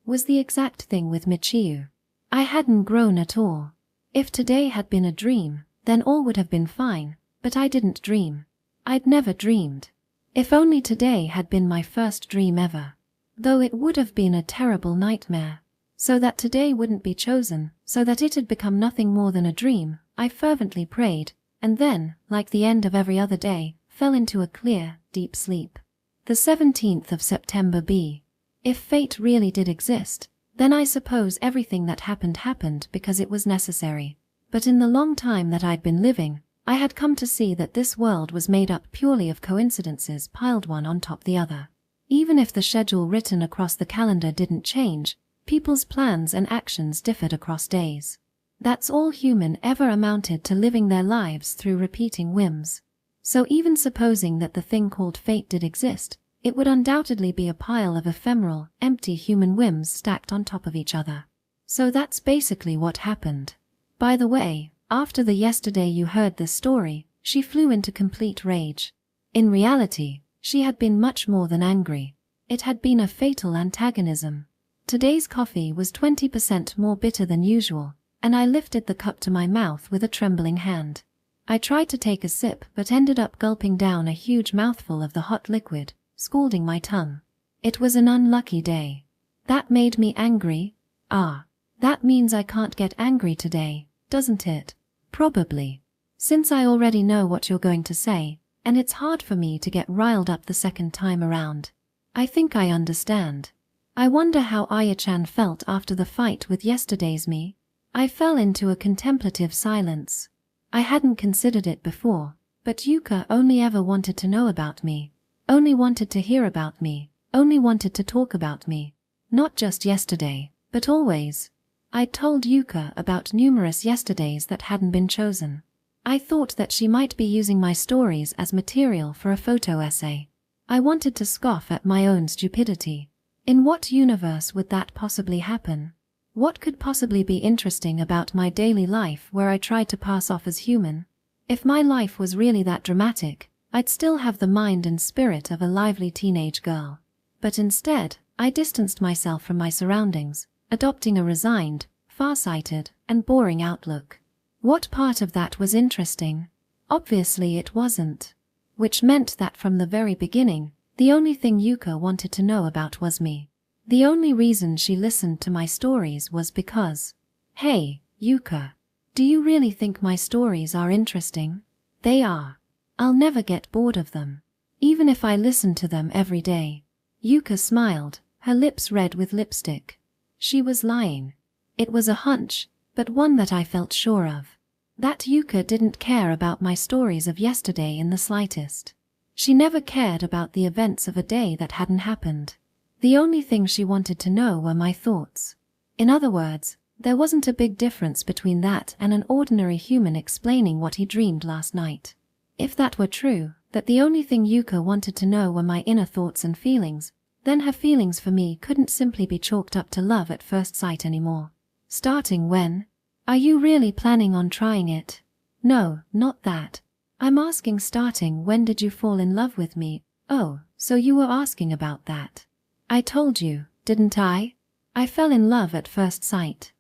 Speaker 1: Was the exact thing with Michiu. I hadn't grown at all. If today had been a dream, then all would have been fine, but I didn't dream. I'd never dreamed. If only today had been my first dream ever. Though it would have been a terrible nightmare. So that today wouldn't be chosen, so that it had become nothing more than a dream, I fervently prayed, and then, like the end of every other day, fell into a clear, deep sleep. The 17th of September B. If fate really did exist, then I suppose everything that happened because it was necessary. But in the long time that I'd been living, I had come to see that this world was made up purely of coincidences piled one on top the other. Even if the schedule written across the calendar didn't change, people's plans and actions differed across days. That's all human ever amounted to, living their lives through repeating whims. So even supposing that the thing called fate did exist, it would undoubtedly be a pile of ephemeral, empty human whims stacked on top of each other. So that's basically what happened. By the way, after the yesterday you heard this story, she flew into complete rage. In reality, she had been much more than angry. It had been a fatal antagonism. Today's coffee was 20% more bitter than usual, and I lifted the cup to my mouth with a trembling hand. I tried to take a sip but ended up gulping down a huge mouthful of the hot liquid, scalding my tongue. It was an unlucky day. That made me angry? That means I can't get angry today, doesn't it? Probably. Since I already know what you're going to say, and it's hard for me to get riled up the second time around. I think I understand. I wonder how Aya-chan felt after the fight with yesterday's me. I fell into a contemplative silence. I hadn't considered it before, but Yuka only ever wanted to know about me, only wanted to hear about me, only wanted to talk about me. Not just yesterday, but always. I'd told Yuka about numerous yesterdays that hadn't been chosen. I thought that she might be using my stories as material for a photo essay. I wanted to scoff at my own stupidity. In what universe would that possibly happen? What could possibly be interesting about my daily life where I tried to pass off as human? If my life was really that dramatic, I'd still have the mind and spirit of a lively teenage girl. But instead, I distanced myself from my surroundings, adopting a resigned, far-sighted, and boring outlook. What part of that was interesting? Obviously it wasn't. Which meant that from the very beginning, the only thing Yuka wanted to know about was me. The only reason she listened to my stories was because, hey, Yuka, do you really think my stories are interesting? They are. I'll never get bored of them. Even if I listen to them every day. Yuka smiled, her lips red with lipstick. She was lying. It was a hunch, but one that I felt sure of. That Yuka didn't care about my stories of yesterday in the slightest. She never cared about the events of a day that hadn't happened. The only thing she wanted to know were my thoughts. In other words, there wasn't a big difference between that and an ordinary human explaining what he dreamed last night. If that were true, that the only thing Yuka wanted to know were my inner thoughts and feelings, then her feelings for me couldn't simply be chalked up to love at first sight anymore. Starting when? Are you really planning on trying it? No, not that. I'm asking, starting when did you fall in love with me? Oh, so you were asking about that. I told you, didn't I? I fell in love at first sight.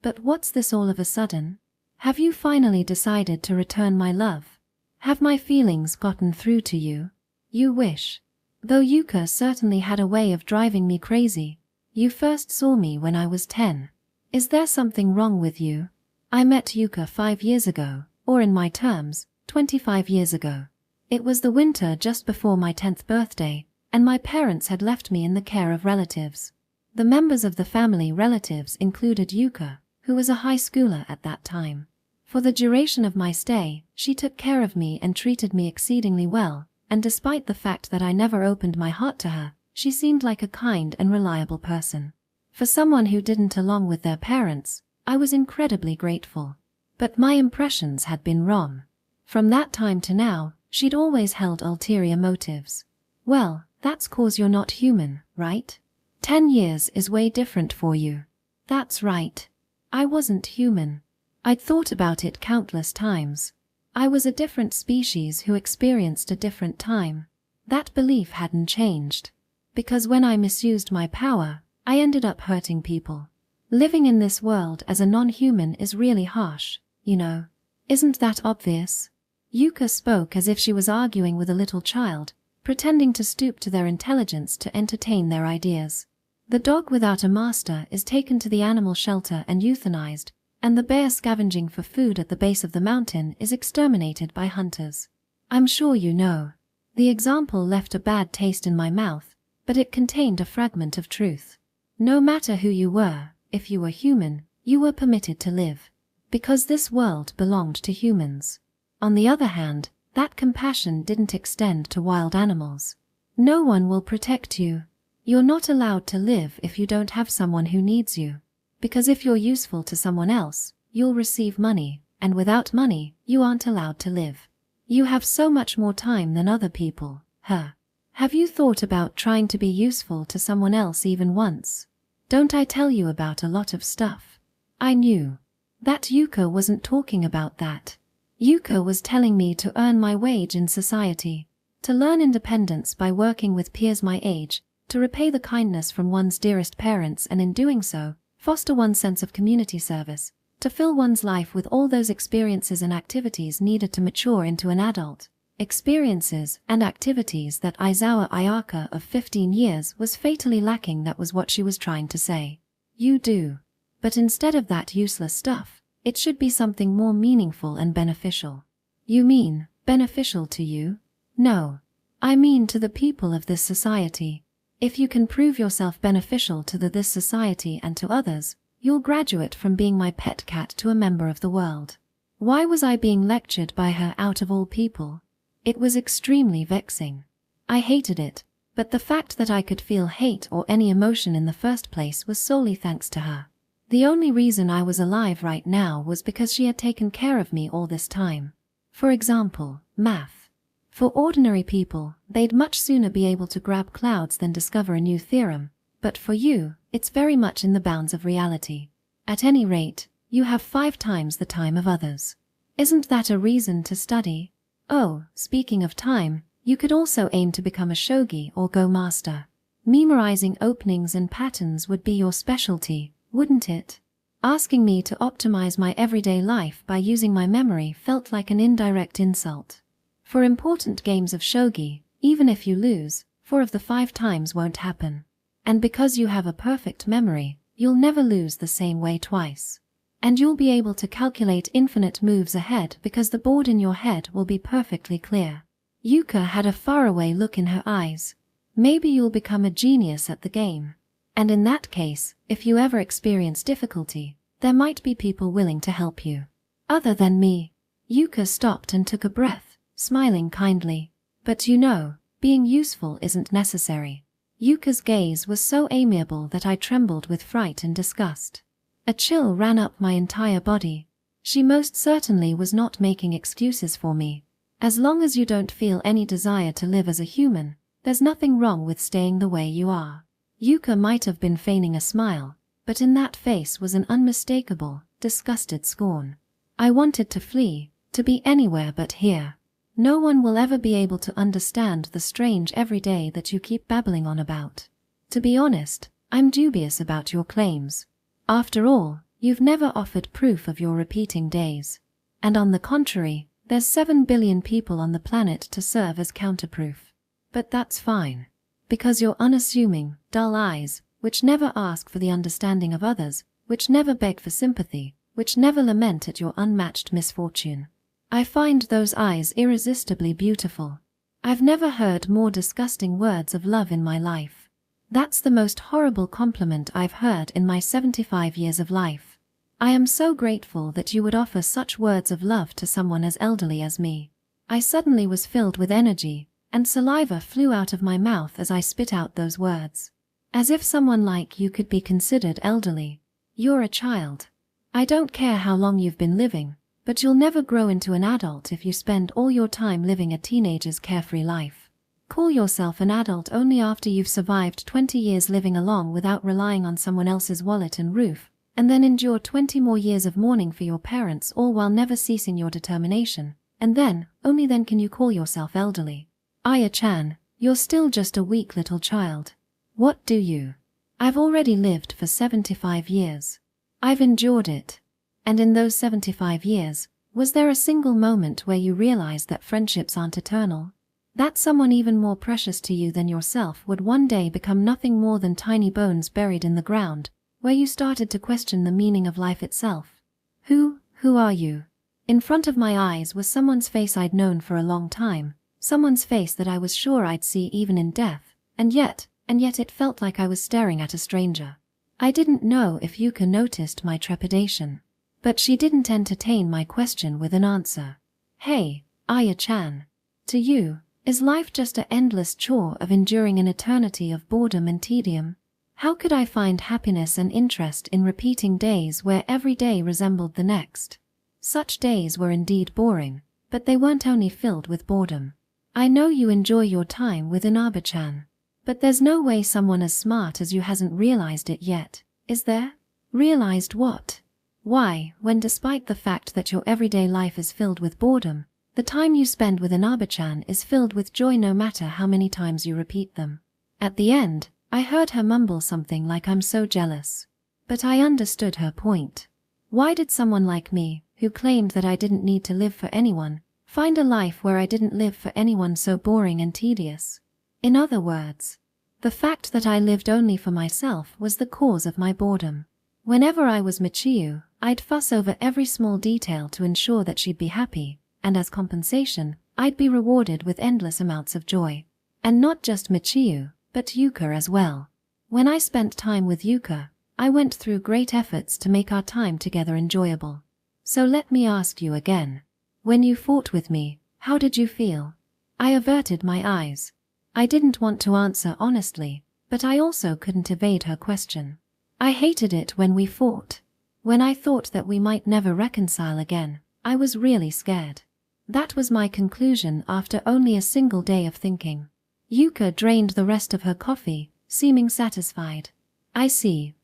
Speaker 1: But what's this all of a sudden? Have you finally decided to return my love? Have my feelings gotten through to you? You wish. Though Yuka certainly had a way of driving me crazy. You first saw me when I was 10. Is there something wrong with you? I met Yuka 5 years ago, or in my terms, 25 years ago. It was the winter just before my 10th birthday, and my parents had left me in the care of relatives. The members of the family relatives included Yuka, who was a high schooler at that time. For the duration of my stay, she took care of me and treated me exceedingly well, and despite the fact that I never opened my heart to her, she seemed like a kind and reliable person. For someone who didn't along with their parents, I was incredibly grateful. But my impressions had been wrong. From that time to now, she'd always held ulterior motives. Well, that's 'cause you're not human, right? 10 years is way different for you. That's right. I wasn't human. I'd thought about it countless times. I was a different species who experienced a different time. That belief hadn't changed. Because when I misused my power, I ended up hurting people. Living in this world as a non-human is really harsh, you know. Isn't that obvious? Yuka spoke as if she was arguing with a little child, pretending to stoop to their intelligence to entertain their ideas. The dog without a master is taken to the animal shelter and euthanized, and the bear scavenging for food at the base of the mountain is exterminated by hunters. I'm sure you know. The example left a bad taste in my mouth, but it contained a fragment of truth. No matter who you were, if you were human, you were permitted to live. Because this world belonged to humans. On the other hand, that compassion didn't extend to wild animals. No one will protect you. You're not allowed to live if you don't have someone who needs you. Because if you're useful to someone else, you'll receive money, and without money, you aren't allowed to live. You have so much more time than other people, Have you thought about trying to be useful to someone else even once? Don't I tell you about a lot of stuff? I knew. That Yuka wasn't talking about that. Yuka was telling me to earn my wage in society, to learn independence by working with peers my age, to repay the kindness from one's dearest parents and in doing so, foster one's sense of community service, to fill one's life with all those experiences and activities needed to mature into an adult. Experiences and activities that Aizawa Ayaka of 15 years was fatally lacking. That was what she was trying to say. You do. But instead of that useless stuff, it should be something more meaningful and beneficial. You mean, beneficial to you? No. I mean to the people of this society. If you can prove yourself beneficial to this society and to others, you'll graduate from being my pet cat to a member of the world. Why was I being lectured by her out of all people? It was extremely vexing. I hated it, but the fact that I could feel hate or any emotion in the first place was solely thanks to her. The only reason I was alive right now was because she had taken care of me all this time. For example, math. For ordinary people, they'd much sooner be able to grab clouds than discover a new theorem, but for you, it's very much in the bounds of reality. At any rate, you have 5 times the time of others. Isn't that a reason to study? Oh, speaking of time, you could also aim to become a shogi or go master. Memorizing openings and patterns would be your specialty, wouldn't it? Asking me to optimize my everyday life by using my memory felt like an indirect insult. For important games of shogi, even if you lose, 4 of the 5 times won't happen. And because you have a perfect memory, you'll never lose the same way twice. And you'll be able to calculate infinite moves ahead because the board in your head will be perfectly clear. Yuka had a faraway look in her eyes. Maybe you'll become a genius at the game. And in that case, if you ever experience difficulty, there might be people willing to help you. Other than me. Yuka stopped and took a breath, smiling kindly. But you know, being useful isn't necessary. Yuka's gaze was so amiable that I trembled with fright and disgust. A chill ran up my entire body. She most certainly was not making excuses for me. As long as you don't feel any desire to live as a human, there's nothing wrong with staying the way you are. Yuka might have been feigning a smile, but in that face was an unmistakable, disgusted scorn. I wanted to flee, to be anywhere but here. No one will ever be able to understand the strange everyday that you keep babbling on about. To be honest, I'm dubious about your claims. After all, you've never offered proof of your repeating days. And on the contrary, there's 7 billion people on the planet to serve as counterproof. But that's fine. Because your unassuming, dull eyes, which never ask for the understanding of others, which never beg for sympathy, which never lament at your unmatched misfortune. I find those eyes irresistibly beautiful. I've never heard more disgusting words of love in my life. That's the most horrible compliment I've heard in my 75 years of life. I am so grateful that you would offer such words of love to someone as elderly as me. I suddenly was filled with energy, and saliva flew out of my mouth as I spit out those words. As if someone like you could be considered elderly. You're a child. I don't care how long you've been living, but you'll never grow into an adult if you spend all your time living a teenager's carefree life. Call yourself an adult only after you've survived 20 years living along without relying on someone else's wallet and roof, and then endure 20 more years of mourning for your parents, all while never ceasing your determination, and then, only then can you call yourself elderly. Aya-chan, you're still just a weak little child. What do you? I've already lived for 75 years. I've endured it. And in those 75 years, Was there a single moment where you realized that friendships aren't eternal? That someone even more precious to you than yourself would one day become nothing more than tiny bones buried in the ground, where you started to question the meaning of life itself? Who are you? In front of my eyes was someone's face I'd known for a long time, someone's face that I was sure I'd see even in death, and yet it felt like I was staring at a stranger. I didn't know if Yuka noticed my trepidation, but she didn't entertain my question with an answer. Hey, Aya-chan. To you, is life just an endless chore of enduring an eternity of boredom and tedium? How could I find happiness and interest in repeating days where every day resembled the next? Such days were indeed boring, but they weren't only filled with boredom. I know you enjoy your time with Inaba-chan, but there's no way someone as smart as you hasn't realized it yet, is there? Realized what? Why, when despite the fact that your everyday life is filled with boredom, the time you spend with Inaba-chan is filled with joy no matter how many times you repeat them. At the end, I heard her mumble something like "I'm so jealous." But I understood her point. Why did someone like me, who claimed that I didn't need to live for anyone, find a life where I didn't live for anyone so boring and tedious? In other words, the fact that I lived only for myself was the cause of my boredom. Whenever I was Michiyu, I'd fuss over every small detail to ensure that she'd be happy, and as compensation, I'd be rewarded with endless amounts of joy. And not just Michiyu, but Yuka as well. When I spent time with Yuka, I went through great efforts to make our time together enjoyable. So let me ask you again. When you fought with me, how did you feel? I averted my eyes. I didn't want to answer honestly, but I also couldn't evade her question. I hated it when we fought. When I thought that we might never reconcile again, I was really scared. That was my conclusion after only a single day of thinking. Yuka drained the rest of her coffee, seeming satisfied. I see.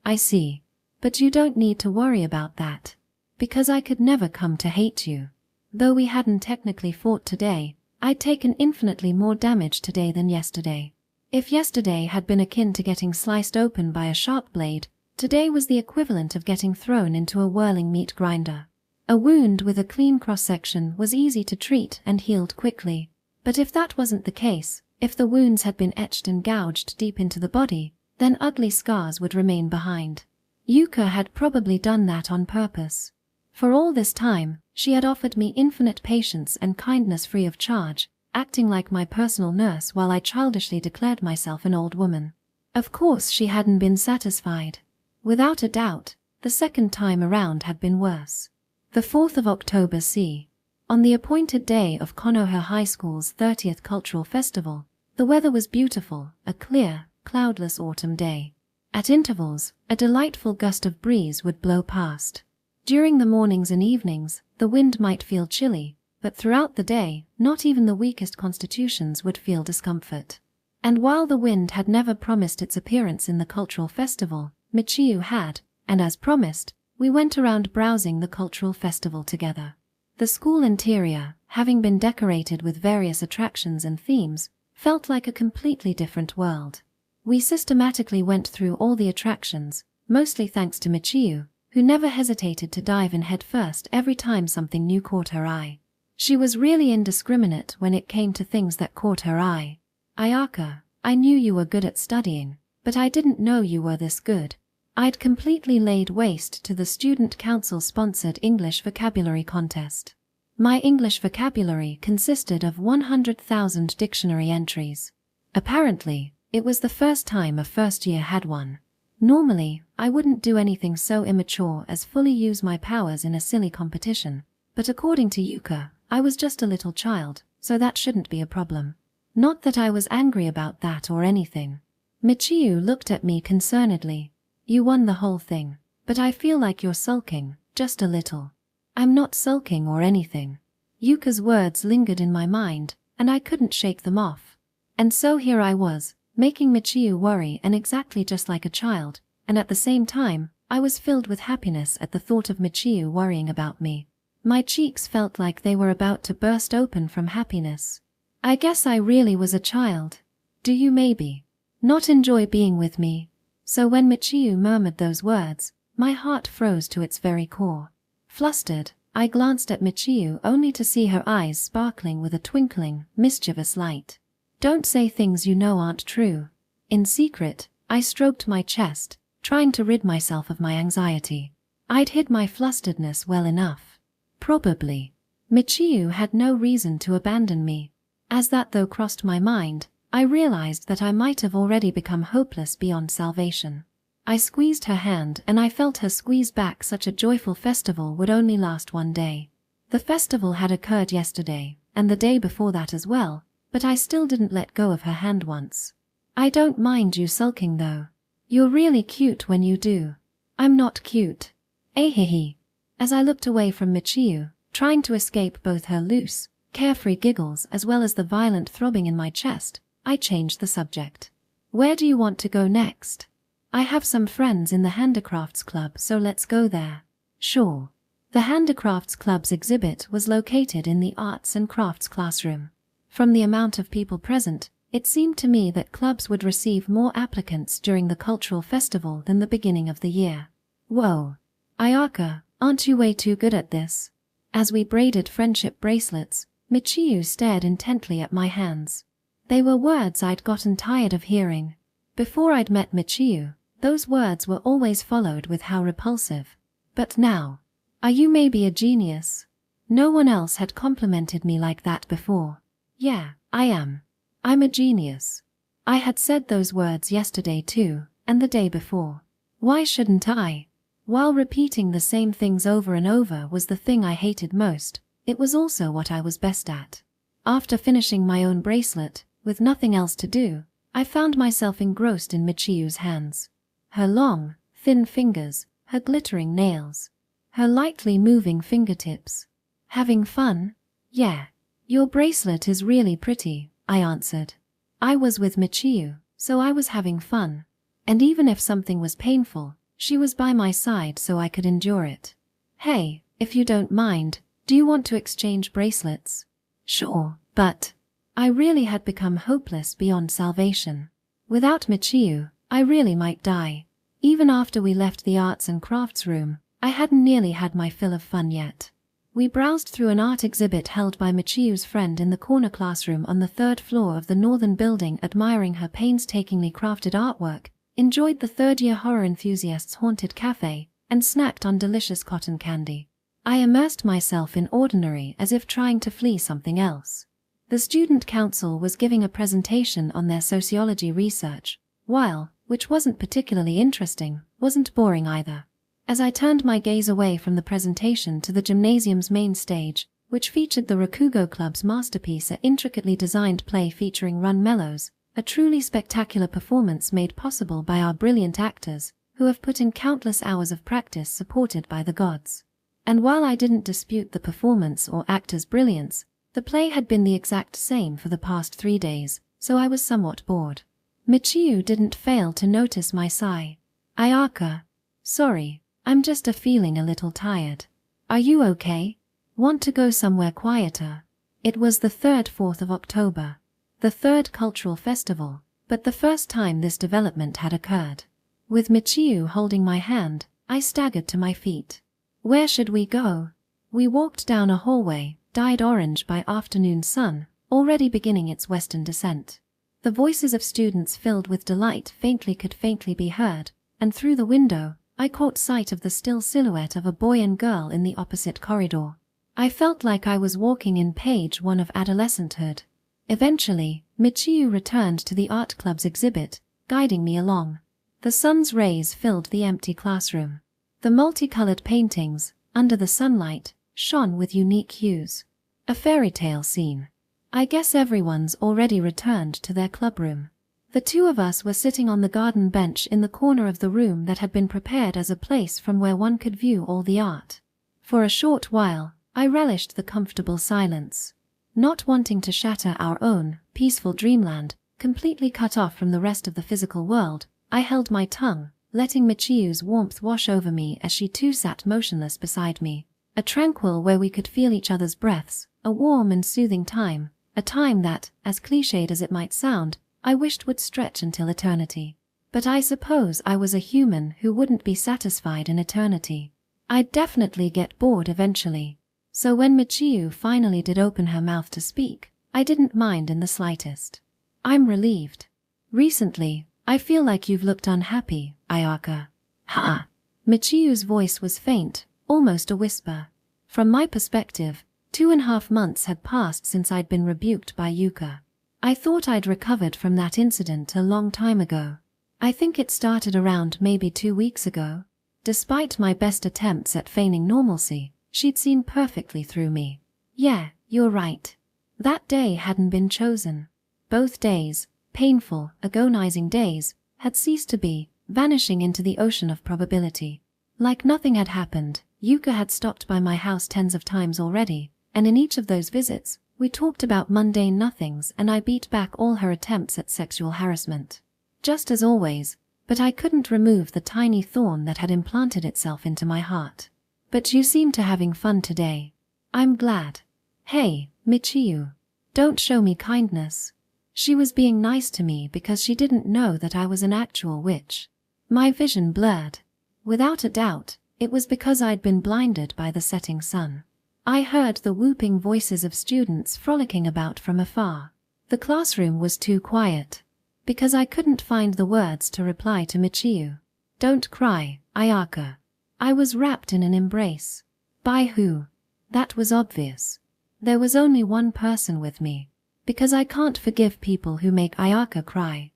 Speaker 1: But you don't need to worry about that. Because I could never come to hate you. Though we hadn't technically fought today, I'd taken infinitely more damage today than yesterday. If yesterday had been akin to getting sliced open by a sharp blade, today was the equivalent of getting thrown into a whirling meat grinder. A wound with a clean cross-section was easy to treat and healed quickly. But if that wasn't the case, if the wounds had been etched and gouged deep into the body, then ugly scars would remain behind. Yuka had probably done that on purpose. For all this time, she had offered me infinite patience and kindness free of charge, acting like my personal nurse while I childishly declared myself an old woman. Of course she hadn't been satisfied. Without a doubt, the second time around had been worse. The 4th of October c. On the appointed day of Konoha High School's 30th Cultural Festival, the weather was beautiful, a clear, cloudless autumn day. At intervals, a delightful gust of breeze would blow past. During the mornings and evenings, the wind might feel chilly, but throughout the day, not even the weakest constitutions would feel discomfort. And while the wind had never promised its appearance in the cultural festival, Michiyu had, and as promised, we went around browsing the cultural festival together. The school interior, having been decorated with various attractions and themes, felt like a completely different world. We systematically went through all the attractions, mostly thanks to Michiyu, who never hesitated to dive in headfirst every time something new caught her eye. She was really indiscriminate when it came to things that caught her eye. Ayaka, I knew you were good at studying, but I didn't know you were this good. I'd completely laid waste to the Student Council-sponsored English vocabulary contest. My English vocabulary consisted of 100,000 dictionary entries. Apparently, it was the first time a first year had one. Normally, I wouldn't do anything so immature as fully use my powers in a silly competition, but according to Yuka, I was just a little child, so that shouldn't be a problem. Not that I was angry about that or anything. Michiyu looked at me concernedly. You won the whole thing, but I feel like you're sulking, just a little. I'm not sulking or anything. Yuka's words lingered in my mind, and I couldn't shake them off. And so here I was, making Michiyu worry and exactly just like a child, and at the same time, I was filled with happiness at the thought of Michiyu worrying about me. My cheeks felt like they were about to burst open from happiness. I guess I really was a child. Do you maybe not enjoy being with me? So when Michiyu murmured those words, my heart froze to its very core. Flustered, I glanced at Michiyu only to see her eyes sparkling with a twinkling, mischievous light. Don't say things you know aren't true. In secret, I stroked my chest, trying to rid myself of my anxiety. I'd hid my flusteredness well enough. Probably. Michiyu had no reason to abandon me. As that though crossed my mind, I realized that I might have already become hopeless beyond salvation. I squeezed her hand and I felt her squeeze back. Such a joyful festival would only last one day. The festival had occurred yesterday, and the day before that as well, but I still didn't let go of her hand once. I don't mind you sulking though. You're really cute when you do. I'm not cute. Ahihi. As I looked away from Michiyu, trying to escape both her loose, carefree giggles as well as the violent throbbing in my chest, I changed the subject. Where do you want to go next? I have some friends in the Handicrafts Club, so let's go there. Sure. The Handicrafts Club's exhibit was located in the Arts and Crafts classroom. From the amount of people present, it seemed to me that clubs would receive more applicants during the cultural festival than the beginning of the year. Whoa. Ayaka, aren't you way too good at this? As we braided friendship bracelets, Michiyu stared intently at my hands. They were words I'd gotten tired of hearing. Before I'd met Michiyu, those words were always followed with how repulsive. But now, are you maybe a genius? No one else had complimented me like that before. Yeah, I am. I'm a genius. I had said those words yesterday too, and the day before. Why shouldn't I? While repeating the same things over and over was the thing I hated most, it was also what I was best at. After finishing my own bracelet, with nothing else to do, I found myself engrossed in Michiyu's hands. Her long, thin fingers, her glittering nails, her lightly moving fingertips. Having fun? Yeah. Your bracelet is really pretty, I answered. I was with Michiyu, so I was having fun. And even if something was painful, she was by my side so I could endure it. Hey, if you don't mind, do you want to exchange bracelets? Sure, but I really had become hopeless beyond salvation. Without Michiyu, I really might die. Even after we left the arts and crafts room, I hadn't nearly had my fill of fun yet. We browsed through an art exhibit held by Michiyu's friend in the corner classroom on the 3rd floor of the northern building, admiring her painstakingly crafted artwork, enjoyed the third-year horror enthusiasts' haunted cafe, and snacked on delicious cotton candy. I immersed myself in ordinary as if trying to flee something else. The student council was giving a presentation on their sociology research, while, which wasn't particularly interesting, wasn't boring either. As I turned my gaze away from the presentation to the gymnasium's main stage, which featured the Rakugo Club's masterpiece, an intricately designed play featuring Run Mellows, a truly spectacular performance made possible by our brilliant actors, who have put in countless hours of practice supported by the gods. And while I didn't dispute the performance or actors' brilliance, the play had been the exact same for the past 3 days, so I was somewhat bored. Michiyu didn't fail to notice my sigh. Ayaka. Sorry, I'm just feeling a little tired. Are you okay? Want to go somewhere quieter? It was the 4th of October. The 3rd cultural festival, but the first time this development had occurred. With Michiyu holding my hand, I staggered to my feet. Where should we go? We walked down a hallway, dyed orange by afternoon sun, already beginning its western descent. The voices of students filled with delight could faintly be heard, and through the window, I caught sight of the still silhouette of a boy and girl in the opposite corridor. I felt like I was walking in page 1 of adolescenthood. Eventually, Michiyu returned to the art club's exhibit, guiding me along. The sun's rays filled the empty classroom. The multicolored paintings, under the sunlight, shone with unique hues. A fairy tale scene. I guess everyone's already returned to their clubroom. The two of us were sitting on the garden bench in the corner of the room that had been prepared as a place from where one could view all the art. For a short while, I relished the comfortable silence. Not wanting to shatter our own peaceful dreamland, completely cut off from the rest of the physical world, I held my tongue, letting Michiyu's warmth wash over me as she too sat motionless beside me. A tranquil where we could feel each other's breaths, a warm and soothing time, a time that, as cliched as it might sound, I wished would stretch until eternity. But I suppose I was a human who wouldn't be satisfied in eternity. I'd definitely get bored eventually. So when Michiyu finally did open her mouth to speak, I didn't mind in the slightest. I'm relieved. Recently, I feel like you've looked unhappy, Ayaka. Ha! Michiyu's voice was faint, almost a whisper. From my perspective, 2.5 months had passed since I'd been rebuked by Yuka. I thought I'd recovered from that incident a long time ago. I think it started around maybe 2 weeks ago. Despite my best attempts at feigning normalcy, she'd seen perfectly through me. Yeah, you're right. That day hadn't been chosen. Both days, painful, agonizing days, had ceased to be, vanishing into the ocean of probability. Like nothing had happened, Yuka had stopped by my house tens of times already, and in each of those visits, we talked about mundane nothings and I beat back all her attempts at sexual harassment. Just as always, but I couldn't remove the tiny thorn that had implanted itself into my heart. But you seem to having fun today. I'm glad. Hey, Michiyu. Don't show me kindness. She was being nice to me because she didn't know that I was an actual witch. My vision blurred. Without a doubt, it was because I'd been blinded by the setting sun. I heard the whooping voices of students frolicking about from afar. The classroom was too quiet. Because I couldn't find the words to reply to Michiyu. Don't cry, Ayaka. I was wrapped in an embrace. By who? That was obvious. There was only one person with me. Because I can't forgive people who make Ayaka cry.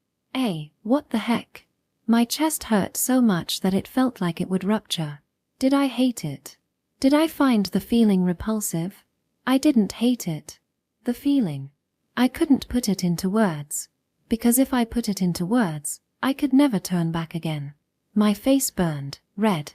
Speaker 1: What the heck? My chest hurt so much that it felt like it would rupture. Did I hate it? Did I find the feeling repulsive? I didn't hate it. The feeling. I couldn't put it into words. Because if I put it into words, I could never turn back again. My face burned, red.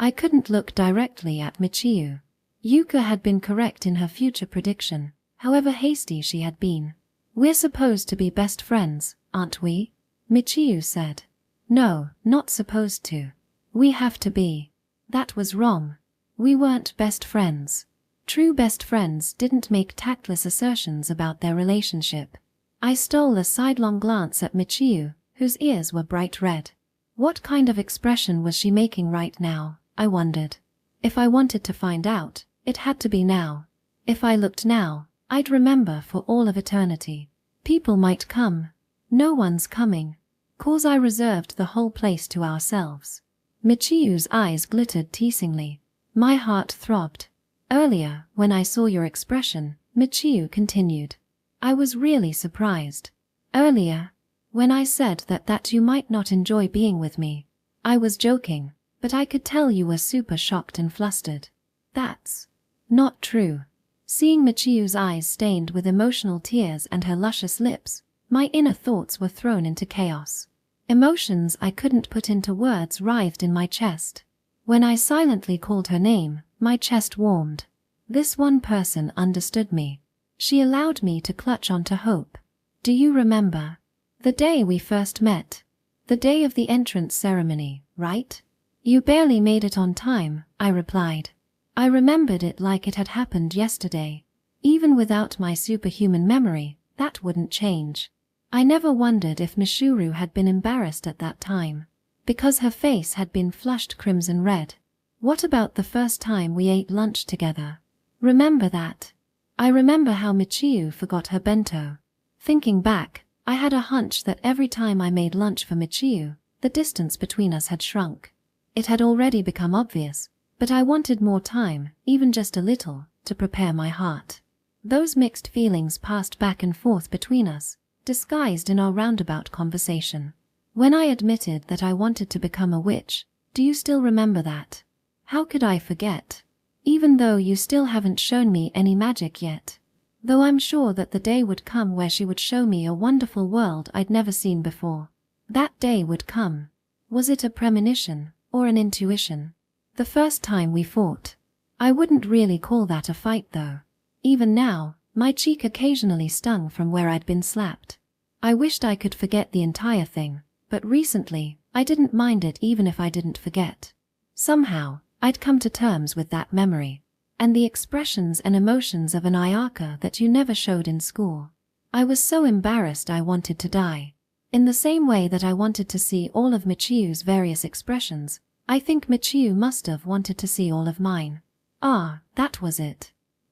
Speaker 1: I couldn't look directly at Michiyu. Yuka had been correct in her future prediction, however hasty she had been. We're supposed to be best friends, aren't we? Michiyu said. No, not supposed to. We have to be. That was wrong. We weren't best friends. True best friends didn't make tactless assertions about their relationship. I stole a sidelong glance at Michiyu, whose ears were bright red. What kind of expression was she making right now, I wondered. If I wanted to find out, it had to be now. If I looked now, I'd remember for all of eternity. People might come. No one's coming. 'Cause I reserved the whole place to ourselves. Michiyu's eyes glittered teasingly. My heart throbbed. Earlier, when I saw your expression, Michiyu continued. I was really surprised. Earlier, when I said that you might not enjoy being with me, I was joking, but I could tell you were super shocked and flustered. That's not true. Seeing Michiyu's eyes stained with emotional tears and her luscious lips, my inner thoughts were thrown into chaos. Emotions I couldn't put into words writhed in my chest. When I silently called her name, my chest warmed. This one person understood me. She allowed me to clutch onto hope. Do you remember? The day we first met. The day of the entrance ceremony, right? You barely made it on time, I replied. I remembered it like it had happened yesterday. Even without my superhuman memory, that wouldn't change. I never wondered if Mishuru had been embarrassed at that time. Because her face had been flushed crimson red. What about the first time we ate lunch together? Remember that? I remember how Michiyu forgot her bento. Thinking back, I had a hunch that every time I made lunch for Michiyu, the distance between us had shrunk. It had already become obvious, but I wanted more time, even just a little, to prepare my heart. Those mixed feelings passed back and forth between us, disguised in our roundabout conversation. When I admitted that I wanted to become a witch, do you still remember that? How could I forget? Even though you still haven't shown me any magic yet. Though I'm sure that the day would come where she would show me a wonderful world I'd never seen before. That day would come. Was it a premonition, or an intuition? The first time we fought. I wouldn't really call that a fight though. Even now, my cheek occasionally stung from where I'd been slapped. I wished I could forget the entire thing, but recently, I didn't mind it even if I didn't forget. Somehow, I'd come to terms with that memory, and the expressions and emotions of an Ayaka that you never showed in school. I was so embarrassed I wanted to die. In the same way that I wanted to see all of Michiyu's various expressions, I think Michiyu must have wanted to see all of mine. Ah, that was it.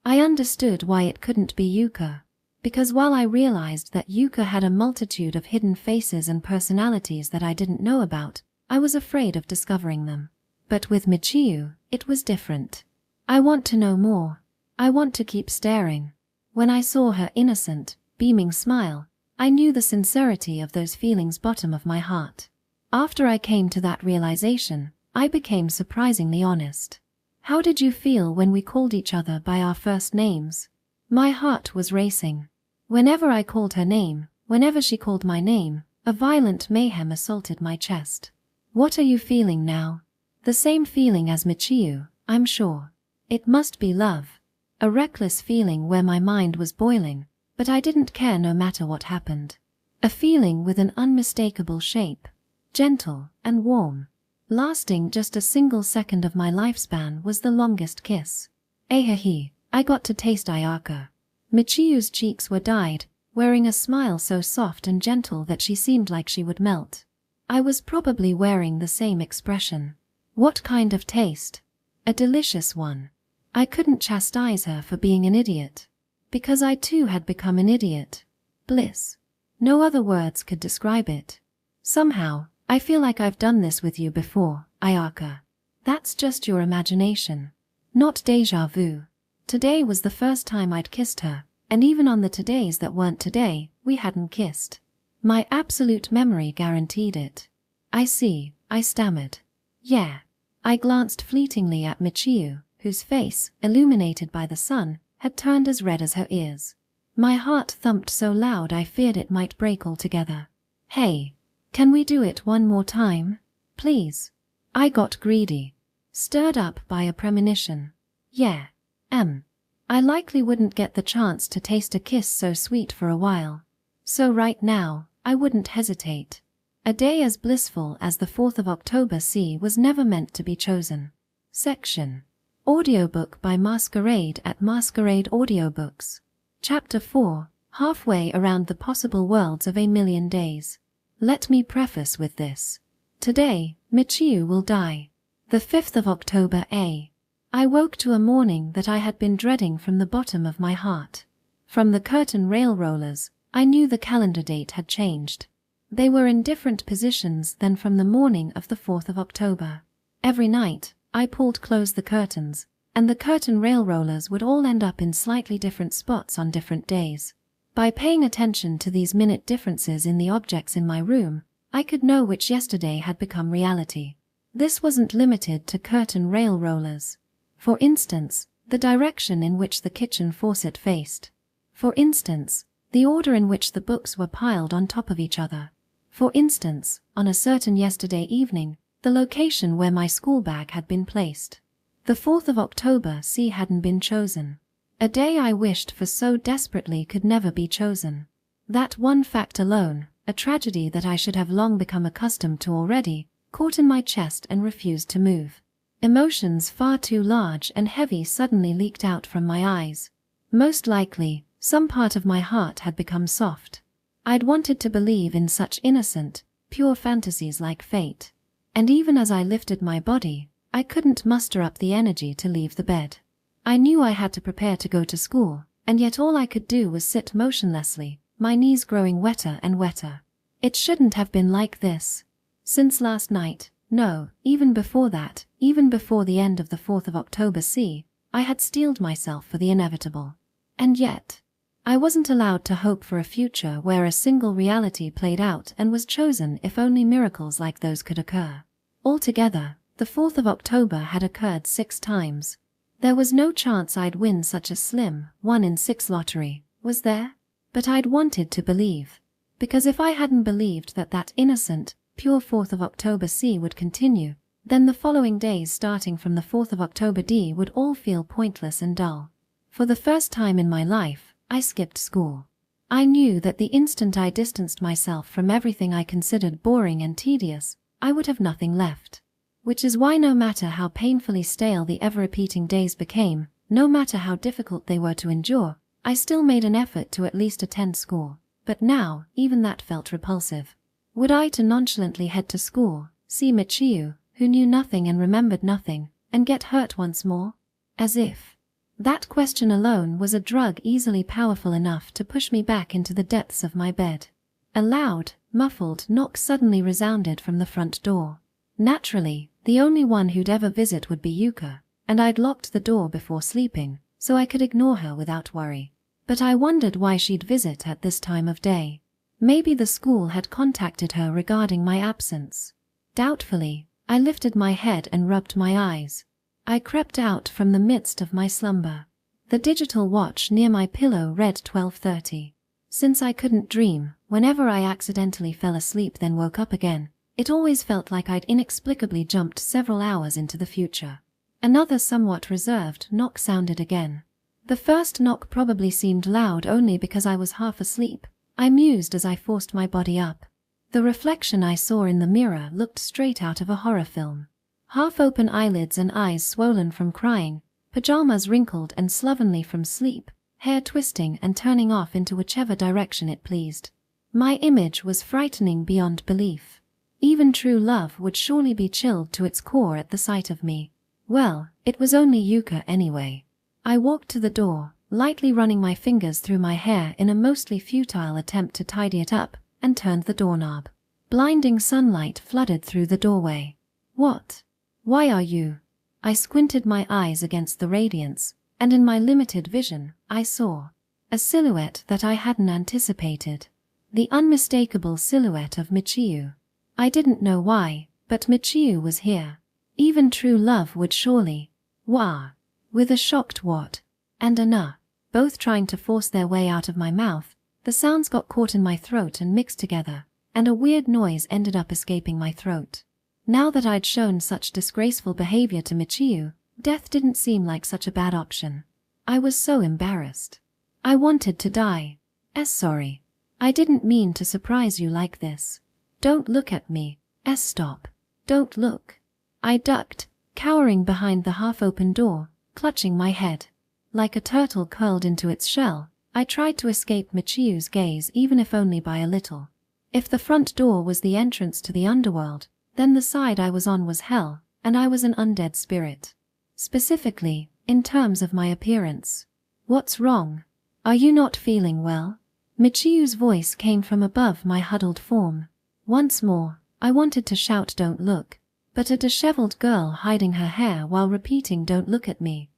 Speaker 1: I understood why it couldn't be Yuka, because while I realized that Yuka had a multitude of hidden faces and personalities that I didn't know about, I was afraid of discovering them. But with Michiyu, it was different. I want to know more. I want to keep staring. When I saw her innocent, beaming smile, I knew the sincerity of those feelings bottom of my heart. After I came to that realization, I became surprisingly honest. How did you feel when we called each other by our first names? My heart was racing. Whenever I called her name, whenever she called my name, a violent mayhem assaulted my chest. What are you feeling now? The same feeling as Michiyu, I'm sure. It must be love. A reckless feeling where my mind was boiling, but I didn't care no matter what happened. A feeling with an unmistakable shape, gentle and warm. Lasting just a single second of my lifespan was the longest kiss. Ahahi, I got to taste Ayaka. Michiyu's cheeks were dyed, wearing a smile so soft and gentle that she seemed like she would melt. I was probably wearing the same expression. What kind of taste? A delicious one. I couldn't chastise her for being an idiot, because I too had become an idiot. Bliss. No other words could describe it. Somehow, I feel like I've done this with you before, Ayaka. That's just your imagination. Not deja vu. Today was the first time I'd kissed her, and even on the todays that weren't today, we hadn't kissed. My absolute memory guaranteed it. I see, I stammered. Yeah. I glanced fleetingly at Michiyu, whose face, illuminated by the sun, had turned as red as her ears. My heart thumped so loud I feared it might break altogether. Hey. Can we do it one more time? Please. I got greedy. Stirred up by a premonition. Yeah. I likely wouldn't get the chance to taste a kiss so sweet for a while. So right now, I wouldn't hesitate. A day as blissful as the 4th of October C was never meant to be chosen. Section. Audiobook by Masquerade at Masquerade Audiobooks. Chapter 4. Halfway around the possible worlds of a million days. Let me preface with this. Today, Michiyu will die. The 5th of October A. I woke to a morning that I had been dreading from the bottom of my heart. From the curtain rail rollers, I knew the calendar date had changed. They were in different positions than from the morning of the 4th of October. Every night, I pulled close the curtains, and the curtain rail rollers would all end up in slightly different spots on different days. By paying attention to these minute differences in the objects in my room, I could know which yesterday had become reality. This wasn't limited to curtain rail rollers. For instance, the direction in which the kitchen faucet faced. For instance, the order in which the books were piled on top of each other. For instance, on a certain yesterday evening, the location where my school bag had been placed. The 4th of October C hadn't been chosen. A day I wished for so desperately could never be chosen. That one fact alone, a tragedy that I should have long become accustomed to already, caught in my chest and refused to move. Emotions far too large and heavy suddenly leaked out from my eyes. Most likely, some part of my heart had become soft. I'd wanted to believe in such innocent, pure fantasies like fate. And even as I lifted my body, I couldn't muster up the energy to leave the bed. I knew I had to prepare to go to school, and yet all I could do was sit motionlessly, my knees growing wetter and wetter. It shouldn't have been like this. Since last night, no, even before that, even before the end of the 4th of October C, I had steeled myself for the inevitable. And yet, I wasn't allowed to hope for a future where a single reality played out and was chosen if only miracles like those could occur. Altogether, the 4th of October had occurred 6 times. There was no chance I'd win such a slim 1 in 6 lottery, was there? But I'd wanted to believe. Because if I hadn't believed that innocent, pure 4th of October C would continue, then the following days starting from the 4th of October D would all feel pointless and dull. For the first time in my life, I skipped school. I knew that the instant I distanced myself from everything I considered boring and tedious, I would have nothing left. Which is why no matter how painfully stale the ever-repeating days became, no matter how difficult they were to endure, I still made an effort to at least attend school. But now, even that felt repulsive. Would I to nonchalantly head to school, see Michiyu, who knew nothing and remembered nothing, and get hurt once more? As if. That question alone was a drug easily powerful enough to push me back into the depths of my bed. A loud, muffled knock suddenly resounded from the front door. Naturally, the only one who'd ever visit would be Yuka, and I'd locked the door before sleeping, so I could ignore her without worry. But I wondered why she'd visit at this time of day. Maybe the school had contacted her regarding my absence. Doubtfully, I lifted my head and rubbed my eyes. I crept out from the midst of my slumber. The digital watch near my pillow read 12:30. Since I couldn't dream, whenever I accidentally fell asleep then woke up again, it always felt like I'd inexplicably jumped several hours into the future. Another somewhat reserved knock sounded again. The first knock probably seemed loud only because I was half asleep, I mused as I forced my body up. The reflection I saw in the mirror looked straight out of a horror film. Half-open eyelids and eyes swollen from crying, pajamas wrinkled and slovenly from sleep, hair twisting and turning off into whichever direction it pleased. My image was frightening beyond belief. Even true love would surely be chilled to its core at the sight of me. Well, it was only Yuka anyway. I walked to the door, lightly running my fingers through my hair in a mostly futile attempt to tidy it up, and turned the doorknob. Blinding sunlight flooded through the doorway. What? Why are you? I squinted my eyes against the radiance, and in my limited vision, I saw a silhouette that I hadn't anticipated. The unmistakable silhouette of Michiyu. I didn't know why, but Michiyu was here. Even true love would surely. Wah! With a shocked what and a nah, both trying to force their way out of my mouth, the sounds got caught in my throat and mixed together, and a weird noise ended up escaping my throat. Now that I'd shown such disgraceful behavior to Michiyu, death didn't seem like such a bad option. I was so embarrassed. I wanted to die. Sorry. I didn't mean to surprise you like this. Don't look at me. Stop. Don't look. I ducked, cowering behind the half-open door, clutching my head. Like a turtle curled into its shell, I tried to escape Michiyu's gaze even if only by a little. If the front door was the entrance to the underworld, then the side I was on was hell, and I was an undead spirit. Specifically, in terms of my appearance. What's wrong? Are you not feeling well? Michiyu's voice came from above my huddled form. Once more, I wanted to shout don't look, but a disheveled girl hiding her hair while repeating don't look at me,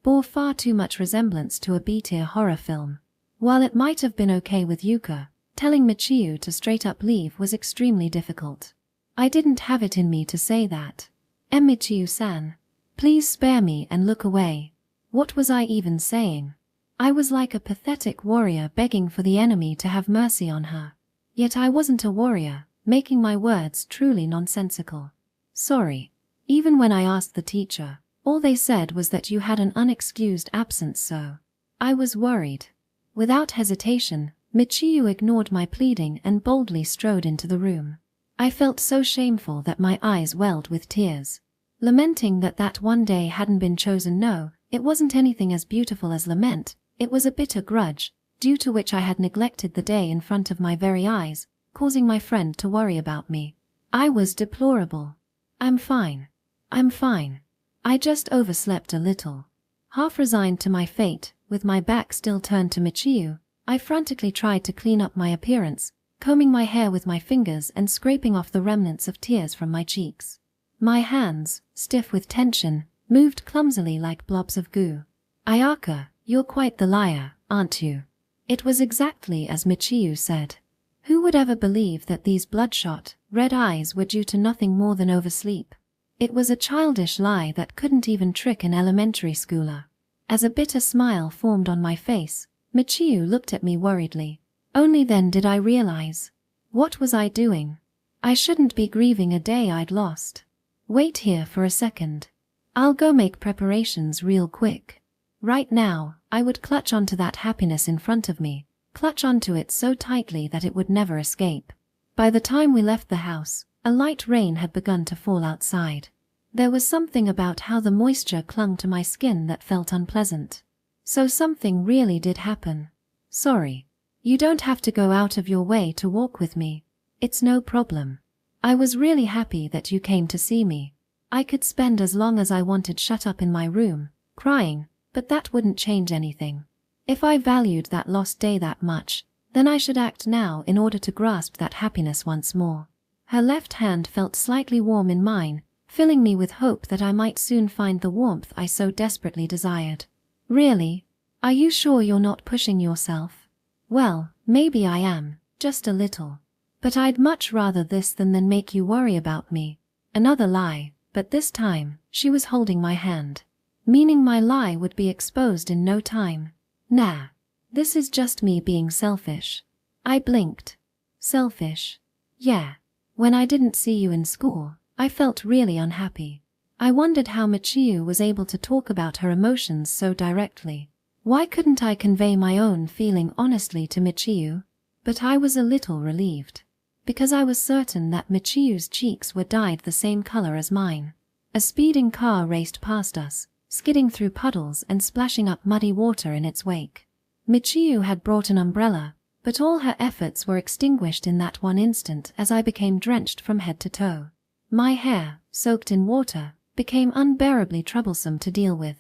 Speaker 1: bore far too much resemblance to a B-tier horror film. While it might have been okay with Yuka, telling Michiyu to straight up leave was extremely difficult. I didn't have it in me to say that. Michiyu-san, please spare me and look away. What was I even saying? I was like a pathetic warrior begging for the enemy to have mercy on her. Yet I wasn't a warrior, making my words truly nonsensical. Sorry. Even when I asked the teacher, all they said was that you had an unexcused absence, so I was worried. Without hesitation, Michiyu ignored my pleading and boldly strode into the room. I felt so shameful that my eyes welled with tears. Lamenting that that one day hadn't been chosen, no, it wasn't anything as beautiful as lament, it was a bitter grudge, due to which I had neglected the day in front of my very eyes, causing my friend to worry about me. I was deplorable. I'm fine. I just overslept a little. Half resigned to my fate, with my back still turned to Michiyu, I frantically tried to clean up my appearance, combing my hair with my fingers and scraping off the remnants of tears from my cheeks. My hands, stiff with tension, moved clumsily like blobs of goo. Ayaka, you're quite the liar, aren't you? It was exactly as Michiyu said. Who would ever believe that these bloodshot, red eyes were due to nothing more than oversleep? It was a childish lie that couldn't even trick an elementary schooler. As a bitter smile formed on my face, Michiyu looked at me worriedly. Only then did I realize. What was I doing? I shouldn't be grieving a day I'd lost. Wait here for a second. I'll go make preparations real quick. Right now, I would clutch onto that happiness in front of me, clutch onto it so tightly that it would never escape. By the time we left the house, a light rain had begun to fall outside. There was something about how the moisture clung to my skin that felt unpleasant. So something really did happen. Sorry. You don't have to go out of your way to walk with me. It's no problem. I was really happy that you came to see me. I could spend as long as I wanted shut up in my room, crying, but that wouldn't change anything. If I valued that lost day that much, then I should act now in order to grasp that happiness once more. Her left hand felt slightly warm in mine, filling me with hope that I might soon find the warmth I so desperately desired. Really? Are you sure you're not pushing yourself? Well, maybe I am, just a little. But I'd much rather this than make you worry about me. Another lie, but this time, she was holding my hand. Meaning my lie would be exposed in no time. Nah. This is just me being selfish. I blinked. Selfish? Yeah. When I didn't see you in school, I felt really unhappy. I wondered how Michiyu was able to talk about her emotions so directly. Why couldn't I convey my own feeling honestly to Michiyu? But I was a little relieved. Because I was certain that Michiyu's cheeks were dyed the same color as mine. A speeding car raced past us, skidding through puddles and splashing up muddy water in its wake. Michiyu had brought an umbrella, but all her efforts were extinguished in that one instant as I became drenched from head to toe. My hair, soaked in water, became unbearably troublesome to deal with.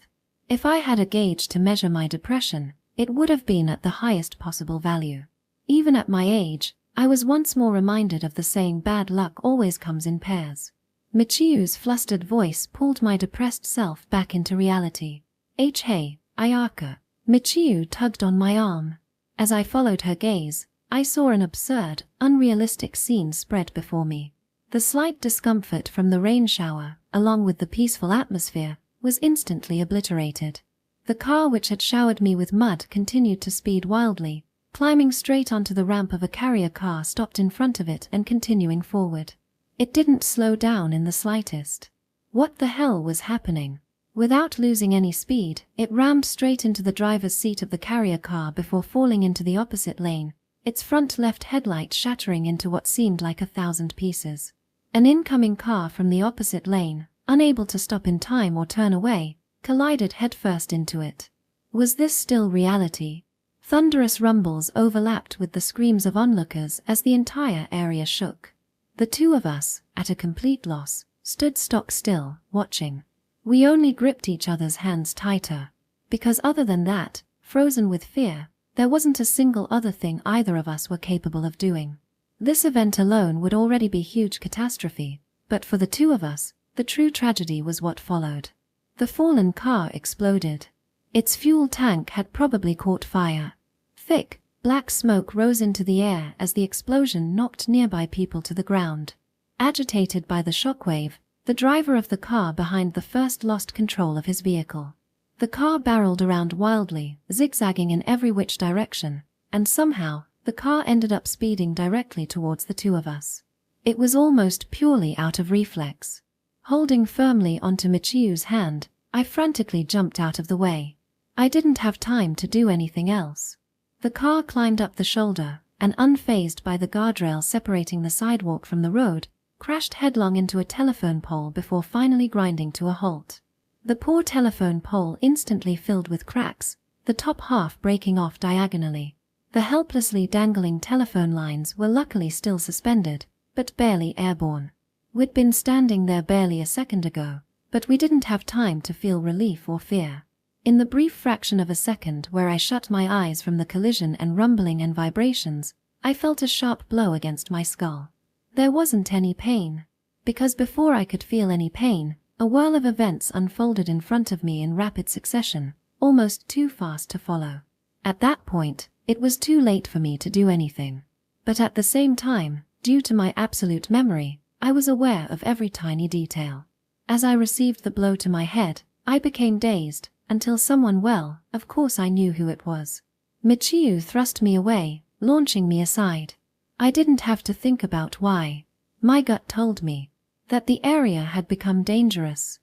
Speaker 1: If I had a gauge to measure my depression, it would have been at the highest possible value. Even at my age, I was once more reminded of the saying bad luck always comes in pairs. Michiyu's flustered voice pulled my depressed self back into reality. Hey, Ayaka. Michiyu tugged on my arm. As I followed her gaze, I saw an absurd, unrealistic scene spread before me. The slight discomfort from the rain shower, along with the peaceful atmosphere, was instantly obliterated. The car which had showered me with mud continued to speed wildly, climbing straight onto the ramp of a carrier car stopped in front of it and continuing forward. It didn't slow down in the slightest. What the hell was happening? Without losing any speed, it rammed straight into the driver's seat of the carrier car before falling into the opposite lane, its front left headlight shattering into what seemed like 1,000 pieces. An incoming car from the opposite lane, unable to stop in time or turn away, collided headfirst into it. Was this still reality? Thunderous rumbles overlapped with the screams of onlookers as the entire area shook. The two of us, at a complete loss, stood stock still, watching. We only gripped each other's hands tighter. Because other than that, frozen with fear, there wasn't a single other thing either of us were capable of doing. This event alone would already be huge catastrophe, but for the two of us, the true tragedy was what followed. The fallen car exploded. Its fuel tank had probably caught fire. Thick, black smoke rose into the air as the explosion knocked nearby people to the ground. Agitated by the shockwave, the driver of the car behind the first lost control of his vehicle. The car barreled around wildly, zigzagging in every which direction, and somehow, the car ended up speeding directly towards the two of us. It was almost purely out of reflex. Holding firmly onto Michiyu's hand, I frantically jumped out of the way. I didn't have time to do anything else. The car climbed up the shoulder, and unfazed by the guardrail separating the sidewalk from the road, crashed headlong into a telephone pole before finally grinding to a halt. The poor telephone pole instantly filled with cracks, the top half breaking off diagonally. The helplessly dangling telephone lines were luckily still suspended, but barely airborne. We'd been standing there barely a second ago, but we didn't have time to feel relief or fear. In the brief fraction of a second where I shut my eyes from the collision and rumbling and vibrations, I felt a sharp blow against my skull. There wasn't any pain, because before I could feel any pain, a whirl of events unfolded in front of me in rapid succession, almost too fast to follow. At that point, it was too late for me to do anything. But at the same time, due to my absolute memory, I was aware of every tiny detail. As I received the blow to my head, I became dazed, until someone, well, of course I knew who it was. Michiyu thrust me away, launching me aside. I didn't have to think about why. My gut told me that the area had become dangerous.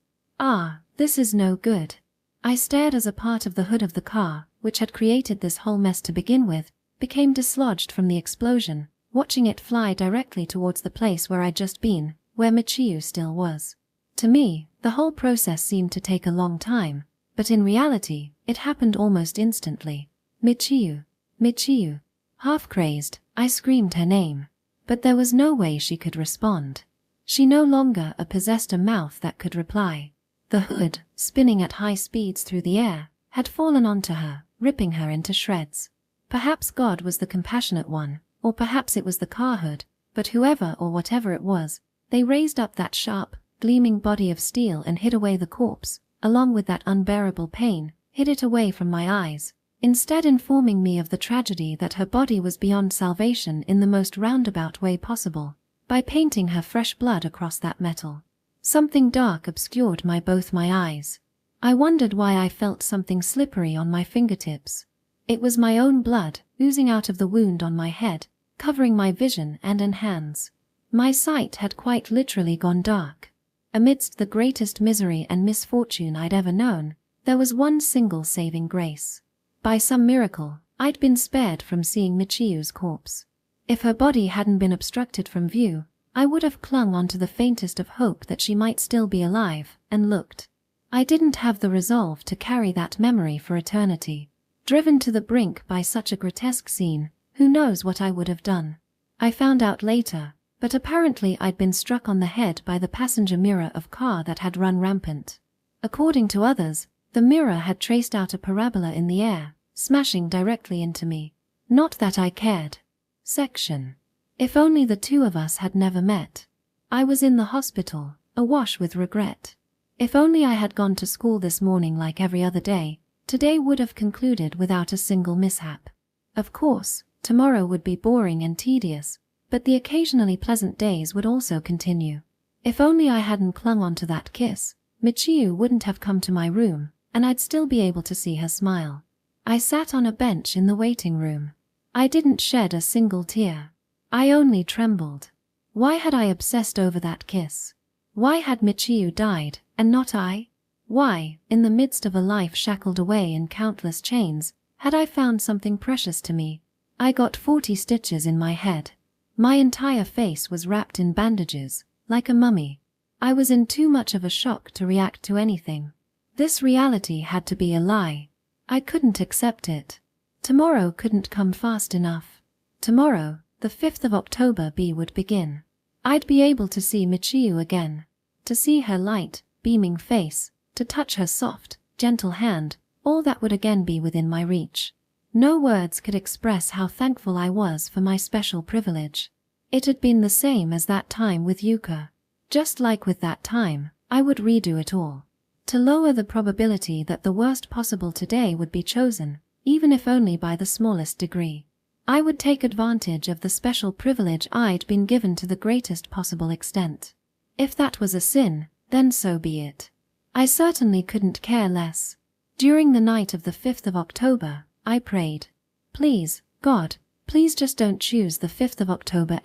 Speaker 1: This is no good. I stared as a part of the hood of the car, which had created this whole mess to begin with, became dislodged from the explosion, watching it fly directly towards the place where I'd just been, where Michiyu still was. To me, the whole process seemed to take a long time, but in reality, it happened almost instantly. Michiyu. Michiyu. Half crazed, I screamed her name. But there was no way she could respond. She no longer possessed a mouth that could reply. The hood, spinning at high speeds through the air, had fallen onto her, ripping her into shreds. Perhaps God was the compassionate one, or perhaps it was the car hood, but whoever or whatever it was, they raised up that sharp, gleaming body of steel and hid away the corpse, along with that unbearable pain, hid it away from my eyes, instead informing me of the tragedy that her body was beyond salvation in the most roundabout way possible, by painting her fresh blood across that metal. Something dark obscured both my eyes. I wondered why I felt something slippery on my fingertips. It was my own blood, oozing out of the wound on my head, covering my vision and hands. My sight had quite literally gone dark. Amidst the greatest misery and misfortune I'd ever known, there was one single saving grace. By some miracle, I'd been spared from seeing Michiu's corpse. If her body hadn't been obstructed from view, I would have clung onto the faintest of hope that she might still be alive, and looked. I didn't have the resolve to carry that memory for eternity. Driven to the brink by such a grotesque scene, who knows what I would have done? I found out later, but apparently I'd been struck on the head by the passenger mirror of car that had run rampant. According to others, the mirror had traced out a parabola in the air, smashing directly into me. Not that I cared. Section. If only the two of us had never met. I was in the hospital, awash with regret. If only I had gone to school this morning like every other day, today would have concluded without a single mishap. Of course, tomorrow would be boring and tedious, but the occasionally pleasant days would also continue. If only I hadn't clung onto that kiss, Michiu wouldn't have come to my room, and I'd still be able to see her smile. I sat on a bench in the waiting room. I didn't shed a single tear. I only trembled. Why had I obsessed over that kiss? Why had Michiu died, and not I? Why, in the midst of a life shackled away in countless chains, had I found something precious to me? I got 40 stitches in my head. My entire face was wrapped in bandages, like a mummy. I was in too much of a shock to react to anything. This reality had to be a lie. I couldn't accept it. Tomorrow couldn't come fast enough. Tomorrow, the 5th of October would begin. I'd be able to see Michiu again. To see her light, beaming face, to touch her soft, gentle hand, all that would again be within my reach. No words could express how thankful I was for my special privilege. It had been the same as that time with Yuka. Just like with that time, I would redo it all. To lower the probability that the worst possible today would be chosen, even if only by the smallest degree. I would take advantage of the special privilege I'd been given to the greatest possible extent. If that was a sin, then so be it. I certainly couldn't care less. During the night of the 5th of October, I prayed. Please, God, please just don't choose the 5th of October,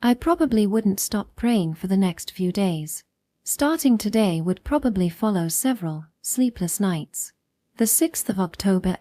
Speaker 1: I probably wouldn't stop praying for the next few days. Starting today would probably follow several sleepless nights. The 6th of October,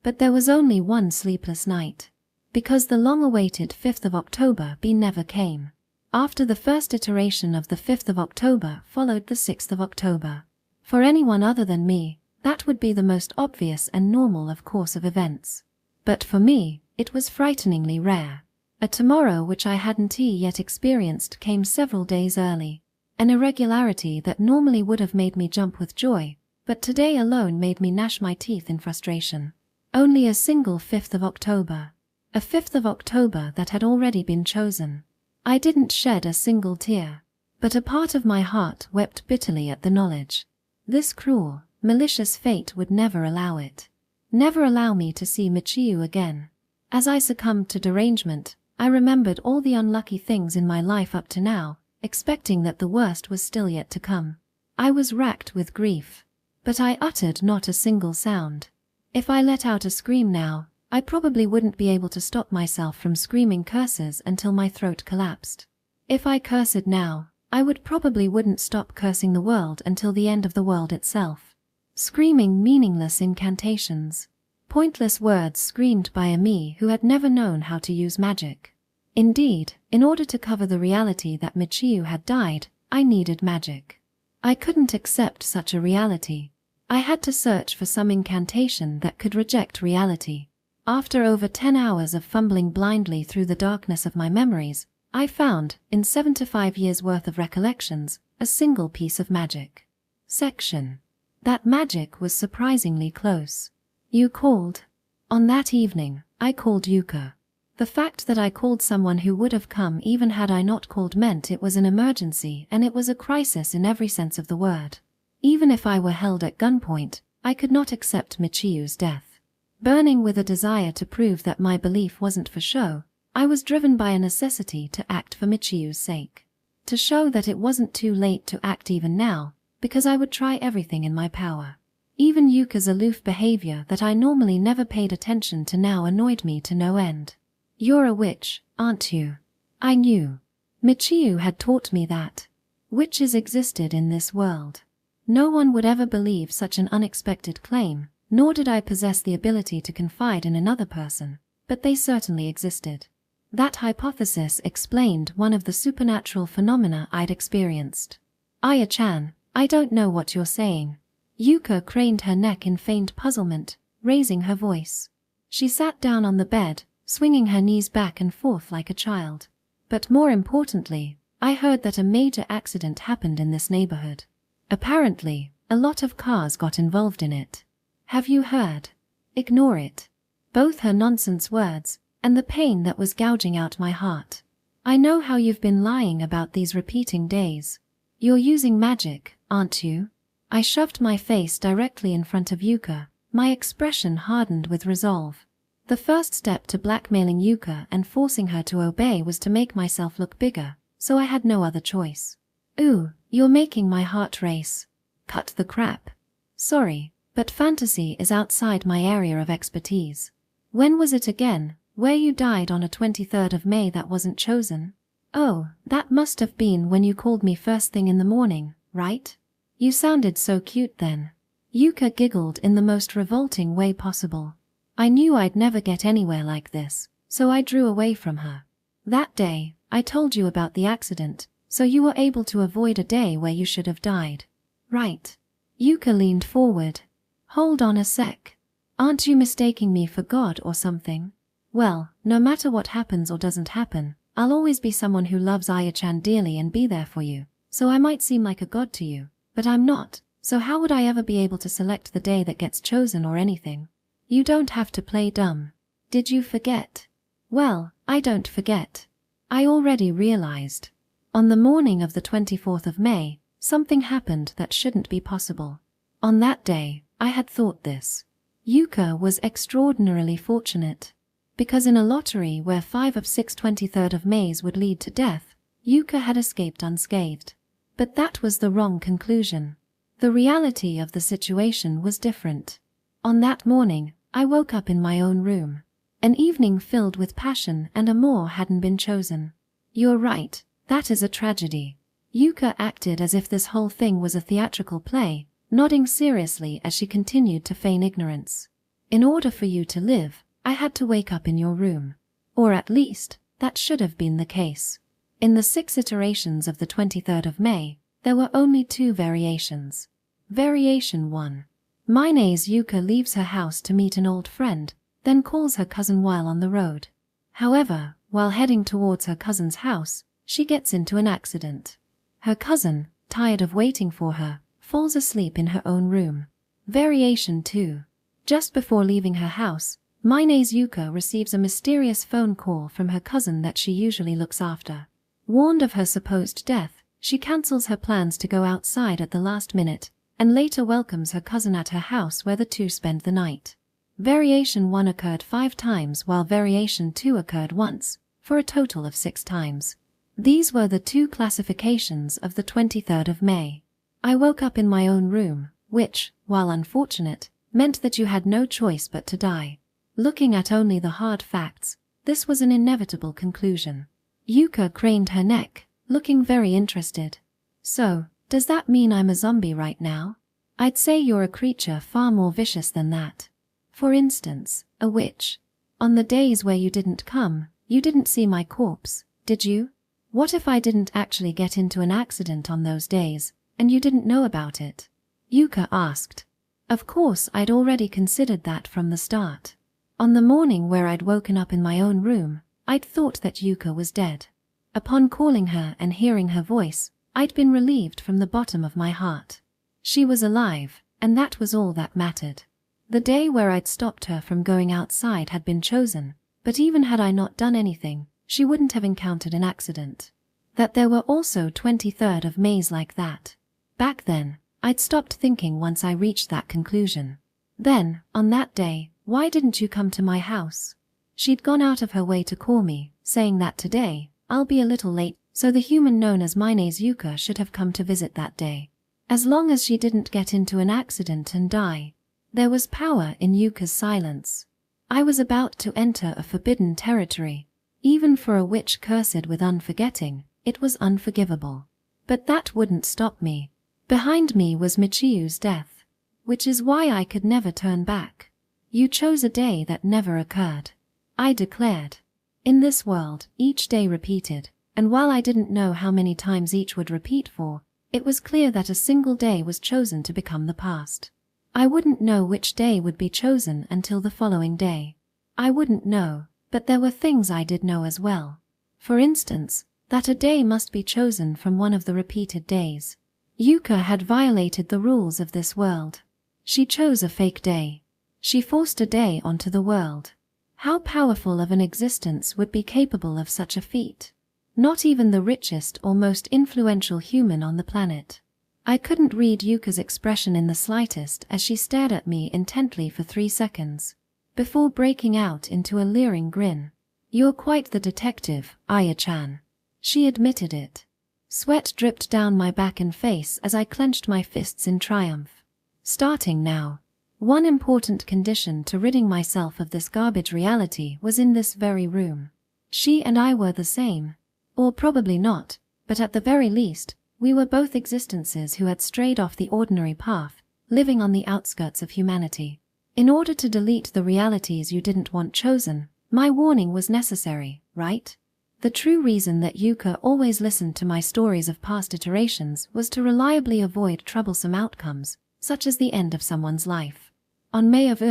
Speaker 1: but there was only one sleepless night. Because the long-awaited 5th of October never came. After the first iteration of the 5th of October followed the 6th of October. For anyone other than me, that would be the most obvious and normal of course of events. But for me, it was frighteningly rare. A tomorrow which I hadn't yet experienced came several days early. An irregularity that normally would have made me jump with joy, but today alone made me gnash my teeth in frustration. Only a single 5th of October. A 5th of October that had already been chosen. I didn't shed a single tear, but a part of my heart wept bitterly at the knowledge. This cruel, malicious fate would never allow it. Never allow me to see Michiu again. As I succumbed to derangement, I remembered all the unlucky things in my life up to now, expecting that the worst was still yet to come. I was racked with grief, but I uttered not a single sound. If I let out a scream now, I probably wouldn't be able to stop myself from screaming curses until my throat collapsed. If I cursed now, I probably wouldn't stop cursing the world until the end of the world itself. Screaming meaningless incantations. Pointless words screamed by a me who had never known how to use magic. Indeed, in order to cover the reality that Michiu had died, I needed magic. I couldn't accept such a reality. I had to search for some incantation that could reject reality. After over 10 hours of fumbling blindly through the darkness of my memories, I found, in 75 years' worth of recollections, a single piece of magic. Section. That magic was surprisingly close. You called. On that evening, I called Yuka. The fact that I called someone who would have come even had I not called meant it was an emergency, and it was a crisis in every sense of the word. Even if I were held at gunpoint, I could not accept Michiu's death. Burning with a desire to prove that my belief wasn't for show, I was driven by a necessity to act for Michiu's sake. To show that it wasn't too late to act even now, because I would try everything in my power. Even Yuka's aloof behavior that I normally never paid attention to now annoyed me to no end. You're a witch, aren't you? I knew. Michiu had taught me that. Witches existed in this world. No one would ever believe such an unexpected claim, nor did I possess the ability to confide in another person, but they certainly existed. That hypothesis explained one of the supernatural phenomena I'd experienced. Aya-chan, I don't know what you're saying. Yuka craned her neck in feigned puzzlement, raising her voice. She sat down on the bed, swinging her knees back and forth like a child. But more importantly, I heard that a major accident happened in this neighborhood. Apparently, a lot of cars got involved in it. Have you heard? Ignore it. Both her nonsense words, and the pain that was gouging out my heart. I know how you've been lying about these repeating days. You're using magic, aren't you? I shoved my face directly in front of Yuka, my expression hardened with resolve. The first step to blackmailing Yuka and forcing her to obey was to make myself look bigger, so I had no other choice. Ooh, you're making my heart race. Cut the crap. Sorry, but fantasy is outside my area of expertise. When was it again, where you died on a 23rd of May that wasn't chosen? Oh, that must have been when you called me first thing in the morning, right? You sounded so cute then. Yuka giggled in the most revolting way possible. I knew I'd never get anywhere like this, so I drew away from her. That day, I told you about the accident, so you were able to avoid a day where you should have died. Right. Yuka leaned forward. Hold on a sec. Aren't you mistaking me for God or something? Well, no matter what happens or doesn't happen, I'll always be someone who loves Aya-chan dearly and be there for you, so I might seem like a god to you, but I'm not, so how would I ever be able to select the day that gets chosen or anything? You don't have to play dumb. Did you forget? Well, I don't forget. I already realized. On the morning of the 24th of May, something happened that shouldn't be possible. On that day, I had thought this. Yuka was extraordinarily fortunate. Because in a lottery where 5 of 6 23rd of Mays would lead to death, Yuka had escaped unscathed. But that was the wrong conclusion. The reality of the situation was different. On that morning, I woke up in my own room. An evening filled with passion and amour hadn't been chosen. You're right, that is a tragedy. Yuka acted as if this whole thing was a theatrical play, nodding seriously as she continued to feign ignorance. In order for you to live, I had to wake up in your room. Or at least, that should have been the case. In the 6 iterations of the 23rd of May, there were only 2 variations. Variation 1. Minae's Yuka leaves her house to meet an old friend, then calls her cousin while on the road. However, while heading towards her cousin's house, she gets into an accident. Her cousin, tired of waiting for her, falls asleep in her own room. Variation 2. Just before leaving her house, Minae's Yuka receives a mysterious phone call from her cousin that she usually looks after. Warned of her supposed death, she cancels her plans to go outside at the last minute, and later welcomes her cousin at her house where the two spend the night. Variation 1 occurred 5 times while Variation 2 occurred once, for a total of 6 times. These were the 2 classifications of the 23rd of May. I woke up in my own room, which, while unfortunate, meant that you had no choice but to die. Looking at only the hard facts, this was an inevitable conclusion. Yuka craned her neck, looking very interested. So, does that mean I'm a zombie right now? I'd say you're a creature far more vicious than that. For instance, a witch. On the days where you didn't come, you didn't see my corpse, did you? What if I didn't actually get into an accident on those days, and you didn't know about it? Yuka asked. Of course, I'd already considered that from the start. On the morning where I'd woken up in my own room, I'd thought that Yuka was dead. Upon calling her and hearing her voice, I'd been relieved from the bottom of my heart. She was alive, and that was all that mattered. The day where I'd stopped her from going outside had been chosen, but even had I not done anything, she wouldn't have encountered an accident. That there were also 23rd of Mays like that. Back then, I'd stopped thinking once I reached that conclusion. Then, on that day, why didn't you come to my house? She'd gone out of her way to call me, saying that today, I'll be a little late, so the human known as Mina's Yuka should have come to visit that day. As long as she didn't get into an accident and die. There was power in Yuka's silence. I was about to enter a forbidden territory. Even for a witch cursed with unforgetting, it was unforgivable. But that wouldn't stop me. Behind me was Michiu's death. Which is why I could never turn back. You chose a day that never occurred. I declared. In this world, each day repeated, and while I didn't know how many times each would repeat for, it was clear that a single day was chosen to become the past. I wouldn't know which day would be chosen until the following day. I wouldn't know, but there were things I did know as well. For instance, that a day must be chosen from one of the repeated days. Yuka had violated the rules of this world. She chose a fake day. She forced a day onto the world. How powerful of an existence would be capable of such a feat? Not even the richest or most influential human on the planet. I couldn't read Yuka's expression in the slightest as she stared at me intently for 3 seconds, before breaking out into a leering grin. You're quite the detective, Aya-chan. She admitted it. Sweat dripped down my back and face as I clenched my fists in triumph. Starting now. One important condition to ridding myself of this garbage reality was in this very room. She and I were the same. Or probably not, but at the very least, we were both existences who had strayed off the ordinary path, living on the outskirts of humanity. In order to delete the realities you didn't want chosen, my warning was necessary, right? The true reason that Yuka always listened to my stories of past iterations was to reliably avoid troublesome outcomes, such as the end of someone's life. On May of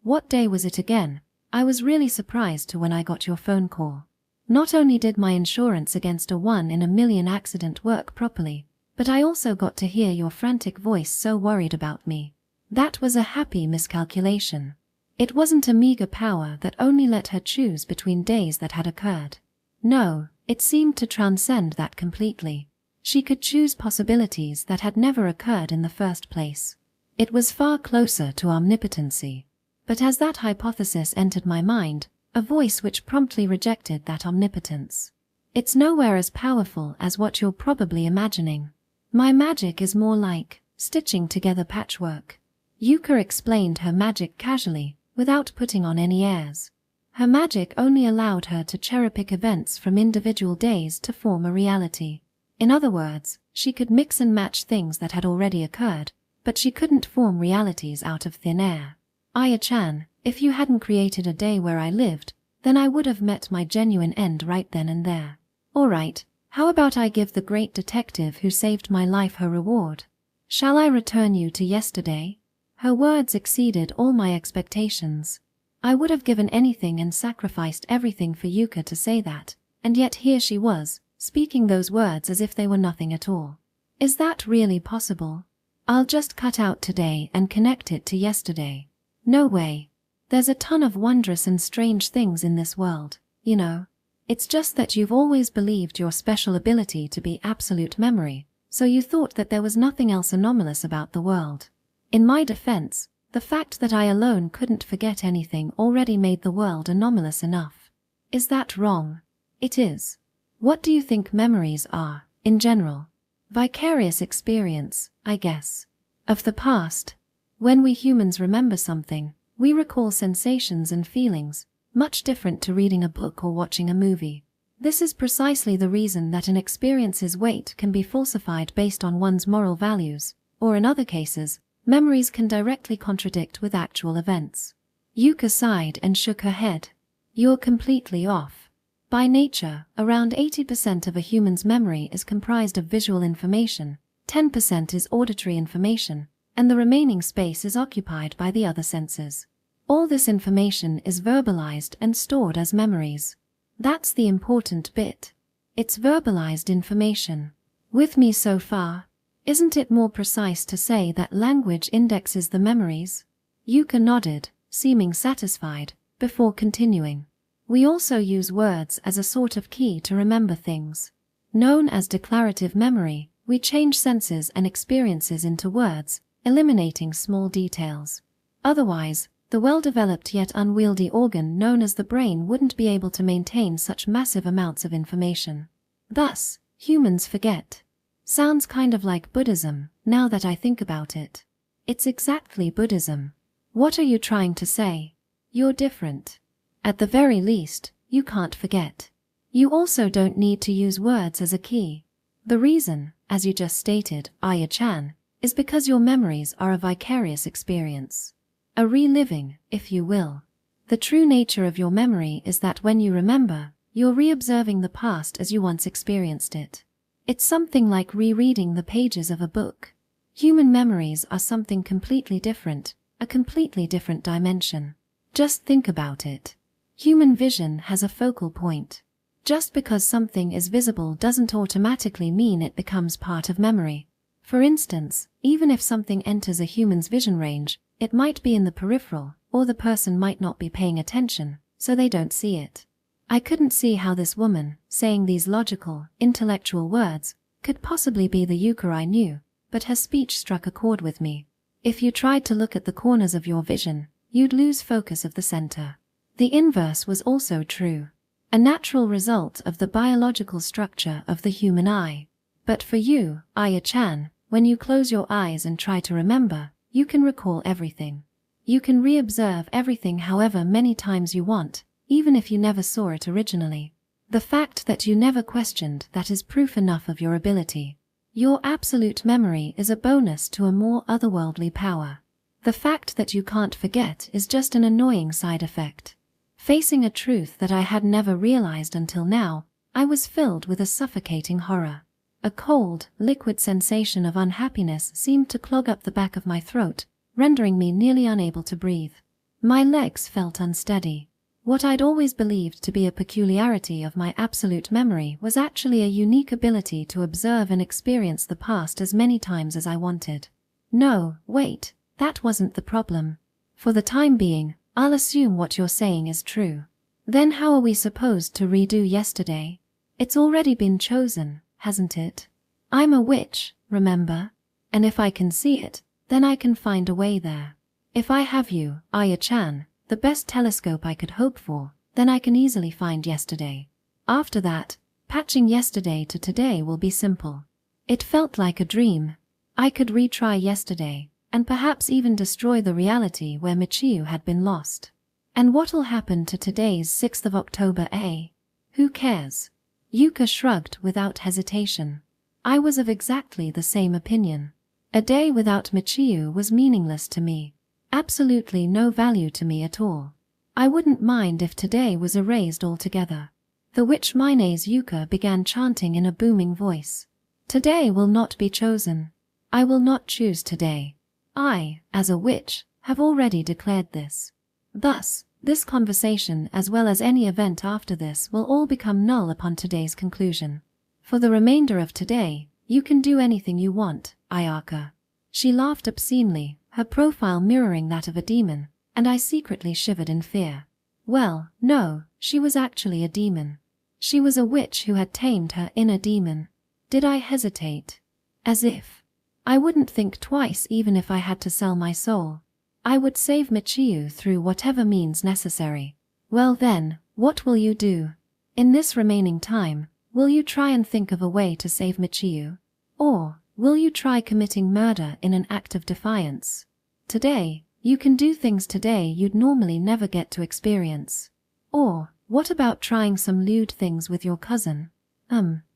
Speaker 1: what day was it again? I was really surprised when I got your phone call. Not only did my insurance against a 1 in a million accident work properly, but I also got to hear your frantic voice so worried about me. That was a happy miscalculation. It wasn't a meager power that only let her choose between days that had occurred. No, it seemed to transcend that completely. She could choose possibilities that had never occurred in the first place. It was far closer to omnipotency. But as that hypothesis entered my mind, a voice which promptly rejected that omnipotence. It's nowhere as powerful as what you're probably imagining. My magic is more like stitching together patchwork. Yuka explained her magic casually, without putting on any airs. Her magic only allowed her to cherry-pick events from individual days to form a reality. In other words, she could mix and match things that had already occurred, but she couldn't form realities out of thin air. Aya-chan, if you hadn't created a day where I lived, then I would have met my genuine end right then and there. Alright, how about I give the great detective who saved my life her reward? Shall I return you to yesterday? Her words exceeded all my expectations. I would have given anything and sacrificed everything for Yuka to say that, and yet here she was, speaking those words as if they were nothing at all. Is that really possible? I'll just cut out today and connect it to yesterday. No way. There's a ton of wondrous and strange things in this world, you know. It's just that you've always believed your special ability to be absolute memory, so you thought that there was nothing else anomalous about the world. In my defense, the fact that I alone couldn't forget anything already made the world anomalous enough. Is that wrong? It is. What do you think memories are, in general? Vicarious experience, I guess. Of the past. When we humans remember something, we recall sensations and feelings, much different to reading a book or watching a movie. This is precisely the reason that an experience's weight can be falsified based on one's moral values, or in other cases, memories can directly contradict with actual events. Yuka sighed and shook her head. You're completely off. By nature, around 80% of a human's memory is comprised of visual information, 10% is auditory information, and the remaining space is occupied by the other senses. All this information is verbalized and stored as memories. That's the important bit. It's verbalized information. With me so far? Isn't it more precise to say that language indexes the memories? Yuka nodded, seeming satisfied, before continuing. We also use words as a sort of key to remember things. Known as declarative memory, we change senses and experiences into words, eliminating small details. Otherwise, the well-developed yet unwieldy organ known as the brain wouldn't be able to maintain such massive amounts of information. Thus, humans forget. Sounds kind of like Buddhism, now that I think about it. It's exactly Buddhism. What are you trying to say? You're different. At the very least, you can't forget. You also don't need to use words as a key. The reason, as you just stated, Aya-chan, is because your memories are a vicarious experience. A reliving, if you will. The true nature of your memory is that when you remember, you're re-observing the past as you once experienced it. It's something like rereading the pages of a book. Human memories are something completely different, a completely different dimension. Just think about it. Human vision has a focal point. Just because something is visible doesn't automatically mean it becomes part of memory. For instance, even if something enters a human's vision range, it might be in the peripheral, or the person might not be paying attention, so they don't see it. I couldn't see how this woman, saying these logical, intellectual words, could possibly be the Yuka I knew, but her speech struck a chord with me. If you tried to look at the corners of your vision, you'd lose focus of the center. The inverse was also true. A natural result of the biological structure of the human eye. But for you, Aya-chan, when you close your eyes and try to remember, you can recall everything. You can re-observe everything however many times you want, even if you never saw it originally. The fact that you never questioned that is proof enough of your ability. Your absolute memory is a bonus to a more otherworldly power. The fact that you can't forget is just an annoying side effect. Facing a truth that I had never realized until now, I was filled with a suffocating horror. A cold, liquid sensation of unhappiness seemed to clog up the back of my throat, rendering me nearly unable to breathe. My legs felt unsteady. What I'd always believed to be a peculiarity of my absolute memory was actually a unique ability to observe and experience the past as many times as I wanted. No, wait, that wasn't the problem. For the time being, I'll assume what you're saying is true. Then how are we supposed to redo yesterday? It's already been chosen, hasn't it? I'm a witch, remember? And if I can see it, then I can find a way there. If I have you, Aya-chan, the best telescope I could hope for, then I can easily find yesterday. After that, patching yesterday to today will be simple. It felt like a dream. I could retry yesterday, and perhaps even destroy the reality where Michiu had been lost. And what'll happen to today's 6th of October, eh? Who cares? Yuka shrugged without hesitation. I was of exactly the same opinion. A day without Michiu was meaningless to me. Absolutely no value to me at all. I wouldn't mind if today was erased altogether. The witch Mine's Yuka began chanting in a booming voice. Today will not be chosen. I will not choose today. I, as a witch, have already declared this. Thus, this conversation as well as any event after this will all become null upon today's conclusion. For the remainder of today, you can do anything you want, Ayaka. She laughed obscenely, her profile mirroring that of a demon, and I secretly shivered in fear. Well, no, she was actually a demon. She was a witch who had tamed her inner demon. Did I hesitate? As if. I wouldn't think twice even if I had to sell my soul. I would save Michiu through whatever means necessary. Well then, what will you do? In this remaining time, will you try and think of a way to save Michiu? Or, will you try committing murder in an act of defiance? Today, you can do things today you'd normally never get to experience. Or, what about trying some lewd things with your cousin?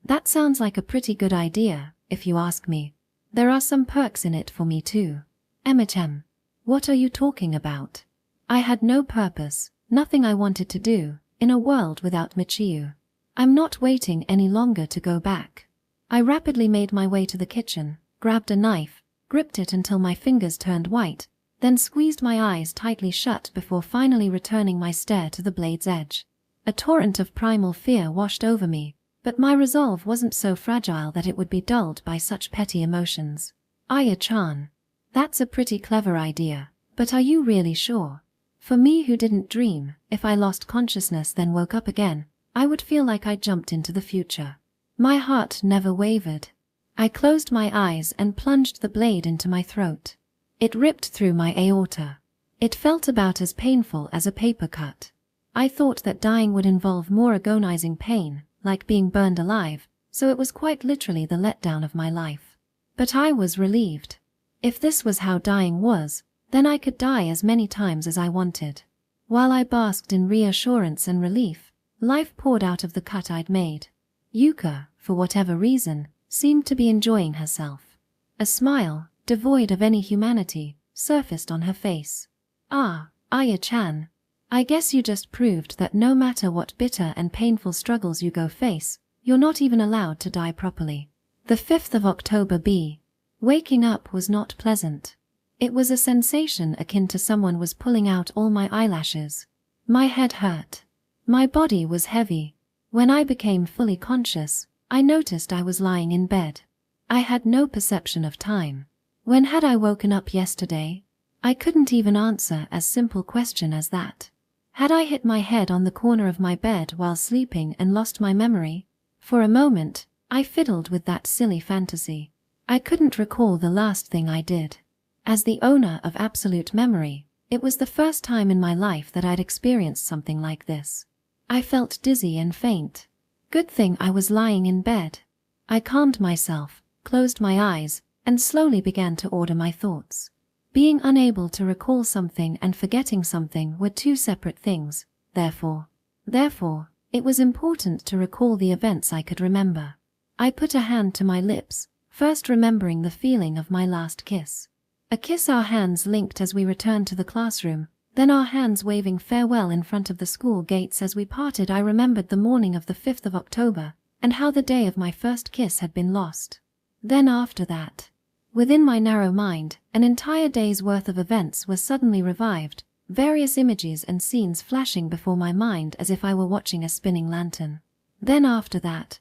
Speaker 1: That sounds like a pretty good idea, if you ask me. There are some perks in it for me too. Emmachan, what are you talking about? I had no purpose, nothing I wanted to do, in a world without Michiu. I'm not waiting any longer to go back. I rapidly made my way to the kitchen, grabbed a knife, gripped it until my fingers turned white, then squeezed my eyes tightly shut before finally returning my stare to the blade's edge. A torrent of primal fear washed over me, But my resolve wasn't so fragile that it would be dulled by such petty emotions. Aya-chan. That's a pretty clever idea, but are you really sure? For me who didn't dream, if I lost consciousness then woke up again, I would feel like I jumped into the future. My heart never wavered. I closed my eyes and plunged the blade into my throat. It ripped through my aorta. It felt about as painful as a paper cut. I thought that dying would involve more agonizing pain, like being burned alive, so it was quite literally the letdown of my life. But I was relieved. If this was how dying was, then I could die as many times as I wanted. While I basked in reassurance and relief, life poured out of the cut I'd made. Yuka, for whatever reason, seemed to be enjoying herself. A smile, devoid of any humanity, surfaced on her face. Ah, Aya-chan. I guess you just proved that no matter what bitter and painful struggles you go face, you're not even allowed to die properly. The 5th of October B. Waking up was not pleasant. It was a sensation akin to someone was pulling out all my eyelashes. My head hurt. My body was heavy. When I became fully conscious, I noticed I was lying in bed. I had no perception of time. When had I woken up yesterday? I couldn't even answer as simple question as that. Had I hit my head on the corner of my bed while sleeping and lost my memory? For a moment, I fiddled with that silly fantasy. I couldn't recall the last thing I did. As the owner of absolute memory, it was the first time in my life that I'd experienced something like this. I felt dizzy and faint. Good thing I was lying in bed. I calmed myself, closed my eyes, and slowly began to order my thoughts. Being unable to recall something and forgetting something were two separate things, therefore, it was important to recall the events I could remember. I put a hand to my lips, first remembering the feeling of my last kiss. A kiss our hands linked as we returned to the classroom, then our hands waving farewell in front of the school gates as we parted. I remembered the morning of the 5th of October, and how the day of my first kiss had been lost. Then after that, within my narrow mind, an entire day's worth of events were suddenly revived, various images and scenes flashing before my mind as if I were watching a spinning lantern. Then after that,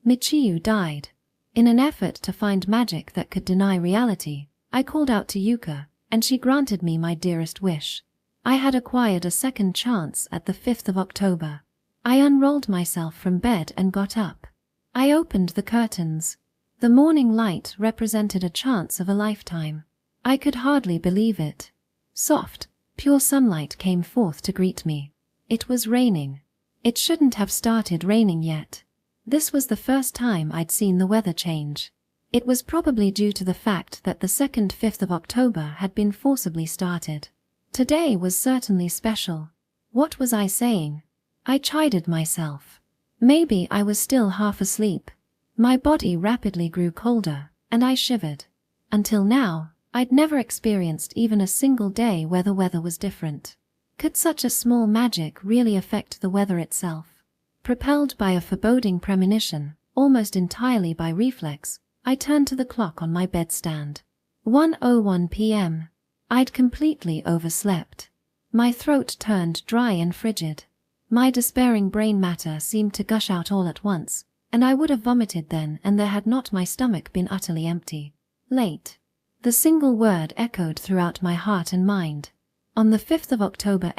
Speaker 1: Michiyu died. In an effort to find magic that could deny reality, I called out to Yuka, and she granted me my dearest wish. I had acquired a second chance at the 5th of October. I unrolled myself from bed and got up. I opened the curtains. The morning light represented a chance of a lifetime. I could hardly believe it. Soft, pure sunlight came forth to greet me. It was raining. It shouldn't have started raining yet. This was the first time I'd seen the weather change. It was probably due to the fact that the second 5th of October had been forcibly started. Today was certainly special. What was I saying? I chided myself. Maybe I was still half asleep. My body rapidly grew colder, and I shivered. Until now, I'd never experienced even a single day where the weather was different. Could such a small magic really affect the weather itself? Propelled by a foreboding premonition, almost entirely by reflex, I turned to the clock on my bedstand. 1:01 p.m. I'd completely overslept. My throat turned dry and frigid. My despairing brain matter seemed to gush out all at once, and I would have vomited then and there had not my stomach been utterly empty. Late. The single word echoed throughout my heart and mind. On the 5th of October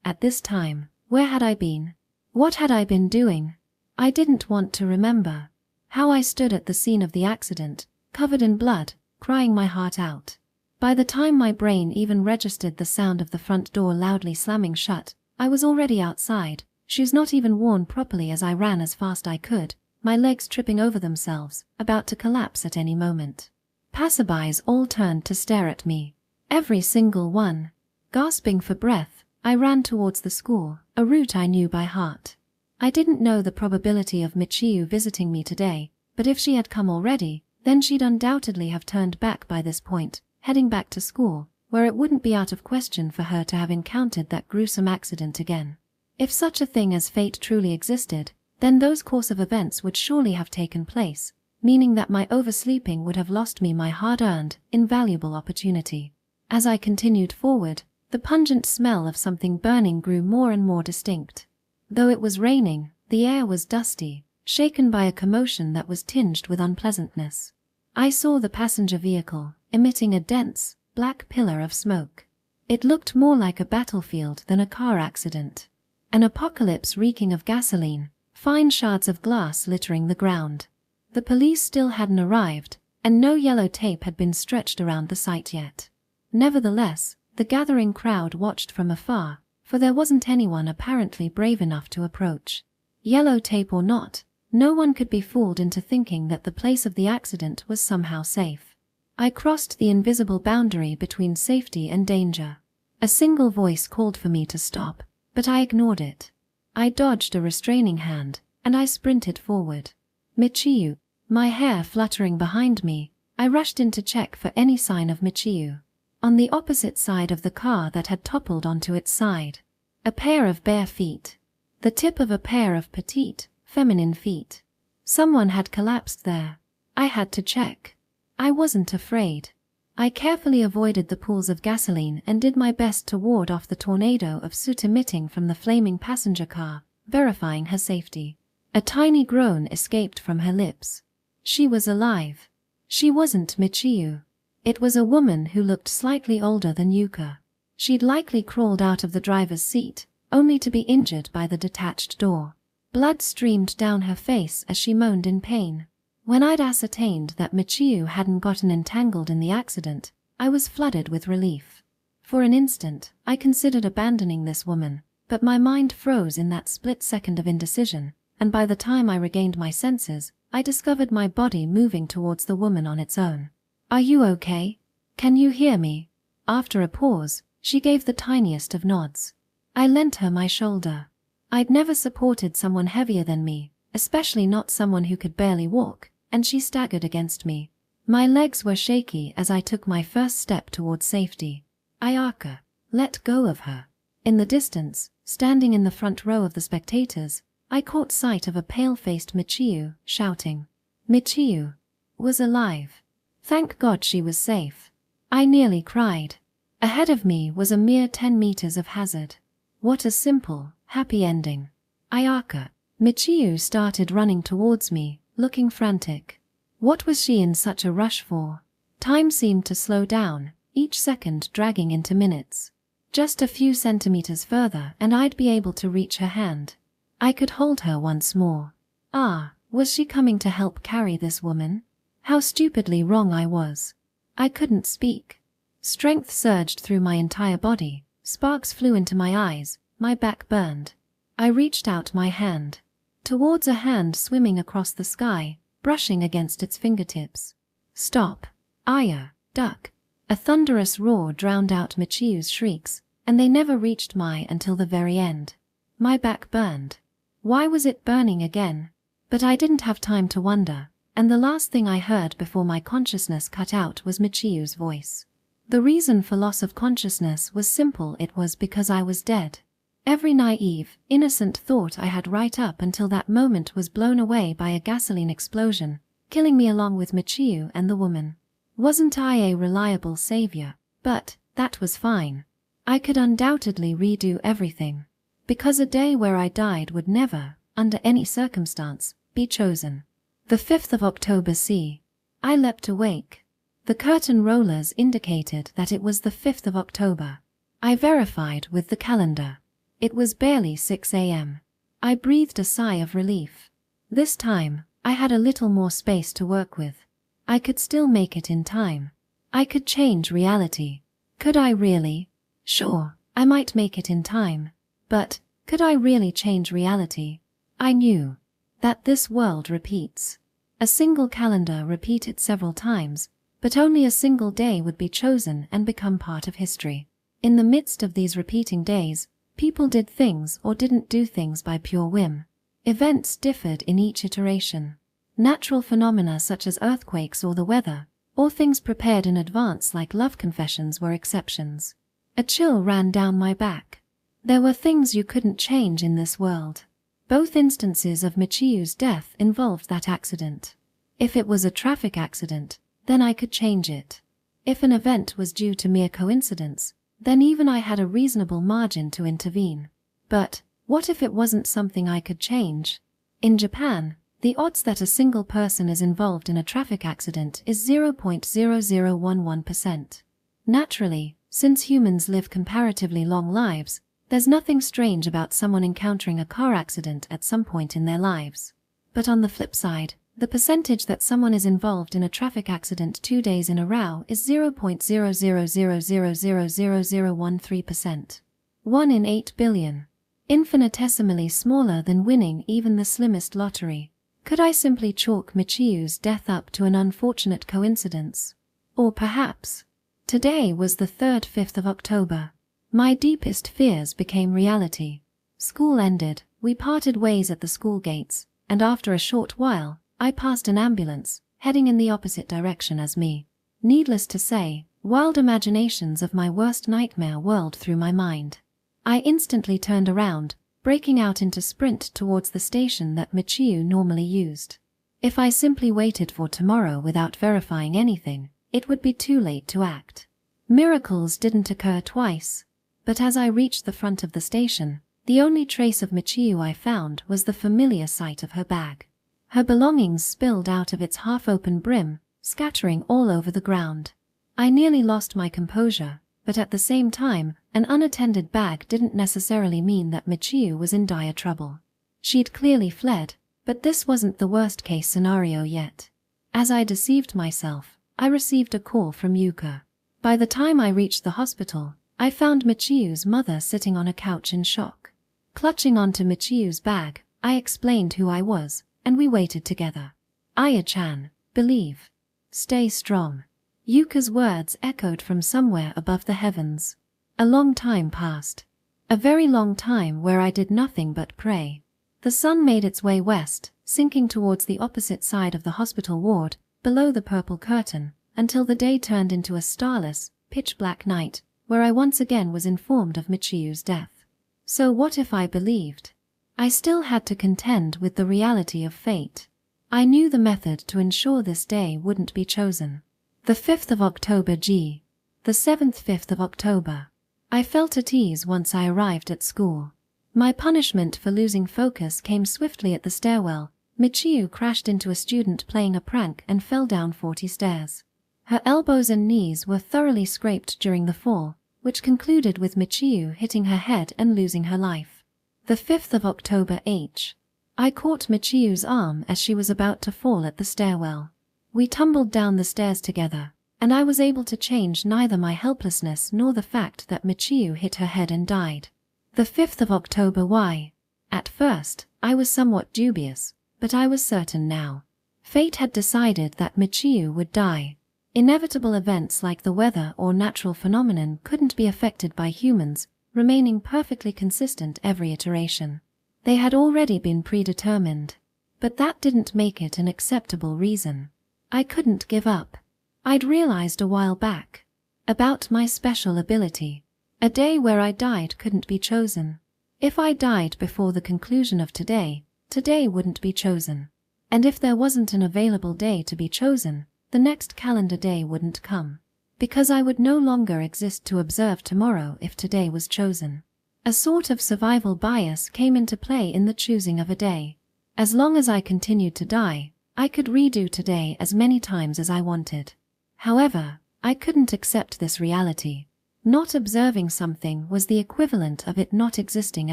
Speaker 1: at this time, where had I been? What had I been doing? I didn't want to remember. How I stood at the scene of the accident, covered in blood, crying my heart out. By the time my brain even registered the sound of the front door loudly slamming shut, I was already outside, shoes not even worn properly as I ran as fast I could, my legs tripping over themselves, about to collapse at any moment. Passerbys all turned to stare at me. Every single one. Gasping for breath, I ran towards the school, a route I knew by heart. I didn't know the probability of Michiyu visiting me today, but if she had come already, then she'd undoubtedly have turned back by this point, heading back to school, where it wouldn't be out of question for her to have encountered that gruesome accident again. If such a thing as fate truly existed, then those course of events would surely have taken place, meaning that my oversleeping would have lost me my hard-earned, invaluable opportunity. As I continued forward, the pungent smell of something burning grew more and more distinct. Though it was raining, The air was dusty, shaken by a commotion that was tinged with unpleasantness. I saw the passenger vehicle, emitting a dense, black pillar of smoke. It looked more like a battlefield than a car accident. An apocalypse reeking of gasoline, fine shards of glass littering the ground. The police still hadn't arrived, and no yellow tape had been stretched around the site yet. Nevertheless, the gathering crowd watched from afar, for there wasn't anyone apparently brave enough to approach. Yellow tape or not, no one could be fooled into thinking that the place of the accident was somehow safe. I crossed the invisible boundary between safety and danger. A single voice called for me to stop, but I ignored it. I dodged a restraining hand, and I sprinted forward. Michiru, my hair fluttering behind me, I rushed in to check for any sign of Michiru. On the opposite side of the car that had toppled onto its side, a pair of bare feet. The tip of a pair of petite, feminine feet. Someone had collapsed there. I had to check. I wasn't afraid. I carefully avoided the pools of gasoline and did my best to ward off the tornado of soot emitting from the flaming passenger car, verifying her safety. A tiny groan escaped from her lips. She was alive. She wasn't Michiru. It was a woman who looked slightly older than Yuka. She'd likely crawled out of the driver's seat, only to be injured by the detached door. Blood streamed down her face as she moaned in pain. When I'd ascertained that Michiru hadn't gotten entangled in the accident, I was flooded with relief. For an instant, I considered abandoning this woman, but my mind froze in that split second of indecision, and by the time I regained my senses, I discovered my body moving towards the woman on its own. "Are you okay? Can you hear me?" After a pause, she gave the tiniest of nods. I lent her my shoulder. I'd never supported someone heavier than me, especially not someone who could barely walk, and she staggered against me. My legs were shaky as I took my first step towards safety. Ayaka, let go of her. In the distance, standing in the front row of the spectators, I caught sight of a pale-faced Michiru, shouting. Michiru was alive. Thank God she was safe. I nearly cried. Ahead of me was a mere 10 meters of hazard. What a simple, happy ending. Ayaka. Michiru started running towards me, looking frantic. What was she in such a rush for? Time seemed to slow down, each second dragging into minutes. Just a few centimeters further and I'd be able to reach her hand. I could hold her once more. Ah, was she coming to help carry this woman? How stupidly wrong I was. I couldn't speak. Strength surged through my entire body, sparks flew into my eyes, my back burned. I reached out my hand. Towards a hand swimming across the sky, brushing against its fingertips. Stop. Aya, duck. A thunderous roar drowned out Michiru's shrieks, and they never reached my until the very end. My back burned. Why was it burning again? But I didn't have time to wonder, and the last thing I heard before my consciousness cut out was Michiru's voice. The reason for loss of consciousness was simple, it was because I was dead. Every naive, innocent thought I had right up until that moment was blown away by a gasoline explosion, killing me along with Michiru and the woman. Wasn't I a reliable savior? But that was fine. I could undoubtedly redo everything. Because a day where I died would never, under any circumstance, be chosen. The 5th of October c. I leapt awake. The curtain rollers indicated that it was the 5th of October. I verified with the calendar. It was barely 6 a.m. I breathed a sigh of relief. This time, I had a little more space to work with. I could still make it in time. I could change reality. Could I really? Sure, I might make it in time. But, could I really change reality? I knew that this world repeats. A single calendar repeated several times, but only a single day would be chosen and become part of history. In the midst of these repeating days, people did things or didn't do things by pure whim. Events differed in each iteration. Natural phenomena such as earthquakes or the weather, or things prepared in advance like love confessions were exceptions. A chill ran down my back. There were things you couldn't change in this world. Both instances of Michiru's death involved that accident. If it was a traffic accident, then I could change it. If an event was due to mere coincidence, then even I had a reasonable margin to intervene. But What if it wasn't something I could change? In Japan, the odds that a single person is involved in a traffic accident is 0.0011%. Naturally, since humans live comparatively long lives, there's nothing strange about someone encountering a car accident at some point in their lives. But on the flip side, the percentage that someone is involved in a traffic accident 2 days in a row is 0.00000013%. 1 in 8 billion. Infinitesimally smaller than winning even the slimmest lottery. Could I simply chalk Michiu's death up to an unfortunate coincidence? Or perhaps, today was the 5th of October. My deepest fears became reality. School ended, we parted ways at the school gates, and after a short while, I passed an ambulance, heading in the opposite direction as me. Needless to say, wild imaginations of my worst nightmare whirled through my mind. I instantly turned around, breaking out into sprint towards the station that Michiu normally used. If I simply waited for tomorrow without verifying anything, it would be too late to act. Miracles didn't occur twice, but as I reached the front of the station, the only trace of Michiu I found was the familiar sight of her bag. Her belongings spilled out of its half-open brim, scattering all over the ground. I nearly lost my composure, but at the same time, an unattended bag didn't necessarily mean that Michiu was in dire trouble. She'd clearly fled, but this wasn't the worst-case scenario yet. As I deceived myself, I received a call from Yuka. By the time I reached the hospital, I found Michiu's mother sitting on a couch in shock. Clutching onto Michiu's bag, I explained who I was, and we waited together. Aya-chan, believe. Stay strong. Yuka's words echoed from somewhere above the heavens. A long time passed. A very long time where I did nothing but pray. The sun made its way west, sinking towards the opposite side of the hospital ward, below the purple curtain, until the day turned into a starless, pitch-black night, where I once again was informed of Michiu's death. So what if I believed? I still had to contend with the reality of fate. I knew the method to ensure this day wouldn't be chosen. The 5th of October G. The 5th of October. I felt at ease once I arrived at school. My punishment for losing focus came swiftly at the stairwell. Michiu crashed into a student playing a prank and fell down 40 stairs. Her elbows and knees were thoroughly scraped during the fall, which concluded with Michiu hitting her head and losing her life. The 5th of October H. I caught Michiu's arm as she was about to fall at the stairwell. We tumbled down the stairs together, and I was able to change neither my helplessness nor the fact that Michiu hit her head and died. The 5th of October Y. At first, I was somewhat dubious, but I was certain now. Fate had decided that Michiu would die. Inevitable events like the weather or natural phenomenon couldn't be affected by humans, remaining perfectly consistent every iteration. They had already been predetermined. But that didn't make it an acceptable reason. I couldn't give up. I'd realized a while back about my special ability. A day where I died couldn't be chosen. If I died before the conclusion of today, today wouldn't be chosen. And if there wasn't an available day to be chosen, the next calendar day wouldn't come. Because I would no longer exist to observe tomorrow if today was chosen. A sort of survival bias came into play in the choosing of a day. As long as I continued to die, I could redo today as many times as I wanted. However, I couldn't accept this reality. Not observing something was the equivalent of it not existing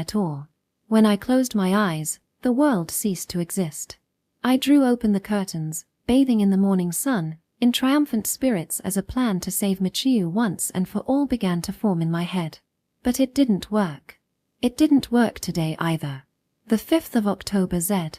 Speaker 1: at all. When I closed my eyes, the world ceased to exist. I drew open the curtains, bathing in the morning sun, in triumphant spirits as a plan to save Michiu once and for all began to form in my head. But it didn't work. It didn't work today either. The 5th of October Z.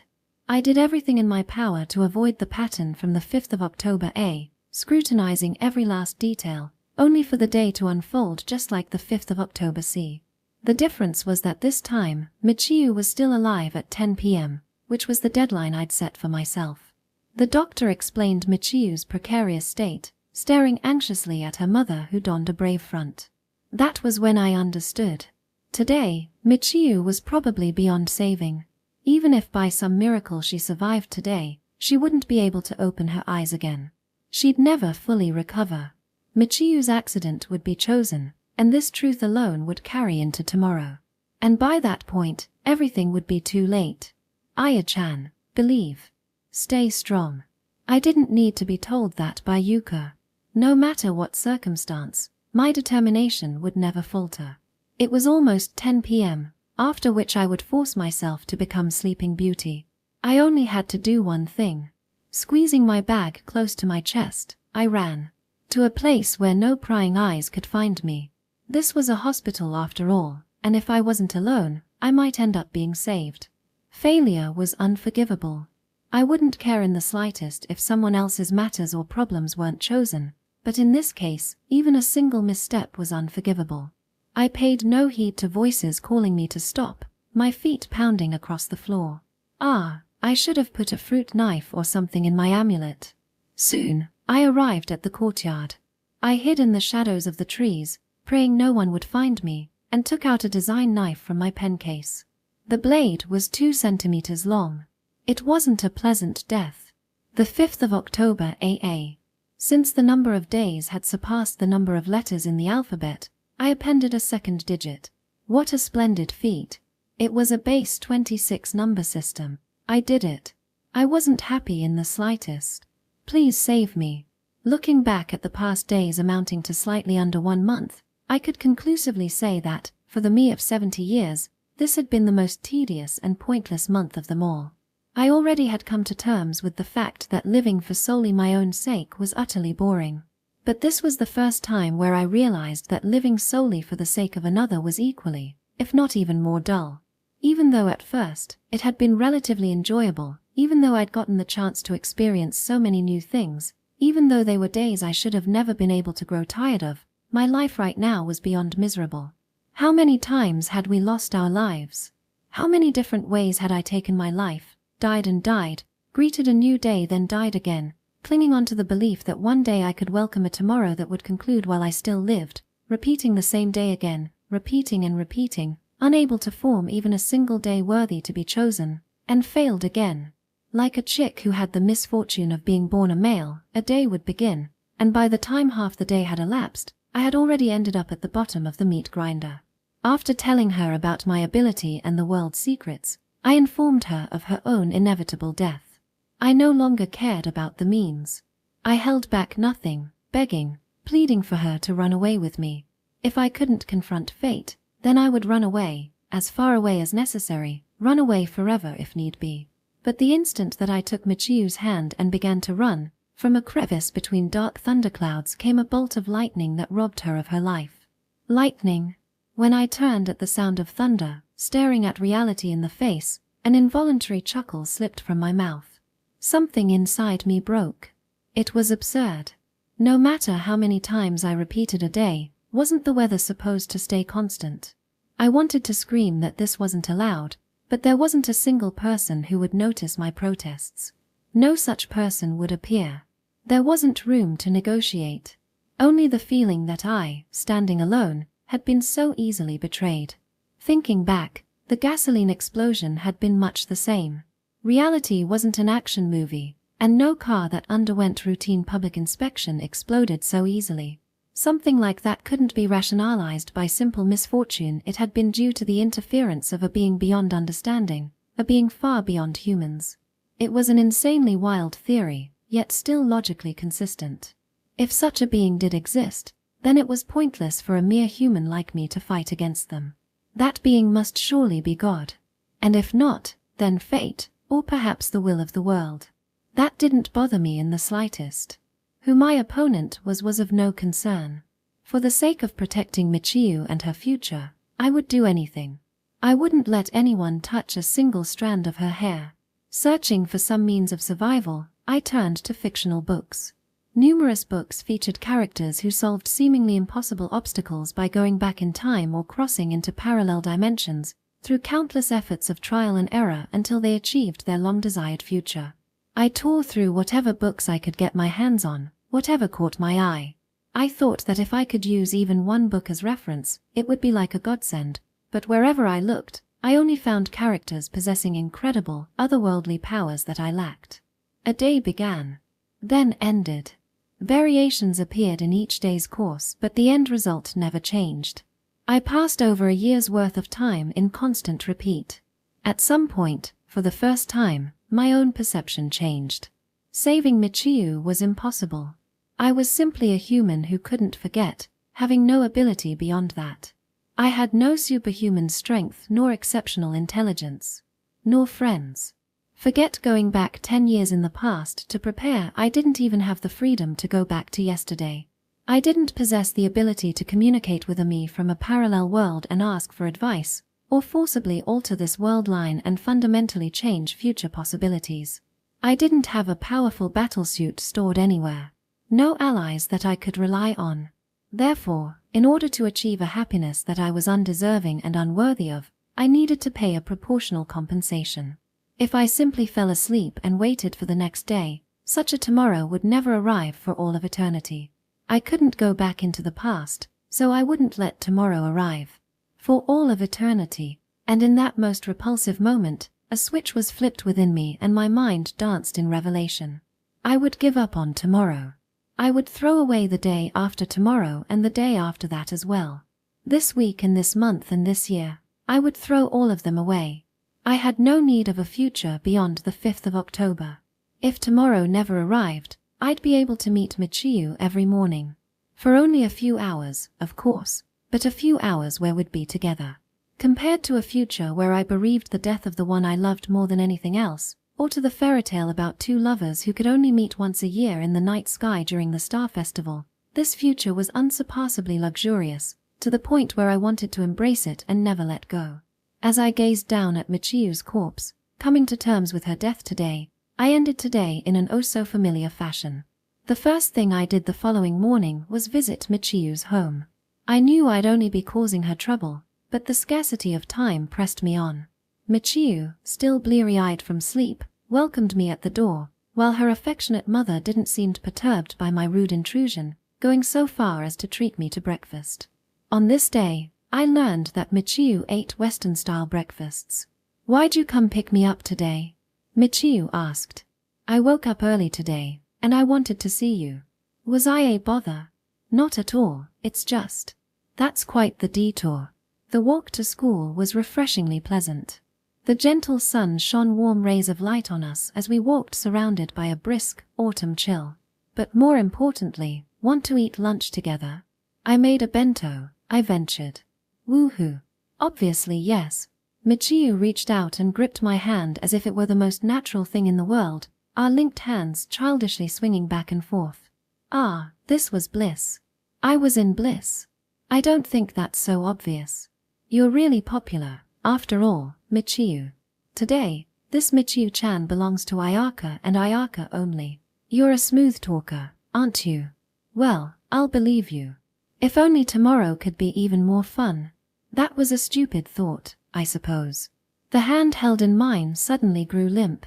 Speaker 1: I did everything in my power to avoid the pattern from the 5th of October A, scrutinizing every last detail, only for the day to unfold just like the 5th of October C. The difference was that this time, Michiu was still alive at 10 p.m., which was the deadline I'd set for myself. The doctor explained Michiu's precarious state, staring anxiously at her mother who donned a brave front. That was when I understood. Today, Michiu was probably beyond saving. Even if by some miracle she survived today, she wouldn't be able to open her eyes again. She'd never fully recover. Michiu's accident would be chosen, and this truth alone would carry into tomorrow. And by that point, everything would be too late. Aya-chan, believe. Stay strong. I didn't need to be told that by Yuka. No matter what circumstance, my determination would never falter. It was almost 10 p.m., after which I would force myself to become Sleeping Beauty. I only had to do one thing. Squeezing my bag close to my chest, I ran. To a place where no prying eyes could find me. This was a hospital after all, and if I wasn't alone, I might end up being saved. Failure was unforgivable. I wouldn't care in the slightest if someone else's matters or problems weren't chosen, but in this case, even a single misstep was unforgivable. I paid no heed to voices calling me to stop, my feet pounding across the floor. I should have put a fruit knife or something in my amulet. Soon, I arrived at the courtyard. I hid in the shadows of the trees, praying no one would find me, and took out a design knife from my pen case. The blade was 2 centimeters long. It wasn't a pleasant death. The 5th of October AA. Since the number of days had surpassed the number of letters in the alphabet, I appended a second digit. What a splendid feat. It was a base 26 number system. I did it. I wasn't happy in the slightest. Please save me. Looking back at the past days amounting to slightly under 1 month, I could conclusively say that, for the me of 70 years, this had been the most tedious and pointless month of them all. I already had come to terms with the fact that living for solely my own sake was utterly boring. But this was the first time where I realized that living solely for the sake of another was equally, if not even more dull. Even though at first, it had been relatively enjoyable, even though I'd gotten the chance to experience so many new things, even though they were days I should have never been able to grow tired of, my life right now was beyond miserable. How many times had we lost our lives? How many different ways had I taken my life, died and died, greeted a new day then died again, clinging on to the belief that one day I could welcome a tomorrow that would conclude while I still lived, repeating the same day again, repeating and repeating, unable to form even a single day worthy to be chosen, and failed again. Like a chick who had the misfortune of being born a male, a day would begin, and by the time half the day had elapsed, I had already ended up at the bottom of the meat grinder. After telling her about my ability and the world's secrets, I informed her of her own inevitable death. I no longer cared about the means. I held back nothing, begging, pleading for her to run away with me. If I couldn't confront fate, then I would run away, as far away as necessary, run away forever if need be. But the instant that I took Michiu's hand and began to run, from a crevice between dark thunderclouds came a bolt of lightning that robbed her of her life. Lightning. When I turned at the sound of thunder, staring at reality in the face, an involuntary chuckle slipped from my mouth. Something inside me broke. It was absurd. No matter how many times I repeated a day, wasn't the weather supposed to stay constant? I wanted to scream that this wasn't allowed, but there wasn't a single person who would notice my protests. No such person would appear. There wasn't room to negotiate. Only the feeling that I, standing alone, had been so easily betrayed. Thinking back, the gasoline explosion had been much the same. Reality wasn't an action movie, and no car that underwent routine public inspection exploded so easily. Something like that couldn't be rationalized by simple misfortune. It had been due to the interference of a being beyond understanding, a being far beyond humans. It was an insanely wild theory, yet still logically consistent. If such a being did exist, then it was pointless for a mere human like me to fight against them. That being must surely be God. And if not, then fate, or perhaps the will of the world. That didn't bother me in the slightest. Who my opponent was of no concern. For the sake of protecting Michiu and her future, I would do anything. I wouldn't let anyone touch a single strand of her hair. Searching for some means of survival, I turned to fictional books. Numerous books featured characters who solved seemingly impossible obstacles by going back in time or crossing into parallel dimensions, through countless efforts of trial and error until they achieved their long-desired future. I tore through whatever books I could get my hands on, whatever caught my eye. I thought that if I could use even one book as reference, it would be like a godsend, but wherever I looked, I only found characters possessing incredible, otherworldly powers that I lacked. A day began, then ended. Variations appeared in each day's course, but the end result never changed. I passed over a year's worth of time in constant repeat. At some point, for the first time, my own perception changed. Saving Michiru was impossible. I was simply a human who couldn't forget, having no ability beyond that. I had no superhuman strength nor exceptional intelligence. Nor friends. Forget going back 10 years in the past to prepare. I didn't even have the freedom to go back to yesterday. I didn't possess the ability to communicate with a me from a parallel world and ask for advice, or forcibly alter this world line and fundamentally change future possibilities. I didn't have a powerful battlesuit stored anywhere. No allies that I could rely on. Therefore, in order to achieve a happiness that I was undeserving and unworthy of, I needed to pay a proportional compensation. If I simply fell asleep and waited for the next day, such a tomorrow would never arrive for all of eternity. I couldn't go back into the past, so I wouldn't let tomorrow arrive. For all of eternity, and in that most repulsive moment, a switch was flipped within me and my mind danced in revelation. I would give up on tomorrow. I would throw away the day after tomorrow and the day after that as well. This week and this month and this year, I would throw all of them away. I had no need of a future beyond the 5th of October. If tomorrow never arrived, I'd be able to meet Michiru every morning. For only a few hours, of course, but a few hours where we'd be together. Compared to a future where I bereaved the death of the one I loved more than anything else, or to the fairy tale about two lovers who could only meet once a year in the night sky during the Star Festival, this future was unsurpassably luxurious, to the point where I wanted to embrace it and never let go. As I gazed down at Michiru's corpse, coming to terms with her death today, I ended today in an oh-so-familiar fashion. The first thing I did the following morning was visit Michiru's home. I knew I'd only be causing her trouble, but the scarcity of time pressed me on. Michiru, still bleary-eyed from sleep, welcomed me at the door, while her affectionate mother didn't seem perturbed by my rude intrusion, going so far as to treat me to breakfast. On this day, I learned that Michiru ate Western-style breakfasts. "Why'd you come pick me up today?" Michiru asked. "I woke up early today, and I wanted to see you." "Was I a bother?" "Not at all, it's just." That's quite the detour. The walk to school was refreshingly pleasant. The gentle sun shone warm rays of light on us as we walked surrounded by a brisk, autumn chill. But more importantly, want to eat lunch together? I made a bento, I ventured. Woohoo. Obviously yes. Michiru reached out and gripped my hand as if it were the most natural thing in the world, our linked hands childishly swinging back and forth. Ah, this was bliss. I was in bliss. I don't think that's so obvious. You're really popular, after all, Michiru. Today, this Michiru-chan belongs to Ayaka and Ayaka only. You're a smooth talker, aren't you? Well, I'll believe you. If only tomorrow could be even more fun. That was a stupid thought, I suppose. The hand held in mine suddenly grew limp.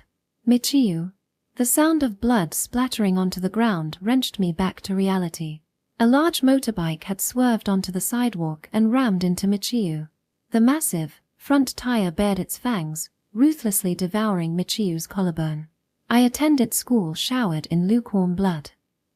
Speaker 1: Michiru. The sound of blood splattering onto the ground wrenched me back to reality. A large motorbike had swerved onto the sidewalk and rammed into Michiru. The massive, front tire bared its fangs, ruthlessly devouring Michiru's collarbone. I attended school showered in lukewarm blood.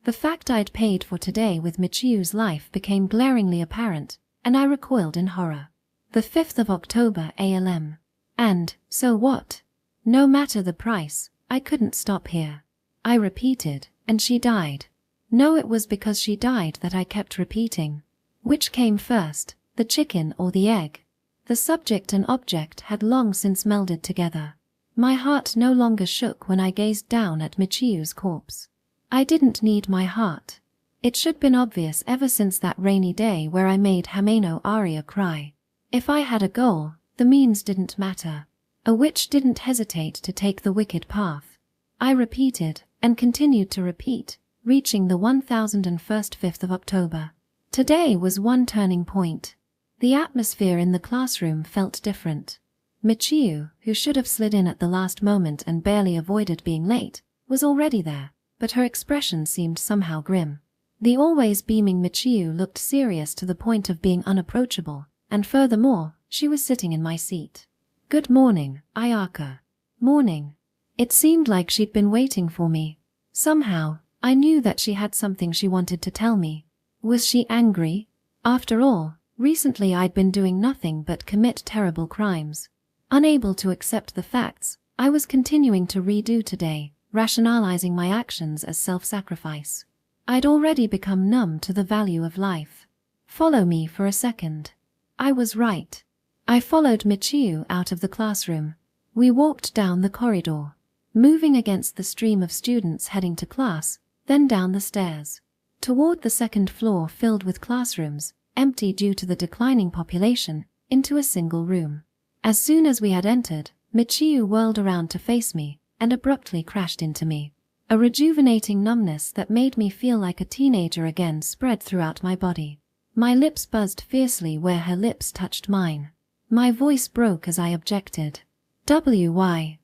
Speaker 1: The fact I'd paid for today with Michiru's life became glaringly apparent, and I recoiled in horror. The 5th of October ALM. And, so what? No matter the price, I couldn't stop here. I repeated, and she died. No, it was because she died that I kept repeating. Which came first, the chicken or the egg? The subject and object had long since melded together. My heart no longer shook when I gazed down at Michiru's corpse. I didn't need my heart. It should been obvious ever since that rainy day where I made Hameno Aria cry. If I had a goal, the means didn't matter. A witch didn't hesitate to take the wicked path. I repeated, and continued to repeat, reaching the 1001st 5th of October. Today was one turning point. The atmosphere in the classroom felt different. Michiru, who should have slid in at the last moment and barely avoided being late, was already there, but her expression seemed somehow grim. The always beaming Michiru looked serious to the point of being unapproachable, and furthermore, she was sitting in my seat. "Good morning, Ayaka." "Morning." It seemed like she'd been waiting for me. Somehow, I knew that she had something she wanted to tell me. Was she angry? After all, Recently I'd been doing nothing but commit terrible crimes. Unable to accept the facts, I was continuing to redo today, rationalizing my actions as self-sacrifice. I'd already become numb to the value of life. Follow me for a second. I was right. I followed Michiu out of the classroom. We walked down the corridor, moving against the stream of students heading to class, then down the stairs, toward the second floor filled with classrooms, empty due to the declining population, into a single room. As soon as we had entered, Michiu whirled around to face me, and abruptly crashed into me. A rejuvenating numbness that made me feel like a teenager again spread throughout my body. My lips buzzed fiercely where her lips touched mine. My voice broke as I objected. "Why?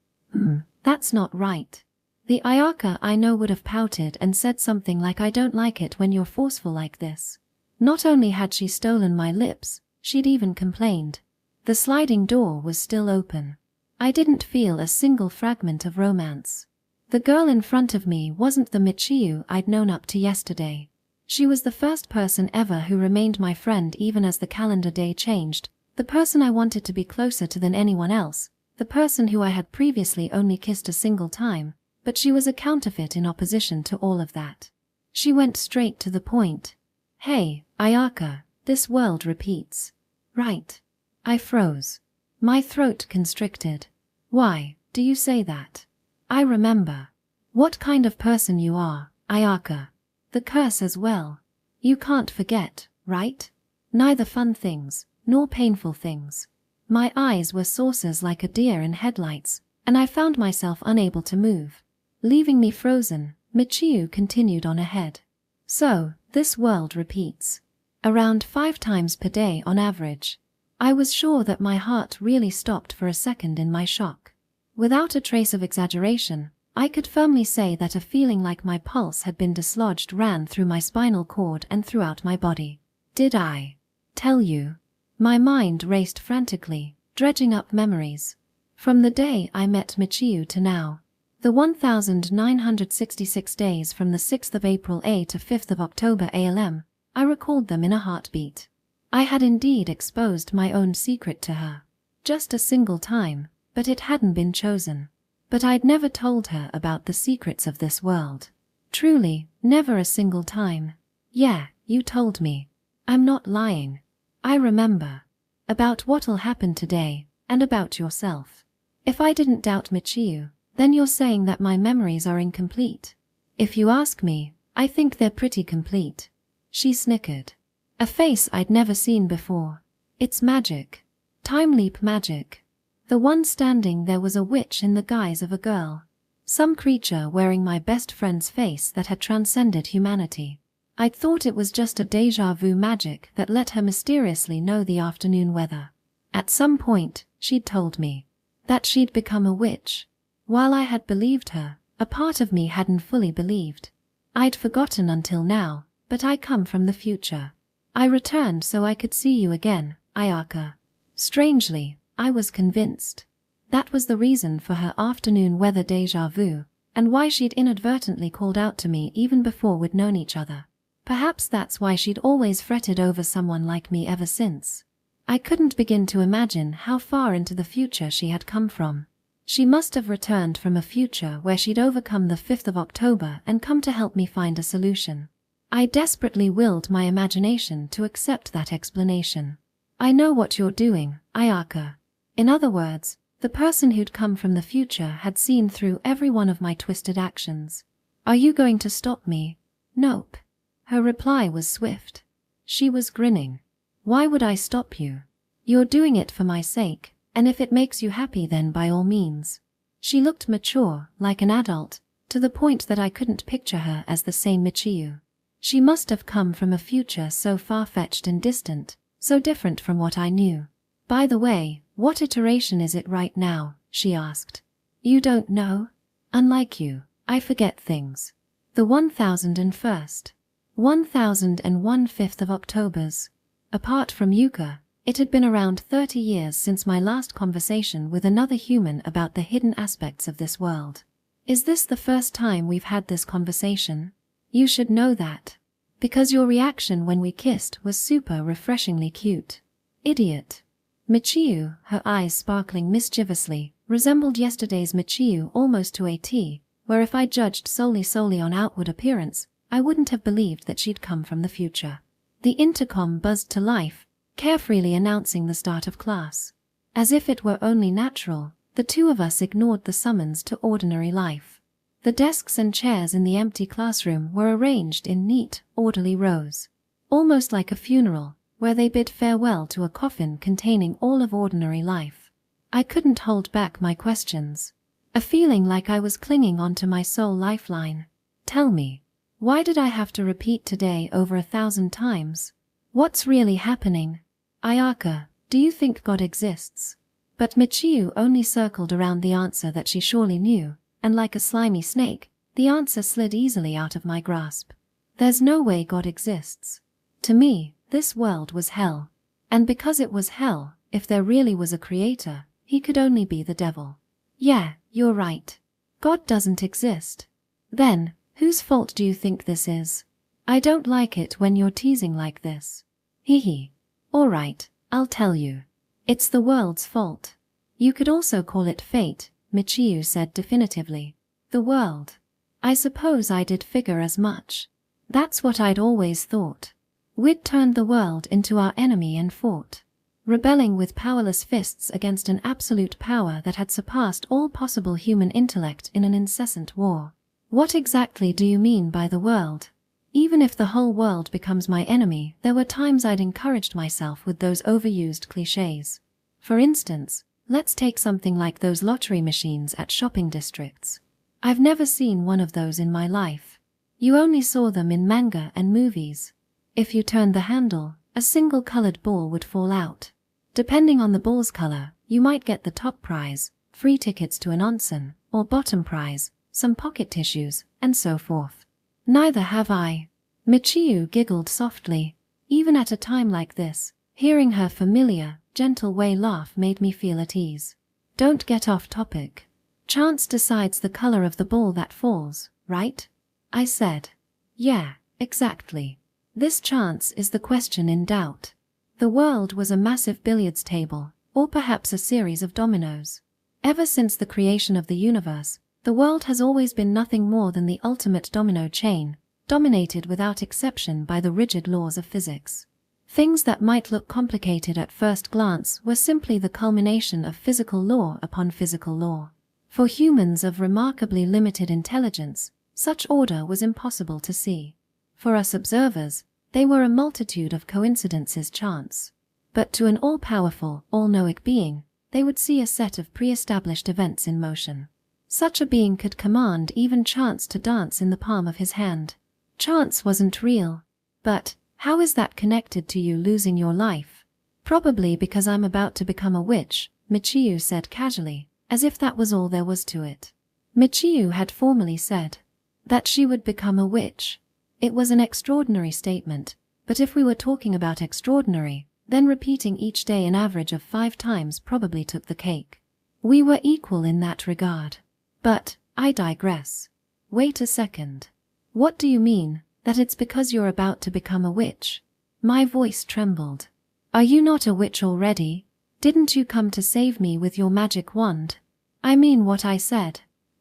Speaker 1: That's not right." The Ayaka I know would have pouted and said something like, "I don't like it when you're forceful like this." Not only had she stolen my lips, she'd even complained. The sliding door was still open. I didn't feel a single fragment of romance. The girl in front of me wasn't the Michiu I'd known up to yesterday. She was the first person ever who remained my friend even as the calendar day changed, the person I wanted to be closer to than anyone else, the person who I had previously only kissed a single time, but she was a counterfeit in opposition to all of that. She went straight to the point. "Hey, Ayaka, this world repeats. Right?" I froze. My throat constricted. "Why do you say that?" "I remember. What kind of person you are, Ayaka. The curse as well. You can't forget, right? Neither fun things, nor painful things." My eyes were saucers like a deer in headlights, and I found myself unable to move. Leaving me frozen, Michiu continued on ahead. "So, this world repeats. Around 5 times per day on average." I was sure that my heart really stopped for a second in my shock. Without a trace of exaggeration, I could firmly say that a feeling like my pulse had been dislodged ran through my spinal cord and throughout my body. Did I tell you? My mind raced frantically, dredging up memories. From the day I met Michiu to now. The 1966 days from the 6th of April A to 5th of October ALM, I recalled them in a heartbeat. I had indeed exposed my own secret to her. Just a single time, but it hadn't been chosen. But I'd never told her about the secrets of this world. Truly, never a single time. Yeah, you told me. I'm not lying. I remember. About what'll happen today, and about yourself. If I didn't doubt Michiu, then you're saying that my memories are incomplete. If you ask me, I think they're pretty complete. She snickered. A face I'd never seen before. It's magic. Time leap magic. The one standing there was a witch in the guise of a girl. Some creature wearing my best friend's face that had transcended humanity. I'd thought it was just a deja-vu magic that let her mysteriously know the afternoon weather. At some point, she'd told me that she'd become a witch. While I had believed her, a part of me hadn't fully believed. I'd forgotten until now, but I come from the future. I returned so I could see you again, Ayaka. Strangely, I was convinced. That was the reason for her afternoon weather deja-vu, and why she'd inadvertently called out to me even before we'd known each other. Perhaps that's why she'd always fretted over someone like me ever since. I couldn't begin to imagine how far into the future she had come from. She must have returned from a future where she'd overcome the 5th of October and come to help me find a solution. I desperately willed my imagination to accept that explanation. I know what you're doing, Ayaka. In other words, the person who'd come from the future had seen through every one of my twisted actions. Are you going to stop me? Nope. Her reply was swift. She was grinning. Why would I stop you? You're doing it for my sake, and if it makes you happy then by all means. She looked mature, like an adult, to the point that I couldn't picture her as the same Michiu. She must have come from a future so far-fetched and distant, so different from what I knew. By the way, what iteration is it right now? She asked. You don't know? Unlike you, I forget things. The 1001st. 1001 5th of Octobers. Apart from Yuka, it had been around 30 years since my last conversation with another human about the hidden aspects of this world. Is this the first time we've had this conversation? You should know that. Because your reaction when we kissed was super refreshingly cute. Idiot. Michiyu, her eyes sparkling mischievously, resembled yesterday's Michiyu almost to a T, where if I judged solely on outward appearance, I wouldn't have believed that she'd come from the future. The intercom buzzed to life, carefreely announcing the start of class. As if it were only natural, the two of us ignored the summons to ordinary life. The desks and chairs in the empty classroom were arranged in neat, orderly rows. Almost like a funeral, where they bid farewell to a coffin containing all of ordinary life. I couldn't hold back my questions. A feeling like I was clinging onto my sole lifeline. Tell me, why did I have to repeat today over 1,000 times? What's really happening? Ayaka, do you think God exists? But Michiyu only circled around the answer that she surely knew, and like a slimy snake, the answer slid easily out of my grasp. There's no way God exists. To me, this world was hell. And because it was hell, if there really was a creator, he could only be the devil. Yeah, you're right. God doesn't exist. Then, whose fault do you think this is? I don't like it when you're teasing like this. Hee. Alright, I'll tell you. It's the world's fault. You could also call it fate, Michiyu said definitively. The world. I suppose I did figure as much. That's what I'd always thought. We'd turned the world into our enemy and fought, rebelling with powerless fists against an absolute power that had surpassed all possible human intellect in an incessant war. What exactly do you mean by the world? Even if the whole world becomes my enemy, there were times I'd encouraged myself with those overused clichés. For instance, let's take something like those lottery machines at shopping districts. I've never seen one of those in my life. You only saw them in manga and movies. If you turned the handle, a single colored ball would fall out. Depending on the ball's color, you might get the top prize, free tickets to an onsen, or bottom prize, some pocket tissues, and so forth. Neither have I. Michiyu giggled softly. Even at a time like this, hearing her familiar, gentle way laugh made me feel at ease. Don't get off topic. Chance decides the color of the ball that falls, right? I said. Yeah, exactly. This chance is the question in doubt. The world was a massive billiards table, or perhaps a series of dominoes. Ever since the creation of the universe, the world has always been nothing more than the ultimate domino chain, dominated without exception by the rigid laws of physics. Things that might look complicated at first glance were simply the culmination of physical law upon physical law. For humans of remarkably limited intelligence, such order was impossible to see. For us observers, they were a multitude of coincidences chance. But to an all-powerful, all-knowing being, they would see a set of pre-established events in motion. Such a being could command even chance to dance in the palm of his hand. Chance wasn't real. But, how is that connected to you losing your life? Probably because I'm about to become a witch, Michiyu said casually, as if that was all there was to it. Michiyu had formally said that she would become a witch. It was an extraordinary statement, but if we were talking about extraordinary, then repeating each day an average of 5 times probably took the cake. We were equal in that regard. But, I digress. Wait a second. What do you mean, that it's because you're about to become a witch? My voice trembled. Are you not a witch already? Didn't you come to save me with your magic wand? I mean what I said.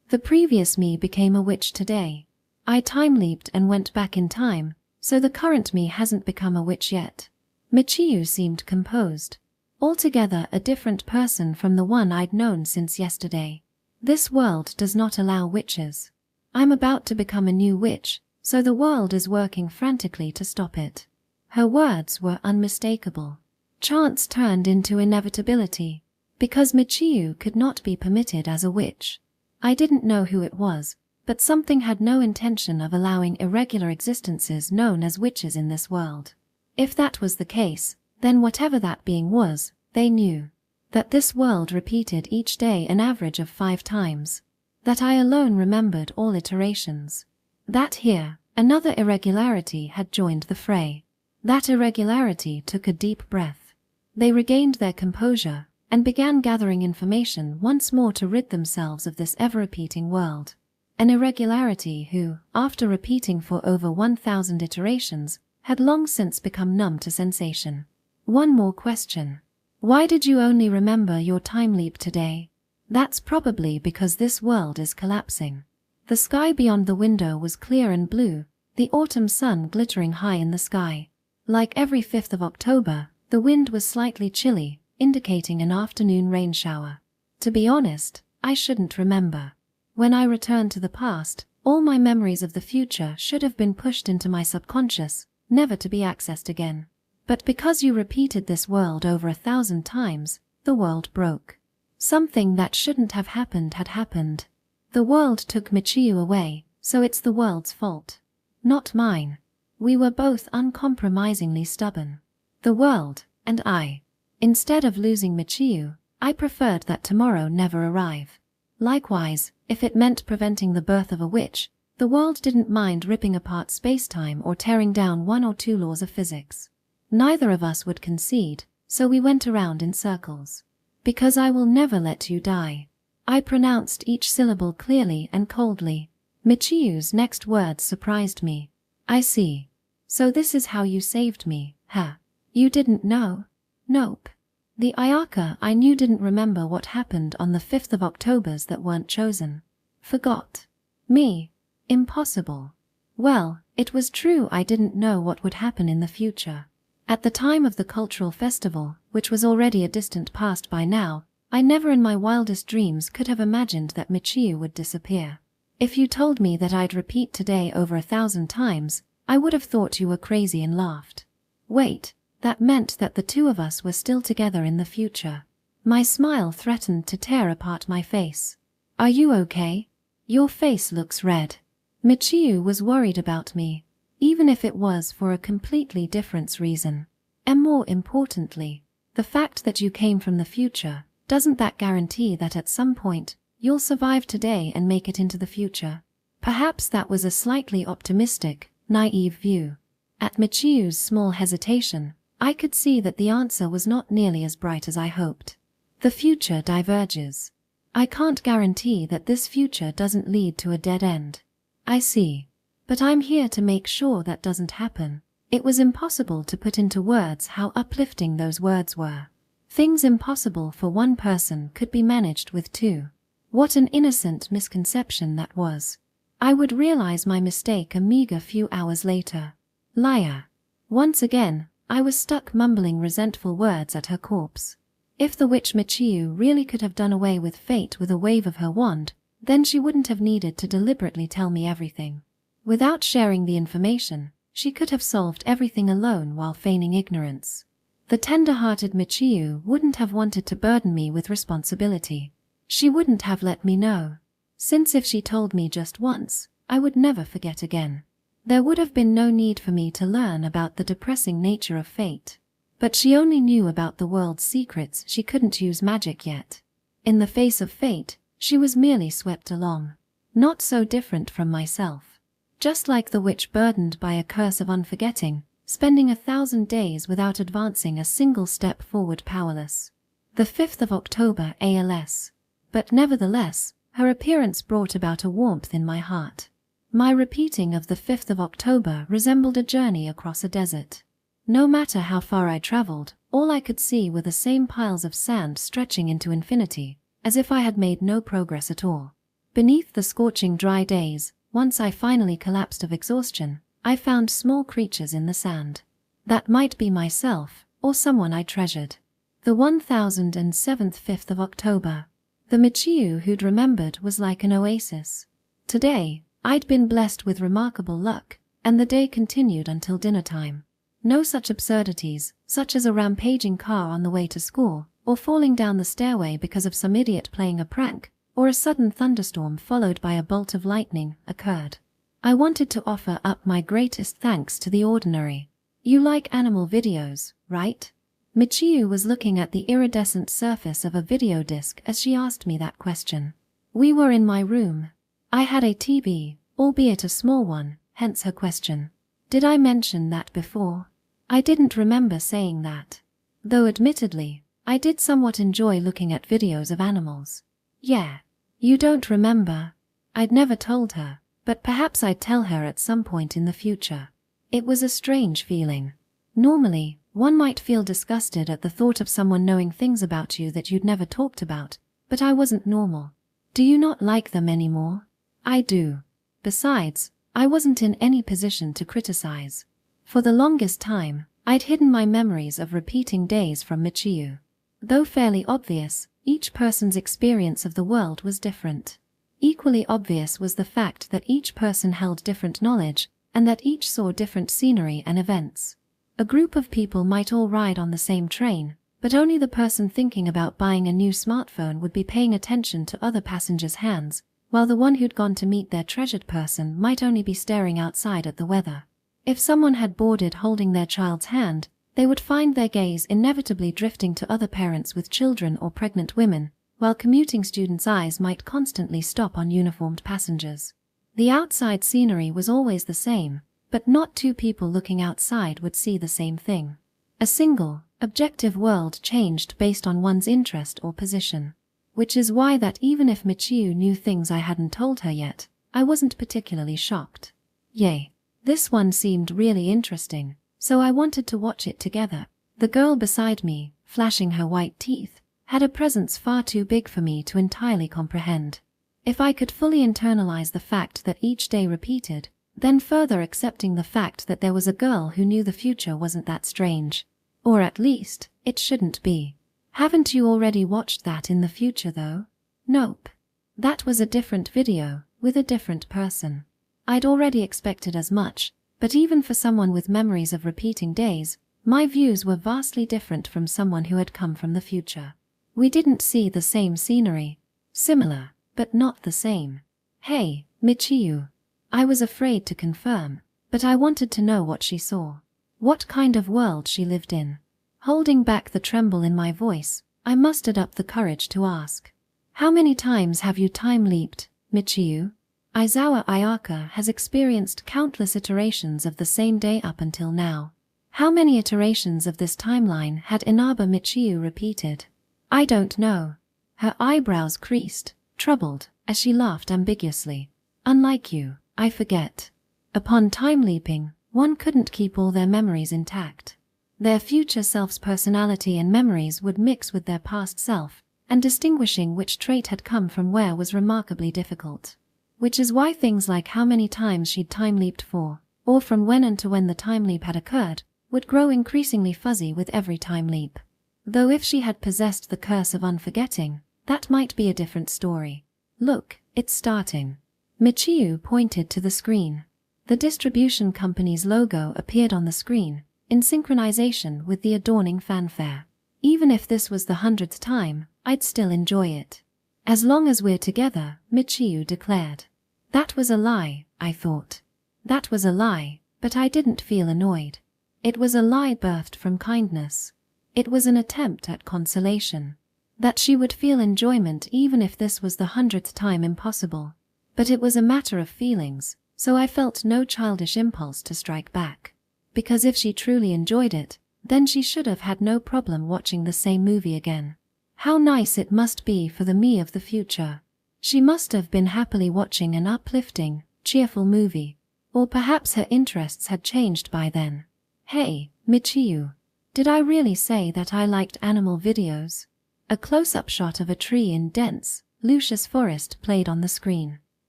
Speaker 1: The previous me became a witch today. I time-leaped and went back in time, so the current me hasn't become a witch yet. Michiyu seemed composed. Altogether a different person from the one I'd known since yesterday. This world does not allow witches. I'm about to become a new witch, so the world is working frantically to stop it. Her words were unmistakable. Chance turned into inevitability, because Michiyu could not be permitted as a witch. I didn't know who it was, but something had no intention of allowing irregular existences known as witches in this world. If that was the case, then whatever that being was, they knew. That this world repeated each day an average of 5 times. That I alone remembered all iterations. That here, another irregularity had joined the fray. That irregularity took a deep breath. They regained their composure, and began gathering information once more to rid themselves of this ever-repeating world. An irregularity who, after repeating for over 1,000 iterations, had long since become numb to sensation. One more question. Why did you only remember your time leap today? That's probably because this world is collapsing. The sky beyond the window was clear and blue, the autumn sun glittering high in the sky. Like every 5th of October, the wind was slightly chilly, indicating an afternoon rain shower. To be honest, I shouldn't remember. When I return to the past, all my memories of the future should have been pushed into my subconscious, never to be accessed again. But because you repeated this world over 1,000 times, the world broke. Something that shouldn't have happened had happened. The world took Michiyu away, so it's the world's fault. Not mine. We were both uncompromisingly stubborn. The world, and I. Instead of losing Michiyu, I preferred that tomorrow never arrive. Likewise, if it meant preventing the birth of a witch, the world didn't mind ripping apart space-time or tearing down 1 or 2 laws of physics. Neither of us would concede, so we went around in circles. Because I will never let you die. I pronounced each syllable clearly and coldly. Michiyu's next words surprised me. I see. So this is how you saved me, huh? You didn't know? Nope. The Ayaka I knew didn't remember what happened on the 5th of Octobers that weren't chosen. Forgot. Me. Impossible. Well, it was true I didn't know what would happen in the future. At the time of the cultural festival, which was already a distant past by now, I never in my wildest dreams could have imagined that Michiyu would disappear. If you told me that I'd repeat today over 1,000 times, I would have thought you were crazy and laughed. Wait, that meant that the two of us were still together in the future. My smile threatened to tear apart my face. Are you okay? Your face looks red. Michiyu was worried about me, even if it was for a completely different reason. And more importantly, the fact that you came from the future, doesn't that guarantee that at some point, you'll survive today and make it into the future? Perhaps that was a slightly optimistic, naive view. At Michiyu's small hesitation, I could see that the answer was not nearly as bright as I hoped. The future diverges. I can't guarantee that this future doesn't lead to a dead end. I see. But I'm here to make sure that doesn't happen. It was impossible to put into words how uplifting those words were. Things impossible for one person could be managed with 2. What an innocent misconception that was. I would realize my mistake a meager few hours later. Liar. Once again, I was stuck mumbling resentful words at her corpse. If the witch Michiyu really could have done away with fate with a wave of her wand, then she wouldn't have needed to deliberately tell me everything. Without sharing the information, she could have solved everything alone while feigning ignorance. The tender-hearted Michiyu wouldn't have wanted to burden me with responsibility. She wouldn't have let me know. Since if she told me just once, I would never forget again. There would have been no need for me to learn about the depressing nature of fate. But she only knew about the world's secrets. She couldn't use magic yet. In the face of fate, she was merely swept along. Not so different from myself. Just like the witch burdened by a curse of unforgetting, spending 1,000 days without advancing a single step forward, powerless. The 5th of October ALS. But nevertheless, her appearance brought about a warmth in my heart. My repeating of the 5th of October resembled a journey across a desert. No matter how far I traveled, all I could see were the same piles of sand stretching into infinity, as if I had made no progress at all. Beneath the scorching dry days, once I finally collapsed of exhaustion, I found small creatures in the sand. That might be myself, or someone I treasured. The 1007th 5th of October. The Michiyu who'd remembered was like an oasis. Today, I'd been blessed with remarkable luck, and the day continued until dinner time. No such absurdities, such as a rampaging car on the way to school, or falling down the stairway because of some idiot playing a prank, or a sudden thunderstorm followed by a bolt of lightning, occurred. I wanted to offer up my greatest thanks to the ordinary. You like animal videos, right? Michiyu was looking at the iridescent surface of a video disc as she asked me that question. We were in my room. I had a TV, albeit a small one, hence her question. Did I mention that before? I didn't remember saying that. Though admittedly, I did somewhat enjoy looking at videos of animals. Yeah. You don't remember? I'd never told her, but perhaps I'd tell her at some point in the future. It was a strange feeling. Normally, one might feel disgusted at the thought of someone knowing things about you that you'd never talked about, but I wasn't normal. Do you not like them anymore? I do. Besides, I wasn't in any position to criticize. For the longest time, I'd hidden my memories of repeating days from Michiyu. Though fairly obvious, each person's experience of the world was different. Equally obvious was the fact that each person held different knowledge, and that each saw different scenery and events. A group of people might all ride on the same train, but only the person thinking about buying a new smartphone would be paying attention to other passengers' hands, while the one who'd gone to meet their treasured person might only be staring outside at the weather. If someone had boarded holding their child's hand, they would find their gaze inevitably drifting to other parents with children or pregnant women, while commuting students' eyes might constantly stop on uniformed passengers. The outside scenery was always the same, but not two people looking outside would see the same thing. A single, objective world changed based on one's interest or position. Which is why that even if Michiyu knew things I hadn't told her yet, I wasn't particularly shocked. Yay. This one seemed really interesting, so I wanted to watch it together. The girl beside me, flashing her white teeth, had a presence far too big for me to entirely comprehend. If I could fully internalize the fact that each day repeated, then further accepting the fact that there was a girl who knew the future wasn't that strange. Or at least, it shouldn't be. Haven't you already watched that in the future though? Nope. That was a different video, with a different person. I'd already expected as much, but even for someone with memories of repeating days, my views were vastly different from someone who had come from the future. We didn't see the same scenery. Similar, but not the same. Hey, Michiyu. I was afraid to confirm, but I wanted to know what she saw. What kind of world she lived in. Holding back the tremble in my voice, I mustered up the courage to ask. How many times have you time-leaped, Michiyu? Aizawa Ayaka has experienced countless iterations of the same day up until now. How many iterations of this timeline had Inaba Michiyu repeated? I don't know. Her eyebrows creased, troubled, as she laughed ambiguously. Unlike you, I forget. Upon time-leaping, one couldn't keep all their memories intact. Their future self's personality and memories would mix with their past self, and distinguishing which trait had come from where was remarkably difficult. Which is why things like how many times she'd time-leaped for, or from when and to when the time-leap had occurred, would grow increasingly fuzzy with every time-leap. Though if she had possessed the curse of unforgetting, that might be a different story. Look, it's starting. Michiyu pointed to the screen. The distribution company's logo appeared on the screen, in synchronization with the adorning fanfare. Even if this was the 100th time, I'd still enjoy it. As long as we're together, Michiyu declared. That was a lie, I thought. That was a lie, but I didn't feel annoyed. It was a lie birthed from kindness. It was an attempt at consolation. That she would feel enjoyment even if this was the 100th time impossible. But it was a matter of feelings, so I felt no childish impulse to strike back. Because if she truly enjoyed it, then she should have had no problem watching the same movie again. How nice it must be for the me of the future. She must have been happily watching an uplifting, cheerful movie. Or perhaps her interests had changed by then. Hey, Michiyu. Did I really say that I liked animal videos? A close-up shot of a tree in dense, luscious forest played on the screen.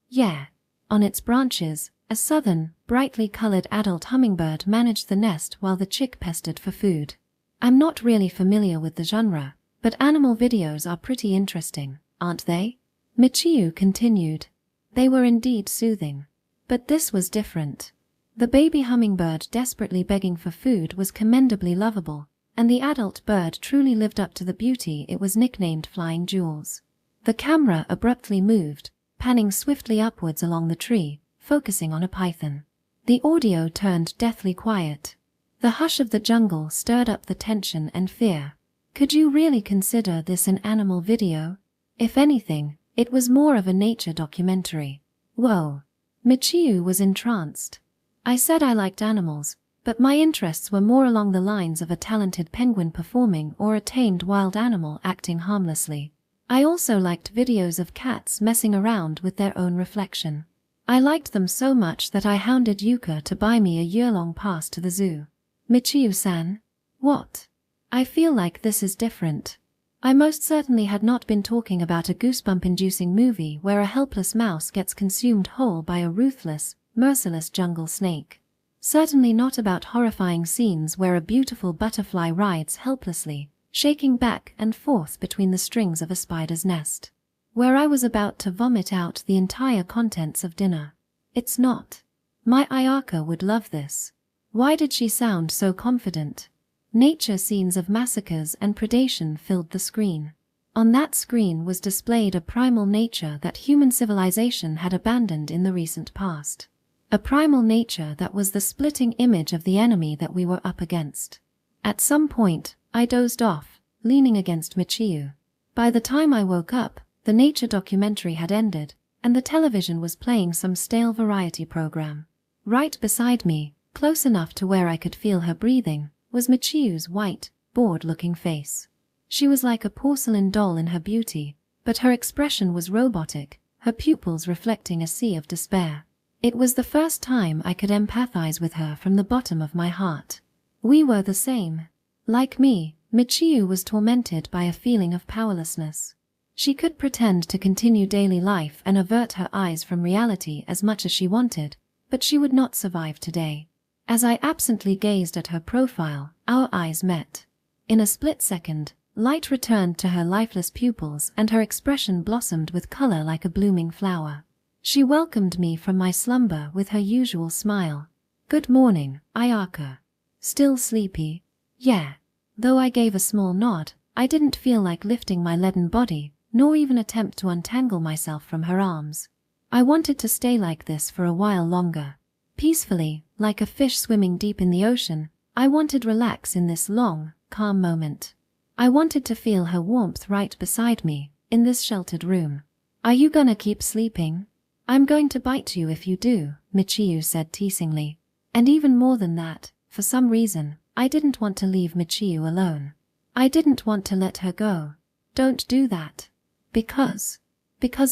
Speaker 1: Yeah. On its branches, a southern, brightly colored adult hummingbird managed the nest while the chick pestered for food. I'm not really familiar with the genre, but animal videos are pretty interesting, aren't they? Michiyu continued. They were indeed soothing. But this was different. The baby hummingbird desperately begging for food was commendably lovable, and the adult bird truly lived up to the beauty it was nicknamed Flying Jewels. The camera abruptly moved, panning swiftly upwards along the tree, focusing on a python. The audio turned deathly quiet. The hush of the jungle stirred up the tension and fear. Could you really consider this an animal video? If anything, it was more of a nature documentary. Whoa. Michiyu was entranced. I said I liked animals, but my interests were more along the lines of a talented penguin performing or a tamed wild animal acting harmlessly. I also liked videos of cats messing around with their own reflection. I liked them so much that I hounded Yuka to buy me a year-long pass to the zoo. Michiyu-san? What? I feel like this is different. I most certainly had not been talking about a goosebump-inducing movie where a helpless mouse gets consumed whole by a ruthless, merciless jungle snake. Certainly not about horrifying scenes where a beautiful butterfly rides helplessly, shaking back and forth between the strings of a spider's nest. Where I was about to vomit out the entire contents of dinner. It's not. My Ayaka would love this. Why did she sound so confident? Nature scenes of massacres and predation filled the screen. On that screen was displayed a primal nature that human civilization had abandoned in the recent past. A primal nature that was the splitting image of the enemy that we were up against. At some point, I dozed off, leaning against Michiyu. By the time I woke up, the nature documentary had ended, and the television was playing some stale variety program. Right beside me, close enough to where I could feel her breathing, was Michiyu's white, bored-looking face. She was like a porcelain doll in her beauty, but her expression was robotic, her pupils reflecting a sea of despair. It was the first time I could empathize with her from the bottom of my heart. We were the same. Like me, Michiyu was tormented by a feeling of powerlessness. She could pretend to continue daily life and avert her eyes from reality as much as she wanted, but she would not survive today. As I absently gazed at her profile, our eyes met. In a split second, light returned to her lifeless pupils and her expression blossomed with color like a blooming flower. She welcomed me from my slumber with her usual smile. "Good morning, Ayaka. Still sleepy?" "Yeah." Though I gave a small nod, I didn't feel like lifting my leaden body, nor even attempt to untangle myself from her arms. I wanted to stay like this for a while longer. Peacefully, like a fish swimming deep in the ocean, I wanted relax in this long, calm moment. I wanted to feel her warmth right beside me, in this sheltered room. "Are you gonna keep sleeping?" "I'm going to bite you if you do," Michiyu said teasingly. And even more than that, for some reason, I didn't want to leave Michiyu alone. I didn't want to let her go. "Don't do that." Because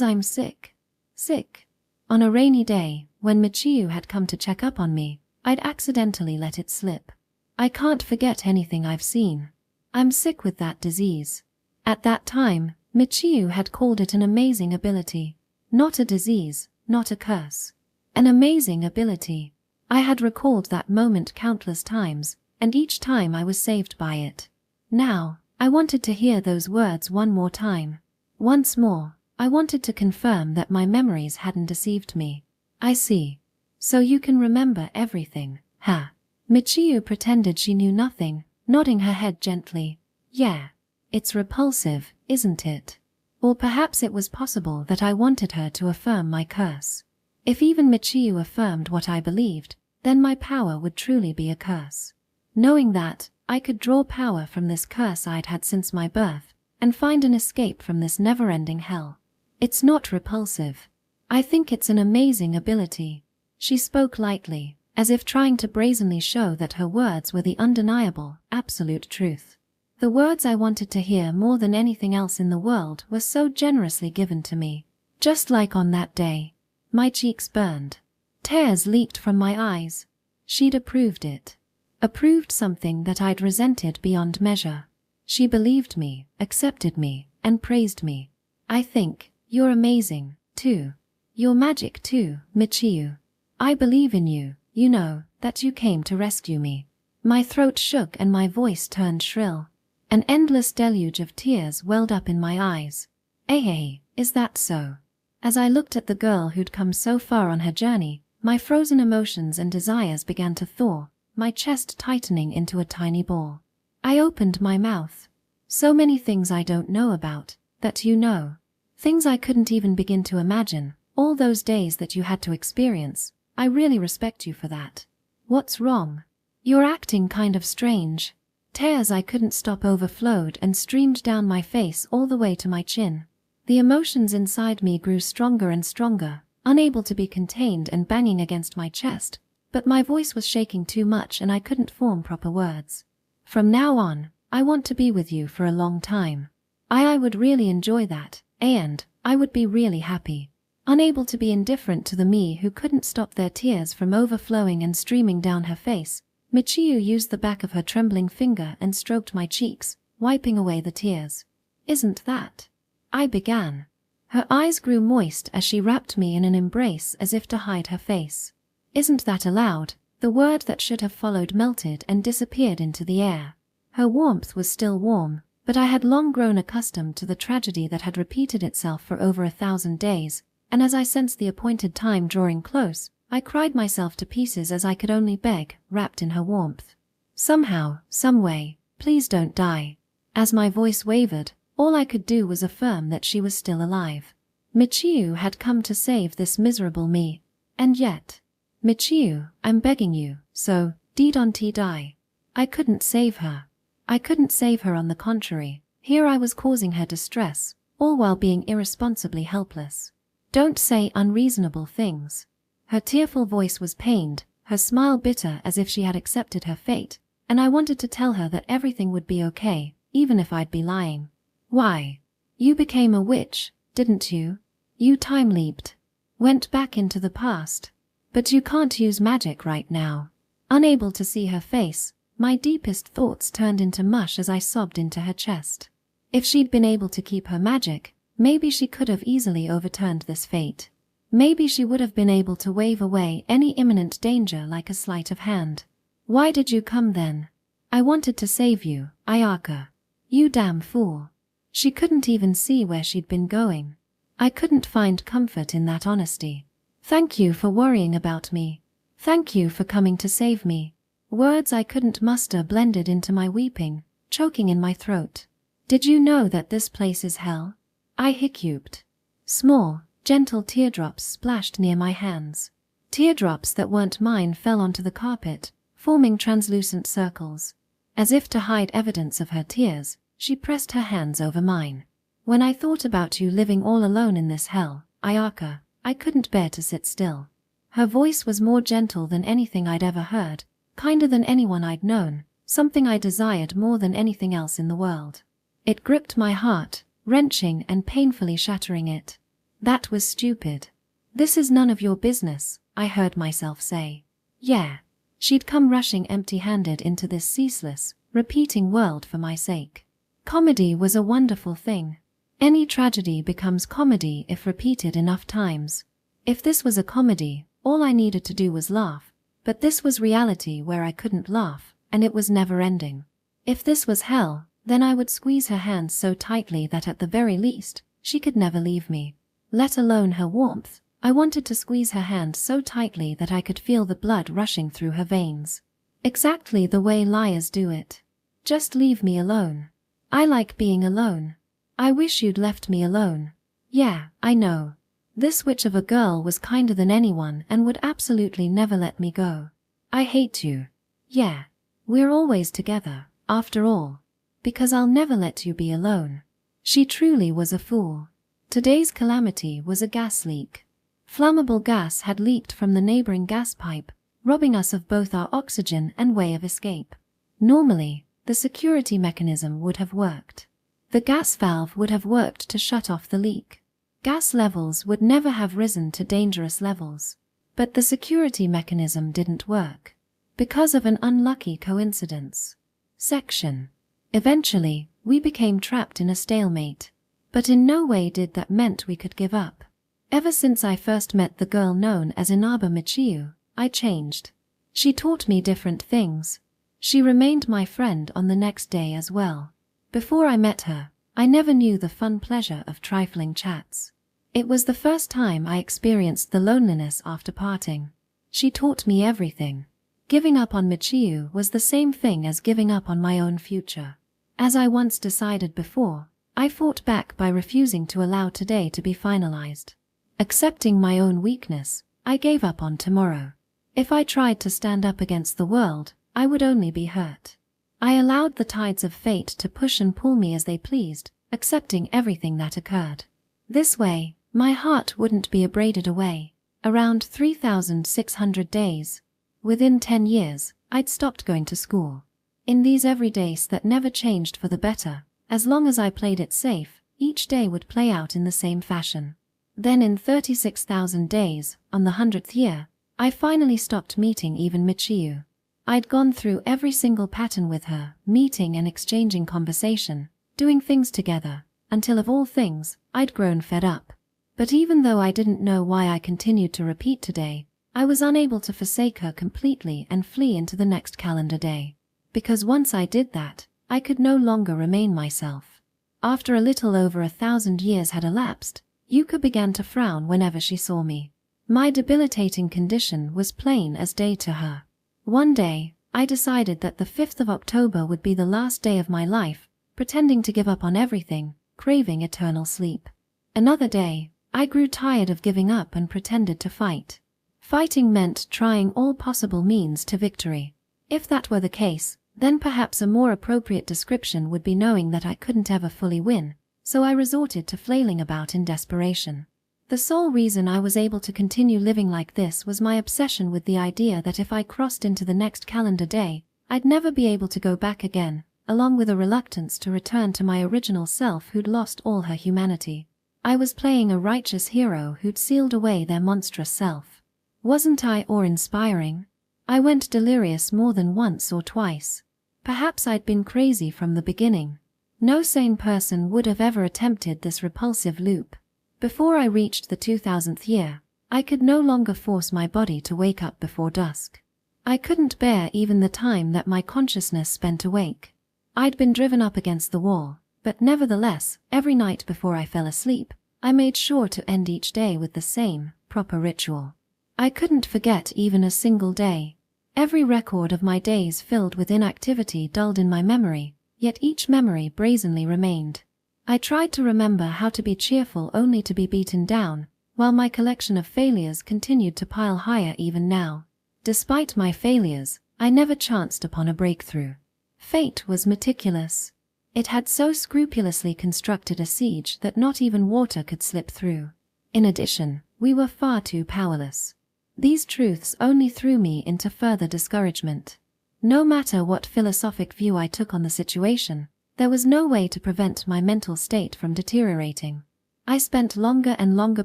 Speaker 1: I'm sick. Sick. On a rainy day, when Michiyu had come to check up on me, I'd accidentally let it slip. I can't forget anything I've seen. I'm sick with that disease. At that time, Michiyu had called it an amazing ability. Not a disease, not a curse. An amazing ability. I had recalled that moment countless times, and each time I was saved by it. Now, I wanted to hear those words one more time. Once more, I wanted to confirm that my memories hadn't deceived me. "I see. So you can remember everything, huh?" Michiyu pretended she knew nothing, nodding her head gently. "Yeah. It's repulsive, isn't it?" Or perhaps it was possible that I wanted her to affirm my curse. If even Michiyu affirmed what I believed, then my power would truly be a curse. Knowing that, I could draw power from this curse I'd had since my birth, and find an escape from this never-ending hell. It's not repulsive. I think it's an amazing ability. She spoke lightly, as if trying to brazenly show that her words were the undeniable, absolute truth. The words I wanted to hear more than anything else in the world were so generously given to me. Just like on that day. My cheeks burned. Tears leaked from my eyes. She'd approved it. Approved something that I'd resented beyond measure. She believed me, accepted me, and praised me. "I think you're amazing, too. You're magic too, Michiyu. I believe in you, you know, that you came to rescue me." My throat shook and my voice turned shrill. An endless deluge of tears welled up in my eyes. Hey, is that so? As I looked at the girl who'd come so far on her journey, my frozen emotions and desires began to thaw, my chest tightening into a tiny ball. I opened my mouth. "So many things I don't know about, that you know. Things I couldn't even begin to imagine, all those days that you had to experience. I really respect you for that. What's wrong? You're acting kind of strange." Tears I couldn't stop overflowed and streamed down my face all the way to my chin. The emotions inside me grew stronger and stronger, unable to be contained and banging against my chest, but my voice was shaking too much and I couldn't form proper words. "From now on, I want to be with you for a long time. I would really enjoy that, and I would be really happy. Unable to be indifferent to the me who couldn't stop their tears from overflowing and streaming down her face, Michiyu used the back of her trembling finger and stroked my cheeks, wiping away the tears. "Isn't that?" I began. Her eyes grew moist as she wrapped me in an embrace as if to hide her face. "Isn't that allowed?" The word that should have followed melted and disappeared into the air. Her warmth was still warm, but I had long grown accustomed to the tragedy that had repeated itself for over 1,000 days, and as I sensed the appointed time drawing close, I cried myself to pieces as I could only beg, wrapped in her warmth. "Somehow, someway, please don't die." As my voice wavered, all I could do was affirm that she was still alive. Michiyu had come to save this miserable me, and yet, "Michiyu, I'm begging you, so, don't die." I couldn't save her. I couldn't save her, on the contrary. Here I was causing her distress, all while being irresponsibly helpless. "Don't say unreasonable things." Her tearful voice was pained, her smile bitter as if she had accepted her fate, and I wanted to tell her that everything would be okay, even if I'd be lying. "Why? You became a witch, didn't you? You time-leaped. Went back into the past. But you can't use magic right now." Unable to see her face, my deepest thoughts turned into mush as I sobbed into her chest. If she'd been able to keep her magic, maybe she could have easily overturned this fate. Maybe she would have been able to wave away any imminent danger like a sleight of hand. "Why did you come then?" "I wanted to save you, Ayaka." "You damn fool." She couldn't even see where she'd been going. I couldn't find comfort in that honesty. "Thank you for worrying about me. Thank you for coming to save me." Words I couldn't muster blended into my weeping, choking in my throat. "Did you know that this place is hell?" I hiccuped. Small, gentle teardrops splashed near my hands. Teardrops that weren't mine fell onto the carpet, forming translucent circles. As if to hide evidence of her tears, she pressed her hands over mine. "When I thought about you living all alone in this hell, Ayaka, I couldn't bear to sit still." Her voice was more gentle than anything I'd ever heard, kinder than anyone I'd known, something I desired more than anything else in the world. It gripped my heart, wrenching and painfully shattering it. "That was stupid. This is none of your business," I heard myself say. Yeah. She'd come rushing empty-handed into this ceaseless, repeating world for my sake. Comedy was a wonderful thing. Any tragedy becomes comedy if repeated enough times. If this was a comedy, all I needed to do was laugh. But this was reality where I couldn't laugh, and it was never ending. If this was hell, then I would squeeze her hands so tightly that at the very least, she could never leave me. Let alone her warmth. I wanted to squeeze her hand so tightly that I could feel the blood rushing through her veins. Exactly the way liars do it. "Just leave me alone. I like being alone. I wish you'd left me alone." Yeah, I know. This witch of a girl was kinder than anyone and would absolutely never let me go. "I hate you." Yeah. We're always together, after all. Because I'll never let you be alone. She truly was a fool. Today's calamity was a gas leak. Flammable gas had leaked from the neighboring gas pipe, robbing us of both our oxygen and way of escape. Normally, the security mechanism would have worked. The gas valve would have worked to shut off the leak. Gas levels would never have risen to dangerous levels. But the security mechanism didn't work. Because of an unlucky coincidence. Section. Eventually, we became trapped in a stalemate. But in no way did that meant we could give up. Ever since I first met the girl known as Inaba Michiyu, I changed. She taught me different things. She remained my friend on the next day as well. Before I met her, I never knew the fun pleasure of trifling chats. It was the first time I experienced the loneliness after parting. She taught me everything. Giving up on Michiyu was the same thing as giving up on my own future. As I once decided before, I fought back by refusing to allow today to be finalized. Accepting my own weakness, I gave up on tomorrow. If I tried to stand up against the world, I would only be hurt. I allowed the tides of fate to push and pull me as they pleased, accepting everything that occurred. This way, my heart wouldn't be abraded away. Around 3,600 days. Within 10 years, I'd stopped going to school. In these everydays that never changed for the better, As long as I played it safe, each day would play out in the same fashion. Then in 36,000 days, on the 100th year, I finally stopped meeting even Michiyu. I'd gone through every single pattern with her, meeting and exchanging conversation, doing things together, until of all things, I'd grown fed up. But even though I didn't know why I continued to repeat today, I was unable to forsake her completely and flee into the next calendar day. Because once I did that, I could no longer remain myself. After a little over 1,000 years had elapsed, Yuka began to frown whenever she saw me. My debilitating condition was plain as day to her. One day, I decided that the 5th of October would be the last day of my life, pretending to give up on everything, craving eternal sleep. Another day, I grew tired of giving up and pretended to fight. Fighting meant trying all possible means to victory. If that were the case, then perhaps a more appropriate description would be knowing that I couldn't ever fully win, so I resorted to flailing about in desperation. The sole reason I was able to continue living like this was my obsession with the idea that if I crossed into the next calendar day, I'd never be able to go back again, along with a reluctance to return to my original self who'd lost all her humanity. I was playing a righteous hero who'd sealed away their monstrous self. Wasn't I awe-inspiring? I went delirious more than once or twice. Perhaps I'd been crazy from the beginning. No sane person would have ever attempted this repulsive loop. Before I reached the 2000th year, I could no longer force my body to wake up before dusk. I couldn't bear even the time that my consciousness spent awake. I'd been driven up against the wall, but nevertheless, every night before I fell asleep, I made sure to end each day with the same, proper ritual. I couldn't forget even a single day. Every record of my days filled with inactivity dulled in my memory, yet each memory brazenly remained. I tried to remember how to be cheerful only to be beaten down, while my collection of failures continued to pile higher even now. Despite my failures, I never chanced upon a breakthrough. Fate was meticulous. It had so scrupulously constructed a siege that not even water could slip through. In addition, we were far too powerless. These truths only threw me into further discouragement. No matter what philosophic view I took on the situation, there was no way to prevent my mental state from deteriorating. I spent longer and longer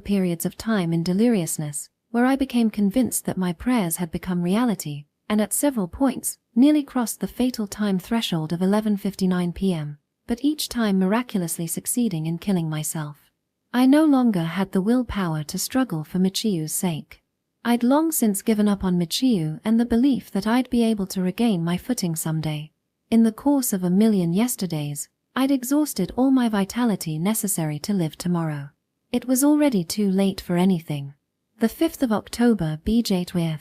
Speaker 1: periods of time in deliriousness, where I became convinced that my prayers had become reality, and at several points, nearly crossed the fatal time threshold of 11:59 p.m., but each time miraculously succeeding in killing myself. I no longer had the willpower to struggle for Michiyu's sake. I'd long since given up on Michiyu and the belief that I'd be able to regain my footing someday. In the course of a million yesterdays, I'd exhausted all my vitality necessary to live tomorrow. It was already too late for anything. The 5th of October BJ12.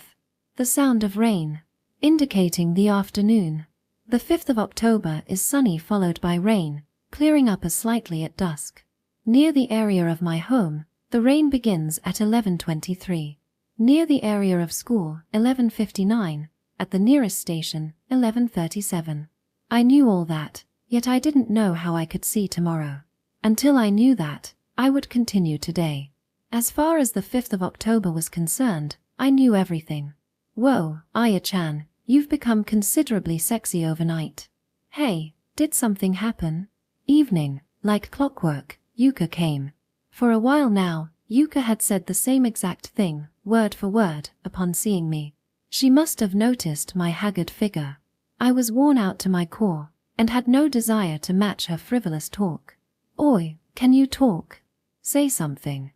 Speaker 1: The sound of rain, indicating the afternoon. The 5th of October is sunny followed by rain, clearing up as slightly at dusk. Near the area of my home, the rain begins at 11:23. Near the area of school, 11:59, at the nearest station, 11:37. I knew all that, yet I didn't know how I could see tomorrow. Until I knew that, I would continue today. As far as the 5th of October was concerned, I knew everything. Whoa, Aya-chan, you've become considerably sexy overnight. Hey, did something happen? Evening, like clockwork, Yuka came. For a while now, Yuka had said the same exact thing, word for word, upon seeing me. She must have noticed my haggard figure. I was worn out to my core, and had no desire to match her frivolous talk. Oi, can you talk? Say something.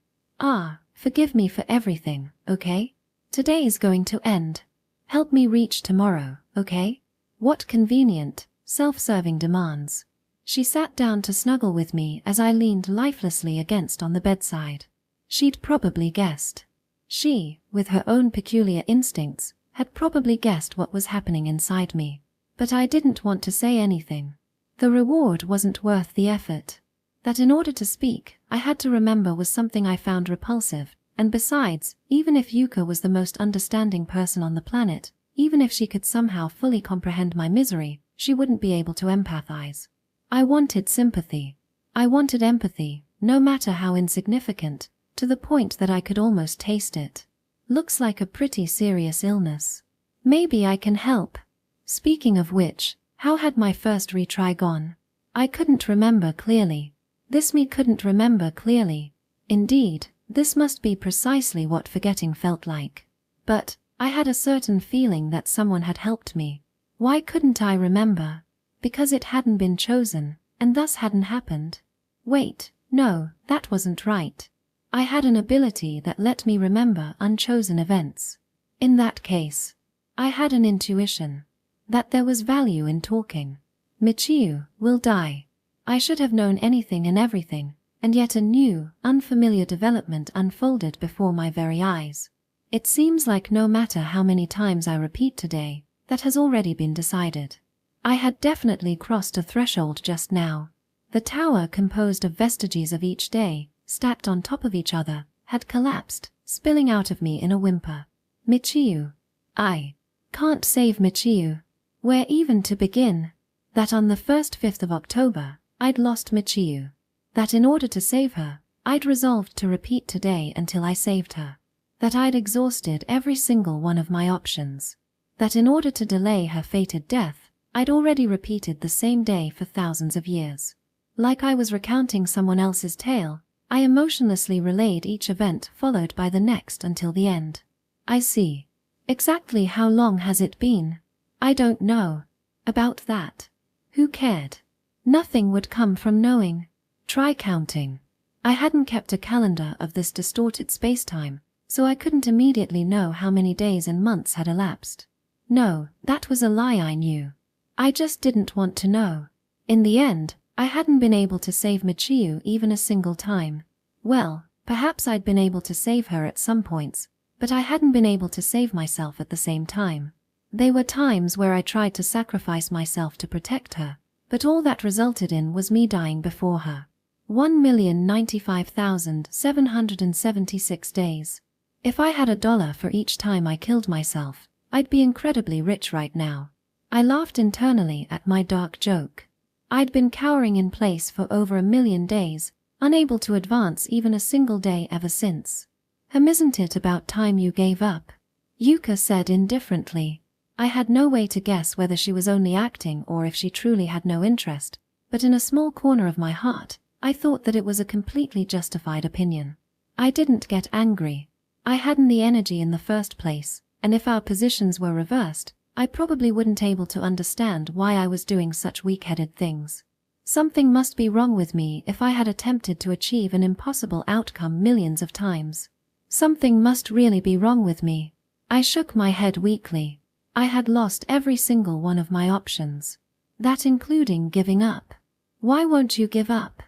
Speaker 1: Forgive me for everything, okay? Today's going to end. Help me reach tomorrow, okay? What convenient, self-serving demands. She sat down to snuggle with me as I leaned lifelessly against on the bedside. She'd probably guessed. She, with her own peculiar instincts, had probably guessed what was happening inside me. But I didn't want to say anything. The reward wasn't worth the effort. That in order to speak, I had to remember was something I found repulsive, and besides, even if Yuka was the most understanding person on the planet, even if she could somehow fully comprehend my misery, she wouldn't be able to empathize. I wanted sympathy. I wanted empathy, no matter how insignificant, to the point that I could almost taste it. Looks like a pretty serious illness. Maybe I can help. Speaking of which, how had my first retry gone? I couldn't remember clearly. This me couldn't remember clearly. Indeed, this must be precisely what forgetting felt like. But I had a certain feeling that someone had helped me. Why couldn't I remember? Because it hadn't been chosen, and thus hadn't happened. Wait, no, that wasn't right. I had an ability that let me remember unchosen events. In that case, I had an intuition that there was value in talking. Michiru will die. I should have known anything and everything, and yet a new, unfamiliar development unfolded before my very eyes. It seems like no matter how many times I repeat today, that has already been decided. I had definitely crossed a threshold just now. The tower, composed of vestiges of each day, stacked on top of each other, had collapsed, spilling out of me in a whimper. Michiru. I can't save Michiru. Where even to begin? That on the 5th of October, I'd lost Michiru. That in order to save her, I'd resolved to repeat today until I saved her. That I'd exhausted every single one of my options. That in order to delay her fated death, I'd already repeated the same day for thousands of years. Like I was recounting someone else's tale, I emotionlessly relayed each event followed by the next until the end. I see. Exactly how long has it been? I don't know. About that. Who cared? Nothing would come from knowing. Try counting. I hadn't kept a calendar of this distorted space-time, so I couldn't immediately know how many days and months had elapsed. No, that was a lie I knew. I just didn't want to know. In the end, I hadn't been able to save Michiru even a single time. Well, perhaps I'd been able to save her at some points, but I hadn't been able to save myself at the same time. There were times where I tried to sacrifice myself to protect her, but all that resulted in was me dying before her. 1,095,776 days. If I had $1 for each time I killed myself, I'd be incredibly rich right now. I laughed internally at my dark joke. I'd been cowering in place for over 1,000,000 days, unable to advance even a single day ever since. Isn't it about time you gave up? Yuka said indifferently. I had no way to guess whether she was only acting or if she truly had no interest, but in a small corner of my heart, I thought that it was a completely justified opinion. I didn't get angry. I hadn't the energy in the first place, and if our positions were reversed, I probably wouldn't able to understand why I was doing such weak-headed things. Something must be wrong with me if I had attempted to achieve an impossible outcome millions of times. Something must really be wrong with me. I shook my head weakly. I had lost every single one of my options. That including giving up. Why won't you give up?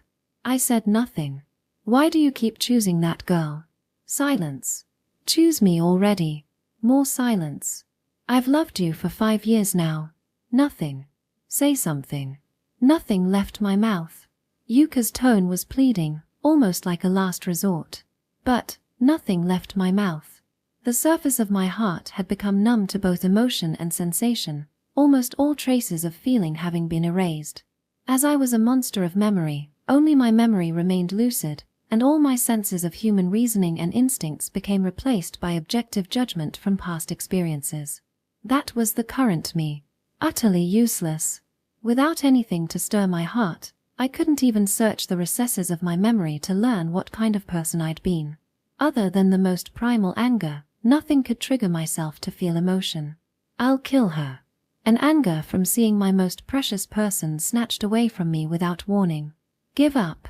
Speaker 1: I said nothing. Why do you keep choosing that girl? Silence. Choose me already. More silence. I've loved you for 5 years now. Nothing. Say something. Nothing left my mouth. Yuka's tone was pleading, almost like a last resort. But nothing left my mouth. The surface of my heart had become numb to both emotion and sensation, almost all traces of feeling having been erased. As I was a monster of memory, only my memory remained lucid, and all my senses of human reasoning and instincts became replaced by objective judgment from past experiences. That was the current me. Utterly useless. Without anything to stir my heart, I couldn't even search the recesses of my memory to learn what kind of person I'd been. Other than the most primal anger, nothing could trigger myself to feel emotion. I'll kill her. An anger from seeing my most precious person snatched away from me without warning. Give up.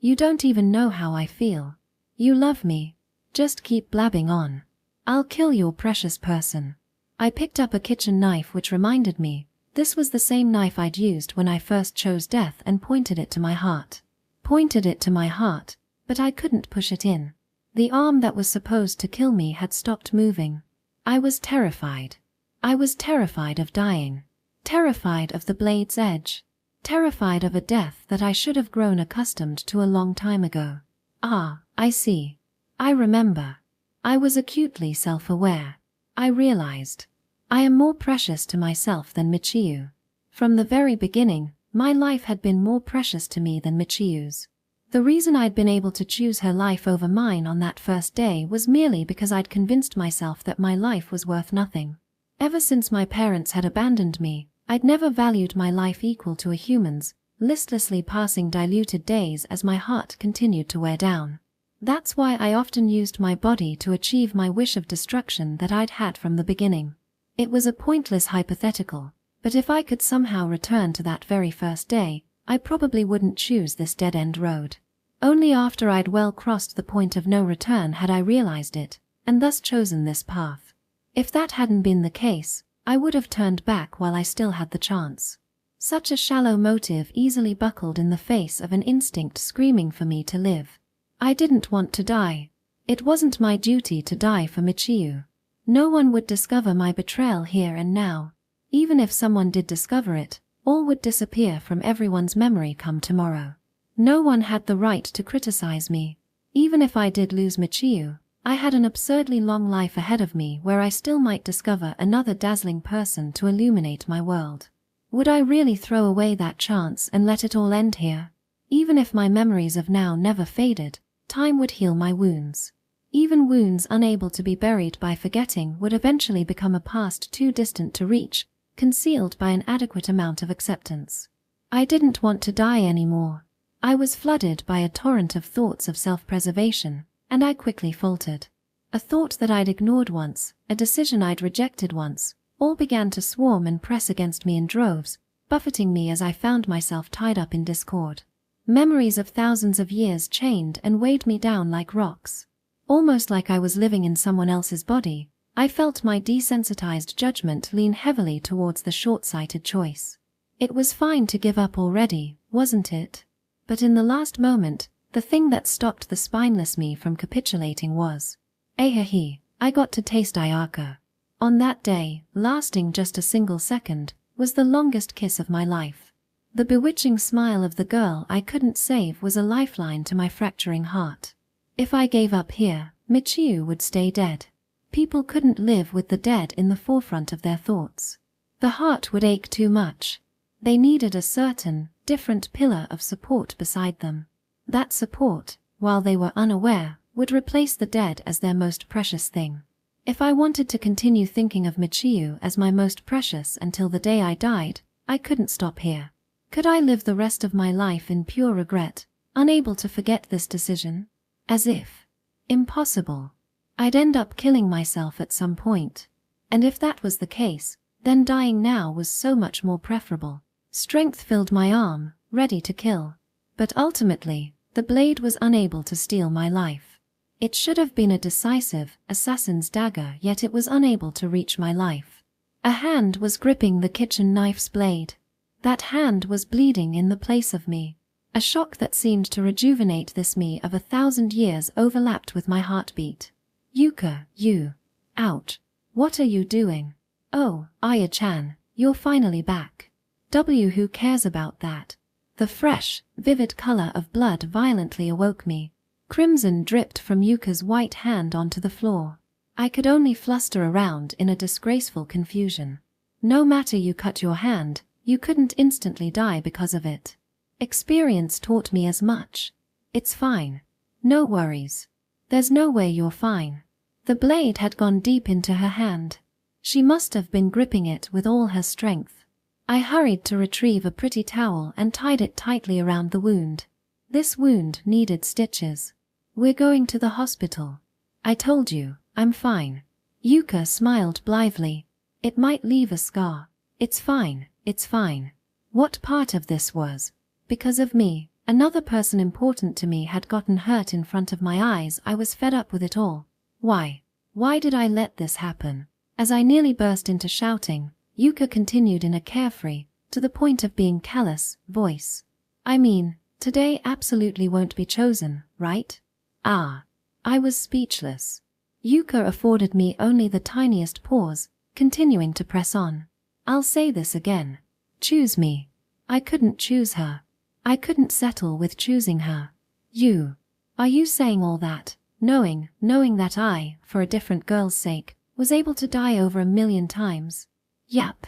Speaker 1: You don't even know how I feel. You love me. Just keep blabbing on. I'll kill your precious person. I picked up a kitchen knife which reminded me, this was the same knife I'd used when I first chose death, and pointed it to my heart. Pointed it to my heart, but I couldn't push it in. The arm that was supposed to kill me had stopped moving. I was terrified. I was terrified of dying. Terrified of the blade's edge. Terrified of a death that I should have grown accustomed to a long time ago. Ah, I see. I remember. I was acutely self-aware. I realized. I am more precious to myself than Michiru. From the very beginning, my life had been more precious to me than Michiru's. The reason I'd been able to choose her life over mine on that first day was merely because I'd convinced myself that my life was worth nothing. Ever since my parents had abandoned me, I'd never valued my life equal to a human's, listlessly passing diluted days as my heart continued to wear down. That's why I often used my body to achieve my wish of destruction that I'd had from the beginning. It was a pointless hypothetical, but if I could somehow return to that very first day, I probably wouldn't choose this dead-end road. Only after I'd well crossed the point of no return had I realized it, and thus chosen this path. If that hadn't been the case, I would have turned back while I still had the chance. Such a shallow motive easily buckled in the face of an instinct screaming for me to live. I didn't want to die. It wasn't my duty to die for Michiru. No one would discover my betrayal here and now. Even if someone did discover it, all would disappear from everyone's memory come tomorrow. No one had the right to criticize me. Even if I did lose Michiru, I had an absurdly long life ahead of me where I still might discover another dazzling person to illuminate my world. Would I really throw away that chance and let it all end here? Even if my memories of now never faded, time would heal my wounds. Even wounds unable to be buried by forgetting would eventually become a past too distant to reach, concealed by an adequate amount of acceptance. I didn't want to die anymore. I was flooded by a torrent of thoughts of self-preservation, and I quickly faltered. A thought that I'd ignored once, a decision I'd rejected once, all began to swarm and press against me in droves, buffeting me as I found myself tied up in discord. Memories of thousands of years chained and weighed me down like rocks. Almost like I was living in someone else's body, I felt my desensitized judgment lean heavily towards the short-sighted choice. It was fine to give up already, wasn't it? But in the last moment, the thing that stopped the spineless me from capitulating was, I got to taste Ayaka. On that day, lasting just a single second, was the longest kiss of my life. The bewitching smile of the girl I couldn't save was a lifeline to my fracturing heart. If I gave up here, Michiru would stay dead. People couldn't live with the dead in the forefront of their thoughts. The heart would ache too much. They needed a certain, different pillar of support beside them. That support, while they were unaware, would replace the dead as their most precious thing. If I wanted to continue thinking of Michiru as my most precious until the day I died, I couldn't stop here. Could I live the rest of my life in pure regret, unable to forget this decision? As if. Impossible. I'd end up killing myself at some point. And if that was the case, then dying now was so much more preferable. Strength filled my arm, ready to kill. But ultimately, the blade was unable to steal my life. It should have been a decisive, assassin's dagger, yet it was unable to reach my life. A hand was gripping the kitchen knife's blade. That hand was bleeding in the place of me. A shock that seemed to rejuvenate this me of 1,000 years overlapped with my heartbeat. Yuka, you. Ouch. What are you doing? Oh, Aya-chan, you're finally back. Who cares about that? The fresh, vivid color of blood violently awoke me. Crimson dripped from Yuka's white hand onto the floor. I could only fluster around in a disgraceful confusion. No matter you cut your hand, you couldn't instantly die because of it. Experience taught me as much. It's fine. No worries. There's no way you're fine. The blade had gone deep into her hand. She must have been gripping it with all her strength. I hurried to retrieve a pretty towel and tied it tightly around the wound. This wound needed stitches. We're going to the hospital. I told you, I'm fine. Yuka smiled blithely. It might leave a scar. It's fine, it's fine. What part of this was? Because of me, another person important to me had gotten hurt in front of my eyes. I was fed up with it all. Why? Why did I let this happen? As I nearly burst into shouting, Yuka continued in a carefree, to the point of being callous, voice. I mean, today absolutely won't be chosen, right? Ah. I was speechless. Yuka afforded me only the tiniest pause, continuing to press on. I'll say this again. Choose me. I couldn't choose her. I couldn't settle with choosing her. You. Are you saying all that, knowing that I, for a different girl's sake, was able to die over 1,000,000 times? Yep.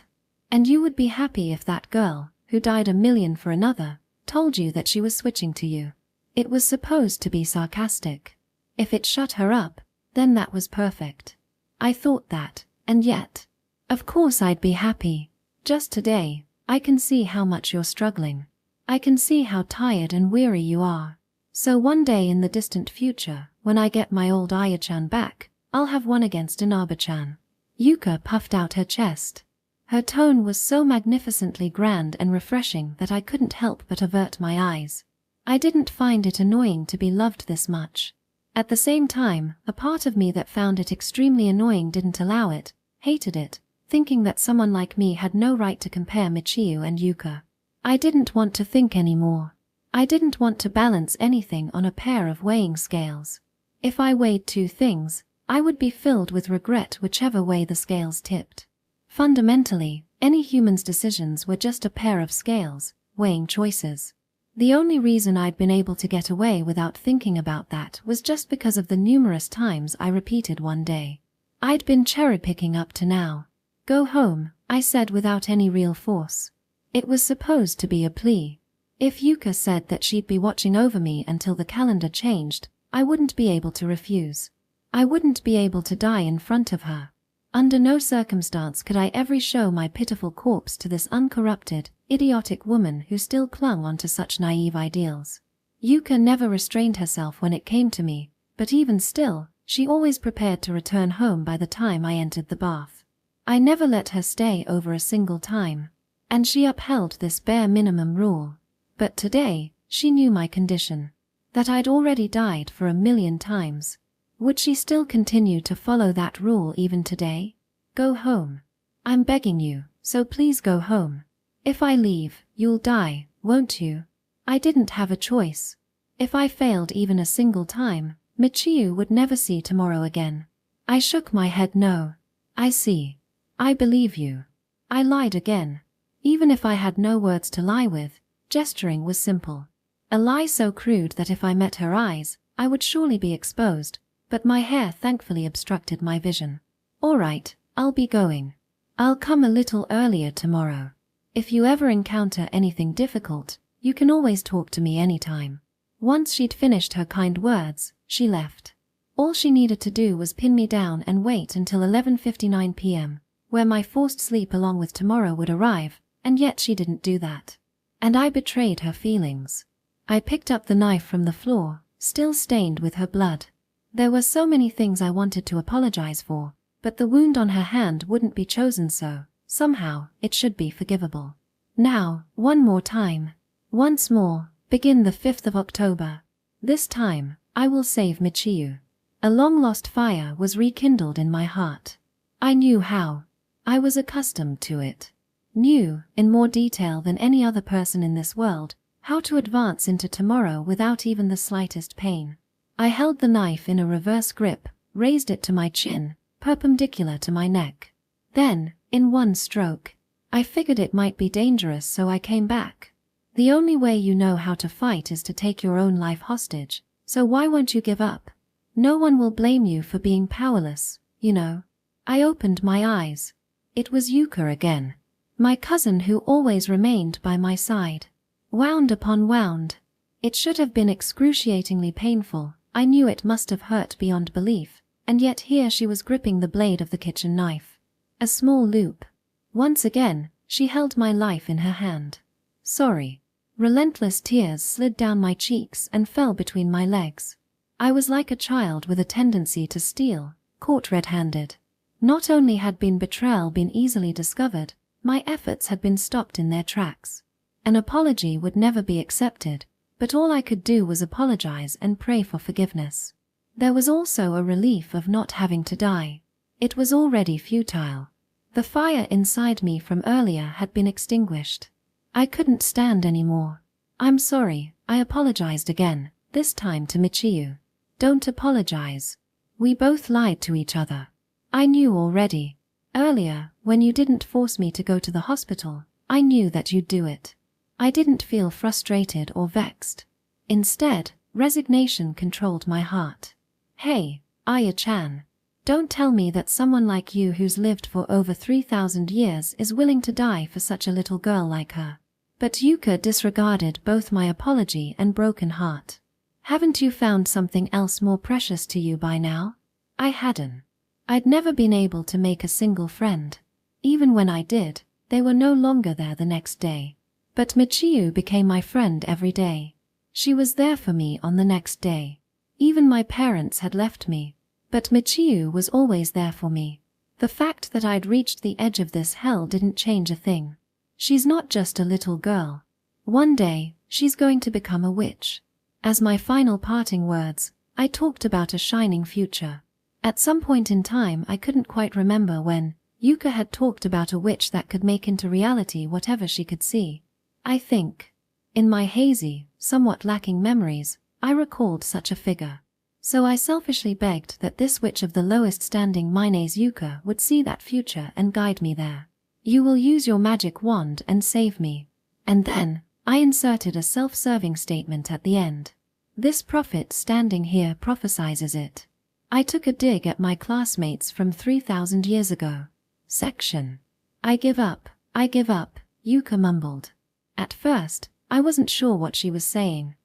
Speaker 1: And you would be happy if that girl, who died 1,000,000 for another, told you that she was switching to you. It was supposed to be sarcastic. If it shut her up, then that was perfect. I thought that, and yet. Of course I'd be happy. Just today, I can see how much you're struggling. I can see how tired and weary you are. So one day in the distant future, when I get my old Aya-chan back, I'll have one against Inaba-chan." Yuka puffed out her chest. Her tone was so magnificently grand and refreshing that I couldn't help but avert my eyes. I didn't find it annoying to be loved this much. At the same time, a part of me that found it extremely annoying didn't allow it, hated it, thinking that someone like me had no right to compare Michiyu and Yuka. I didn't want to think anymore. I didn't want to balance anything on a pair of weighing scales. If I weighed two things, I would be filled with regret whichever way the scales tipped. Fundamentally, any human's decisions were just a pair of scales, weighing choices. The only reason I'd been able to get away without thinking about that was just because of the numerous times I repeated one day. I'd been cherry-picking up to now. "Go home," I said without any real force. It was supposed to be a plea. If Yuka said that she'd be watching over me until the calendar changed, I wouldn't be able to refuse. I wouldn't be able to die in front of her. Under no circumstance could I ever show my pitiful corpse to this uncorrupted, idiotic woman who still clung onto such naive ideals. Yuka never restrained herself when it came to me, but even still, she always prepared to return home by the time I entered the bath. I never let her stay over a single time, and she upheld this bare minimum rule. But today, she knew my condition, that I'd already died for 1,000,000 times. Would she still continue to follow that rule even today? "Go home. I'm begging you, so please go home. If I leave, you'll die, won't you?" I didn't have a choice. If I failed even a single time, Michiyu would never see tomorrow again. I shook my head no. "I see. I believe you." I lied again. Even if I had no words to lie with, gesturing was simple. A lie so crude that if I met her eyes, I would surely be exposed, but my hair thankfully obstructed my vision. "All right, I'll be going. I'll come a little earlier tomorrow. If you ever encounter anything difficult, you can always talk to me anytime." Once she'd finished her kind words, she left. All she needed to do was pin me down and wait until 11:59 p.m., where my forced sleep along with tomorrow would arrive, and yet she didn't do that. And I betrayed her feelings. I picked up the knife from the floor, still stained with her blood. There were so many things I wanted to apologize for, but the wound on her hand wouldn't be chosen, so somehow it should be forgivable. Now, one more time. Once more, begin the 5th of October. This time, I will save Michiyu. A long-lost fire was rekindled in my heart. I knew how. I was accustomed to it. Knew, in more detail than any other person in this world, how to advance into tomorrow without even the slightest pain. I held the knife in a reverse grip, raised it to my chin, perpendicular to my neck. Then, in one stroke, I figured it might be dangerous, so I came back. The only way you know how to fight is to take your own life hostage, so why won't you give up? No one will blame you for being powerless, you know. I opened my eyes. It was Yuka again. My cousin who always remained by my side. Wound upon wound. It should have been excruciatingly painful. I knew it must have hurt beyond belief, and yet here she was gripping the blade of the kitchen knife. A small loop. Once again, she held my life in her hand. Sorry. Relentless tears slid down my cheeks and fell between my legs. I was like a child with a tendency to steal, caught red-handed. Not only had betrayal been easily discovered, my efforts had been stopped in their tracks. An apology would never be accepted, but all I could do was apologize and pray for forgiveness. There was also a relief of not having to die. It was already futile. The fire inside me from earlier had been extinguished. I couldn't stand anymore. "I'm sorry," I apologized again, this time to Michiyu. "Don't apologize. We both lied to each other. I knew already. Earlier, when you didn't force me to go to the hospital, I knew that you'd do it." I didn't feel frustrated or vexed. Instead, resignation controlled my heart. "Hey, Aya-chan. Don't tell me that someone like you who's lived for over 3,000 years is willing to die for such a little girl like her." But Yuka disregarded both my apology and broken heart. "Haven't you found something else more precious to you by now?" I hadn't. I'd never been able to make a single friend. Even when I did, they were no longer there the next day. But Michiyu became my friend every day. She was there for me on the next day. Even my parents had left me, but Michiyu was always there for me. The fact that I'd reached the edge of this hell didn't change a thing. She's not just a little girl. One day, she's going to become a witch. As my final parting words, I talked about a shining future. At some point in time I couldn't quite remember when, Yuka had talked about a witch that could make into reality whatever she could see. I think, in my hazy, somewhat lacking memories, I recalled such a figure. So I selfishly begged that this witch of the lowest standing Minae's Yuka would see that future and guide me there. You will use your magic wand and save me. And then, I inserted a self-serving statement at the end. This prophet standing here prophesizes it. I took a dig at my classmates from 3,000 years ago. Section. I give up, Yuka mumbled. At first, I wasn't sure what she was saying.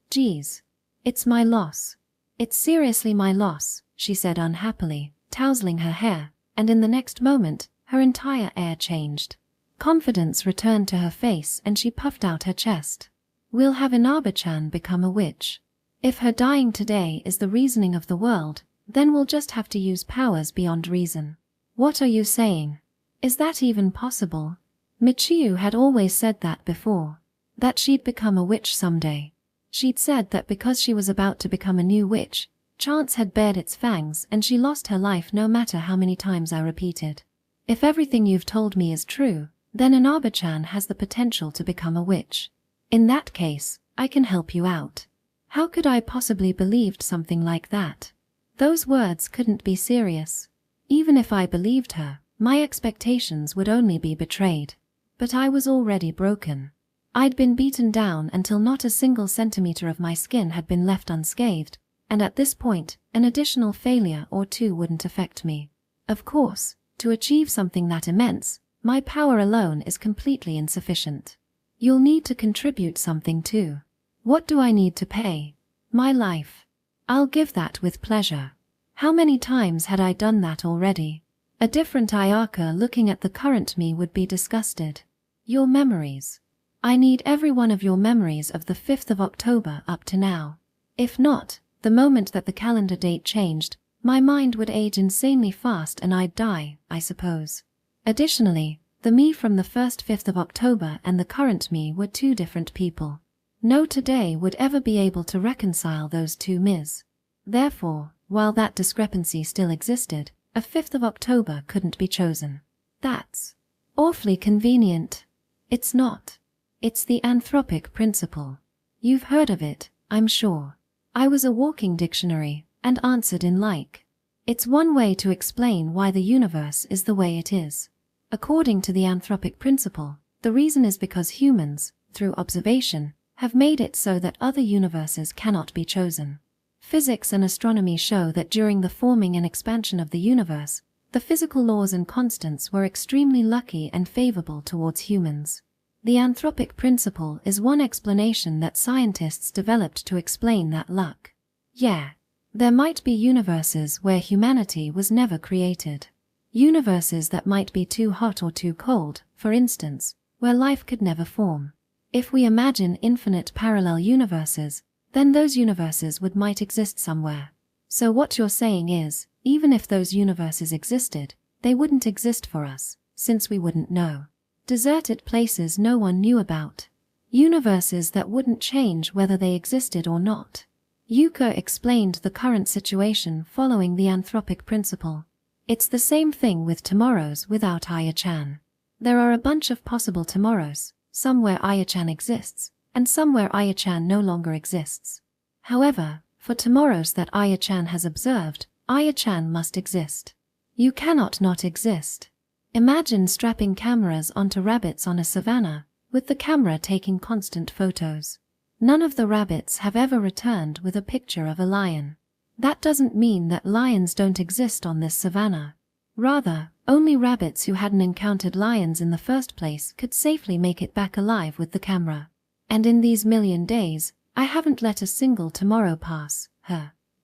Speaker 1: Geez. It's my loss. It's seriously my loss, she said unhappily, tousling her hair, and in the next moment, her entire air changed. Confidence returned to her face and she puffed out her chest. We'll have Inaba-chan become a witch. If her dying today is the reasoning of the world, then we'll just have to use powers beyond reason. What are you saying? Is that even possible? Michiyu had always said that before. That she'd become a witch someday. She'd said that because she was about to become a new witch, chance had bared its fangs and she lost her life no matter how many times I repeated. If everything you've told me is true, then Inaba-chan has the potential to become a witch. In that case, I can help you out. How could I possibly believed something like that? Those words couldn't be serious. Even if I believed her, my expectations would only be betrayed. But I was already broken. I'd been beaten down until not a single centimeter of my skin had been left unscathed, and at this point, an additional failure or two wouldn't affect me. Of course, to achieve something that immense, my power alone is completely insufficient. You'll need to contribute something too. What do I need to pay? My life. I'll give that with pleasure. How many times had I done that already? A different Ayaka looking at the current me would be disgusted. Your memories. I need every one of your memories of the 5th of October up to now. If not, the moment that the calendar date changed, my mind would age insanely fast and I'd die, I suppose. Additionally, the me from the first 5th of October and the current me were two different people. No today would ever be able to reconcile those two me's. Therefore, while that discrepancy still existed, a 5th of October couldn't be chosen. That's awfully convenient. It's not. It's the anthropic principle. You've heard of it, I'm sure. I was a walking dictionary, and answered in like. It's one way to explain why the universe is the way it is. According to the anthropic principle, the reason is because humans, through observation, have made it so that other universes cannot be chosen. Physics and astronomy show that during the forming and expansion of the universe, the physical laws and constants were extremely lucky and favorable towards humans. The anthropic principle is one explanation that scientists developed to explain that luck. Yeah, there might be universes where humanity was never created. Universes that might be too hot or too cold, for instance, where life could never form. If we imagine infinite parallel universes, then those universes might exist somewhere. So what you're saying is, even if those universes existed, they wouldn't exist for us, since we wouldn't know. Deserted places no one knew about. Universes that wouldn't change whether they existed or not. Yuka explained the current situation following the anthropic principle. It's the same thing with tomorrows without Aya-chan. There are a bunch of possible tomorrows, some where Aya-chan exists, and some where Aya-chan no longer exists. However, for tomorrows that Aya-chan has observed, Aya-chan must exist. You cannot not exist. Imagine strapping cameras onto rabbits on a savanna, with the camera taking constant photos. None of the rabbits have ever returned with a picture of a lion. That doesn't mean that lions don't exist on this savanna. Rather, only rabbits who hadn't encountered lions in the first place could safely make it back alive with the camera. And in these million days, I haven't let a single tomorrow pass,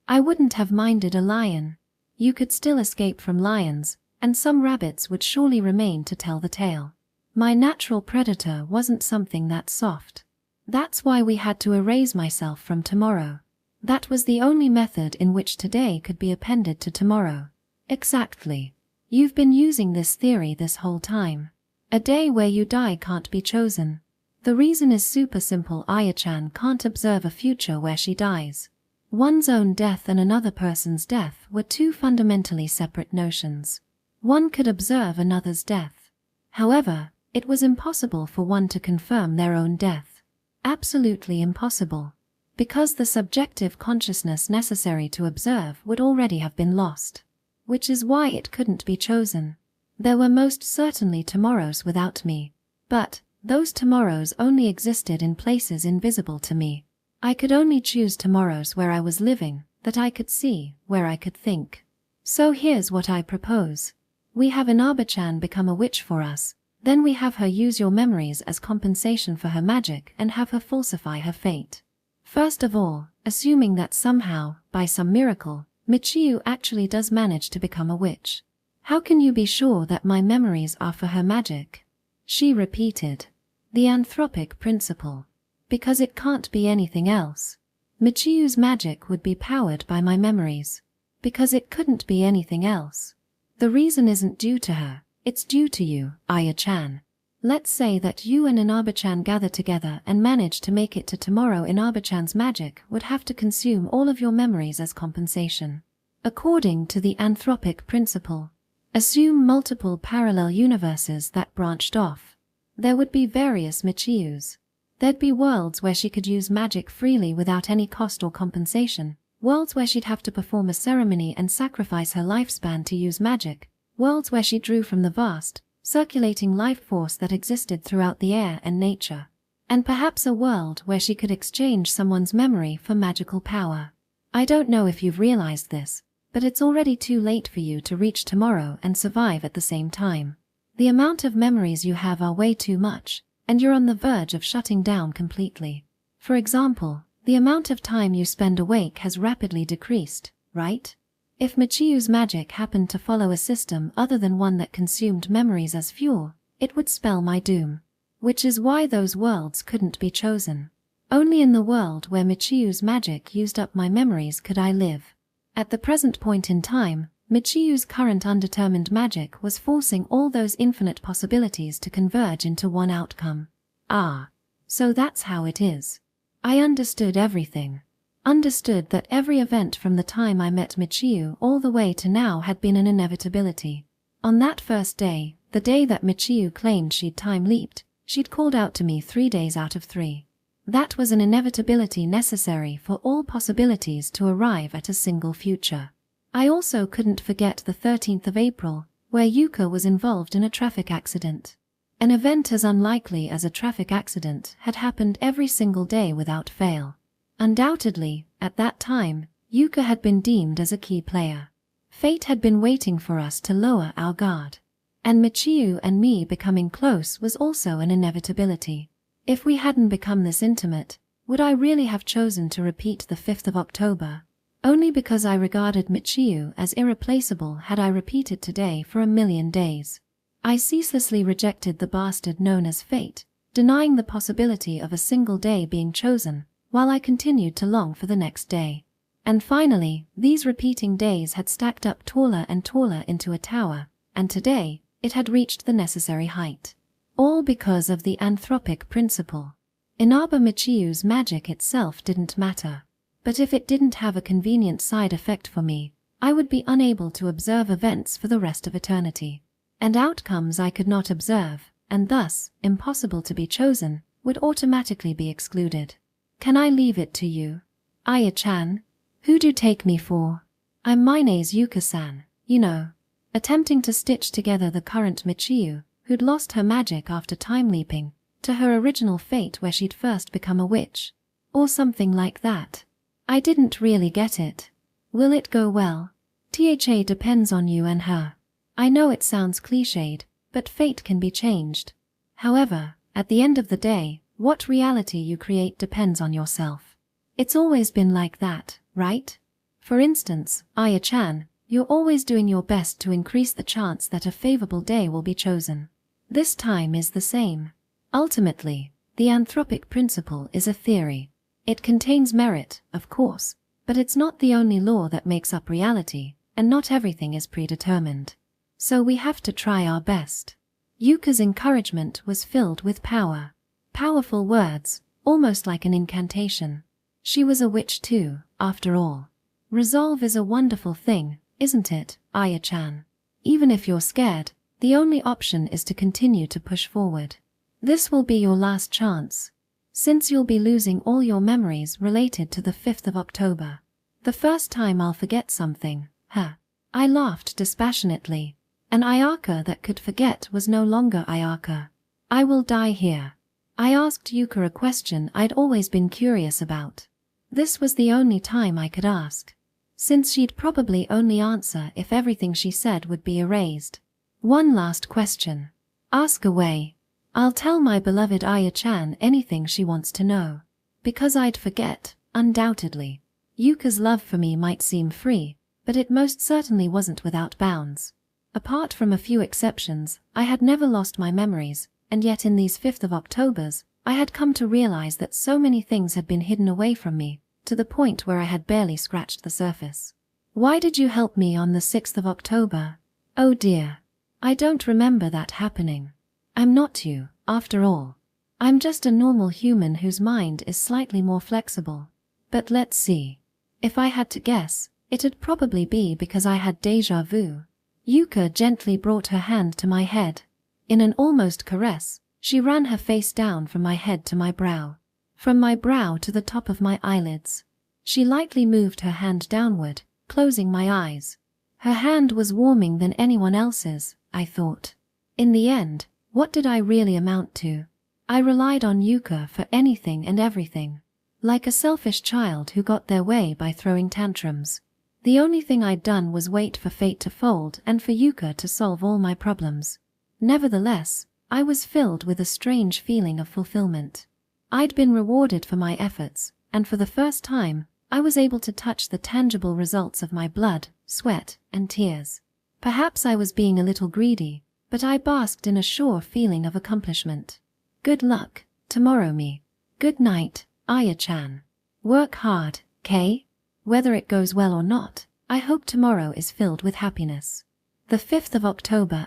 Speaker 1: I wouldn't have minded a lion. You could still escape from lions, and some rabbits would surely remain to tell the tale. My natural predator wasn't something that soft. That's why we had to erase myself from tomorrow. That was the only method in which today could be appended to tomorrow. Exactly. You've been using this theory this whole time. A day where you die can't be chosen. The reason is super simple. Aya-chan can't observe a future where she dies. One's own death and another person's death were two fundamentally separate notions. One could observe another's death. However, it was impossible for one to confirm their own death. Absolutely impossible. Because the subjective consciousness necessary to observe would already have been lost. Which is why it couldn't be chosen. There were most certainly tomorrows without me. But those tomorrows only existed in places invisible to me. I could only choose tomorrows where I was living, that I could see, where I could think. So here's what I propose. We have Inaba-chan become a witch for us, then we have her use your memories as compensation for her magic and have her falsify her fate. First of all, assuming that somehow, by some miracle, Michiyu actually does manage to become a witch. How can you be sure that my memories are for her magic? She repeated. The anthropic principle. Because it can't be anything else. Michiyu's magic would be powered by my memories. Because it couldn't be anything else. The reason isn't due to her, it's due to you, Aya-chan. Let's say that you and Inaba-chan gather together and manage to make it to tomorrow. Inaba-chan's magic would have to consume all of your memories as compensation. According to the anthropic principle, assume multiple parallel universes that branched off. There would be various Michiyus. There'd be worlds where she could use magic freely without any cost or compensation, worlds where she'd have to perform a ceremony and sacrifice her lifespan to use magic, worlds where she drew from the vast, circulating life force that existed throughout the air and nature, and perhaps a world where she could exchange someone's memory for magical power. I don't know if you've realized this, but it's already too late for you to reach tomorrow and survive at the same time. The amount of memories you have are way too much, and you're on the verge of shutting down completely. For example, the amount of time you spend awake has rapidly decreased, right? If Michiyu's magic happened to follow a system other than one that consumed memories as fuel, it would spell my doom. Which is why those worlds couldn't be chosen. Only in the world where Michiyu's magic used up my memories could I live. At the present point in time, Michiyu's current undetermined magic was forcing all those infinite possibilities to converge into one outcome. Ah. So that's how it is. I understood everything. Understood that every event from the time I met Michiyu all the way to now had been an inevitability. On that first day, the day that Michiyu claimed she'd time-leaped, she'd called out to me 3 days out of 3. That was an inevitability necessary for all possibilities to arrive at a single future. I also couldn't forget the 13th of April, where Yuka was involved in a traffic accident. An event as unlikely as a traffic accident had happened every single day without fail. Undoubtedly, at that time, Yuka had been deemed as a key player. Fate had been waiting for us to lower our guard. And Michiyu and me becoming close was also an inevitability. If we hadn't become this intimate, would I really have chosen to repeat the 5th of October? Only because I regarded Michiyu as irreplaceable had I repeated today for 1,000,000 days. I ceaselessly rejected the bastard known as fate, denying the possibility of a single day being chosen, while I continued to long for the next day. And finally, these repeating days had stacked up taller and taller into a tower, and today, it had reached the necessary height. All because of the anthropic principle. Inaba Michiyu's magic itself didn't matter. But if it didn't have a convenient side effect for me, I would be unable to observe events for the rest of eternity. And outcomes I could not observe, and thus, impossible to be chosen, would automatically be excluded. Can I leave it to you? Aya-chan? Who do you take me for? I'm Mine's Yuka-san, you know. Attempting to stitch together the current Michiyu, who'd lost her magic after time-leaping, to her original fate where she'd first become a witch. Or something like that. I didn't really get it. Will it go well? Tha depends on you and her. I know it sounds cliched, but fate can be changed. However, at the end of the day, what reality you create depends on yourself. It's always been like that, right? For instance, Aya-chan, you're always doing your best to increase the chance that a favorable day will be chosen. This time is the same. Ultimately, the anthropic principle is a theory. It contains merit, of course, but it's not the only law that makes up reality, and not everything is predetermined. So we have to try our best. Yuka's encouragement was filled with power. Powerful words, almost like an incantation. She was a witch too, after all. Resolve is a wonderful thing, isn't it, Aya-chan? Even if you're scared, the only option is to continue to push forward. This will be your last chance, since you'll be losing all your memories related to the 5th of October. The first time I'll forget something, huh? I laughed dispassionately. An Ayaka that could forget was no longer Ayaka. I will die here. I asked Yuka a question I'd always been curious about. This was the only time I could ask, since she'd probably only answer if everything she said would be erased. One last question. Ask away. I'll tell my beloved Aya-chan anything she wants to know. Because I'd forget, undoubtedly. Yuka's love for me might seem free, but it most certainly wasn't without bounds. Apart from a few exceptions, I had never lost my memories, and yet in these 5th of Octobers, I had come to realize that so many things had been hidden away from me, to the point where I had barely scratched the surface. Why did you help me on the 6th of October? Oh dear. I don't remember that happening. I'm not you, after all. I'm just a normal human whose mind is slightly more flexible. But let's see. If I had to guess, it'd probably be because I had deja vu. Yuka gently brought her hand to my head. In an almost caress, she ran her face down from my head to my brow. From my brow to the top of my eyelids. She lightly moved her hand downward, closing my eyes. Her hand was warmer than anyone else's, I thought. In the end, what did I really amount to? I relied on Yuka for anything and everything. Like a selfish child who got their way by throwing tantrums. The only thing I'd done was wait for fate to fold and for Yuka to solve all my problems. Nevertheless, I was filled with a strange feeling of fulfillment. I'd been rewarded for my efforts, and for the first time, I was able to touch the tangible results of my blood, sweat, and tears. Perhaps I was being a little greedy, but I basked in a sure feeling of accomplishment. Good luck, tomorrow me. Good night, Aya-chan. Work hard, Kay? Whether it goes well or not, I hope tomorrow is filled with happiness. The 5th of October,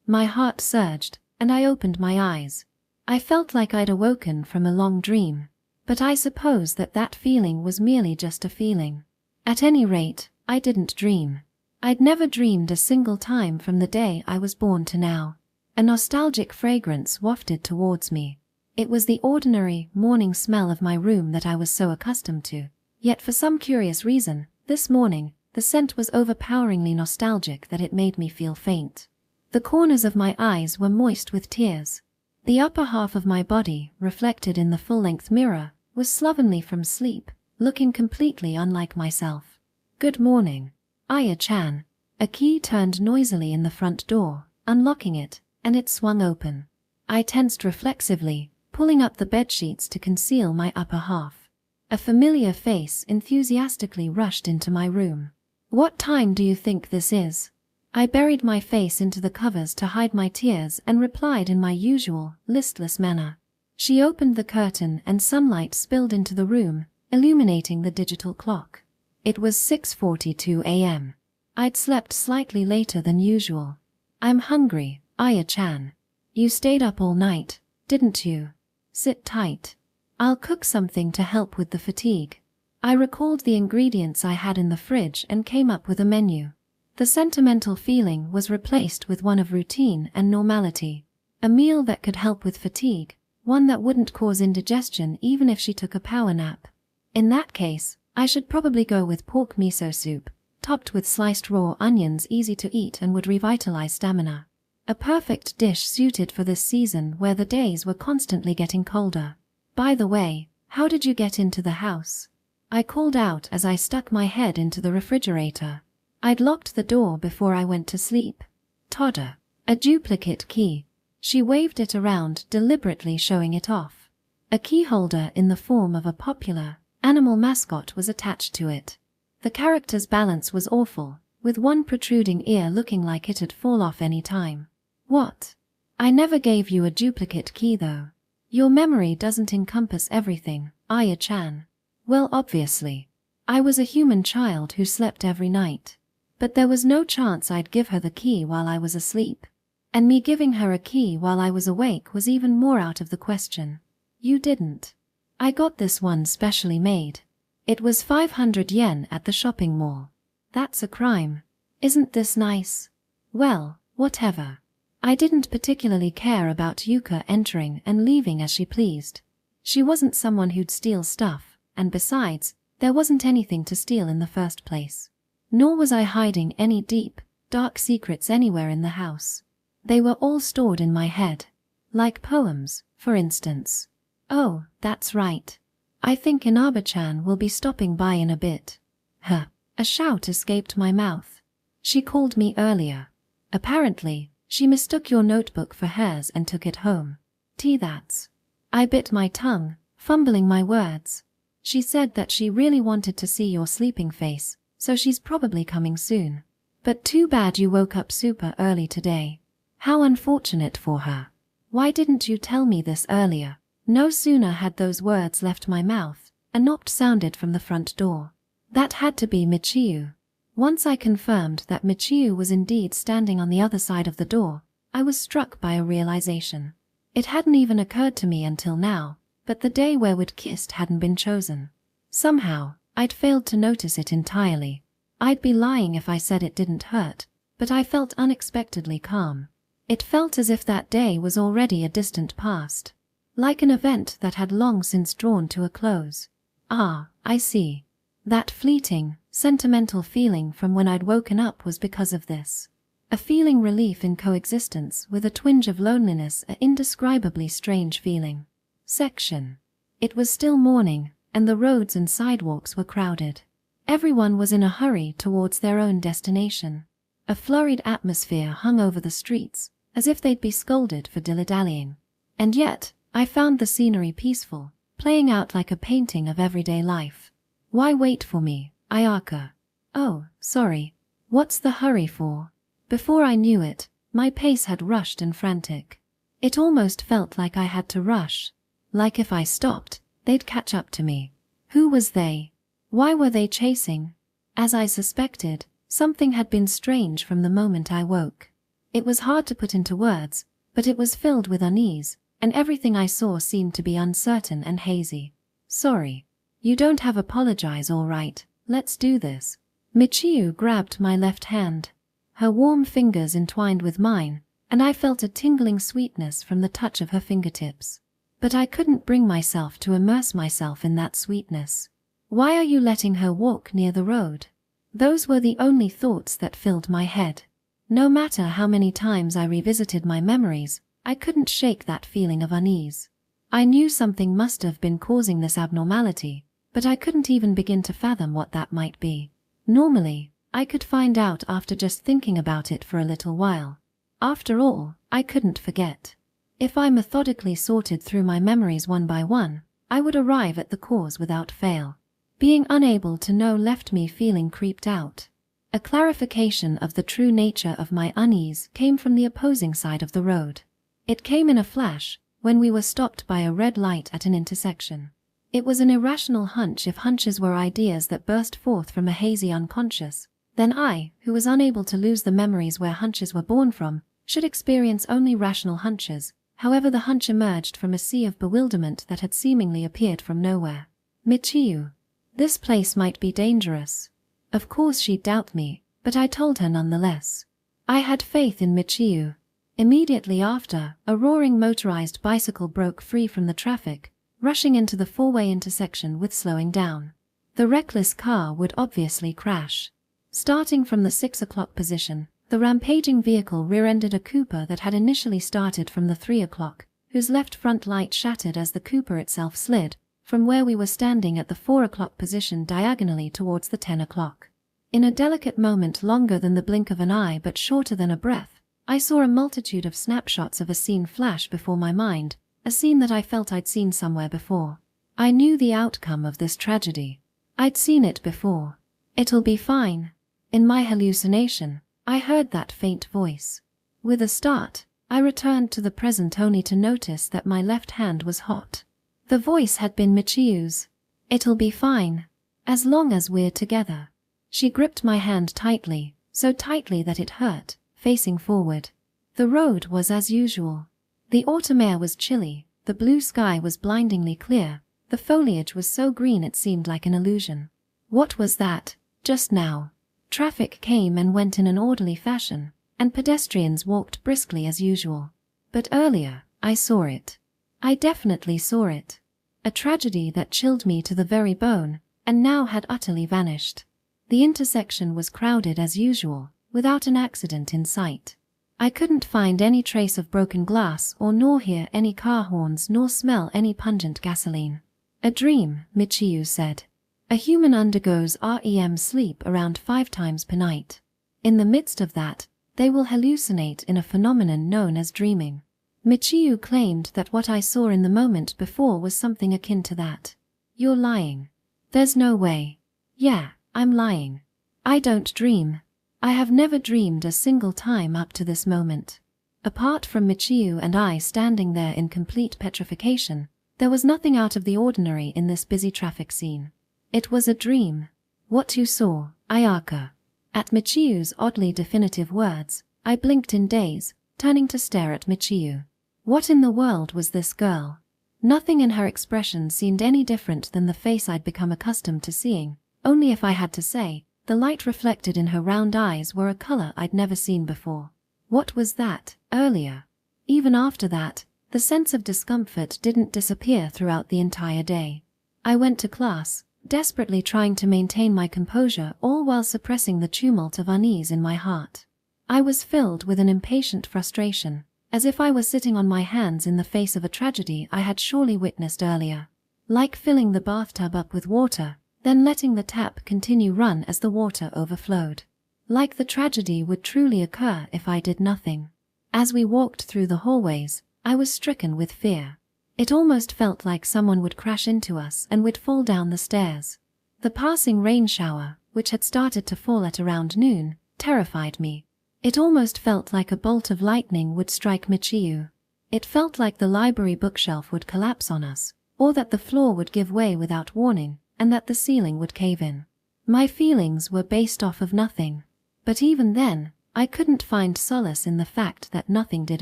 Speaker 1: My heart surged, and I opened my eyes. I felt like I'd awoken from a long dream, but I suppose that feeling was merely just a feeling. At any rate, I didn't dream. I'd never dreamed a single time from the day I was born to now. A nostalgic fragrance wafted towards me. It was the ordinary morning smell of my room that I was so accustomed to. Yet for some curious reason, this morning, the scent was overpoweringly nostalgic that it made me feel faint. The corners of my eyes were moist with tears. The upper half of my body, reflected in the full-length mirror, was slovenly from sleep, looking completely unlike myself. Good morning, Aya-chan. A key turned noisily in the front door, unlocking it, and it swung open. I tensed reflexively, pulling up the bedsheets to conceal my upper half. A familiar face enthusiastically rushed into my room. What time do you think this is? I buried my face into the covers to hide my tears and replied in my usual, listless manner. She opened the curtain and sunlight spilled into the room, illuminating the digital clock. It was 6:42 a.m. I'd slept slightly later than usual. I'm hungry, Aya-chan. You stayed up all night, didn't you? Sit tight. I'll cook something to help with the fatigue. I recalled the ingredients I had in the fridge and came up with a menu. The sentimental feeling was replaced with one of routine and normality. A meal that could help with fatigue, one that wouldn't cause indigestion even if she took a power nap. In that case, I should probably go with pork miso soup, topped with sliced raw onions, easy to eat and would revitalize stamina. A perfect dish suited for this season where the days were constantly getting colder. By the way, how did you get into the house? I called out as I stuck my head into the refrigerator. I'd locked the door before I went to sleep. Todder. A duplicate key. She waved it around, deliberately showing it off. A key holder in the form of a popular animal mascot was attached to it. The character's balance was awful, with one protruding ear looking like it'd fall off any time. What? I never gave you a duplicate key though. Your memory doesn't encompass everything, Aya-chan. Well, obviously. I was a human child who slept every night. But there was no chance I'd give her the key while I was asleep. And me giving her a key while I was awake was even more out of the question. You didn't. I got this one specially made. It was 500 yen at the shopping mall. That's a crime. Isn't this nice? Well, whatever. I didn't particularly care about Yuka entering and leaving as she pleased. She wasn't someone who'd steal stuff, and besides, there wasn't anything to steal in the first place. Nor was I hiding any deep, dark secrets anywhere in the house. They were all stored in my head. Like poems, for instance. Oh, that's right. I think Inaba-chan will be stopping by in a bit. Huh. A shout escaped my mouth. She called me earlier. Apparently, she mistook your notebook for hers and took it home. That's. I bit my tongue, fumbling my words. She said that she really wanted to see your sleeping face, so she's probably coming soon. But too bad you woke up super early today. How unfortunate for her. Why didn't you tell me this earlier? No sooner had those words left my mouth, a knock sounded from the front door. That had to be Michiyu. Once I confirmed that Michiyu was indeed standing on the other side of the door, I was struck by a realization. It hadn't even occurred to me until now, but the day where we'd kissed hadn't been chosen. Somehow, I'd failed to notice it entirely. I'd be lying if I said it didn't hurt, but I felt unexpectedly calm. It felt as if that day was already a distant past. Like an event that had long since drawn to a close. Ah, I see. That fleeting, sentimental feeling from when I'd woken up was because of this. A feeling relief in coexistence with a twinge of loneliness, an indescribably strange feeling. Section. It was still morning, and the roads and sidewalks were crowded. Everyone was in a hurry towards their own destination. A flurried atmosphere hung over the streets, as if they'd be scolded for dilly-dallying. And yet, I found the scenery peaceful, playing out like a painting of everyday life. Why wait for me, Ayaka? Oh, sorry. What's the hurry for? Before I knew it, my pace had rushed and frantic. It almost felt like I had to rush. Like if I stopped, they'd catch up to me. Who was they? Why were they chasing? As I suspected, something had been strange from the moment I woke. It was hard to put into words, but it was filled with unease, and everything I saw seemed to be uncertain and hazy. Sorry. You don't have apologize, all right. Let's do this. Michiyu grabbed my left hand. Her warm fingers entwined with mine, and I felt a tingling sweetness from the touch of her fingertips. But I couldn't bring myself to immerse myself in that sweetness. Why are you letting her walk near the road? Those were the only thoughts that filled my head. No matter how many times I revisited my memories, I couldn't shake that feeling of unease. I knew something must have been causing this abnormality, but I couldn't even begin to fathom what that might be. Normally, I could find out after just thinking about it for a little while. After all, I couldn't forget. If I methodically sorted through my memories one by one, I would arrive at the cause without fail. Being unable to know left me feeling creeped out. A clarification of the true nature of my unease came from the opposing side of the road. It came in a flash, when we were stopped by a red light at an intersection. It was an irrational hunch if hunches were ideas that burst forth from a hazy unconscious. Then I, who was unable to lose the memories where hunches were born from, should experience only rational hunches. However, the hunch emerged from a sea of bewilderment that had seemingly appeared from nowhere. Michiyu. This place might be dangerous. Of course she'd doubt me, but I told her nonetheless. I had faith in Michiyu. Immediately after, a roaring motorized bicycle broke free from the traffic, rushing into the four-way intersection with slowing down. The reckless car would obviously crash. Starting from the 6 o'clock position, the rampaging vehicle rear-ended a Cooper that had initially started from the 3 o'clock, whose left front light shattered as the Cooper itself slid from where we were standing at the 4 o'clock position diagonally towards the 10 o'clock. In a delicate moment longer than the blink of an eye but shorter than a breath, I saw a multitude of snapshots of a scene flash before my mind, a scene that I felt I'd seen somewhere before. I knew the outcome of this tragedy. I'd seen it before. It'll be fine. In my hallucination, I heard that faint voice. With a start, I returned to the present only to notice that my left hand was hot. The voice had been Michiu's. "It'll be fine. As long as we're together." She gripped my hand tightly, so tightly that it hurt, facing forward. The road was as usual. The autumn air was chilly, the blue sky was blindingly clear, the foliage was so green it seemed like an illusion. What was that, just now? Traffic came and went in an orderly fashion, and pedestrians walked briskly as usual. But earlier, I saw it. I definitely saw it. A tragedy that chilled me to the very bone, and now had utterly vanished. The intersection was crowded as usual, without an accident in sight. I couldn't find any trace of broken glass nor hear any car horns nor smell any pungent gasoline. "A dream," Michiu said. "A human undergoes REM sleep around 5 times per night. In the midst of that, they will hallucinate in a phenomenon known as dreaming." Michiu claimed that what I saw in the moment before was something akin to that. "You're lying." "There's no way." "Yeah, I'm lying. I don't dream. I have never dreamed a single time up to this moment." Apart from Michiu and I standing there in complete petrification, there was nothing out of the ordinary in this busy traffic scene. It was a dream. "What you saw, Ayaka." At Michiu's oddly definitive words, I blinked in daze, turning to stare at Michiu. What in the world was this girl? Nothing in her expression seemed any different than the face I'd become accustomed to seeing, only if I had to say, the light reflected in her round eyes were a color I'd never seen before. What was that, earlier? Even after that, the sense of discomfort didn't disappear throughout the entire day. I went to class, desperately trying to maintain my composure all while suppressing the tumult of unease in my heart. I was filled with an impatient frustration, as if I were sitting on my hands in the face of a tragedy I had surely witnessed earlier. Like filling the bathtub up with water, then letting the tap continue run as the water overflowed. Like the tragedy would truly occur if I did nothing. As we walked through the hallways, I was stricken with fear. It almost felt like someone would crash into us and we'd fall down the stairs. The passing rain shower, which had started to fall at around noon, terrified me. It almost felt like a bolt of lightning would strike Michiu. It felt like the library bookshelf would collapse on us, or that the floor would give way without warning, and that the ceiling would cave in. My feelings were based off of nothing. But even then, I couldn't find solace in the fact that nothing did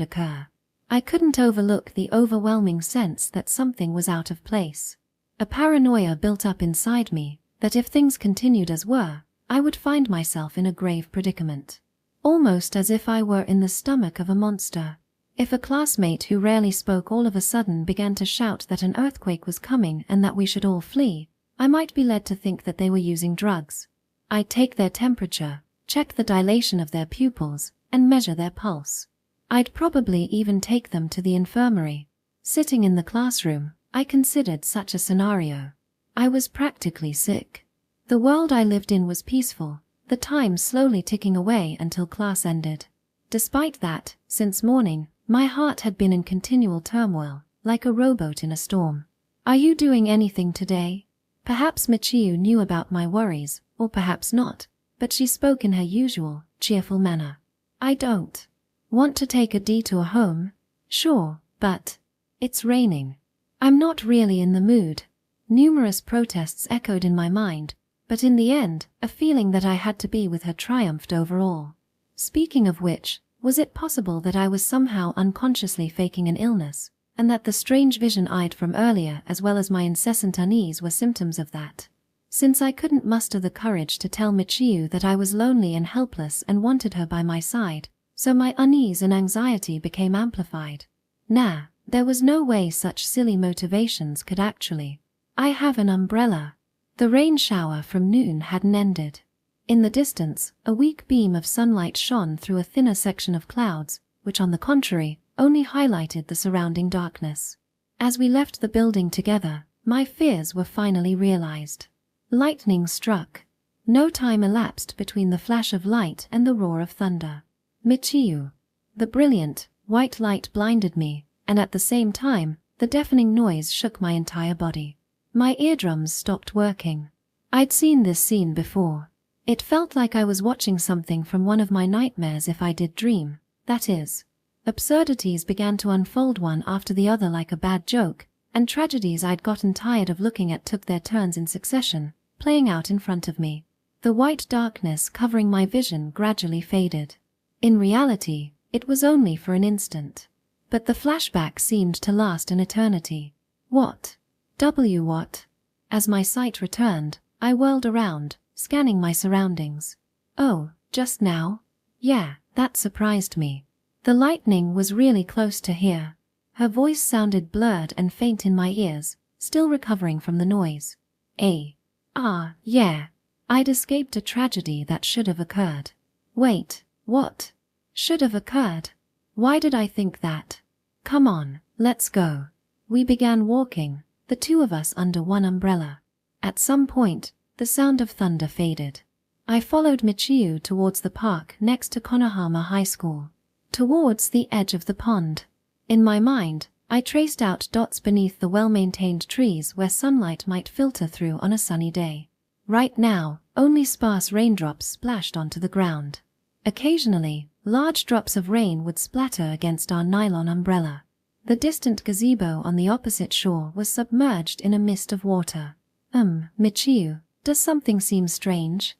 Speaker 1: occur. I couldn't overlook the overwhelming sense that something was out of place. A paranoia built up inside me that if things continued as were, I would find myself in a grave predicament. Almost as if I were in the stomach of a monster. If a classmate who rarely spoke all of a sudden began to shout that an earthquake was coming and that we should all flee, I might be led to think that they were using drugs. I'd take their temperature, check the dilation of their pupils, and measure their pulse. I'd probably even take them to the infirmary. Sitting in the classroom, I considered such a scenario. I was practically sick. The world I lived in was peaceful, the time slowly ticking away until class ended. Despite that, since morning, my heart had been in continual turmoil, like a rowboat in a storm. "Are you doing anything today?" Perhaps Michiu knew about my worries, or perhaps not, but she spoke in her usual, cheerful manner. "I don't." "Want to take a detour home?" "Sure, but it's raining." "I'm not really in the mood." Numerous protests echoed in my mind, but in the end, a feeling that I had to be with her triumphed over all. Speaking of which, was it possible that I was somehow unconsciously faking an illness, and that the strange vision eyed from earlier as well as my incessant unease were symptoms of that? Since I couldn't muster the courage to tell Michiu that I was lonely and helpless and wanted her by my side, so my unease and anxiety became amplified. Nah, there was no way such silly motivations could actually. "I have an umbrella." The rain shower from noon hadn't ended. In the distance, a weak beam of sunlight shone through a thinner section of clouds, which on the contrary, only highlighted the surrounding darkness. As we left the building together, my fears were finally realized. Lightning struck. No time elapsed between the flash of light and the roar of thunder. Michiu. The brilliant, white light blinded me, and at the same time, the deafening noise shook my entire body. My eardrums stopped working. I'd seen this scene before. It felt like I was watching something from one of my nightmares if I did dream, that is. Absurdities began to unfold one after the other like a bad joke, and tragedies I'd gotten tired of looking at took their turns in succession, playing out in front of me. The white darkness covering my vision gradually faded. In reality, it was only for an instant. But the flashback seemed to last an eternity. What? What? As my sight returned, I whirled around, scanning my surroundings. Oh, just now? Yeah, that surprised me. The lightning was really close to here. Her voice sounded blurred and faint in my ears, still recovering from the noise. Yeah. I'd escaped a tragedy that should have occurred. Wait, what? Should have occurred? Why did I think that? Come on, let's go. We began walking, the two of us under one umbrella. At some point, the sound of thunder faded. I followed Michiu towards the park next to Konohama High School, towards the edge of the pond. In my mind, I traced out dots beneath the well-maintained trees where sunlight might filter through on a sunny day. Right now, only sparse raindrops splashed onto the ground. Occasionally, large drops of rain would splatter against our nylon umbrella. The distant gazebo on the opposite shore was submerged in a mist of water. Michiu, does something seem strange?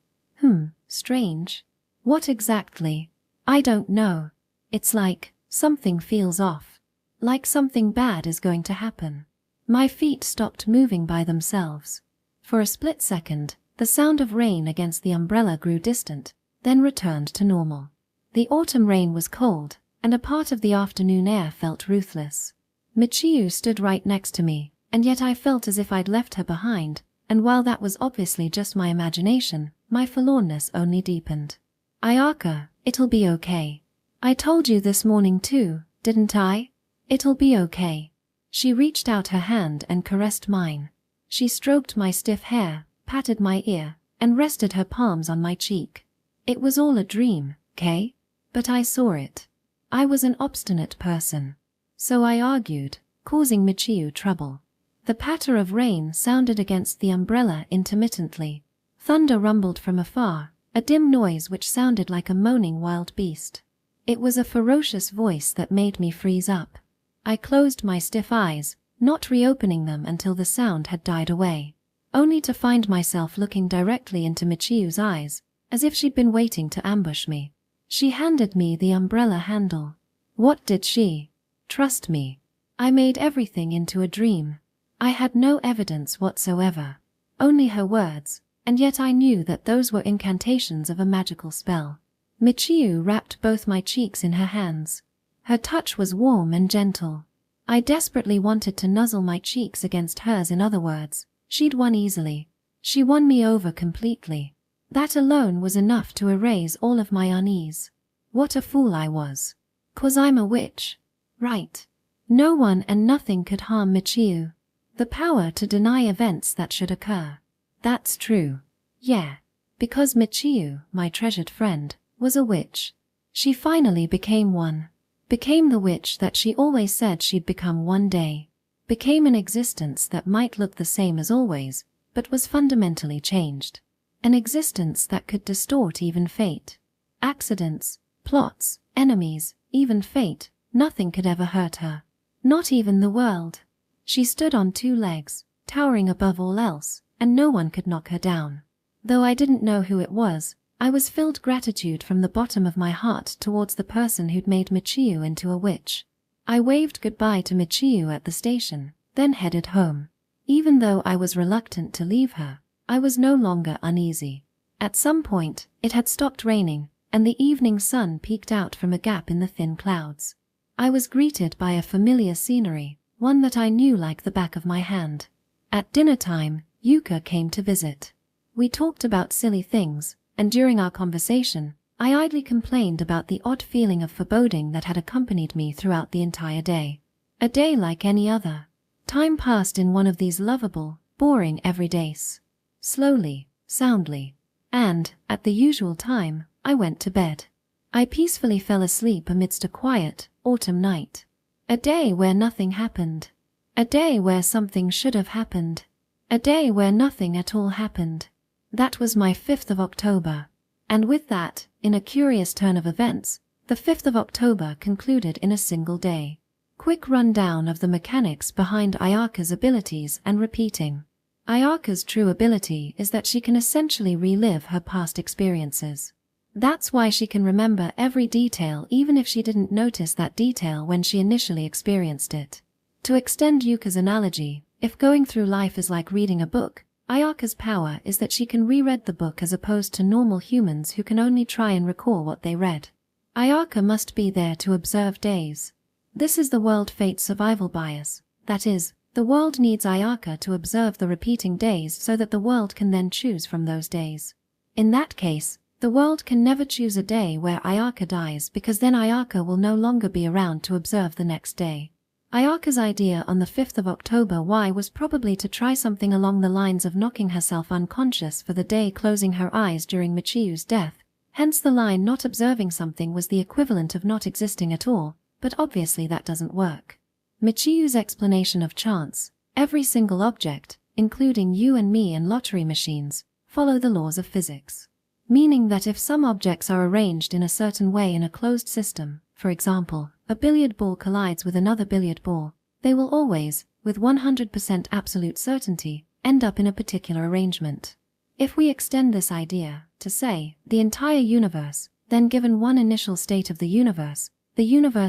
Speaker 1: Strange? What exactly? I don't know. It's like something feels off. Like something bad is going to happen. My feet stopped moving by themselves. For a split second, the sound of rain against the umbrella grew distant, then returned to normal. The autumn rain was cold, and a part of the afternoon air felt ruthless. Michiu stood right next to me, and yet I felt as if I'd left her behind, and while that was obviously just my imagination, my forlornness only deepened. Ayaka, it'll be okay. I told you this morning too, didn't I? It'll be okay. She reached out her hand and caressed mine. She stroked my stiff hair, patted my ear, and rested her palms on my cheek. It was all a dream, Kay? But I saw it. I was an obstinate person. So I argued, causing Michiu trouble. The patter of rain sounded against the umbrella intermittently. Thunder rumbled from afar, a dim noise which sounded like a moaning wild beast. It was a ferocious voice that made me freeze up. I closed my stiff eyes, not reopening them until the sound had died away, only to find myself looking directly into Michiu's eyes, as if she'd been waiting to ambush me. She handed me the umbrella handle. What did she? Trust me. I made everything into a dream. I had no evidence whatsoever, only her words, and yet I knew that those were incantations of a magical spell. Michiu wrapped both my cheeks in her hands. Her touch was warm and gentle. I desperately wanted to nuzzle my cheeks against hers. In other words, she'd won easily. She won me over completely. That alone was enough to erase all of my unease. What a fool I was. 'Cause I'm a witch. Right. No one and nothing could harm Michiu. The power to deny events that should occur. That's true. Yeah. Because Michiu, my treasured friend, was a witch. She finally became one. Became the witch that she always said she'd become one day. Became an existence that might look the same as always, but was fundamentally changed. An existence that could distort even fate. Accidents, plots, enemies, even fate, nothing could ever hurt her. Not even the world. She stood on two legs, towering above all else, and no one could knock her down. Though I didn't know who it was, I was filled gratitude from the bottom of my heart towards the person who'd made Michiu into a witch. I waved goodbye to Michiu at the station, then headed home. Even though I was reluctant to leave her, I was no longer uneasy. At some point, it had stopped raining, and the evening sun peeked out from a gap in the thin clouds. I was greeted by a familiar scenery, one that I knew like the back of my hand. At dinner time, Yuka came to visit. We talked about silly things, and during our conversation, I idly complained about the odd feeling of foreboding that had accompanied me throughout the entire day. A day like any other. Time passed in one of these lovable, boring everydays. Slowly, soundly. And, at the usual time, I went to bed. I peacefully fell asleep amidst a quiet, autumn night. A day where nothing happened. A day where something should have happened. A day where nothing at all happened. That was my 5th of October. And with that, in a curious turn of events, The 5th of October concluded in a single day. Quick rundown of the mechanics behind Ayaka's abilities and repeating. Ayaka's true ability is that she can essentially relive her past experiences. That's why she can remember every detail even if she didn't notice that detail when she initially experienced it. To extend Yuka's analogy, if going through life is like reading a book, Ayaka's power is that she can reread the book as opposed to normal humans who can only try and recall what they read. Ayaka must be there to observe days. This is the world fate survival bias, that is, the world needs Ayaka to observe the repeating days so that the world can then choose from those days. In that case, the world can never choose a day where Ayaka dies because then Ayaka will no longer be around to observe the next day. Ayaka's idea on the 5th of October was probably to try something along the lines of knocking herself unconscious for the day, closing her eyes during Michiu's death. Hence the line not observing something was the equivalent of not existing at all, but obviously that doesn't work. Michiu's explanation of chance, every single object, including you and me and lottery machines, follow the laws of physics. Meaning that if some objects are arranged in a certain way in a closed system, for example, a billiard ball collides with another billiard ball, they will always, with 100% absolute certainty, end up in a particular arrangement. If we extend this idea to, say, the entire universe, then given one initial state of the universe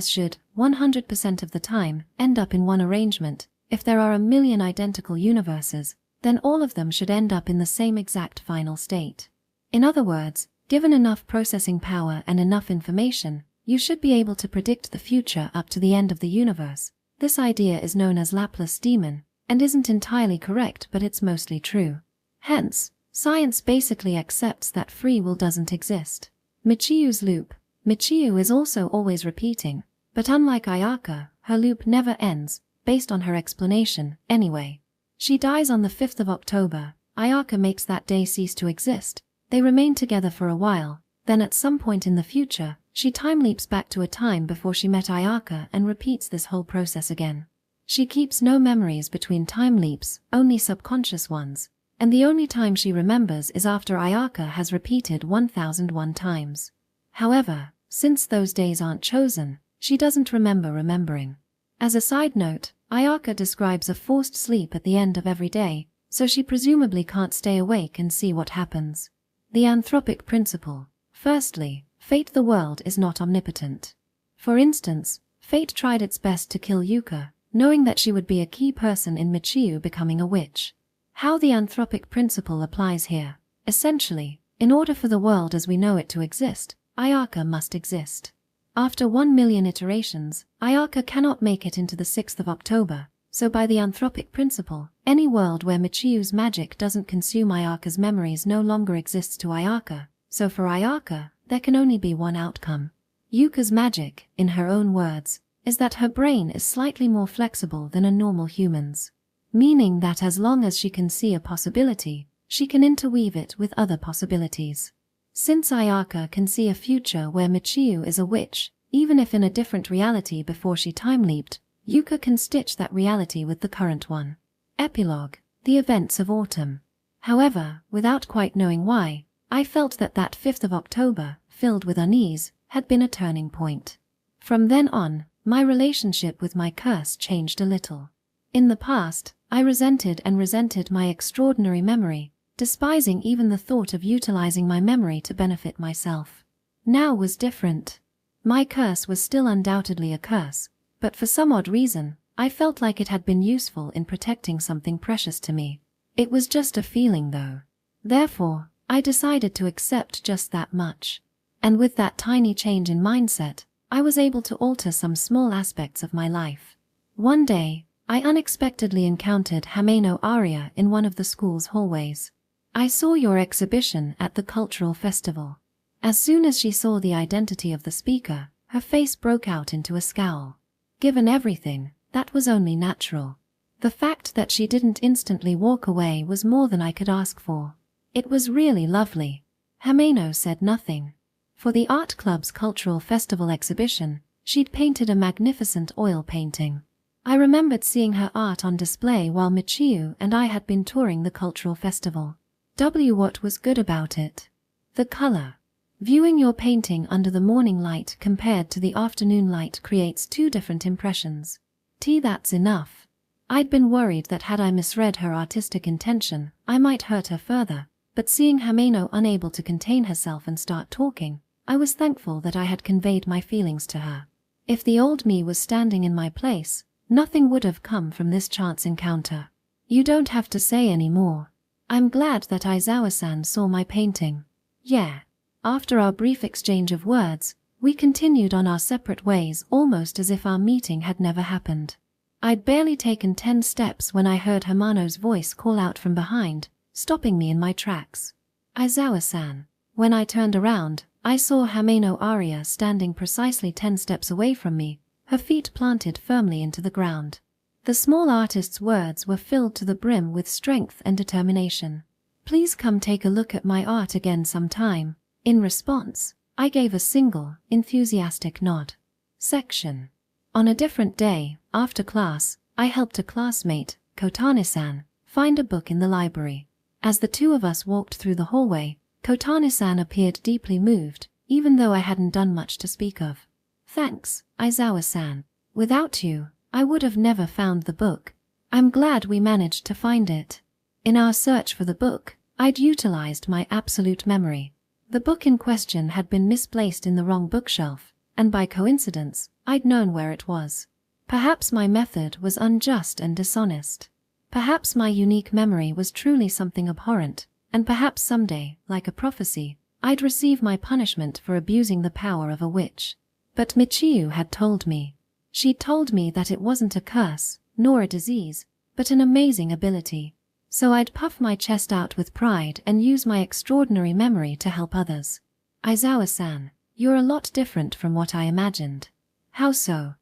Speaker 1: should, 100% of the time, end up in one arrangement. If there are a million identical universes, then all of them should end up in the same exact final state. In other words, given enough processing power and enough information, you should be able to predict the future up to the end of the universe. This idea is known as Laplace demon, and isn't entirely correct, but it's mostly true. Hence, science basically accepts that free will doesn't exist. Michiu's loop. Michiu is also always repeating, but unlike Ayaka, her loop never ends, based on her explanation, anyway. She dies on the 5th of October, Ayaka makes that day cease to exist. They remain together for a while, then at some point in the future, she time leaps back to a time before she met Ayaka and repeats this whole process again. She keeps no memories between time leaps, only subconscious ones, and the only time she remembers is after Ayaka has repeated 1001 times. However, since those days aren't chosen, she doesn't remember remembering. As a side note, Ayaka describes a forced sleep at the end of every day, so she presumably can't stay awake and see what happens. The anthropic principle. Firstly, fate. The world is not omnipotent. For instance, fate tried its best to kill Yuka, knowing that she would be a key person in Michiu becoming a witch. How the anthropic principle applies here. Essentially, in order for the world as we know it to exist, Ayaka must exist. After 1 million iterations, Ayaka cannot make it into the 6th of October, so by the anthropic principle, any world where Michiu's magic doesn't consume Ayaka's memories no longer exists to Ayaka, so for Ayaka, there can only be one outcome. Yuka's magic, in her own words, is that her brain is slightly more flexible than a normal human's. Meaning that as long as she can see a possibility, she can interweave it with other possibilities. Since Ayaka can see a future where Michiu is a witch, even if in a different reality before she time-leaped, Yuka can stitch that reality with the current one. Epilogue. The events of autumn. However, without quite knowing why, I felt that 5th of October, filled with unease, had been a turning point. From then on, my relationship with my curse changed a little. In the past, I resented my extraordinary memory, despising even the thought of utilizing my memory to benefit myself. Now was different. My curse was still undoubtedly a curse, but for some odd reason, I felt like it had been useful in protecting something precious to me. It was just a feeling though. Therefore, I decided to accept just that much. And with that tiny change in mindset, I was able to alter some small aspects of my life. One day, I unexpectedly encountered Hameno Aria in one of the school's hallways. I saw your exhibition at the cultural festival. As soon as she saw the identity of the speaker, her face broke out into a scowl. Given everything, that was only natural. The fact that she didn't instantly walk away was more than I could ask for. It was really lovely. Hameno said nothing. For the art club's cultural festival exhibition, she'd painted a magnificent oil painting. I remembered seeing her art on display while Michiu and I had been touring the cultural festival. What was good about it? The color. Viewing your painting under the morning light compared to the afternoon light creates two different impressions. That's enough. I'd been worried that had I misread her artistic intention, I might hurt her further, but seeing Hameno unable to contain herself and start talking, I was thankful that I had conveyed my feelings to her. If the old me was standing in my place, nothing would have come from this chance encounter. You don't have to say any more. I'm glad that Aizawa-san saw my painting. Yeah. After our brief exchange of words, we continued on our separate ways almost as if our meeting had never happened. I'd barely taken 10 steps when I heard Hamano's voice call out from behind, stopping me in my tracks. Aizawa-san. When I turned around, I saw Hameno Aria standing precisely 10 steps away from me, her feet planted firmly into the ground. The small artist's words were filled to the brim with strength and determination. Please come take a look at my art again sometime. In response, I gave a single, enthusiastic nod. Section. On a different day, after class, I helped a classmate, Kotane-san, find a book in the library. As the two of us walked through the hallway, Kotane-san appeared deeply moved, even though I hadn't done much to speak of. Thanks, Aizawa-san. Without you, I would have never found the book. I'm glad we managed to find it. In our search for the book, I'd utilized my absolute memory. The book in question had been misplaced in the wrong bookshelf, and by coincidence, I'd known where it was. Perhaps my method was unjust and dishonest. Perhaps my unique memory was truly something abhorrent, and perhaps someday, like a prophecy, I'd receive my punishment for abusing the power of a witch. But Michiyu had told me. She'd told me that it wasn't a curse, nor a disease, but an amazing ability. So I'd puff my chest out with pride and use my extraordinary memory to help others. Aizawa-san, you're a lot different from what I imagined. How so?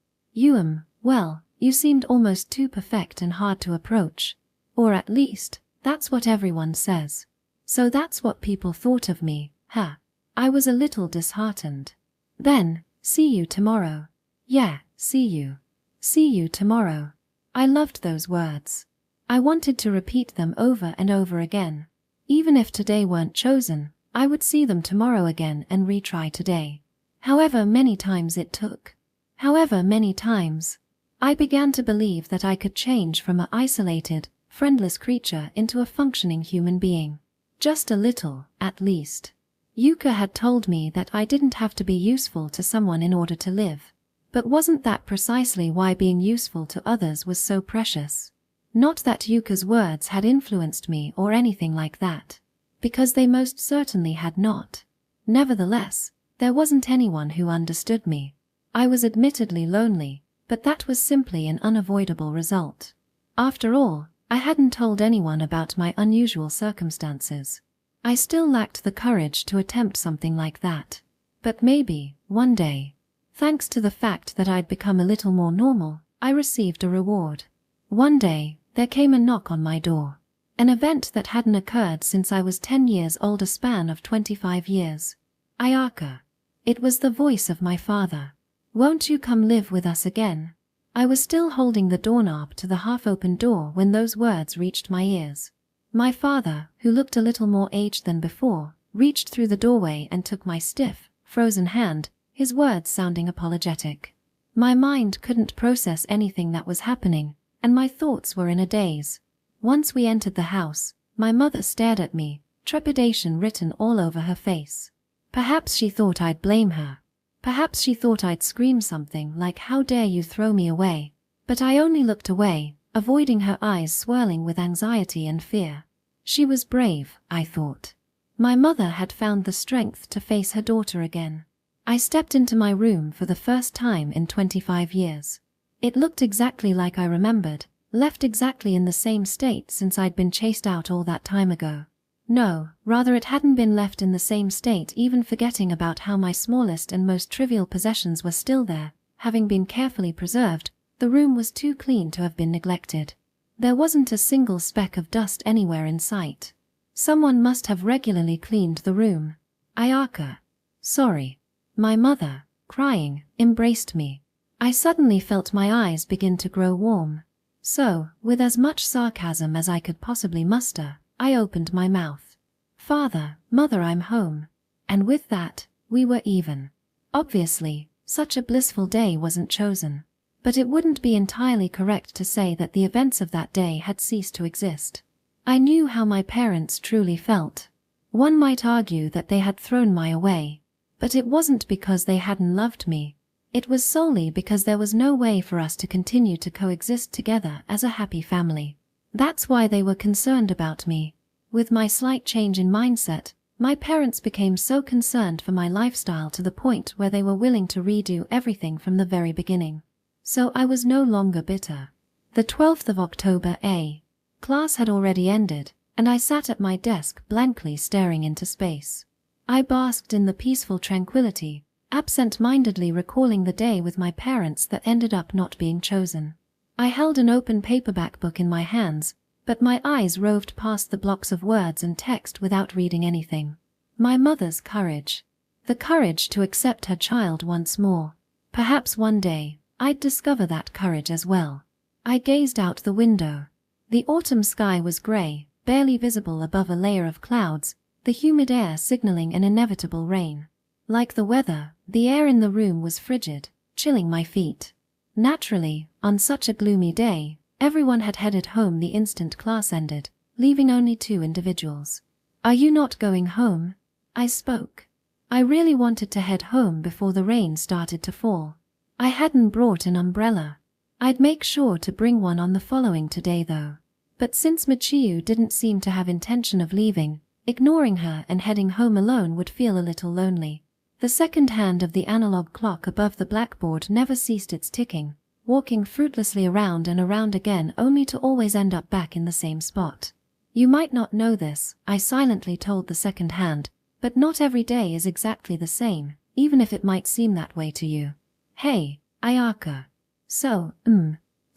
Speaker 1: Well, you seemed almost too perfect and hard to approach. Or at least, that's what everyone says. So that's what people thought of me, huh? I was a little disheartened. Then, see you tomorrow. Yeah, see you. See you tomorrow. I loved those words. I wanted to repeat them over and over again. Even if today weren't chosen, I would see them tomorrow again and retry today. However many times it took. However many times. I began to believe that I could change from an isolated, friendless creature into a functioning human being. Just a little, at least. Yuka had told me that I didn't have to be useful to someone in order to live. But wasn't that precisely why being useful to others was so precious? Not that Yuka's words had influenced me or anything like that, because they most certainly had not. Nevertheless, there wasn't anyone who understood me. I was admittedly lonely, but that was simply an unavoidable result. After all, I hadn't told anyone about my unusual circumstances. I still lacked the courage to attempt something like that. But maybe, one day, thanks to the fact that I'd become a little more normal, I received a reward. One day, there came a knock on my door. An event that hadn't occurred since I was 10 years old, a span of 25 years. Ayaka. It was the voice of my father. Won't you come live with us again? I was still holding the doorknob to the half-open door when those words reached my ears. My father, who looked a little more aged than before, reached through the doorway and took my stiff, frozen hand, his words sounding apologetic. My mind couldn't process anything that was happening, and my thoughts were in a daze. Once we entered the house, my mother stared at me, trepidation written all over her face. Perhaps she thought I'd blame her. Perhaps she thought I'd scream something like, "How dare you throw me away?" But I only looked away, avoiding her eyes swirling with anxiety and fear. She was brave, I thought. My mother had found the strength to face her daughter again. I stepped into my room for the first time in 25 years. It looked exactly like I remembered, left exactly in the same state since I'd been chased out all that time ago. No, rather it hadn't been left in the same state, even forgetting about how my smallest and most trivial possessions were still there, having been carefully preserved. The room was too clean to have been neglected. There wasn't a single speck of dust anywhere in sight. Someone must have regularly cleaned the room. Ayaka. Sorry. My mother, crying, embraced me. I suddenly felt my eyes begin to grow warm. So, with as much sarcasm as I could possibly muster, I opened my mouth. Father, Mother, I'm home. And with that, We were even. Obviously, such a blissful day wasn't chosen. But it wouldn't be entirely correct to say that the events of that day had ceased to exist. I knew how my parents truly felt. One might argue that they had thrown me away. But it wasn't because they hadn't loved me. It was solely because there was no way for us to continue to coexist together as a happy family. That's why they were concerned about me. With my slight change in mindset, my parents became so concerned for my lifestyle to the point where they were willing to redo everything from the very beginning. So I was no longer bitter. The 12th of October A. Class had already ended, and I sat at my desk blankly staring into space. I basked in the peaceful tranquility, absent-mindedly recalling the day with my parents that ended up not being chosen. I held an open paperback book in my hands, but my eyes roved past the blocks of words and text without reading anything. My mother's courage. The courage to accept her child once more. Perhaps one day, I'd discover that courage as well. I gazed out the window. The autumn sky was grey, barely visible above a layer of clouds, the humid air signaling an inevitable rain. Like the weather, the air in the room was frigid, chilling my feet. Naturally, on such a gloomy day, everyone had headed home the instant class ended, leaving only 2 individuals. "Are you not going home?" I spoke. I really wanted to head home before the rain started to fall. I hadn't brought an umbrella. I'd make sure to bring one on the following today though. But since Michiu didn't seem to have intention of leaving, ignoring her and heading home alone would feel a little lonely. The second hand of the analog clock above the blackboard never ceased its ticking, walking fruitlessly around and around again only to always end up back in the same spot. "You might not know this," I silently told the second hand, "but not every day is exactly the same, even if it might seem that way to you." "Hey, Ayaka." "So,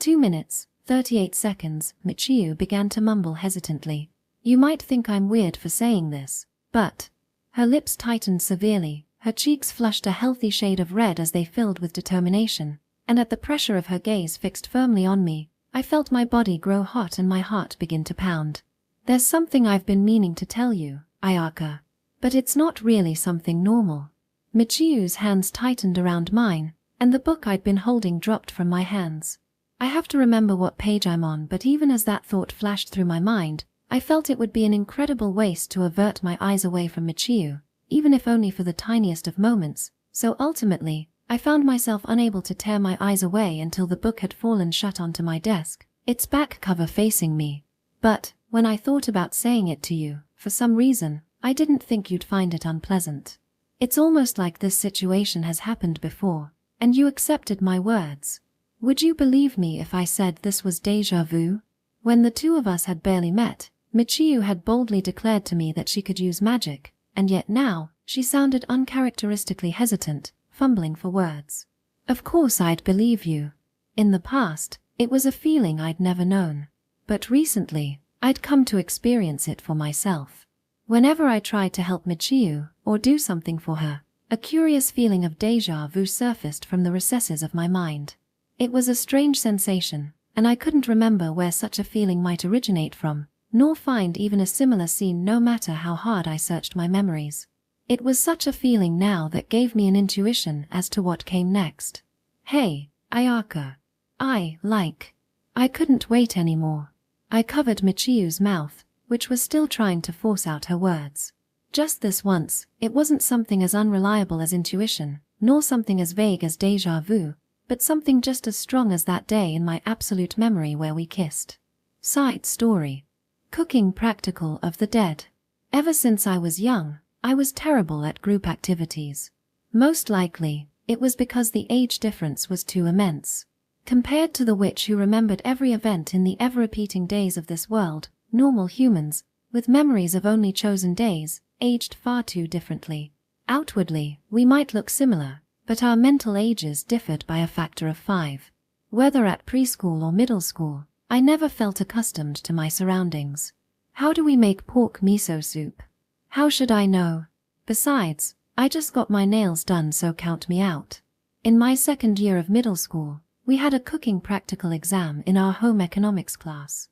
Speaker 1: 2 minutes, 38 seconds, Michiu began to mumble hesitantly. "You might think I'm weird for saying this, but..." Her lips tightened severely, her cheeks flushed a healthy shade of red as they filled with determination, and at the pressure of her gaze fixed firmly on me, I felt my body grow hot and my heart begin to pound. "There's something I've been meaning to tell you, Ayaka. But it's not really something normal." Michiu's hands tightened around mine, and the book I'd been holding dropped from my hands. I have to remember what page I'm on, but even as that thought flashed through my mind, I felt it would be an incredible waste to avert my eyes away from Michiu, even if only for the tiniest of moments, so ultimately, I found myself unable to tear my eyes away until the book had fallen shut onto my desk, its back cover facing me. But, when I thought about saying it to you, for some reason, I didn't think you'd find it unpleasant. It's almost like this situation has happened before, and you accepted my words. Would you believe me if I said this was deja vu? When the 2 of us had barely met, Michiu had boldly declared to me that she could use magic, and yet now, she sounded uncharacteristically hesitant, fumbling for words. Of course I'd believe you. In the past, it was a feeling I'd never known. But recently, I'd come to experience it for myself. Whenever I tried to help Michiu, or do something for her, a curious feeling of deja vu surfaced from the recesses of my mind. It was a strange sensation, and I couldn't remember where such a feeling might originate from, nor find even a similar scene no matter how hard I searched my memories. It was such a feeling now that gave me an intuition as to what came next. "Hey, Ayaka. I couldn't wait anymore." I covered Michiu's mouth, which was still trying to force out her words. Just this once, it wasn't something as unreliable as intuition, nor something as vague as deja vu, but something just as strong as that day in my absolute memory where we kissed. Side story. Cooking practical of the dead. Ever since I was young, I was terrible at group activities. Most likely, it was because the age difference was too immense. Compared to the witch who remembered every event in the ever-repeating days of this world, normal humans, with memories of only chosen days, aged far too differently. Outwardly, we might look similar, but our mental ages differed by a factor of 5. Whether at preschool or middle school, I never felt accustomed to my surroundings. How do we make pork miso soup? How should I know? Besides, I just got my nails done, so count me out. In my second year of middle school, we had a cooking practical exam in our home economics class.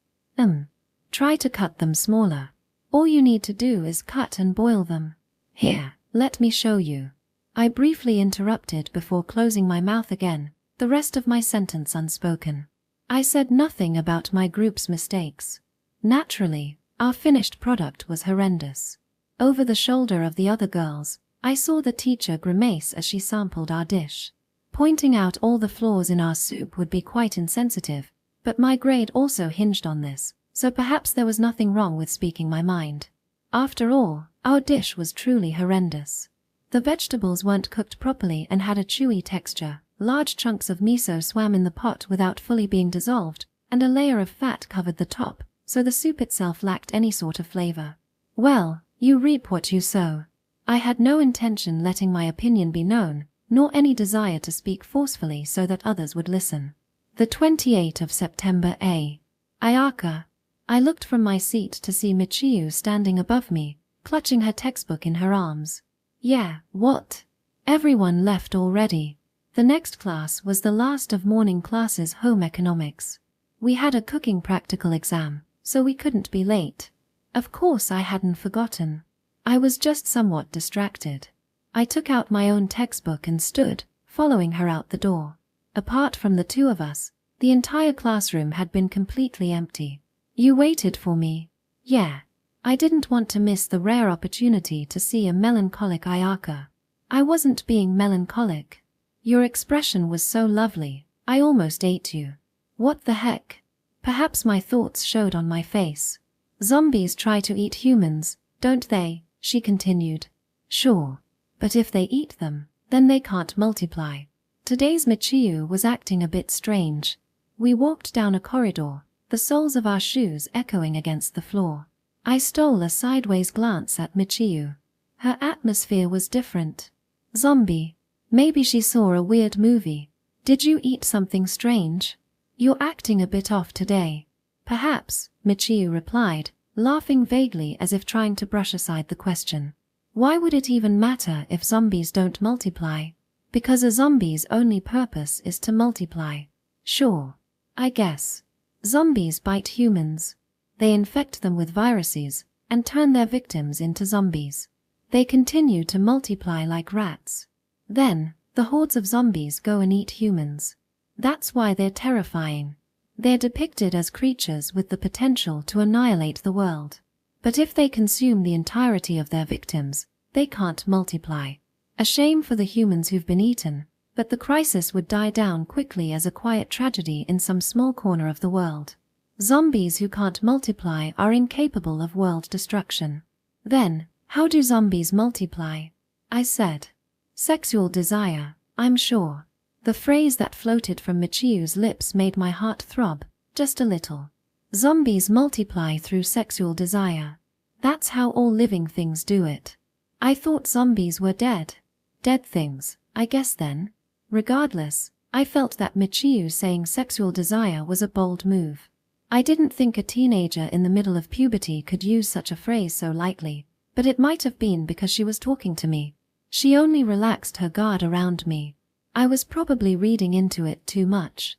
Speaker 1: Try to cut them smaller. All you need to do is cut and boil them. Here, let me show you. I briefly interrupted before closing my mouth again, the rest of my sentence unspoken. I said nothing about my group's mistakes. Naturally, our finished product was horrendous. Over the shoulder of the other girls, I saw the teacher grimace as she sampled our dish. Pointing out all the flaws in our soup would be quite insensitive, but my grade also hinged on this, so perhaps there was nothing wrong with speaking my mind. After all, our dish was truly horrendous. The vegetables weren't cooked properly and had a chewy texture, large chunks of miso swam in the pot without fully being dissolved, and a layer of fat covered the top, so the soup itself lacked any sort of flavor. Well, you reap what you sow. I had no intention letting my opinion be known, nor any desire to speak forcefully so that others would listen. The 28th of September A. Ayaka. I looked from my seat to see Michiyu standing above me, clutching her textbook in her arms. Yeah, what? Everyone left already. The next class was the last of morning classes, home economics. We had a cooking practical exam, so we couldn't be late. Of course I hadn't forgotten. I was just somewhat distracted. I took out my own textbook and stood, following her out the door. Apart from the two of us, the entire classroom had been completely empty. You waited for me? Yeah. I didn't want to miss the rare opportunity to see a melancholic Ayaka. I wasn't being melancholic. Your expression was so lovely, I almost ate you. What the heck? Perhaps my thoughts showed on my face. Zombies try to eat humans, don't they? She continued. Sure. But if they eat them, then they can't multiply. Today's Michiyu was acting a bit strange. We walked down a corridor, the soles of our shoes echoing against the floor. I stole a sideways glance at Michiyu. Her atmosphere was different. Zombie. Maybe she saw a weird movie. Did you eat something strange? You're acting a bit off today. Perhaps, Michiyu replied, laughing vaguely as if trying to brush aside the question. Why would it even matter if zombies don't multiply? Because a zombie's only purpose is to multiply. Sure. I guess. Zombies bite humans. They infect them with viruses and turn their victims into zombies. They continue to multiply like rats. Then, the hordes of zombies go and eat humans. That's why they're terrifying. They're depicted as creatures with the potential to annihilate the world. But if they consume the entirety of their victims, they can't multiply. A shame for the humans who've been eaten, but the crisis would die down quickly as a quiet tragedy in some small corner of the world. Zombies who can't multiply are incapable of world destruction. Then, how do zombies multiply? I said. Sexual desire, I'm sure. The phrase that floated from Michiyu's lips made my heart throb, just a little. Zombies multiply through sexual desire. That's how all living things do it. I thought zombies were dead. Dead things, I guess then. Regardless, I felt that Michiyu saying sexual desire was a bold move. I didn't think a teenager in the middle of puberty could use such a phrase so lightly, but it might have been because she was talking to me. She only relaxed her guard around me. I was probably reading into it too much.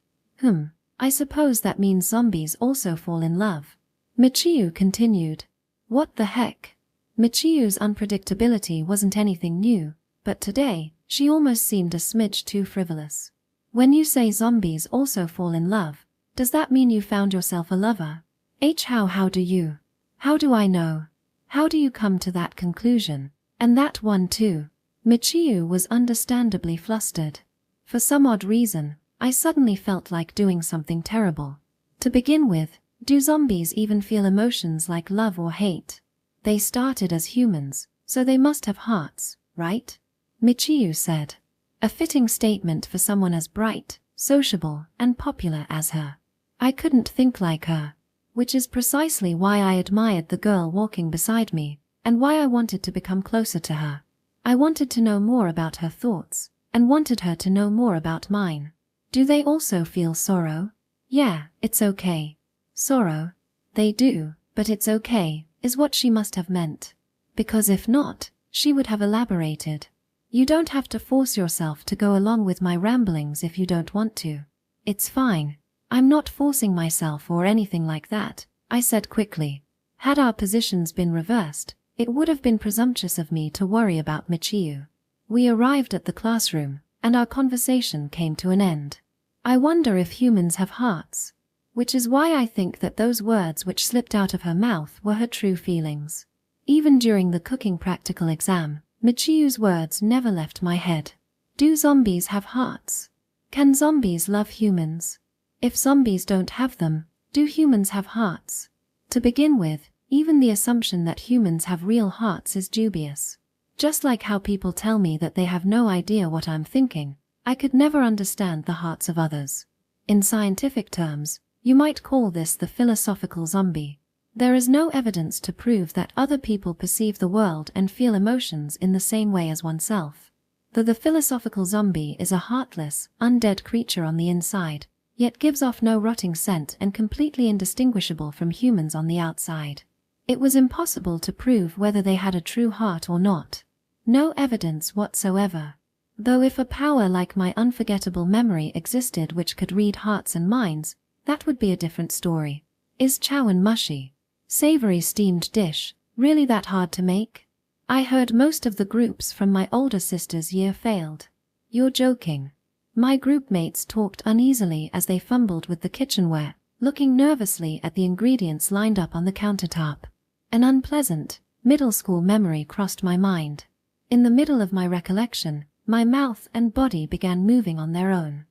Speaker 1: I suppose that means zombies also fall in love. Michiyu continued. What the heck? Michiyu's unpredictability wasn't anything new, but today, she almost seemed a smidge too frivolous. When you say zombies also fall in love, does that mean you found yourself a lover? How do you? How do I know? How do you come to that conclusion? And that one too? Michiyu was understandably flustered. For some odd reason, I suddenly felt like doing something terrible. To begin with, do zombies even feel emotions like love or hate? They started as humans, so they must have hearts, right? Michiyu said. A fitting statement for someone as bright, sociable, and popular as her. I couldn't think like her, which is precisely why I admired the girl walking beside me, and why I wanted to become closer to her. I wanted to know more about her thoughts, and wanted her to know more about mine. Do they also feel sorrow? Yeah, it's okay. Sorrow? They do, but it's okay, is what she must have meant. Because if not, she would have elaborated. You don't have to force yourself to go along with my ramblings if you don't want to. It's fine. I'm not forcing myself or anything like that, I said quickly. Had our positions been reversed, it would have been presumptuous of me to worry about Michiyu. We arrived at the classroom, and our conversation came to an end. I wonder if humans have hearts. Which is why I think that those words which slipped out of her mouth were her true feelings. Even during the cooking practical exam, Michiu's words never left my head. Do zombies have hearts? Can zombies love humans? If zombies don't have them, do humans have hearts? To begin with, even the assumption that humans have real hearts is dubious. Just like how people tell me that they have no idea what I'm thinking, I could never understand the hearts of others. In scientific terms, you might call this the philosophical zombie. There is no evidence to prove that other people perceive the world and feel emotions in the same way as oneself. Though the philosophical zombie is a heartless, undead creature on the inside, yet gives off no rotting scent and completely indistinguishable from humans on the outside. It was impossible to prove whether they had a true heart or not. No evidence whatsoever. Though if a power like my unforgettable memory existed which could read hearts and minds, that would be a different story. Is chawan mushy, savory steamed dish really that hard to make? I heard most of the groups from my older sister's year failed. You're joking. My group mates talked uneasily as they fumbled with the kitchenware, looking nervously at the ingredients lined up on the countertop. An unpleasant, middle school memory crossed my mind. In the middle of my recollection, my mouth and body began moving on their own.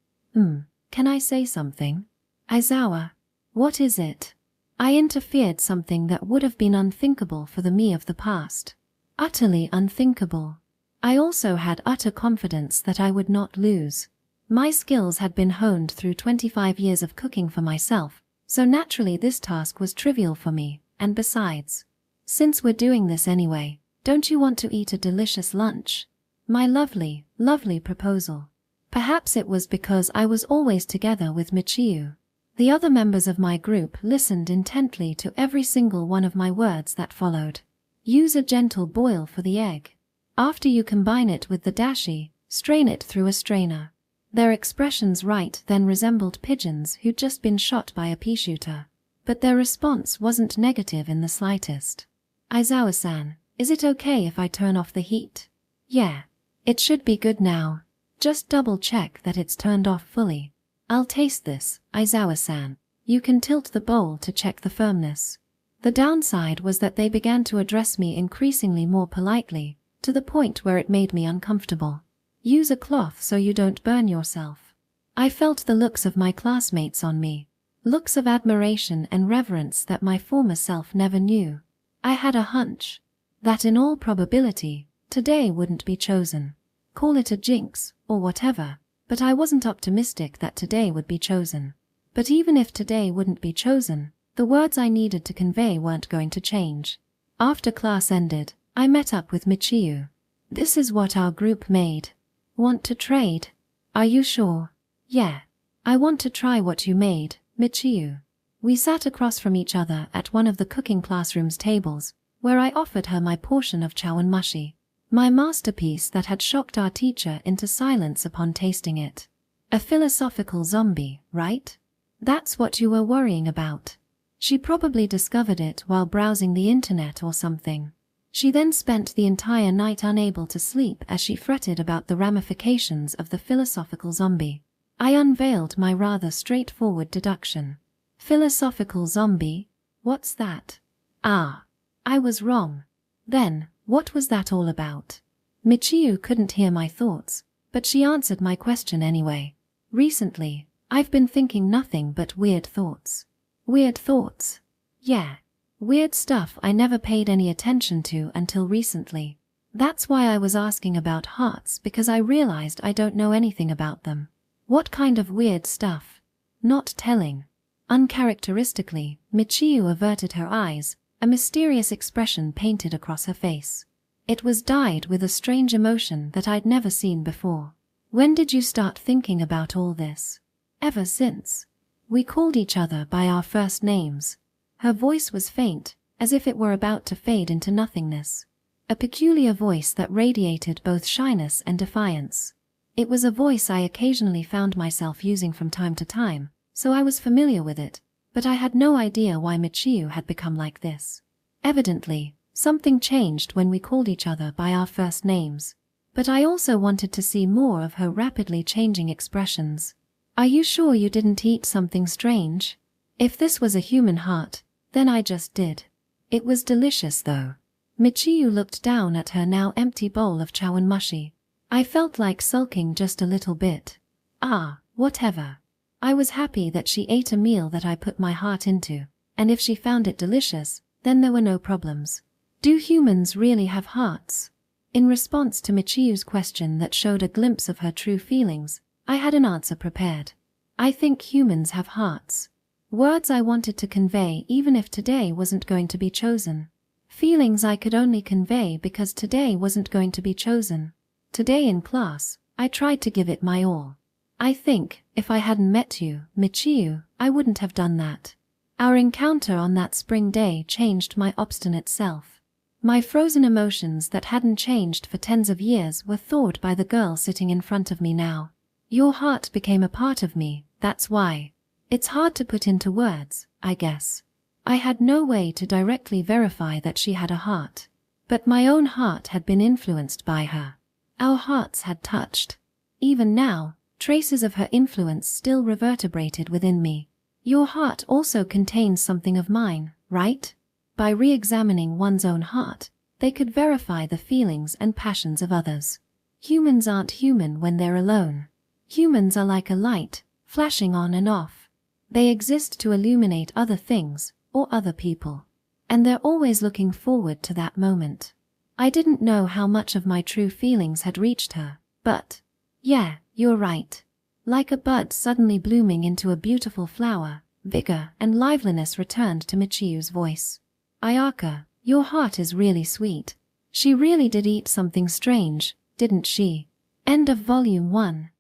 Speaker 1: Can I say something? Aizawa, what is it? I interfered, something that would have been unthinkable for the me of the past. Utterly unthinkable. I also had utter confidence that I would not lose. My skills had been honed through 25 years of cooking for myself, so naturally this task was trivial for me, and besides, since we're doing this anyway, don't you want to eat a delicious lunch? My lovely, lovely proposal. Perhaps it was because I was always together with Michiu. The other members of my group listened intently to every single one of my words that followed. Use a gentle boil for the egg. After you combine it with the dashi, strain it through a strainer. Their expressions right then resembled pigeons who'd just been shot by a pea shooter. But their response wasn't negative in the slightest. Aizawa-san, is it okay if I turn off the heat? Yeah. It should be good now. Just double check that it's turned off fully. I'll taste this, Aizawa-san. You can tilt the bowl to check the firmness. The downside was that they began to address me increasingly more politely, to the point where it made me uncomfortable. Use a cloth so you don't burn yourself. I felt the looks of my classmates on me. Looks of admiration and reverence that my former self never knew. I had a hunch that in all probability, today wouldn't be chosen. Call it a jinx, or whatever, but I wasn't optimistic that today would be chosen. But even if today wouldn't be chosen, the words I needed to convey weren't going to change. After class ended, I met up with Michiu. This is what our group made. Want to trade? Are you sure? Yeah. I want to try what you made, Michiu. We sat across from each other at one of the cooking classroom's tables, where I offered her my portion of chawanmushi, my masterpiece that had shocked our teacher into silence upon tasting it. A philosophical zombie, right? That's what you were worrying about. She probably discovered it while browsing the internet or something. She then spent the entire night unable to sleep as she fretted about the ramifications of the philosophical zombie. I unveiled my rather straightforward deduction. Philosophical zombie? What's that? Ah, I was wrong. Then, what was that all about? Michiu couldn't hear my thoughts, but she answered my question anyway. Recently, I've been thinking nothing but weird thoughts. Weird thoughts? Yeah. Weird stuff I never paid any attention to until recently. That's why I was asking about hearts, because I realized I don't know anything about them. What kind of weird stuff? Not telling. Uncharacteristically, Michiu averted her eyes, a mysterious expression painted across her face. It was dyed with a strange emotion that I'd never seen before. When did you start thinking about all this? Ever since. We called each other by our first names. Her voice was faint, as if it were about to fade into nothingness. A peculiar voice that radiated both shyness and defiance. It was a voice I occasionally found myself using from time to time, so I was familiar with it, but I had no idea why Michiu had become like this. Evidently, something changed when we called each other by our first names. But I also wanted to see more of her rapidly changing expressions. Are you sure you didn't eat something strange? If this was a human heart, then I just did. It was delicious though. Michiyu looked down at her now empty bowl of chawanmushi. I felt like sulking just a little bit. Ah, whatever. I was happy that she ate a meal that I put my heart into, and if she found it delicious, then there were no problems. Do humans really have hearts? In response to Michiyu's question that showed a glimpse of her true feelings, I had an answer prepared. I think humans have hearts. Words I wanted to convey even if today wasn't going to be chosen. Feelings I could only convey because today wasn't going to be chosen. Today in class, I tried to give it my all. I think, if I hadn't met you, Michiyu, I wouldn't have done that. Our encounter on that spring day changed my obstinate self. My frozen emotions that hadn't changed for tens of years were thawed by the girl sitting in front of me now. Your heart became a part of me, that's why. It's hard to put into words, I guess. I had no way to directly verify that she had a heart. But my own heart had been influenced by her. Our hearts had touched. Even now, traces of her influence still reverberated within me. Your heart also contains something of mine, right? By re-examining one's own heart, they could verify the feelings and passions of others. Humans aren't human when they're alone. Humans are like a light, flashing on and off. They exist to illuminate other things, or other people. And they're always looking forward to that moment. I didn't know how much of my true feelings had reached her, but, yeah, you're right. Like a bud suddenly blooming into a beautiful flower, vigor and liveliness returned to Michiyu's voice. Ayaka, your heart is really sweet. She really did eat something strange, didn't she? End of Volume 1.